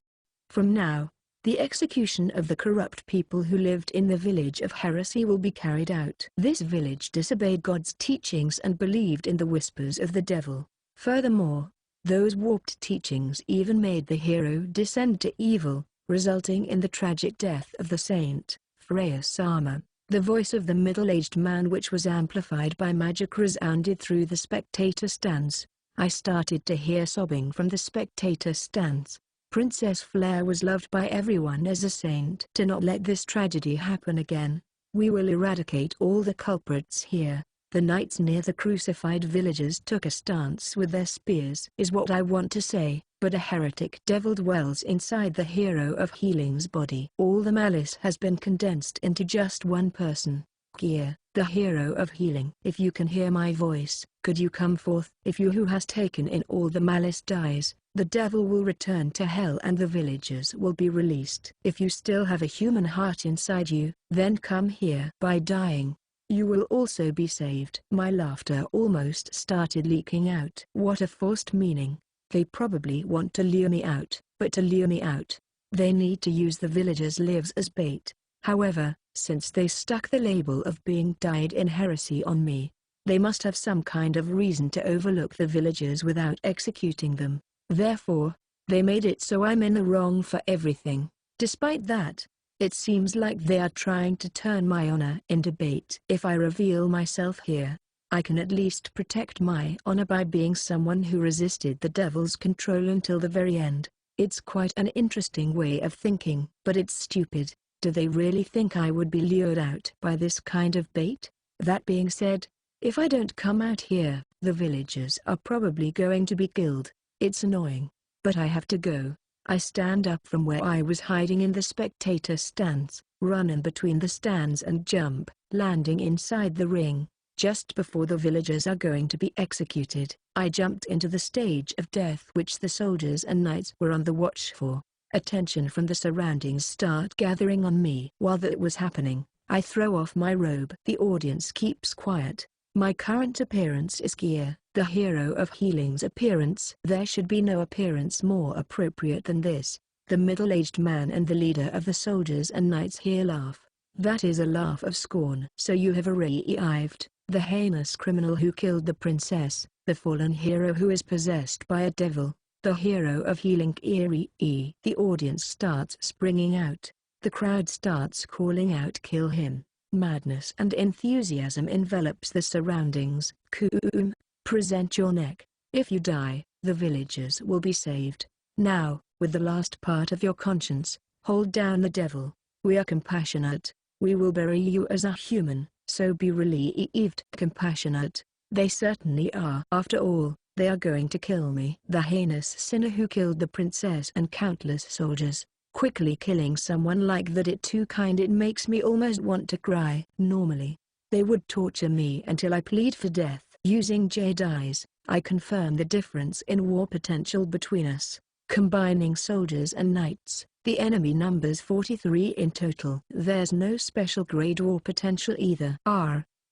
From now, the execution of the corrupt people who lived in the village of heresy will be carried out. This village disobeyed God's teachings and believed in the whispers of the devil. Furthermore, those warped teachings even made the hero descend to evil, resulting in the tragic death of the saint, Freya Sama. The voice of the middle-aged man, which was amplified by magic, resounded through the spectator stands. I started to hear sobbing from the spectator stands. Princess Flare was loved by everyone as a saint. To not let this tragedy happen again, we will eradicate all the culprits here. The knights near the crucified villagers took a stance with their spears, is what I want to say, but a heretic devil dwells inside the hero of healing's body. All the malice has been condensed into just one person, Keare, the hero of healing. If you can hear my voice, could you come forth? If you who has taken in all the malice dies, the devil will return to hell and the villagers will be released. If you still have a human heart inside you, then come here. By dying, you will also be saved. My laughter almost started leaking out. What a forced meaning. They probably want to lure me out, but to lure me out, they need to use the villagers' lives as bait. However, since they stuck the label of being dyed in heresy on me, they must have some kind of reason to overlook the villagers without executing them. Therefore, they made it so I'm in the wrong for everything. Despite that, it seems like they are trying to turn my honor into bait. If I reveal myself here, I can at least protect my honor by being someone who resisted the devil's control until the very end. It's quite an interesting way of thinking, but it's stupid. Do they really think I would be lured out by this kind of bait? That being said, if I don't come out here, the villagers are probably going to be killed. It's annoying, but I have to go. I stand up from where I was hiding in the spectator stands. run in between the stands and jump, landing inside the ring. Just before the villagers are going to be executed, I jumped into the stage of death which the soldiers and knights were on the watch for. Attention from the surroundings start gathering on me. While that was happening, I throw off my robe. The audience keeps quiet. My current appearance is Keare, the hero of healing's appearance. There should be no appearance more appropriate than this. The middle-aged man and the leader of the soldiers and knights here laugh. That is a laugh of scorn. So you have arrived, the heinous criminal who killed the princess, the fallen hero who is possessed by a devil, the hero of healing Keare. The audience starts springing out. The crowd starts calling out, "Kill him." Madness and enthusiasm envelops the surroundings. "Coom, present your neck. If you die, the villagers will be saved. Now, with the last part of your conscience, hold down the devil. We are compassionate. We will bury you as a human, so be relieved." Compassionate. They certainly are. After all, they are going to kill me. The heinous sinner who killed the princess and countless soldiers. Quickly killing someone like that, it too kind, it makes me almost want to cry. Normally, they would torture me until I plead for death. Using Jedi's, I confirm the difference in war potential between us. Combining soldiers and knights, the enemy numbers 43 in total. There's no special grade war potential either.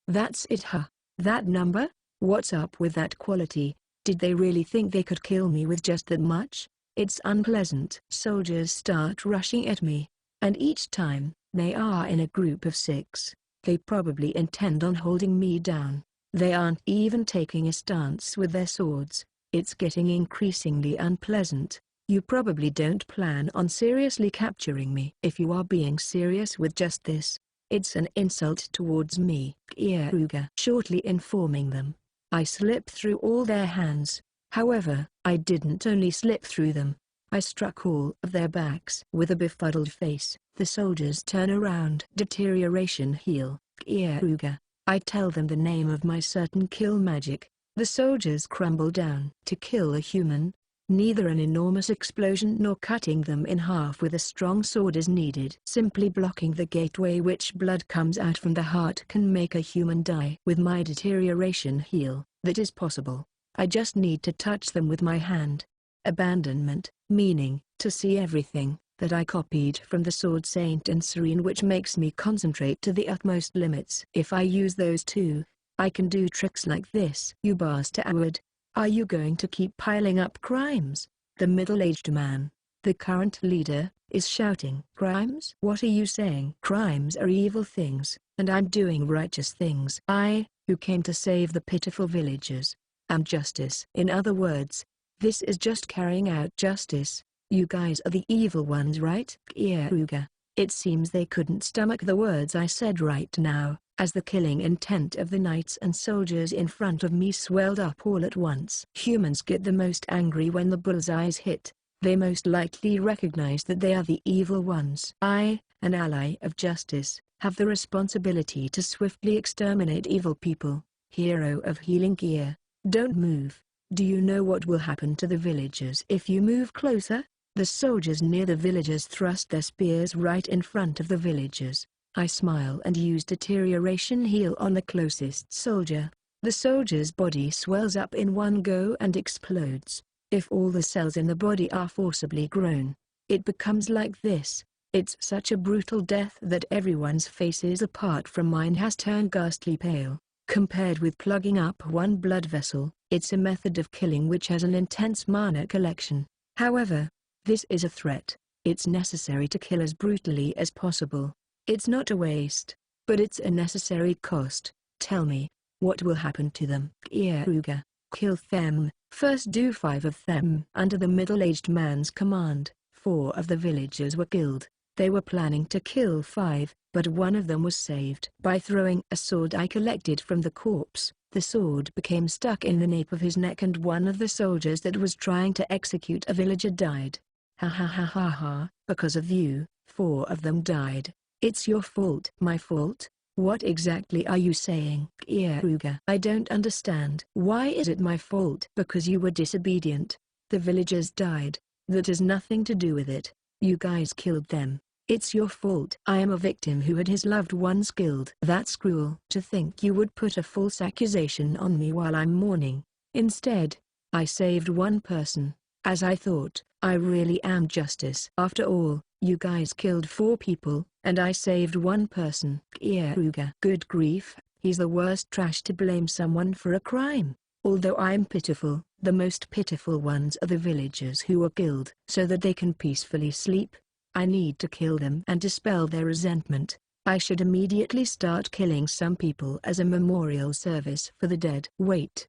That's it, huh? That number? What's up with that quality? Did they really think they could kill me with just that much? It's unpleasant. Soldiers start rushing at me. And each time, they are in a group of 6. They probably intend on holding me down. They aren't even taking a stance with their swords. It's getting increasingly unpleasant. You probably don't plan on seriously capturing me. If you are being serious with just this, it's an insult towards me. Keare shortly informing them. I slip through all their hands. However, I didn't only slip through them. I struck all of their backs. With a befuddled face, the soldiers turn around. Deterioration heal. Keare. I tell them the name of my certain kill magic. The soldiers crumble down. To kill a human, neither an enormous explosion nor cutting them in half with a strong sword is needed. Simply blocking the gateway which blood comes out from the heart can make a human die. With my deterioration heal, that is possible. I just need to touch them with my hand. Abandonment, meaning, to see everything, that I copied from the Sword Saint and Serene, which makes me concentrate to the utmost limits. If I use those two, I can do tricks like this. You bastard. Are you going to keep piling up crimes? The middle-aged man, the current leader, is shouting. Crimes? What are you saying? Crimes are evil things, and I'm doing righteous things. I, who came to save the pitiful villagers, am justice. In other words, this is just carrying out justice. You guys are the evil ones, right? Keare. It seems they couldn't stomach the words I said right now, as the killing intent of the knights and soldiers in front of me swelled up all at once. Humans get the most angry when the bullseyes hit. They most likely recognize that they are the evil ones. I, an ally of justice, have the responsibility to swiftly exterminate evil people. Hero of healing Keare. Don't move. Do you know what will happen to the villagers if you move closer? The soldiers near the villagers thrust their spears right in front of the villagers. I smile and use deterioration heal on the closest soldier. The soldier's body swells up in one go and explodes. If all the cells in the body are forcibly grown, it becomes like this. It's such a brutal death that everyone's faces apart from mine has turned ghastly pale. Compared with plugging up one blood vessel, it's a method of killing which has an intense mana collection. However, this is a threat. It's necessary to kill as brutally as possible. It's not a waste, but it's a necessary cost. Tell me, what will happen to them? Keare. Kill them. First do 5 of them. Under the middle-aged man's command, 4 of the villagers were killed. They were planning to kill 5, but one of them was saved. By throwing a sword I collected from the corpse, the sword became stuck in the nape of his neck and one of the soldiers that was trying to execute a villager died. Ha ha ha ha ha, because of you, 4 of them died. It's your fault. My fault? What exactly are you saying? Keare. I don't understand. Why is it my fault? Because you were disobedient. The villagers died. That has nothing to do with it. You guys killed them. It's your fault. I am a victim who had his loved ones killed. That's cruel. To think you would put a false accusation on me while I'm mourning. Instead, I saved one person. As I thought, I really am justice. After all, you guys killed 4 people, and I saved one person. Keare. Good grief, he's the worst trash to blame someone for a crime. Although I'm pitiful, the most pitiful ones are the villagers who were killed. So that they can peacefully sleep, I need to kill them and dispel their resentment. I should immediately start killing some people as a memorial service for the dead. Wait.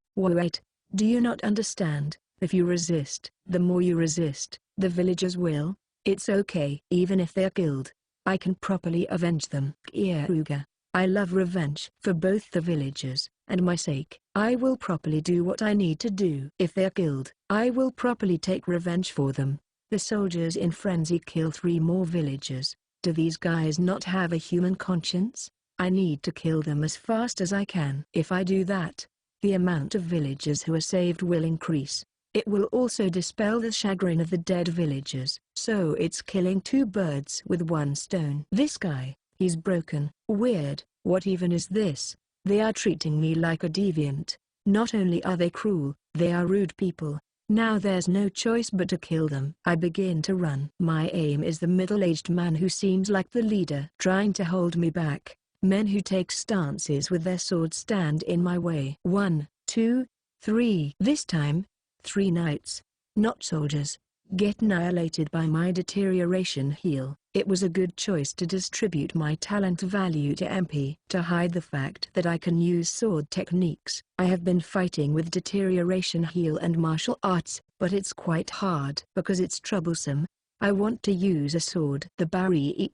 Do you not understand? If you resist, the more you resist, the villagers will. It's okay. Even if they're killed, I can properly avenge them. Keare. I love revenge. For both the villagers and my sake, I will properly do what I need to do. If they're killed, I will properly take revenge for them. The soldiers in frenzy kill 3 more villagers. Do these guys not have a human conscience? I need to kill them as fast as I can. If I do that, the amount of villagers who are saved will increase. It will also dispel the chagrin of the dead villagers. So it's killing 2 birds with 1 stone. This guy, he's broken. Weird. What even is this? They are treating me like a deviant. Not only are they cruel, they are rude people. Now there's no choice but to kill them. I begin to run. My aim is the middle-aged man who seems like the leader, trying to hold me back. Men who take stances with their swords stand in my way. 1, 2, 3. This time, 3 knights, not soldiers, get annihilated by my deterioration heal. It was a good choice to distribute my talent value to MP. To hide the fact that I can use sword techniques, I have been fighting with deterioration heal and martial arts, but it's quite hard because it's troublesome. I want to use a sword. The barrier.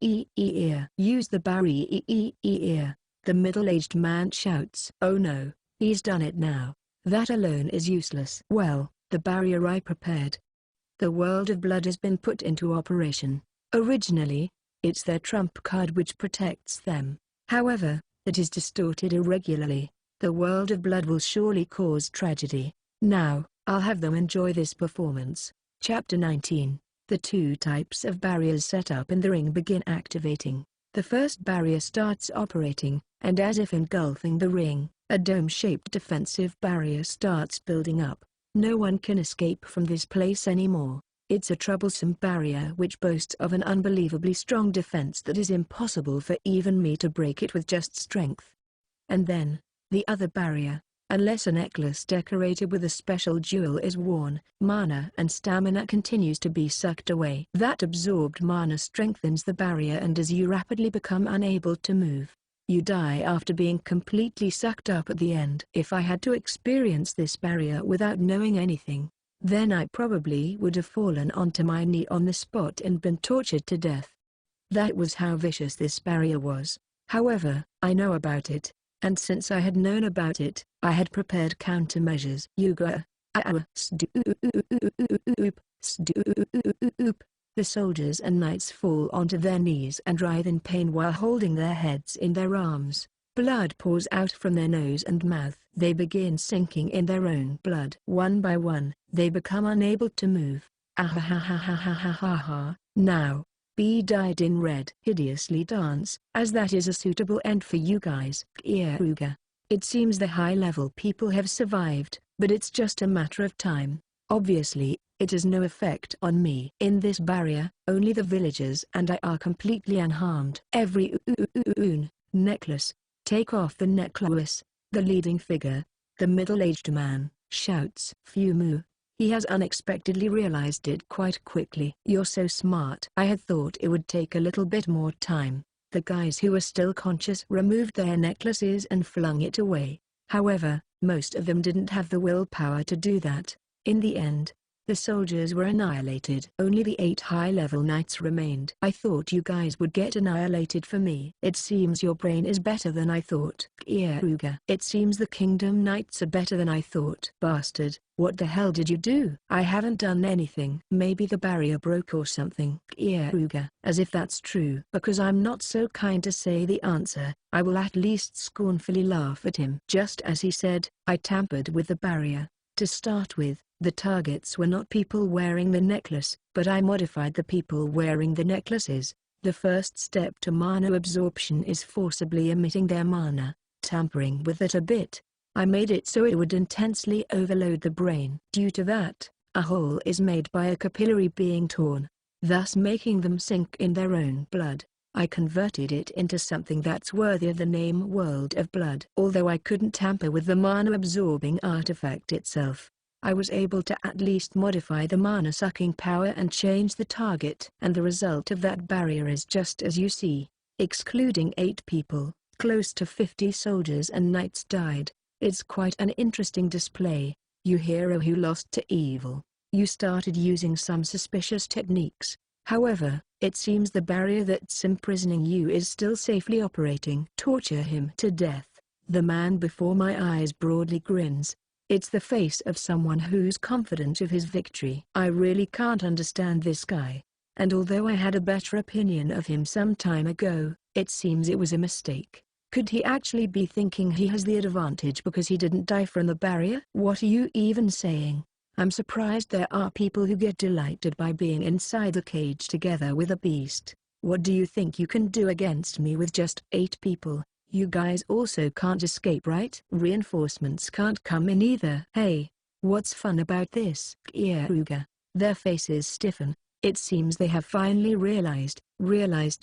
Use the barrier. The middle-aged man shouts. Oh no, he's done it now. That alone is useless. Well, the barrier I prepared. The world of blood has been put into operation. Originally, it's their trump card which protects them. However, it is distorted irregularly. The world of blood will surely cause tragedy. Now, I'll have them enjoy this performance. Chapter 19. The 2 types of barriers set up in the ring begin activating. The first barrier starts operating, and as if engulfing the ring, a dome-shaped defensive barrier starts building up. No one can escape from this place anymore. It's a troublesome barrier which boasts of an unbelievably strong defense that is impossible for even me to break it with just strength. And then, the other barrier. Unless a necklace decorated with a special jewel is worn, mana and stamina continues to be sucked away. That absorbed mana strengthens the barrier, and as you rapidly become unable to move, you die after being completely sucked up at the end. If I had to experience this barrier without knowing anything, then I probably would have fallen onto my knee on the spot and been tortured to death. That was how vicious this barrier was. However, I know about it, and since I had known about it, I had prepared countermeasures. The soldiers and knights fall onto their knees and writhe in pain while holding their heads in their arms. Blood pours out from their nose and mouth. They begin sinking in their own blood. One by one, they become unable to move. Now, be dyed in red. Hideously dance, as that is a suitable end for you guys. Keare. It seems the high-level people have survived, but it's just a matter of time. Obviously, it has no effect on me. In this barrier, only the villagers and I are completely unharmed. Every necklace. Take off the necklace. The leading figure, the middle-aged man, shouts. Fumu. He has unexpectedly realized it quite quickly. You're so smart. I had thought it would take a little bit more time. The guys who were still conscious removed their necklaces and flung it away. However, most of them didn't have the willpower to do that. In the end, the soldiers were annihilated. Only the 8 high-level knights remained. I thought you guys would get annihilated for me. It seems your brain is better than I thought. Keare. It seems the kingdom knights are better than I thought. Bastard, what the hell did you do? I haven't done anything. Maybe the barrier broke or something. Keare. As if that's true. Because I'm not so kind to say the answer, I will at least scornfully laugh at him. Just as he said, I tampered with the barrier. To start with, the targets were not people wearing the necklace, but I modified the people wearing the necklaces. The first step to mana absorption is forcibly emitting their mana, tampering with it a bit. I made it so it would intensely overload the brain. Due to that, a hole is made by a capillary being torn, thus making them sink in their own blood. I converted it into something that's worthy of the name World of Blood. Although I couldn't tamper with the mana-absorbing artifact itself, I was able to at least modify the mana-sucking power and change the target. And the result of that barrier is just as you see. Excluding 8 people, close to 50 soldiers and knights died. It's quite an interesting display. You hero who lost to evil. You started using some suspicious techniques. However, it seems the barrier that's imprisoning you is still safely operating. Torture him to death. The man before my eyes broadly grins. It's the face of someone who's confident of his victory. I really can't understand this guy. And although I had a better opinion of him some time ago, it seems it was a mistake. Could he actually be thinking he has the advantage because he didn't die from the barrier? What are you even saying? I'm surprised there are people who get delighted by being inside the cage together with a beast. What do you think you can do against me with just 8 people? You guys also can't escape, right? Reinforcements can't come in either. Hey, what's fun about this? Keare. Their faces stiffen. It seems they have finally realized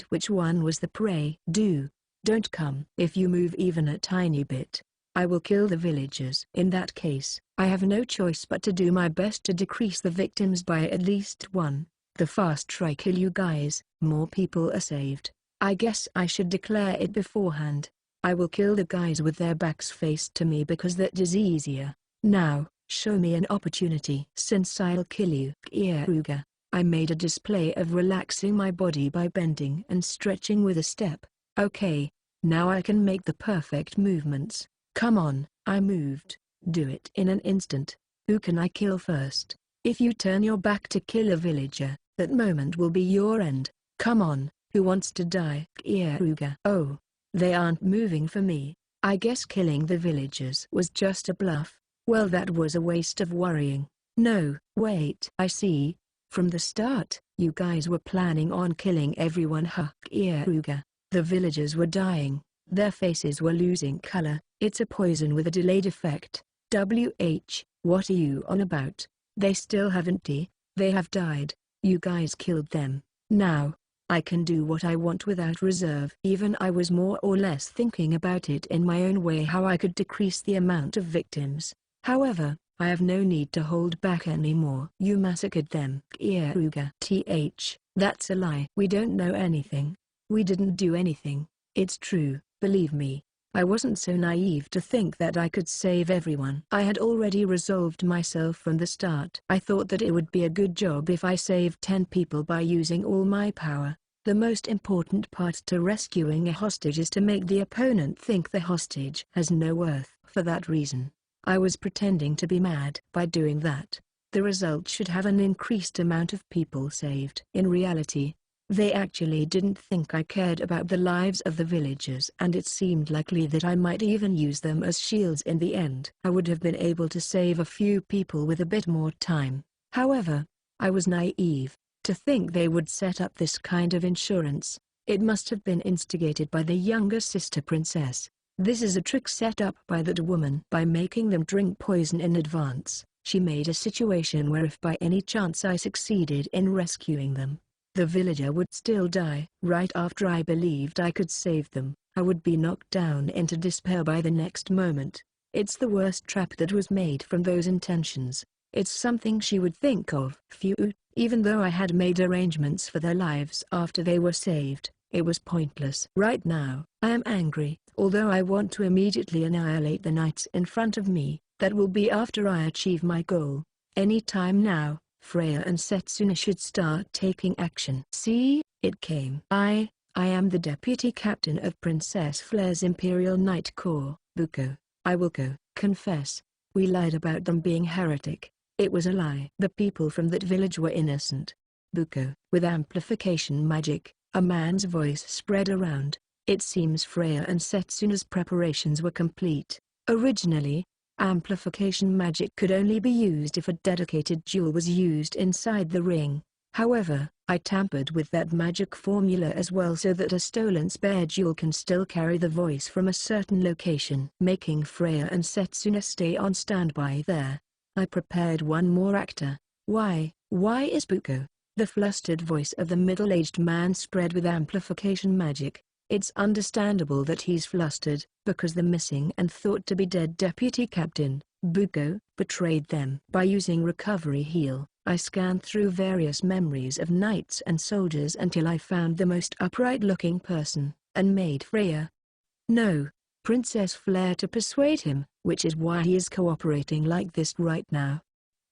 which one was the prey. Don't come. If you move even a tiny bit, I will kill the villagers. In that case, I have no choice but to do my best to decrease the victims by at least 1. The faster I kill you guys, more people are saved. I guess I should declare it beforehand. I will kill the guys with their backs faced to me because that is easier. Now, show me an opportunity. Since I'll kill you. Keare. I made a display of relaxing my body by bending and stretching with a step. Okay, now I can make the perfect movements. Come on. I moved. Do it in an instant. Who can I kill first? If you turn your back to kill a villager, that moment will be your end. Come on, who wants to die? Keare. Oh, they aren't moving for me. I guess killing the villagers was just a bluff. Well, that was a waste of worrying. No, wait. I see. From the start, you guys were planning on killing everyone. Keare. The villagers were dying. Their faces were losing color. It's a poison with a delayed effect. What are you on about? They still haven't they have died. You guys killed them. Now, I can do what I want without reserve. Even I was more or less thinking about it in my own way, how I could decrease the amount of victims. However, I have no need to hold back anymore. You massacred them. Keare. That's a lie. We don't know anything. We didn't do anything. It's true, believe me. I wasn't so naive to think that I could save everyone. I had already resolved myself from the start. I thought that it would be a good job if I saved 10 people by using all my power. The most important part to rescuing a hostage is to make the opponent think the hostage has no worth. For that reason, I was pretending to be mad. By doing that, the result should have an increased amount of people saved. In reality, they actually didn't think I cared about the lives of the villagers, and it seemed likely that I might even use them as shields in the end. I would have been able to save a few people with a bit more time. However, I was naive to think they would set up this kind of insurance. It must have been instigated by the younger sister princess. This is a trick set up by that woman. By making them drink poison in advance, she made a situation where if by any chance I succeeded in rescuing them, the villager would still die. Right after I believed I could save them, I would be knocked down into despair by the next moment. It's the worst trap that was made from those intentions. It's something she would think of. Phew, even though I had made arrangements for their lives after they were saved, it was pointless. Right now, I am angry. Although I want to immediately annihilate the knights in front of me, that will be after I achieve my goal. Any time now, Freya and Setsuna should start taking action. See, it came. I am the deputy captain of Princess Flair's Imperial Knight Corps. Buko, I will go. Confess. We lied about them being heretic. It was a lie. The people from that village were innocent. Buko. With amplification magic, a man's voice spread around. It seems Freya and Setsuna's preparations were complete. Originally, amplification magic could only be used if a dedicated jewel was used inside the ring. However, I tampered with that magic formula as well so that a stolen spare jewel can still carry the voice from a certain location, making Freya and Setsuna stay on standby there. I prepared one more actor. Why is Buko? The flustered voice of the middle-aged man spread with amplification magic. It's understandable that he's flustered, because the missing and thought to be dead deputy captain, Buko, betrayed them. By using recovery heal, I scanned through various memories of knights and soldiers until I found the most upright-looking person, and made Freya. No, Princess Flare to persuade him, which is why he is cooperating like this right now.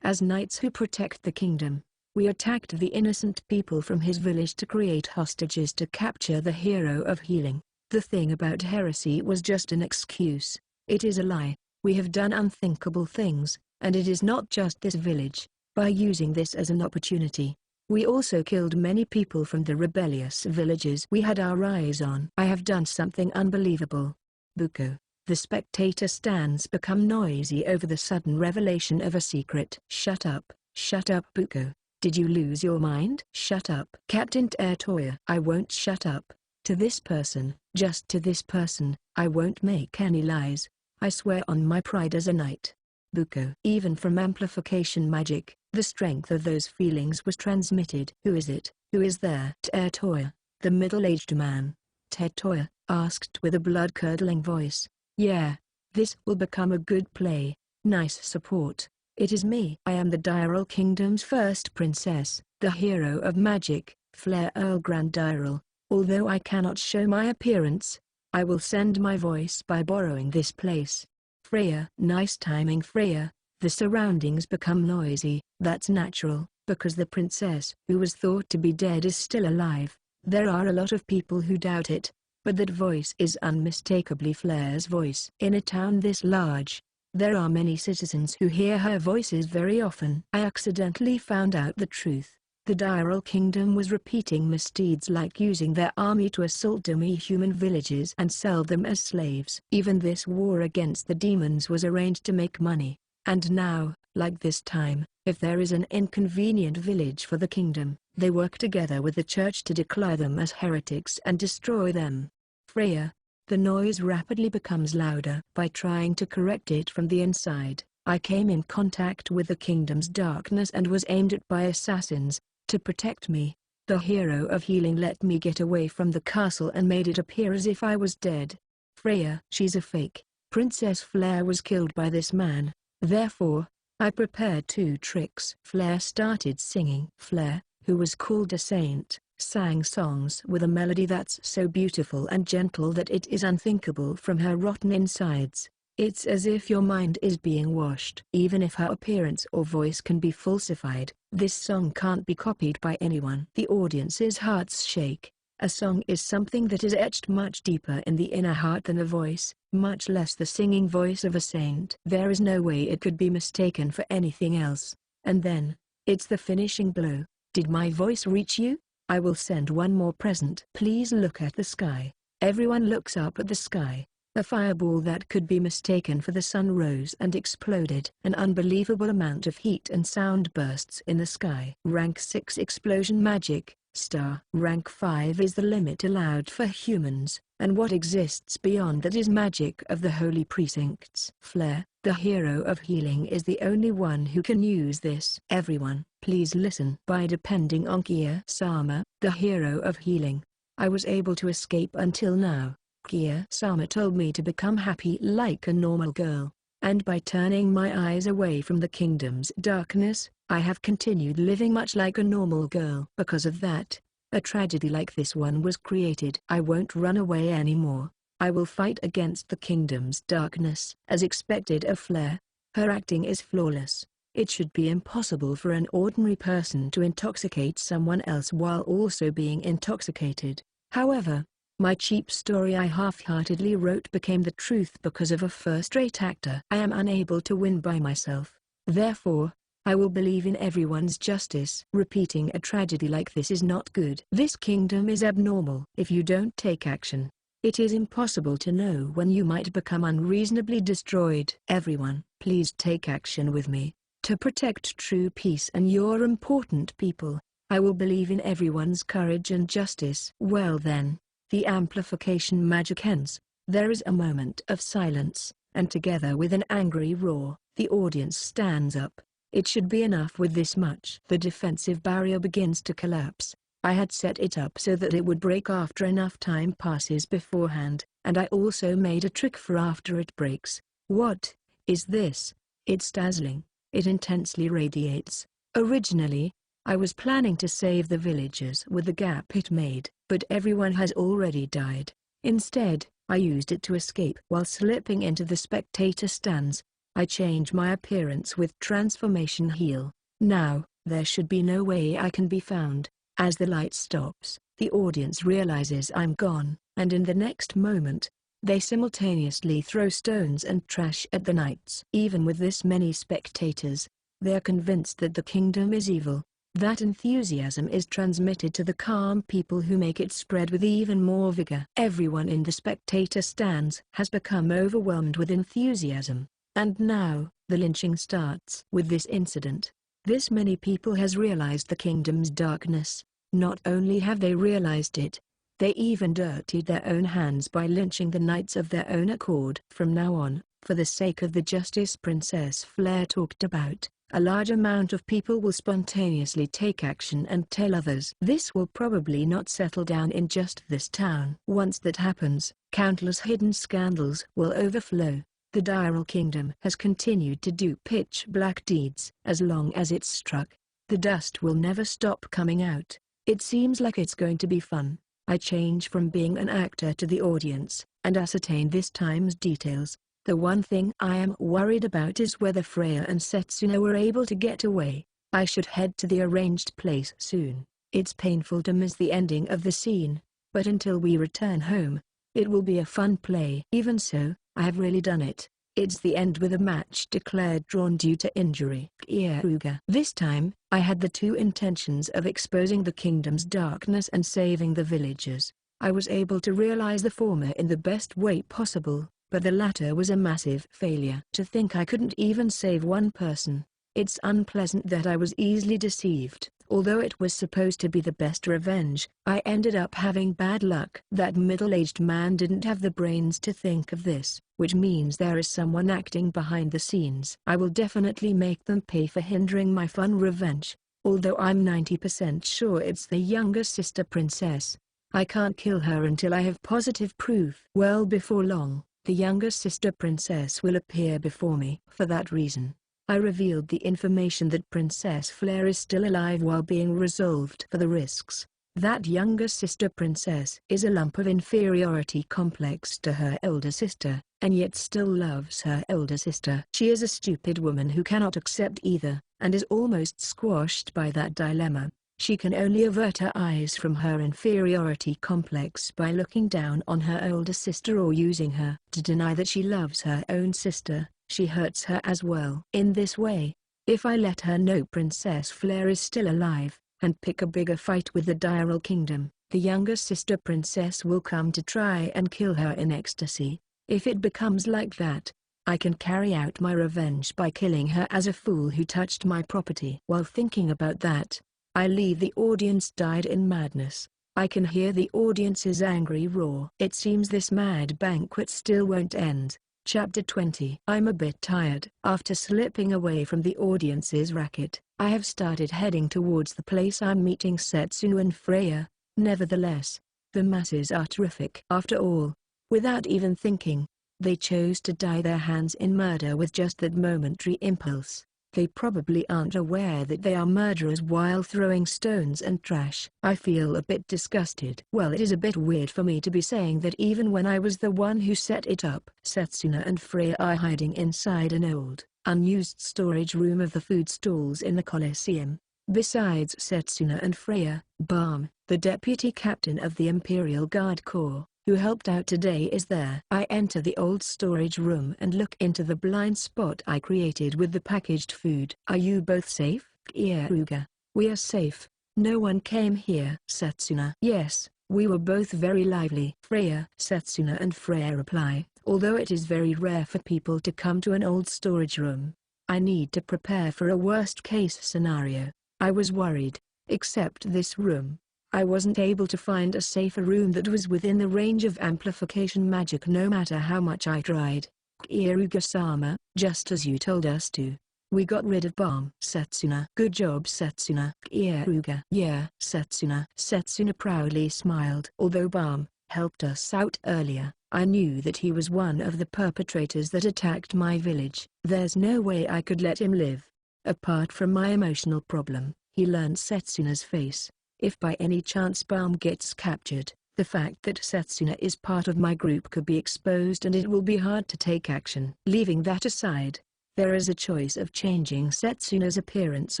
As knights who protect the kingdom, we attacked the innocent people from his village to create hostages to capture the hero of healing. The thing about heresy was just an excuse. It is a lie. We have done unthinkable things, and it is not just this village. By using this as an opportunity, we also killed many people from the rebellious villages we had our eyes on. I have done something unbelievable. Buko. The spectator stands become noisy over the sudden revelation of a secret. Shut up, Buko. Did you lose your mind? Shut up. Captain Toya. I won't shut up. To this person, just to this person, I won't make any lies. I swear on my pride as a knight. Buko. Even from amplification magic, the strength of those feelings was transmitted. Who is it? Who is there? Toya, the middle-aged man, Toya, asked with a blood-curdling voice. Yeah, this will become a good play. Nice support. It is me. I am the Dyrel Kingdom's first princess, the hero of magic, Flare Earl Grand Dyrel. Although I cannot show my appearance, I will send my voice by borrowing this place. Freya. Nice timing, Freya. The surroundings become noisy. That's natural, because the princess who was thought to be dead is still alive. There are a lot of people who doubt it, but that voice is unmistakably Flare's voice. In a town this large, there are many citizens who hear her voices very often. I accidentally found out the truth. The Dyrel Kingdom was repeating misdeeds like using their army to assault demi-human villages and sell them as slaves. Even this war against the demons was arranged to make money. And now, like this time, if there is an inconvenient village for the kingdom, they work together with the church to declare them as heretics and destroy them. Freya. The noise rapidly becomes louder. By trying to correct it from the inside, I came in contact with the kingdom's darkness and was aimed at by assassins. To protect me, the hero of healing let me get away from the castle and made it appear as if I was dead. Freya. She's a fake. Princess Flare was killed by this man. Therefore, I prepared 2 tricks. Flare started singing. Flare, who was called a saint, sang songs with a melody that's so beautiful and gentle that it is unthinkable from her rotten insides. It's as if your mind is being washed. Even if her appearance or voice can be falsified, this song can't be copied by anyone. The audience's hearts shake. A song is something that is etched much deeper in the inner heart than a voice, much less the singing voice of a saint. There is no way it could be mistaken for anything else. And then, it's the finishing blow. Did my voice reach you? I will send one more present. Please look at the sky. Everyone looks up at the sky. A fireball that could be mistaken for the sun rose and exploded. An unbelievable amount of heat and sound bursts in the sky. Rank 6 explosion magic, star. Rank 5 is the limit allowed for humans, and what exists beyond that is magic of the holy precincts. Flare, the hero of healing, is the only one who can use this. Everyone, please listen. By depending on Keare-sama, the hero of healing, I was able to escape until now. Keare-sama told me to become happy like a normal girl, and by turning my eyes away from the kingdom's darkness, I have continued living much like a normal girl. Because of that, a tragedy like this one was created. I won't run away anymore. I will fight against the kingdom's darkness. As expected of Flare, her acting is flawless. It should be impossible for an ordinary person to intoxicate someone else while also being intoxicated. However, my cheap story I half-heartedly wrote became the truth because of a first-rate actor. I am unable to win by myself. Therefore, I will believe in everyone's justice. Repeating a tragedy like this is not good. This kingdom is abnormal. If you don't take action, it is impossible to know when you might become unreasonably destroyed. Everyone, please take action with me. To protect true peace and your important people, I will believe in everyone's courage and justice. Well then, the amplification magic ends. There is a moment of silence, and together with an angry roar, the audience stands up. It should be enough with this much. The defensive barrier begins to collapse. I had set it up so that it would break after enough time passes beforehand, and I also made a trick for after it breaks. What is this? It's dazzling. It intensely radiates. Originally, I was planning to save the villagers with the gap it made, but everyone has already died. Instead, I used it to escape. While slipping into the spectator stands, I change my appearance with transformation heal. Now, there should be no way I can be found. As the light stops, the audience realizes I'm gone, and in the next moment, they simultaneously throw stones and trash at the knights. Even with this many spectators, they are convinced that the kingdom is evil. That enthusiasm is transmitted to the calm people who make it spread with even more vigor. Everyone in the spectator stands has become overwhelmed with enthusiasm, and now, the lynching starts. With this incident, this many people has realized the kingdom's darkness. Not only have they realized it, they even dirtied their own hands by lynching the knights of their own accord. From now on, for the sake of the justice Princess Flare talked about, a large amount of people will spontaneously take action and tell others. This will probably not settle down in just this town. Once that happens, countless hidden scandals will overflow. The Diral Kingdom has continued to do pitch-black deeds. As long as it's struck, the dust will never stop coming out. It seems like it's going to be fun. I change from being an actor to the audience, and ascertain this time's details. The one thing I am worried about is whether Freya and Setsuna were able to get away. I should head to the arranged place soon. It's painful to miss the ending of the scene, but until we return home, it will be a fun play. Even so, I have really done it. It's the end with a match declared drawn due to injury. Keare. This time, I had the two intentions of exposing the kingdom's darkness and saving the villagers. I was able to realize the former in the best way possible, but the latter was a massive failure. To think I couldn't even save one person. It's unpleasant that I was easily deceived. Although it was supposed to be the best revenge, I ended up having bad luck. That middle-aged man didn't have the brains to think of this, which means there is someone acting behind the scenes. I will definitely make them pay for hindering my fun revenge, although I'm 90% sure it's the younger sister princess. I can't kill her until I have positive proof. Well, before long, the younger sister princess will appear before me. For that reason, I revealed the information that Princess Flare is still alive while being resolved for the risks. That younger sister princess is a lump of inferiority complex to her elder sister, and yet still loves her elder sister. She is a stupid woman who cannot accept either, and is almost squashed by that dilemma. She can only avert her eyes from her inferiority complex by looking down on her older sister or using her to deny that she loves her own sister. She hurts her as well. In this way, if I let her know Princess Flare is still alive, and pick a bigger fight with the Diral Kingdom, the younger sister princess will come to try and kill her in ecstasy. If it becomes like that, I can carry out my revenge by killing her as a fool who touched my property. While thinking about that, I leave the audience died in madness. I can hear the audience's angry roar. It seems this mad banquet still won't end. Chapter 20. I'm a bit tired. After slipping away from the audience's racket, I have started heading towards the place I'm meeting Setsuna and Freya. Nevertheless, the masses are terrific. After all, without even thinking, they chose to dye their hands in murder with just that momentary impulse. They probably aren't aware that they are murderers while throwing stones and trash. I feel a bit disgusted. Well, it is a bit weird for me to be saying that even when I was the one who set it up. Setsuna and Freya are hiding inside an old, unused storage room of the food stalls in the Colosseum. Besides Setsuna and Freya, Balm, the deputy captain of the Imperial Guard Corps, who helped out today, is there. I enter the old storage room and look into the blind spot I created with the packaged food. Are you both safe? Keare. We are safe. No one came here. Setsuna. Yes, we were both very lively. Freya. Setsuna and Freya reply, although it is very rare for people to come to an old storage room, I need to prepare for a worst-case scenario. I was worried. except this room. I wasn't able to find a safer room that was within the range of amplification magic no matter how much I tried. Kieruga-sama, just as you told us to. We got rid of Bomb. Setsuna. Good job, Setsuna. Kieruga. Yeah, Setsuna. Setsuna proudly smiled. Although Bomb helped us out earlier, I knew that he was one of the perpetrators that attacked my village. There's no way I could let him live. Apart from my emotional problem, he learned Setsuna's face. If by any chance Bomb gets captured, the fact that Setsuna is part of my group could be exposed and it will be hard to take action. Leaving that aside, there is a choice of changing Setsuna's appearance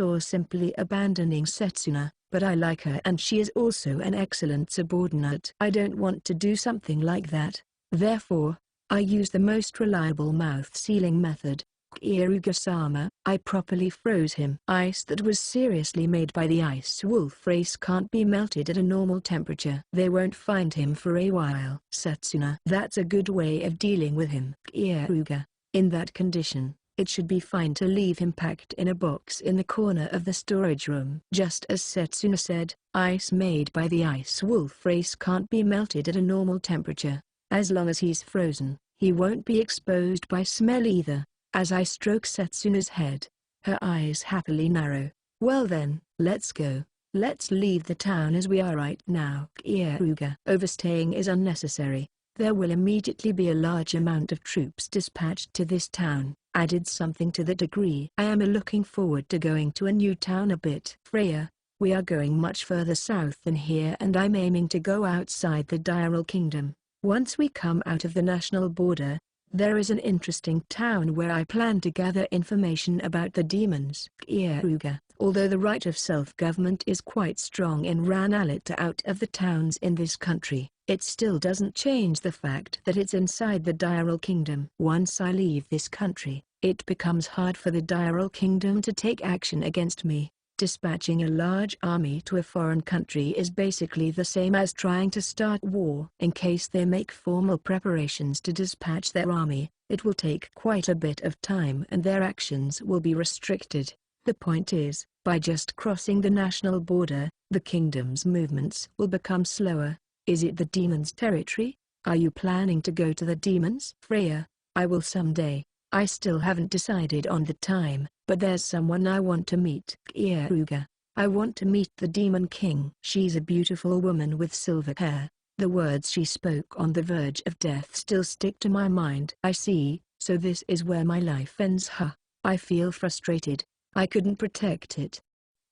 or simply abandoning Setsuna, but I like her and she is also an excellent subordinate. I don't want to do something like that. Therefore, I use the most reliable mouth sealing method. Kieruga-sama, I properly froze him. Ice that was seriously made by the ice wolf race can't be melted at a normal temperature. They won't find him for a while. Setsuna. That's a good way of dealing with him. Kieruga. In that condition, it should be fine to leave him packed in a box in the corner of the storage room. Just as Setsuna said, ice made by the ice wolf race can't be melted at a normal temperature. As long as he's frozen, he won't be exposed by smell either. As I stroke Setsuna's head, her eyes happily narrow. Well then, let's go. Let's leave the town as we are right now. Kieruga. Overstaying is unnecessary. There will immediately be a large amount of troops dispatched to this town. Added something to the degree. I am looking forward to going to a new town a bit. Freya, we are going much further south than here and I'm aiming to go outside the Diral Kingdom. Once we come out of the national border, there is an interesting town where I plan to gather information about the demons. Kieruga. Although the right of self-government is quite strong in Ranalit out of the towns in this country, it still doesn't change the fact that it's inside the Diral Kingdom. Once I leave this country, it becomes hard for the Diral Kingdom to take action against me. Dispatching a large army to a foreign country is basically the same as trying to start war. In case they make formal preparations to dispatch their army, it will take quite a bit of time and their actions will be restricted. The point is, by just crossing the national border, the kingdom's movements will become slower. Is it the demons' territory? Are you planning to go to the demons? Freya, I will someday. I still haven't decided on the time, but there's someone I want to meet. Kieruga. I want to meet the Demon King. She's a beautiful woman with silver hair. The words she spoke on the verge of death still stick to my mind. I see, so this is where my life ends. I feel frustrated. I couldn't protect it.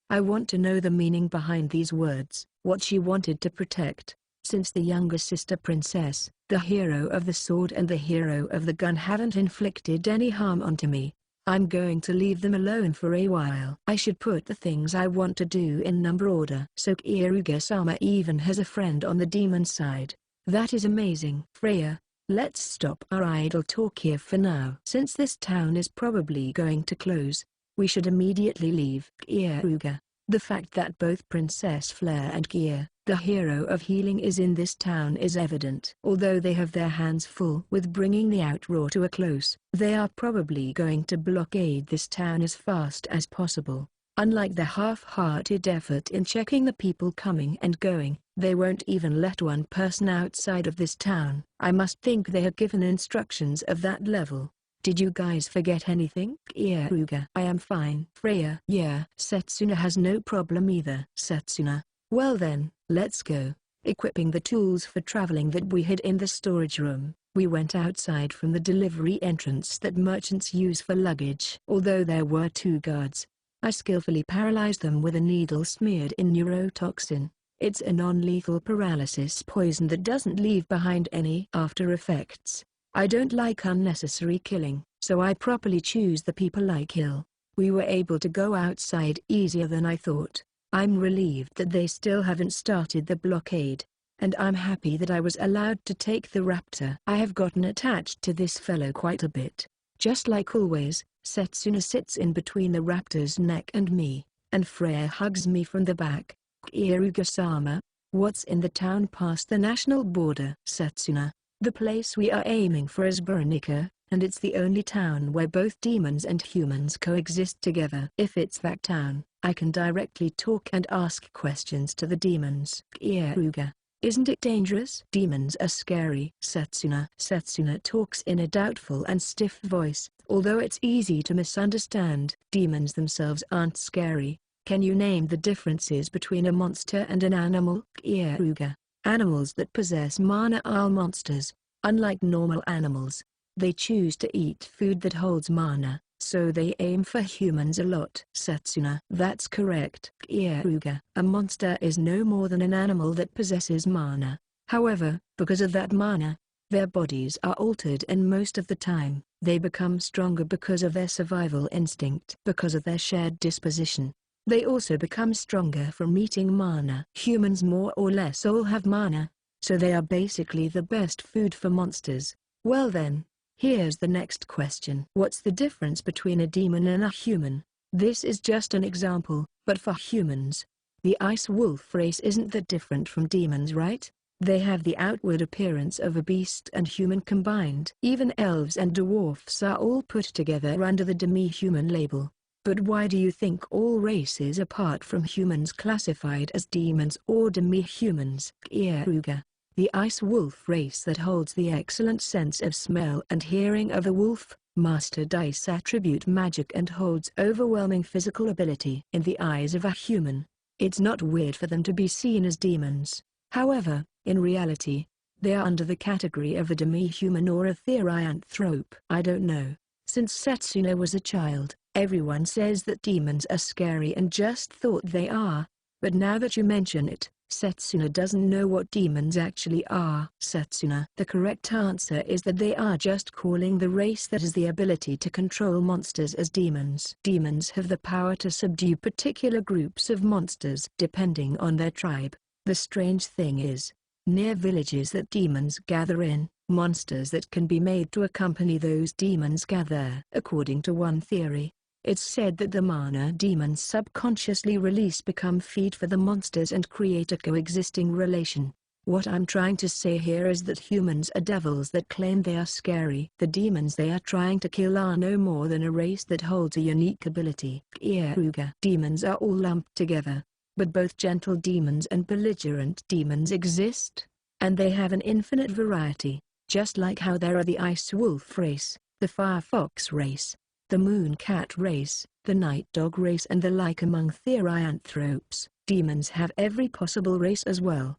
I want to know the meaning behind these words, what she wanted to protect. Since the younger sister princess, the hero of the sword and the hero of the gun haven't inflicted any harm onto me, I'm going to leave them alone for a while. I should put the things I want to do in number order. So Kieruga-sama even has a friend on the demon side. That is amazing. Freya, let's stop our idle talk here for now. Since this town is probably going to close, we should immediately leave. Kieruga. The fact that both Princess Flare and Keare, the hero of healing, is in this town is evident. Although they have their hands full with bringing the outroar to a close, they are probably going to blockade this town as fast as possible. Unlike the half-hearted effort in checking the people coming and going, they won't even let one person outside of this town. I must think they have given instructions of that level. Did you guys forget anything? Kieruga. I am fine. Freya. Yeah. Setsuna has no problem either. Setsuna. Well then, let's go. Equipping the tools for traveling that we hid in the storage room, we went outside from the delivery entrance that merchants use for luggage. Although there were 2 guards, I skillfully paralyzed them with a needle smeared in neurotoxin. It's a non-lethal paralysis poison that doesn't leave behind any after effects. I don't like unnecessary killing, so I properly choose the people I kill. We were able to go outside easier than I thought. I'm relieved that they still haven't started the blockade, and I'm happy that I was allowed to take the raptor. I have gotten attached to this fellow quite a bit. Just like always, Setsuna sits in between the raptor's neck and me, and Freya hugs me from the back. Kieruga-sama, what's in the town past the national border? Setsuna. The place we are aiming for is Veronica, and it's the only town where both demons and humans coexist together. If it's that town, I can directly talk and ask questions to the demons. Keare. Isn't it dangerous? Demons are scary. Setsuna. Setsuna talks in a doubtful and stiff voice, although it's easy to misunderstand. Demons themselves aren't scary. Can you name the differences between a monster and an animal? Keare. Animals that possess mana are monsters. Unlike normal animals, they choose to eat food that holds mana, so they aim for humans a lot. Setsuna. That's correct. Keare. A monster is no more than an animal that possesses mana. However, because of that mana, their bodies are altered, and most of the time, they become stronger because of their survival instinct. Because of their shared disposition, they also become stronger from eating mana. Humans more or less all have mana, so they are basically the best food for monsters. Well then, here's the next question. What's the difference between a demon and a human? This is just an example, but for humans, the ice wolf race isn't that different from demons, right? They have the outward appearance of a beast and human combined. Even elves and dwarfs are all put together under the demi-human label. But why do you think all races apart from humans classified as demons or demi-humans? Keare. The ice wolf race that holds the excellent sense of smell and hearing of a wolf, mastered ice attribute magic, and holds overwhelming physical ability. In the eyes of a human, it's not weird for them to be seen as demons. However, in reality, they are under the category of a demi-human or a therianthrope. I don't know. Since Setsuna was a child, everyone says that demons are scary and just thought they are, but now that you mention it, Setsuna doesn't know what demons actually are. Setsuna. The correct answer is that they are just calling the race that has the ability to control monsters as demons. Demons have the power to subdue particular groups of monsters depending on their tribe. The strange thing is, near villages that demons gather in, monsters that can be made to accompany those demons gather. According to one theory, it's said that the mana demons subconsciously release become feed for the monsters and create a coexisting relation. What I'm trying to say here is that humans are devils that claim they are scary. The demons they are trying to kill are no more than a race that holds a unique ability. Keare. Demons are all lumped together, but both gentle demons and belligerent demons exist, and they have an infinite variety, just like how there are the ice wolf race, the firefox race, the moon cat race, the night dog race and the like among therianthropes. Demons have every possible race as well.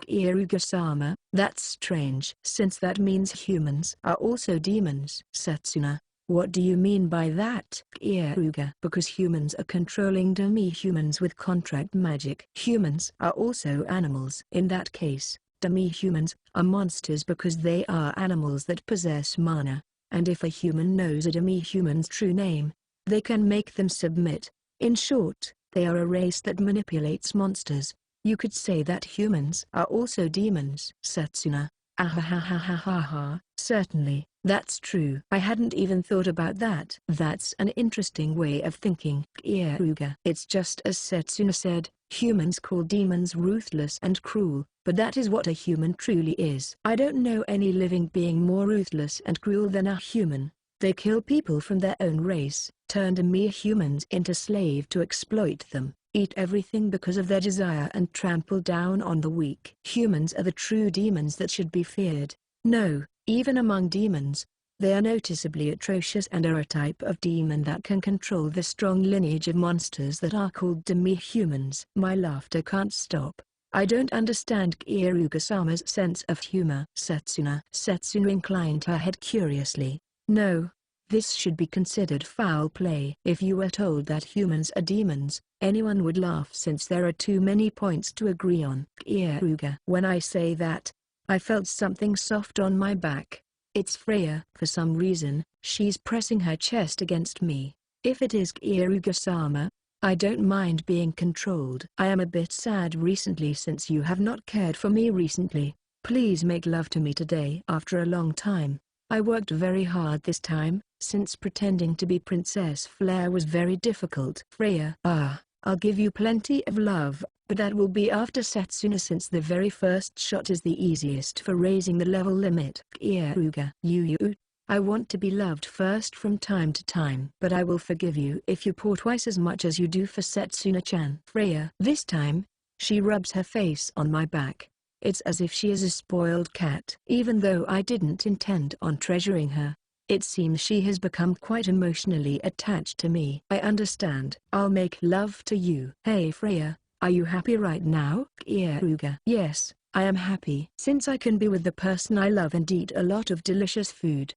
Keare-sama. That's strange, since that means humans are also demons. Setsuna. What do you mean by that? Keare. Because humans are controlling demi-humans with contract magic. Humans are also animals. In that case, demi-humans are monsters because they are animals that possess mana. And if a human knows a demi-human's true name, they can make them submit. In short, they are a race that manipulates monsters. You could say that humans are also demons. Setsuna. Ahahahahaha. Certainly, that's true. I hadn't even thought about that. That's an interesting way of thinking. Keare. It's just as Setsuna said, humans call demons ruthless and cruel, but that is what a human truly is. I don't know any living being more ruthless and cruel than a human. They kill people from their own race, turn demi-humans into slaves to exploit them, eat everything because of their desire and trample down on the weak. Humans are the true demons that should be feared. No, even among demons, they are noticeably atrocious and are a type of demon that can control the strong lineage of monsters that are called demi-humans. My laughter can't stop. I don't understand Keare-sama's sense of humor. Setsuna. Setsuna inclined her head curiously. No, this should be considered foul play. If you were told that humans are demons, anyone would laugh since there are too many points to agree on. Keare. When I say that, I felt something soft on my back. It's Freya. For some reason, she's pressing her chest against me. If it is Keare-sama, I don't mind being controlled. I am a bit sad recently since you have not cared for me recently. Please make love to me today. After a long time, I worked very hard this time, since pretending to be Princess Flare was very difficult. Freya. I'll give you plenty of love, but that will be after Setsuna since the very first shot is the easiest for raising the level limit. Keare. You I want to be loved first from time to time. But I will forgive you if you pour twice as much as you do for Setsuna-chan. Freya. This time, she rubs her face on my back. It's as if she is a spoiled cat. Even though I didn't intend on treasuring her, it seems she has become quite emotionally attached to me. I understand. I'll make love to you. Hey Freya, are you happy right now? Keare. Yes, I am happy. Since I can be with the person I love and eat a lot of delicious food.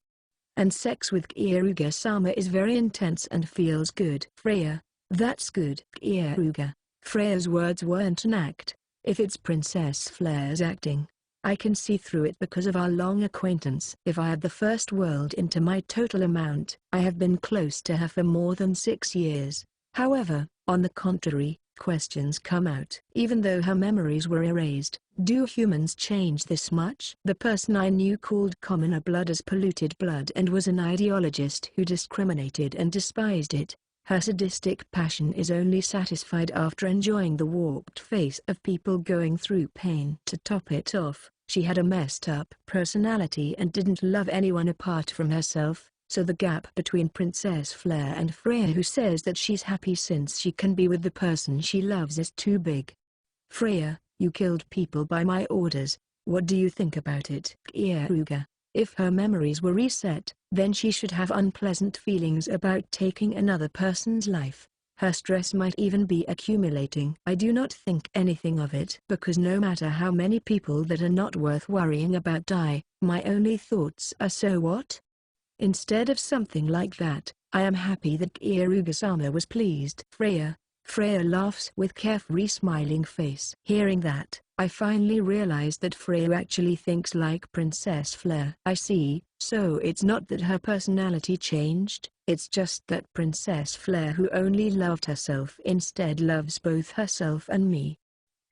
And sex with Keare-sama is very intense and feels good. Freya, that's good. Keare. Freya's words weren't an act. If it's Princess Flair's acting, I can see through it because of our long acquaintance. If I add the first world into my total amount, I have been close to her for more than 6 years. However, on the contrary, questions come out. Even though her memories were erased, do humans change this much? The person I knew called commoner blood as polluted blood and was an ideologist who discriminated and despised it. Her sadistic passion is only satisfied after enjoying the warped face of people going through pain. To top it off, she had a messed up personality and didn't love anyone apart from herself, so the gap between Princess Flair and Freya, who says that she's happy since she can be with the person she loves, is too big. Freya, you killed people by my orders. What do you think about it? Keare. If her memories were reset, then she should have unpleasant feelings about taking another person's life. Her stress might even be accumulating. I do not think anything of it, because no matter how many people that are not worth worrying about die, my only thoughts are so what? Instead of something like that, I am happy that Keare-sama was pleased. Freya laughs with carefree smiling face. Hearing that, I finally realized that Freya actually thinks like Princess Flair. I see, so it's not that her personality changed, it's just that Princess Flair, who only loved herself, instead loves both herself and me.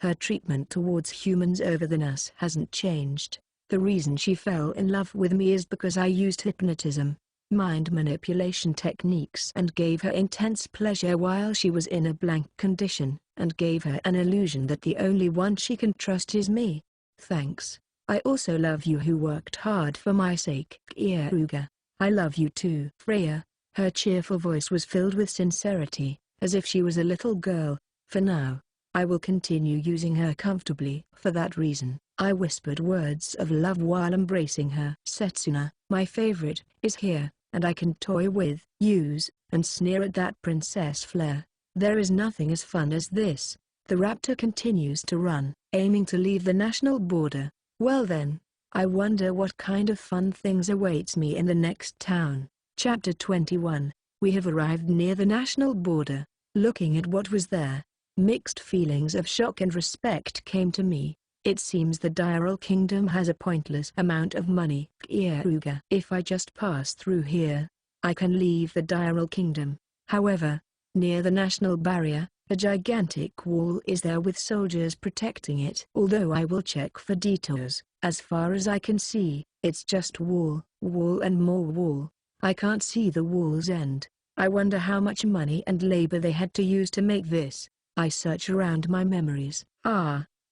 Her treatment towards humans other than us hasn't changed. The reason she fell in love with me is because I used hypnotism, mind manipulation techniques, and gave her intense pleasure while she was in a blank condition, and gave her an illusion that the only one she can trust is me. Thanks. I also love you, who worked hard for my sake. Keare. I love you too. Freya, her cheerful voice was filled with sincerity, as if she was a little girl. For now, I will continue using her comfortably. For that reason, I whispered words of love while embracing her. Setsuna, my favorite, is here, and I can toy with, use, and sneer at that Princess Flair. There is nothing as fun as this. The raptor continues to run, aiming to leave the national border. Well then, I wonder what kind of fun things awaits me in the next town. Chapter 21. We have arrived near the national border. Looking at what was there, mixed feelings of shock and respect came to me. It seems the Diral Kingdom has a pointless amount of money. Keare. If I just pass through here, I can leave the Diral Kingdom. However, near the national barrier, a gigantic wall is there with soldiers protecting it. Although I will check for detours, as far as I can see, it's just wall, wall and more wall. I can't see the wall's end. I wonder how much money and labor they had to use to make this. I search around my memories.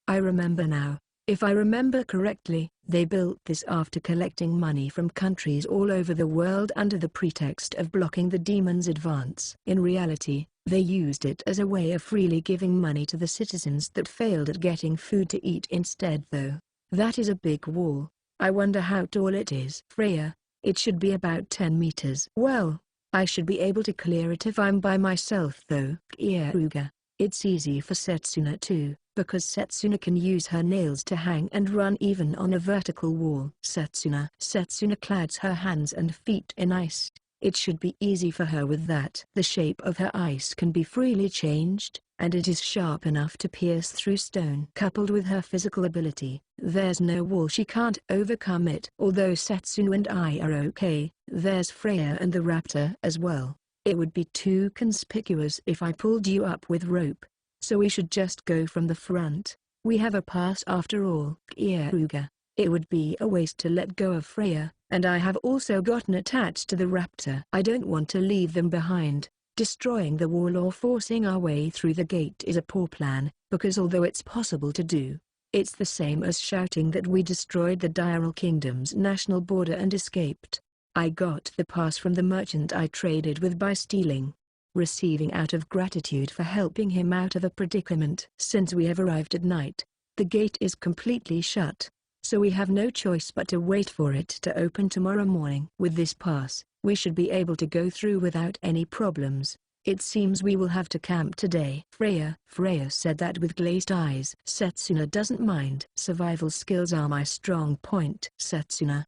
I remember now. If I remember correctly, they built this after collecting money from countries all over the world under the pretext of blocking the demon's advance. In reality, they used it as a way of freely giving money to the citizens that failed at getting food to eat instead. Though, that is a big wall. I wonder how tall it is. Freya, it should be about 10 meters. Well, I should be able to clear it if I'm by myself though. Keare. It's easy for Setsuna too, because Setsuna can use her nails to hang and run even on a vertical wall. Setsuna clads her hands and feet in ice. It should be easy for her with that. The shape of her ice can be freely changed, and it is sharp enough to pierce through stone. Coupled with her physical ability, there's no wall she can't overcome it. Although Setsuna and I are okay, there's Freya and the raptor as well. It would be too conspicuous if I pulled you up with rope. So we should just go from the front. We have a pass after all. Keare. It would be a waste to let go of Freya, and I have also gotten attached to the raptor. I don't want to leave them behind. Destroying the wall or forcing our way through the gate is a poor plan, because although it's possible to do, it's the same as shouting that we destroyed the Diral Kingdom's national border and escaped. I got the pass from the merchant I traded with by stealing. Receiving out of gratitude for helping him out of a predicament. Since we have arrived at night, the gate is completely shut, so we have no choice but to wait for it to open tomorrow morning. With this pass, we should be able to go through without any problems. It seems we will have to camp today. Freya said that with glazed eyes. Setsuna doesn't mind. Survival skills are my strong point. Setsuna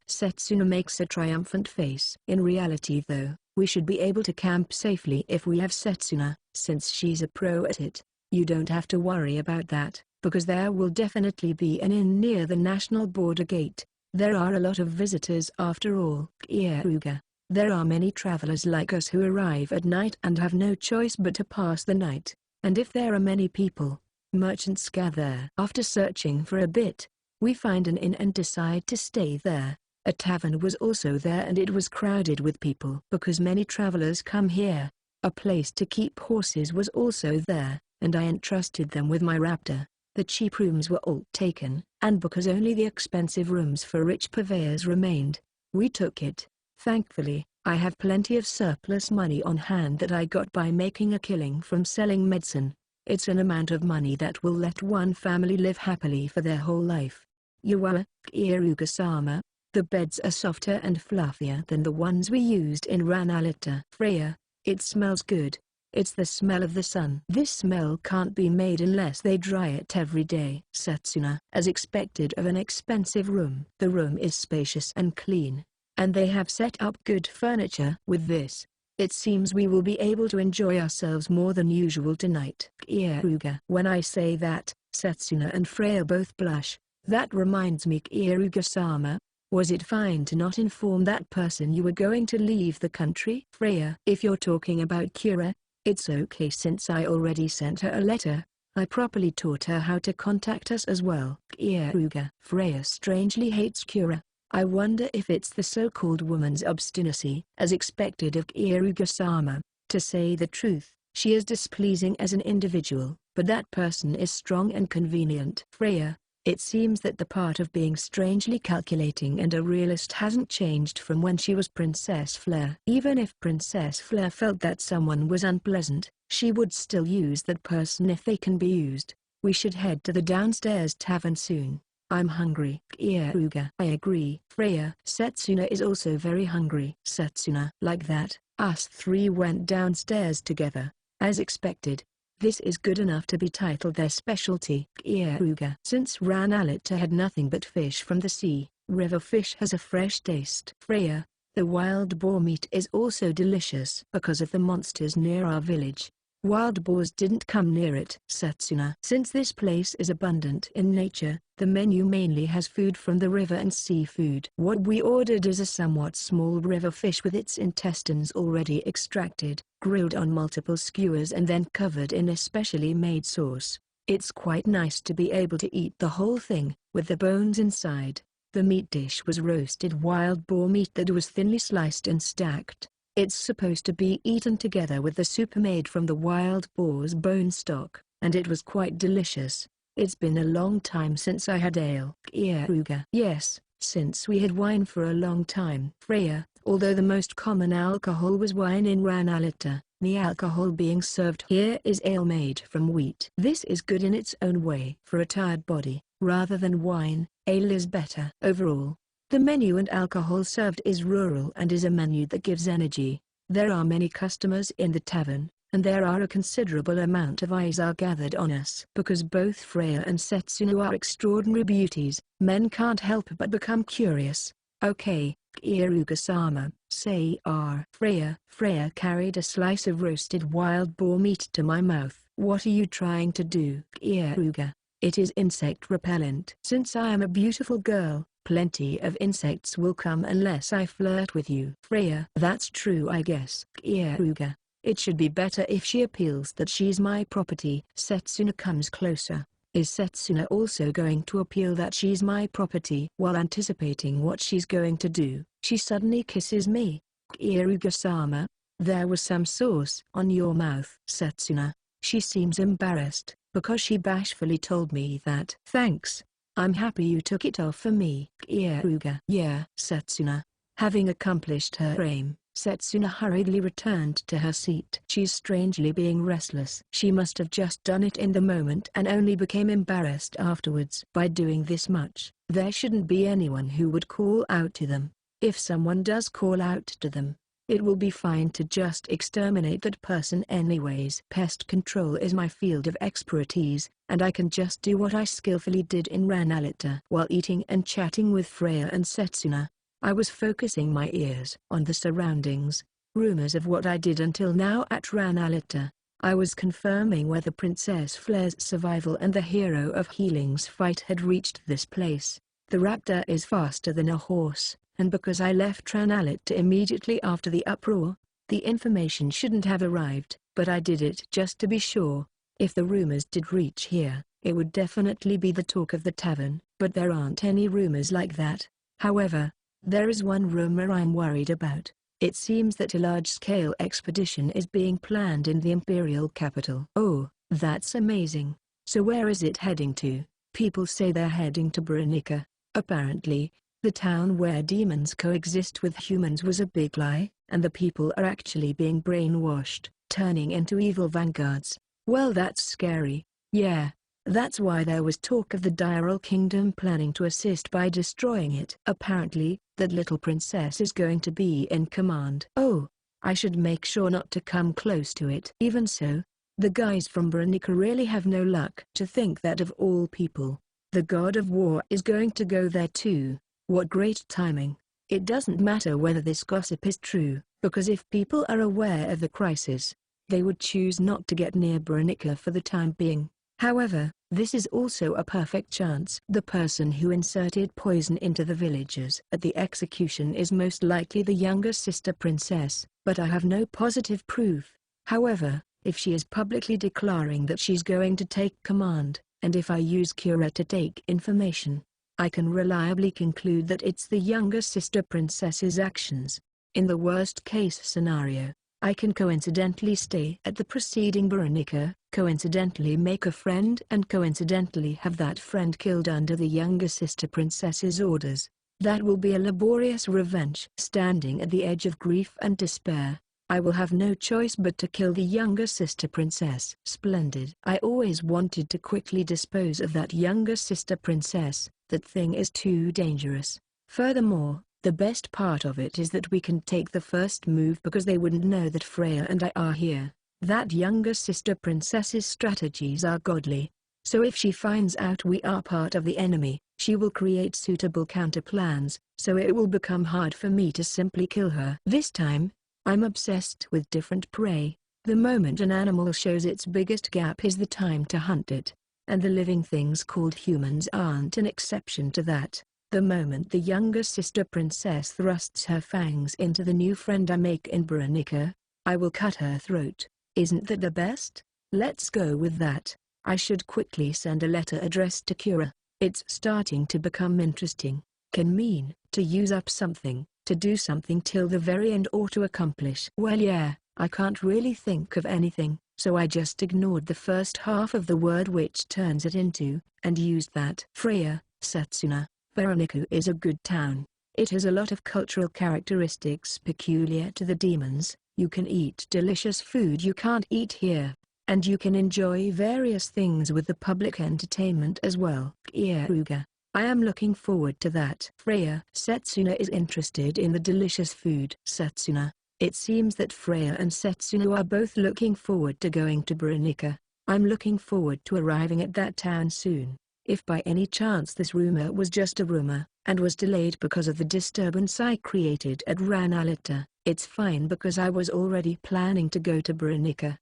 makes a triumphant face. In reality though, we should be able to camp safely if we have Setsuna, since she's a pro at it. You don't have to worry about that, because there will definitely be an inn near the national border gate. There are a lot of visitors after all. Keare. There are many travelers like us who arrive at night and have no choice but to pass the night, and if there are many people, merchants gather. After searching for a bit, we find an inn and decide to stay there. A tavern was also there and it was crowded with people because many travelers come here. A place to keep horses was also there, and I entrusted them with my raptor. The cheap rooms were all taken, and because only the expensive rooms for rich purveyors remained, we took it. Thankfully, I have plenty of surplus money on hand that I got by making a killing from selling medicine. It's an amount of money that will let one family live happily for their whole life. Yawa, Kieruga-sama, the beds are softer and fluffier than the ones we used in Ranalita. Freya, it smells good. It's the smell of the sun. This smell can't be made unless they dry it every day. Setsuna, as expected of an expensive room. The room is spacious and clean, and they have set up good furniture. With this, it seems we will be able to enjoy ourselves more than usual tonight. Kieruga. When I say that, Setsuna and Freya both blush. That reminds me, Kieruga-sama, was it fine to not inform that person you were going to leave the country? Freya. If you're talking about Keare, it's okay since I already sent her a letter. I properly taught her how to contact us as well. Kieruga. Freya strangely hates Keare. I wonder if it's the so-called woman's obstinacy. As expected of Kieruga-sama, to say the truth, she is displeasing as an individual, but that person is strong and convenient. Freya, it seems that the part of being strangely calculating and a realist hasn't changed from when she was Princess Fleur. Even if Princess Fleur felt that someone was unpleasant, she would still use that person if they can be used. We should head to the downstairs tavern soon. I'm hungry. Kieruga. I agree. Freya. Setsuna is also very hungry. Setsuna. Like that, us three went downstairs together. As expected. This is good enough to be titled their specialty. Kieruga. Since Ranalita had nothing but fish from the sea, river fish has a fresh taste. Freya. The wild boar meat is also delicious. Because of the monsters near our village, wild boars didn't come near it. Setsuna. Since this place is abundant in nature, the menu mainly has food from the river and seafood. What we ordered is a somewhat small river fish with its intestines already extracted, grilled on multiple skewers and then covered in a specially made sauce. It's quite nice to be able to eat the whole thing, with the bones inside. The meat dish was roasted wild boar meat that was thinly sliced and stacked. It's supposed to be eaten together with the soup made from the wild boar's bone stock, and it was quite delicious. It's been a long time since I had ale. Kieruga. Yes, since we had wine for a long time. Freya. Although the most common alcohol was wine in Ranalita, the alcohol being served here is ale made from wheat. This is good in its own way. For a tired body, rather than wine, ale is better. Overall, the menu and alcohol served is rural and is a menu that gives energy. There are many customers in the tavern, and there are a considerable amount of eyes are gathered on us. Because both Freya and Setsuna are extraordinary beauties, men can't help but become curious. Okay, Kieruga-sama, say R. Freya carried a slice of roasted wild boar meat to my mouth. What are you trying to do? Kieruga. It is insect repellent. Since I am a beautiful girl, plenty of insects will come unless I flirt with you. Freya. That's true, I guess. Kieruga. It should be better if she appeals that she's my property. Setsuna comes closer. Is Setsuna also going to appeal that she's my property? While anticipating what she's going to do, she suddenly kisses me. Kieruga-sama, there was some sauce on your mouth. Setsuna. She seems embarrassed, because she bashfully told me that. Thanks. I'm happy you took it off for me. Kieruga. Yeah. Setsuna. Having accomplished her aim, Setsuna hurriedly returned to her seat. She's strangely being restless. She must have just done it in the moment and only became embarrassed afterwards. By doing this much, there shouldn't be anyone who would call out to them. If someone does call out to them, it will be fine to just exterminate that person anyways. Pest control is my field of expertise, and I can just do what I skillfully did in Ranalita. While eating and chatting with Freya and Setsuna, I was focusing my ears on the surroundings. Rumors of what I did until now at Ranalita. I was confirming whether Princess Flair's survival and the Hero of Healing's fight had reached this place. The raptor is faster than a horse, and because I left Ranalita immediately after the uproar, the information shouldn't have arrived, but I did it just to be sure. If the rumors did reach here, it would definitely be the talk of the tavern, but there aren't any rumors like that. However, there is one rumor I'm worried about. It seems that a large-scale expedition is being planned in the Imperial capital. Oh, that's amazing. So where is it heading to? People say they're heading to Branica. Apparently, the town where demons coexist with humans was a big lie, and the people are actually being brainwashed, turning into evil vanguards. Well, that's scary. Yeah. That's why there was talk of the Diral Kingdom planning to assist by destroying it. Apparently, that little princess is going to be in command. Oh, I should make sure not to come close to it. Even so, the guys from Branica really have no luck. To think that of all people, the god of war is going to go there too. What great timing. It doesn't matter whether this gossip is true, because if people are aware of the crisis, they would choose not to get near Branica for the time being. However, this is also a perfect chance. The person who inserted poison into the villagers at the execution is most likely the younger sister princess, but I have no positive proof. However, if she is publicly declaring that she's going to take command, and if I use Keare to take information, I can reliably conclude that it's the younger sister princess's actions. In the worst-case scenario, I can coincidentally stay at the preceding Branica, coincidentally make a friend and coincidentally have that friend killed under the younger sister princess's orders. That will be a laborious revenge. Standing at the edge of grief and despair, I will have no choice but to kill the younger sister princess. Splendid. I always wanted to quickly dispose of that younger sister princess. That thing is too dangerous. Furthermore, the best part of it is that we can take the first move because they wouldn't know that Freya and I are here. That younger sister princess's strategies are godly. So if she finds out we are part of the enemy, she will create suitable counterplans, so it will become hard for me to simply kill her. This time, I'm obsessed with different prey. The moment an animal shows its biggest gap is the time to hunt it. And the living things called humans aren't an exception to that. The moment the younger sister princess thrusts her fangs into the new friend I make in Branica, I will cut her throat. Isn't that the best? Let's go with that. I should quickly send a letter addressed to Keare. It's starting to become interesting. Can mean, to use up something, to do something till the very end or to accomplish. Well yeah, I can't really think of anything, so I just ignored the first half of the word which turns it into, and used that. Freya, Setsuna. Branica is a good town. It has a lot of cultural characteristics peculiar to the demons. You can eat delicious food you can't eat here, and you can enjoy various things with the public entertainment as well. Keare. I am looking forward to that. Freya. Setsuna is interested in the delicious food. Setsuna. It seems that Freya and Setsuna are both looking forward to going to Branica. I'm looking forward to arriving at that town soon. If by any chance this rumor was just a rumor, and was delayed because of the disturbance I created at Ranalita, it's fine because I was already planning to go to Branica.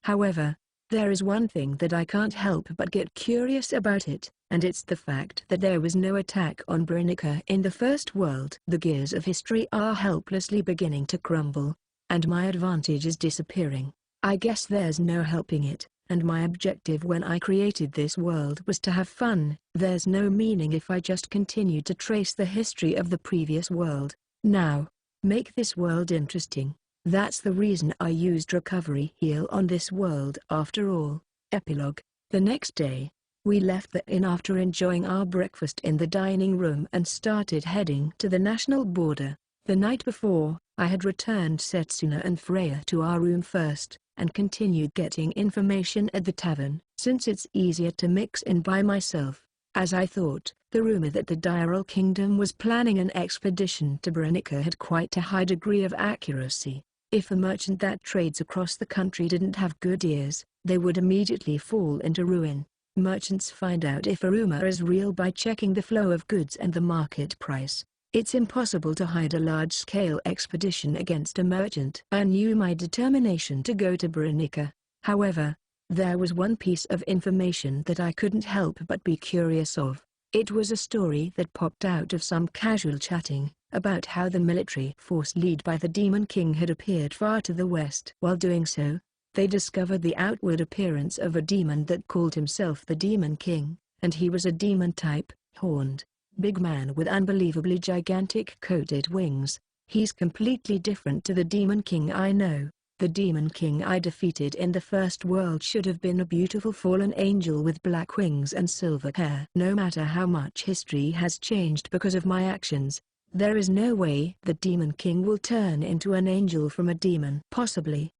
However, there is one thing that I can't help but get curious about it, and it's the fact that there was no attack on Branica in the first world. The gears of history are helplessly beginning to crumble, and my advantage is disappearing. I guess there's no helping it. And my objective when I created this world was to have fun. There's no meaning if I just continue to trace the history of the previous world. Now, make this world interesting. That's the reason I used recovery heal on this world after all. Epilogue. The next day, we left the inn after enjoying our breakfast in the dining room and started heading to the national border. The night before, I had returned Setsuna and Freya to our room first, and continued getting information at the tavern. Since it's easier to mix in by myself, as I thought, the rumor that the Diral Kingdom was planning an expedition to Branica had quite a high degree of accuracy. If a merchant that trades across the country didn't have good ears, they would immediately fall into ruin. Merchants find out if a rumor is real by checking the flow of goods and the market price. It's impossible to hide a large-scale expedition against a merchant. I knew my determination to go to Branica. However, there was one piece of information that I couldn't help but be curious of. It was a story that popped out of some casual chatting, about how the military force led by the Demon King had appeared far to the west. While doing so, they discovered the outward appearance of a demon that called himself the Demon King, and he was a demon type, horned, big man with unbelievably gigantic coated wings. He's completely different to the Demon King I know. The Demon King I defeated in the first world should have been a beautiful fallen angel with black wings and silver hair. No matter how much history has changed because of my actions, there is no way the Demon King will turn into an angel from a demon. Possibly.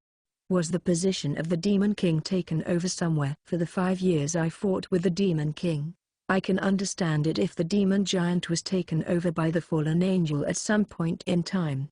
Was the position of the Demon King taken over somewhere? For the 5 years I fought with the Demon King, I can understand it if the demon giant was taken over by the fallen angel at some point in time.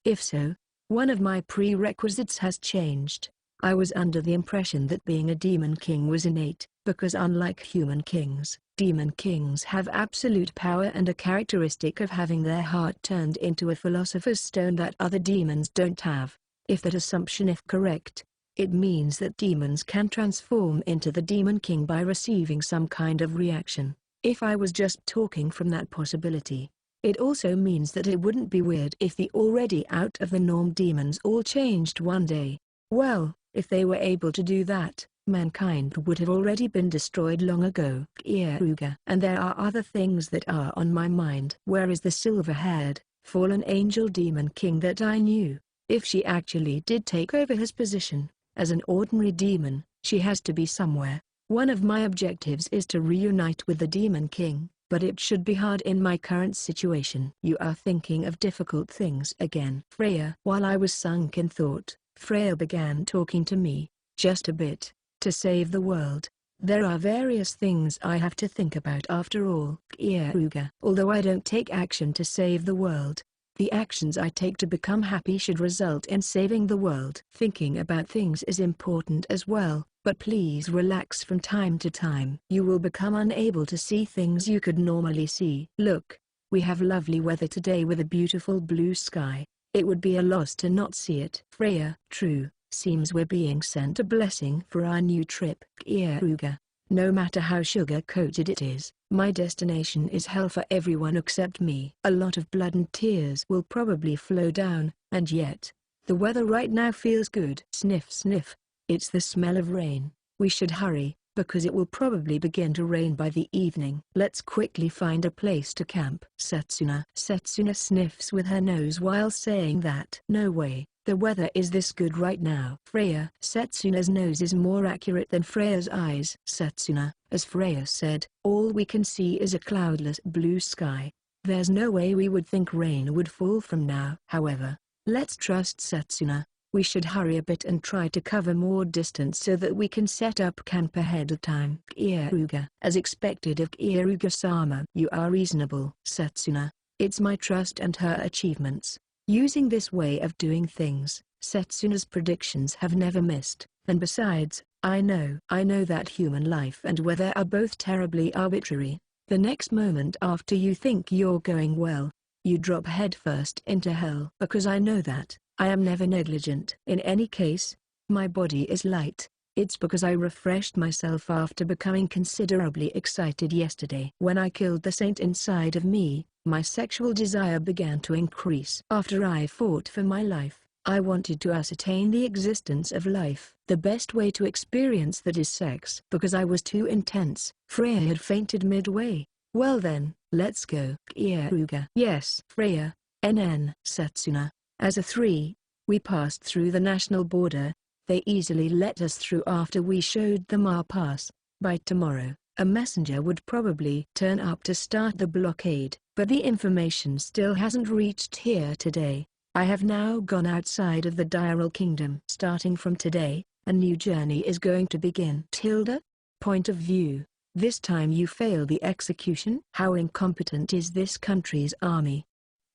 If so, one of my prerequisites has changed. I was under the impression that being a Demon King was innate, because unlike human kings, Demon Kings have absolute power and a characteristic of having their heart turned into a philosopher's stone that other demons don't have. If that assumption is correct, it means that demons can transform into the Demon King by receiving some kind of reaction. If I was just talking from that possibility, it also means that it wouldn't be weird if the already out-of-the-norm demons all changed one day. Well, if they were able to do that, mankind would have already been destroyed long ago. Keare. And there are other things that are on my mind. Where is the silver-haired, fallen angel Demon King that I knew? If she actually did take over his position, as an ordinary demon, she has to be somewhere. One of my objectives is to reunite with the Demon King, but it should be hard in my current situation. You are thinking of difficult things again, Freya. While I was sunk in thought, Freya began talking to me, just a bit, to save the world. There are various things I have to think about after all. Keare. Although I don't take action to save the world, the actions I take to become happy should result in saving the world. Thinking about things is important as well, but please relax from time to time. You will become unable to see things you could normally see. Look, we have lovely weather today with a beautiful blue sky. It would be a loss to not see it. Freya. True, seems we're being sent a blessing for our new trip. Keare. No matter how sugar-coated it is, my destination is hell for everyone except me. A lot of blood and tears will probably flow down, and yet, the weather right now feels good. Sniff sniff. It's the smell of rain. We should hurry, because it will probably begin to rain by the evening. Let's quickly find a place to camp. Setsuna. Setsuna sniffs with her nose while saying that. No way. The weather is this good right now. Freya. Setsuna's nose is more accurate than Freya's eyes. Setsuna. As Freya said, all we can see is a cloudless blue sky. There's no way we would think rain would fall from now. However, let's trust Setsuna. We should hurry a bit and try to cover more distance so that we can set up camp ahead of time. Keare. As expected of Keare-sama. You are reasonable. Setsuna. It's my trust and her achievements. Using this way of doing things, Setsuna's predictions have never missed, and besides, I know that human life and weather are both terribly arbitrary. The next moment after you think you're going well, you drop headfirst into hell. Because I know that, I am never negligent. In any case, my body is light. It's because I refreshed myself after becoming considerably excited yesterday. When I killed the saint inside of me, my sexual desire began to increase. After I fought for my life, I wanted to ascertain the existence of life. The best way to experience that is sex. Because I was too intense, Freya had fainted midway. Well then, let's go. Keare. Yes. Freya. Setsuna. As a 3, we passed through the national border. They easily let us through after we showed them our pass. By tomorrow, a messenger would probably turn up to start the blockade, But the information still hasn't reached here today. I have now gone outside of the Diral Kingdom. Starting from today, a new journey is going to begin. Tilda? Point of view. This time you fail the execution? How incompetent is this country's army?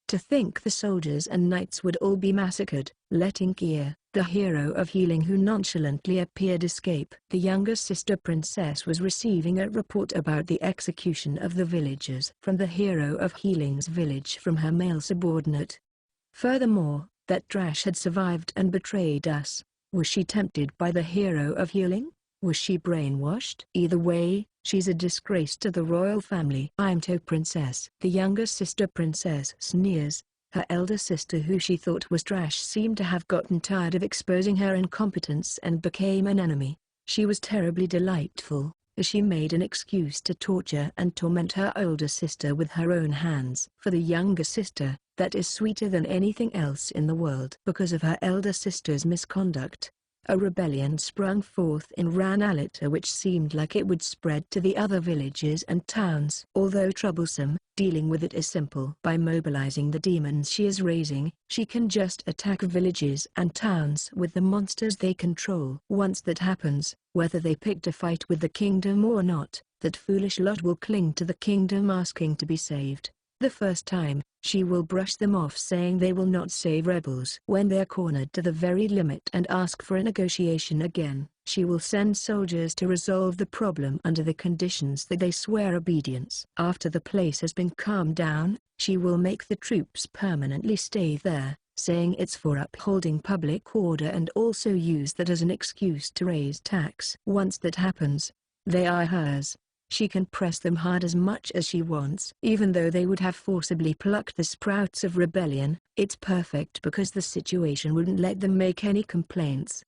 To think the soldiers and knights would all be massacred, letting Keare, the hero of healing who nonchalantly appeared, escape. The younger sister princess was receiving a report about the execution of the villagers from the hero of healing's village from her male subordinate. Furthermore, that Drash had survived and betrayed us. Was she tempted by the hero of healing? Was she brainwashed? Either way, she's a disgrace to the royal family. I'm to princess. The younger sister princess sneers. Her elder sister, who she thought was Drash, seemed to have gotten tired of exposing her incompetence and became an enemy. She was terribly delightful, as she made an excuse to torture and torment her older sister with her own hands. For the younger sister, that is sweeter than anything else in the world. Because of her elder sister's misconduct, a rebellion sprung forth in Ranalita which seemed like it would spread to the other villages and towns. Although troublesome, dealing with it is simple. By mobilizing the demons she is raising, she can just attack villages and towns with the monsters they control. Once that happens, whether they pick a fight with the kingdom or not, that foolish lot will cling to the kingdom asking to be saved. The first time, she will brush them off saying they will not save rebels. When they're cornered to the very limit and ask for a negotiation again, she will send soldiers to resolve the problem under the conditions that they swear obedience. After the place has been calmed down, she will make the troops permanently stay there, saying it's for upholding public order, and also use that as an excuse to raise tax. Once that happens, they are hers. She can press them hard as much as she wants. Even though they would have forcibly plucked the sprouts of rebellion, it's perfect because the situation wouldn't let them make any complaints.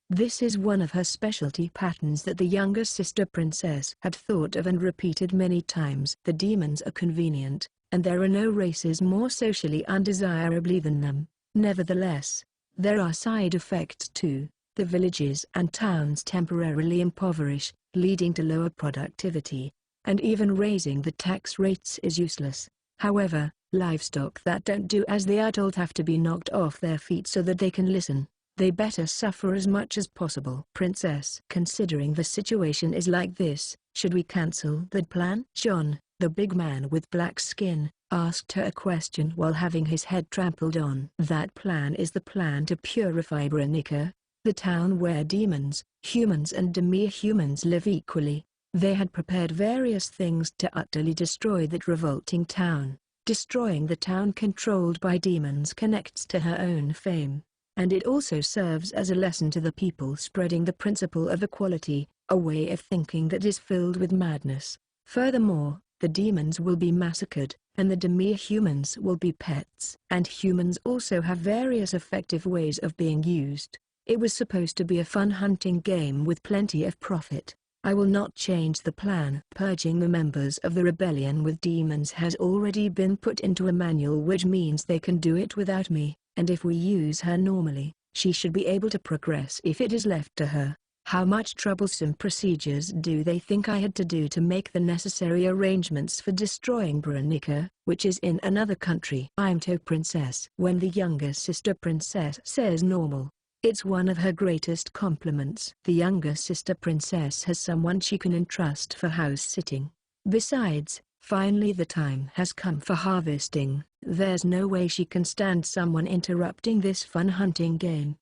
This is one of her specialty patterns that the younger sister princess had thought of and repeated many times. The demons are convenient, and there are no races more socially undesirably than them. Nevertheless, there are side effects too. The villages and towns temporarily impoverish, leading to lower productivity, and even raising the tax rates is useless. However, livestock that don't do as they are told have to be knocked off their feet so that they can listen. They better suffer as much as possible. Princess, considering the situation is like this, should we cancel that plan? John, the big man with black skin, asked her a question while having his head trampled on. That plan is the plan to purify Branica, the town where demons, humans and demi-humans live equally. They had prepared various things to utterly destroy that revolting town. Destroying the town controlled by demons connects to her own fame, and it also serves as a lesson to the people, spreading the principle of equality, a way of thinking that is filled with madness. Furthermore, the demons will be massacred, and the demi-humans will be pets. And humans also have various effective ways of being used. It was supposed to be a fun hunting game with plenty of profit. I will not change the plan. Purging the members of the rebellion with demons has already been put into a manual, which means they can do it without me, and if we use her normally, she should be able to progress if it is left to her. How much troublesome procedures do they think I had to do to make the necessary arrangements for destroying Branica, which is in another country? I'm to princess. When the younger sister princess says normal, it's one of her greatest compliments. The younger sister princess has someone she can entrust for house-sitting. Besides, finally the time has come for harvesting. There's no way she can stand someone interrupting this fun hunting game.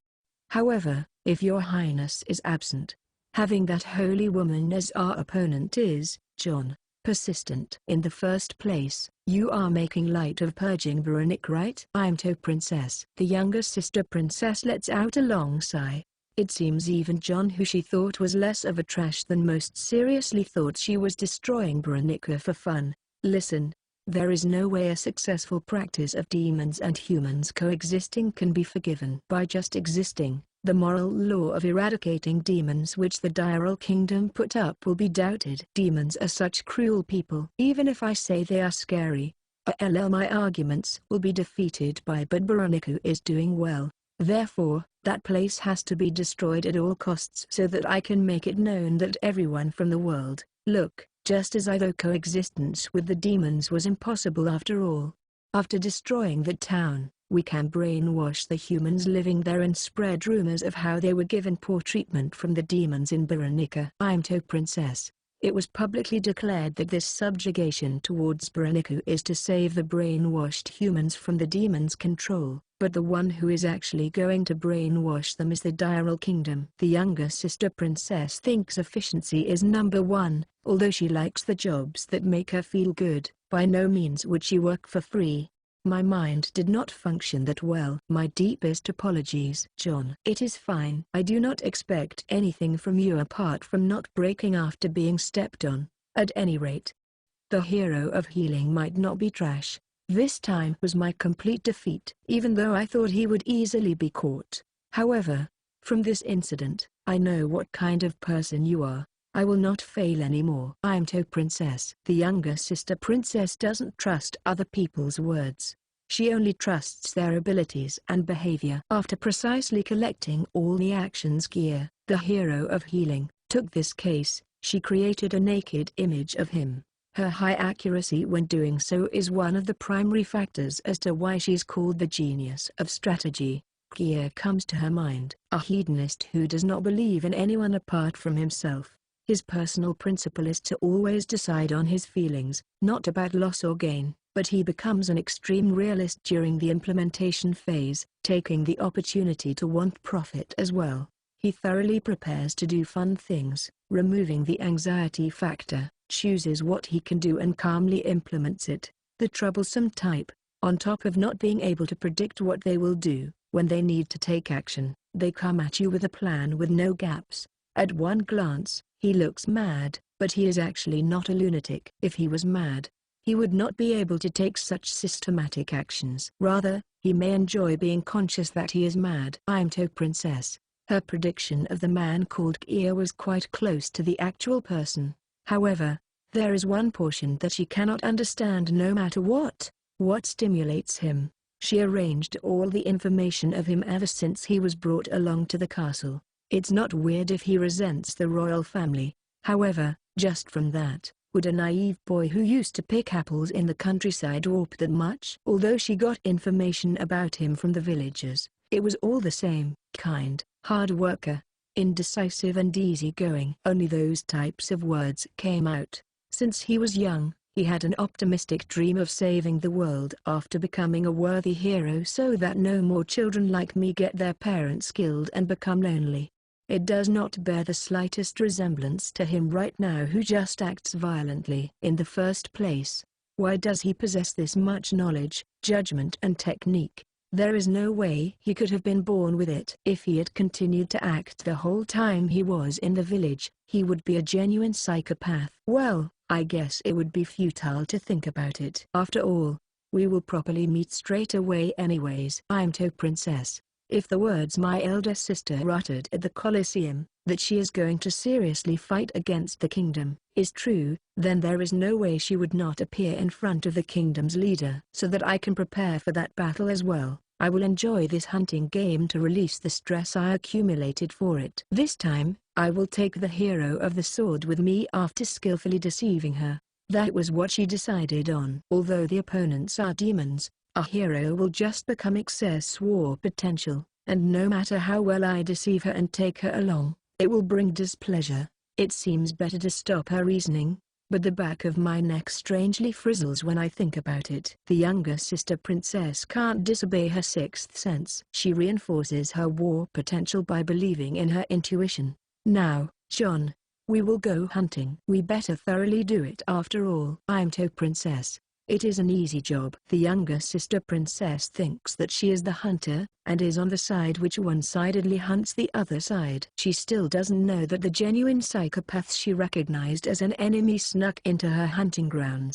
However, if your highness is absent, having that holy woman as our opponent is, John, persistent. In the first place, you are making light of purging Branica, right? I'm to princess. The younger sister princess lets out a long sigh. It seems even John, who she thought was less of a trash than most, seriously thought she was destroying Branica for fun. Listen, there is no way a successful practice of demons and humans coexisting can be forgiven by just existing. The moral law of eradicating demons which the Diral Kingdom put up will be doubted. Demons are such cruel people. Even if I say they are scary, my arguments will be defeated by, but Branica is doing well. Therefore, that place has to be destroyed at all costs so that I can make it known that everyone from the world, look, just as I thought coexistence with the demons was impossible after all. After destroying the town, we can brainwash the humans living there and spread rumors of how they were given poor treatment from the demons in Baranica. I'm to Princess. It was publicly declared that this subjugation towards Baranica is to save the brainwashed humans from the demons' control, but the one who is actually going to brainwash them is the Diral Kingdom. The younger sister princess thinks efficiency is number one, although she likes the jobs that make her feel good. By no means would she work for free. My mind did not function that well. My deepest apologies, John. It is fine. I do not expect anything from you apart from not breaking after being stepped on. At any rate, the hero of healing might not be trash. This time was my complete defeat. Even though I thought he would easily be caught. However, from this incident, I know what kind of person you are. I will not fail anymore. I'm to Princess. The younger sister princess doesn't trust other people's words. She only trusts their abilities and behavior. After precisely collecting all the actions Keare, the hero of healing, took this case, she created a naked image of him. Her high accuracy when doing so is one of the primary factors as to why she's called the genius of strategy. Keare comes to her mind. A hedonist who does not believe in anyone apart from himself. His personal principle is to always decide on his feelings, not about loss or gain, but he becomes an extreme realist during the implementation phase, taking the opportunity to want profit as well. He thoroughly prepares to do fun things, removing the anxiety factor, chooses what he can do and calmly implements it. The troublesome type, on top of not being able to predict what they will do, when they need to take action, they come at you with a plan with no gaps. At one glance, he looks mad, but he is actually not a lunatic. If he was mad, he would not be able to take such systematic actions. Rather, he may enjoy being conscious that he is mad. I'm to Princess. Her prediction of the man called Keare was quite close to the actual person. However, there is one portion that she cannot understand no matter what. What stimulates him? She arranged all the information of him ever since he was brought along to the castle. It's not weird if he resents the royal family. However, just from that, would a naive boy who used to pick apples in the countryside warp that much? Although she got information about him from the villagers, it was all the same. Kind, hard worker, indecisive and easygoing. Only those types of words came out. Since he was young, he had an optimistic dream of saving the world after becoming a worthy hero so that no more children like me get their parents killed and become lonely. It does not bear the slightest resemblance to him right now who just acts violently. In the first place, why does he possess this much knowledge, judgment and technique? There is no way he could have been born with it. If he had continued to act the whole time he was in the village, he would be a genuine psychopath. Well, I guess it would be futile to think about it. After all, we will properly meet straight away anyways. I'm to Princess. If the words my elder sister uttered at the Colosseum, that she is going to seriously fight against the kingdom, is true, then there is no way she would not appear in front of the kingdom's leader. So that I can prepare for that battle as well, I will enjoy this hunting game to release the stress I accumulated for it. This time, I will take the hero of the sword with me after skillfully deceiving her. That was what she decided on. Although the opponents are demons, a hero will just become excess war potential, and no matter how well I deceive her and take her along, it will bring displeasure. It seems better to stop her reasoning, but the back of my neck strangely frizzles when I think about it. The younger sister princess can't disobey her sixth sense. She reinforces her war potential by believing in her intuition. Now, John, we will go hunting. We better thoroughly do it after all. I'm to Princess. It is an easy job. The younger sister princess thinks that she is the hunter, and is on the side which one-sidedly hunts the other side. She still doesn't know that the genuine psychopath she recognized as an enemy snuck into her hunting grounds.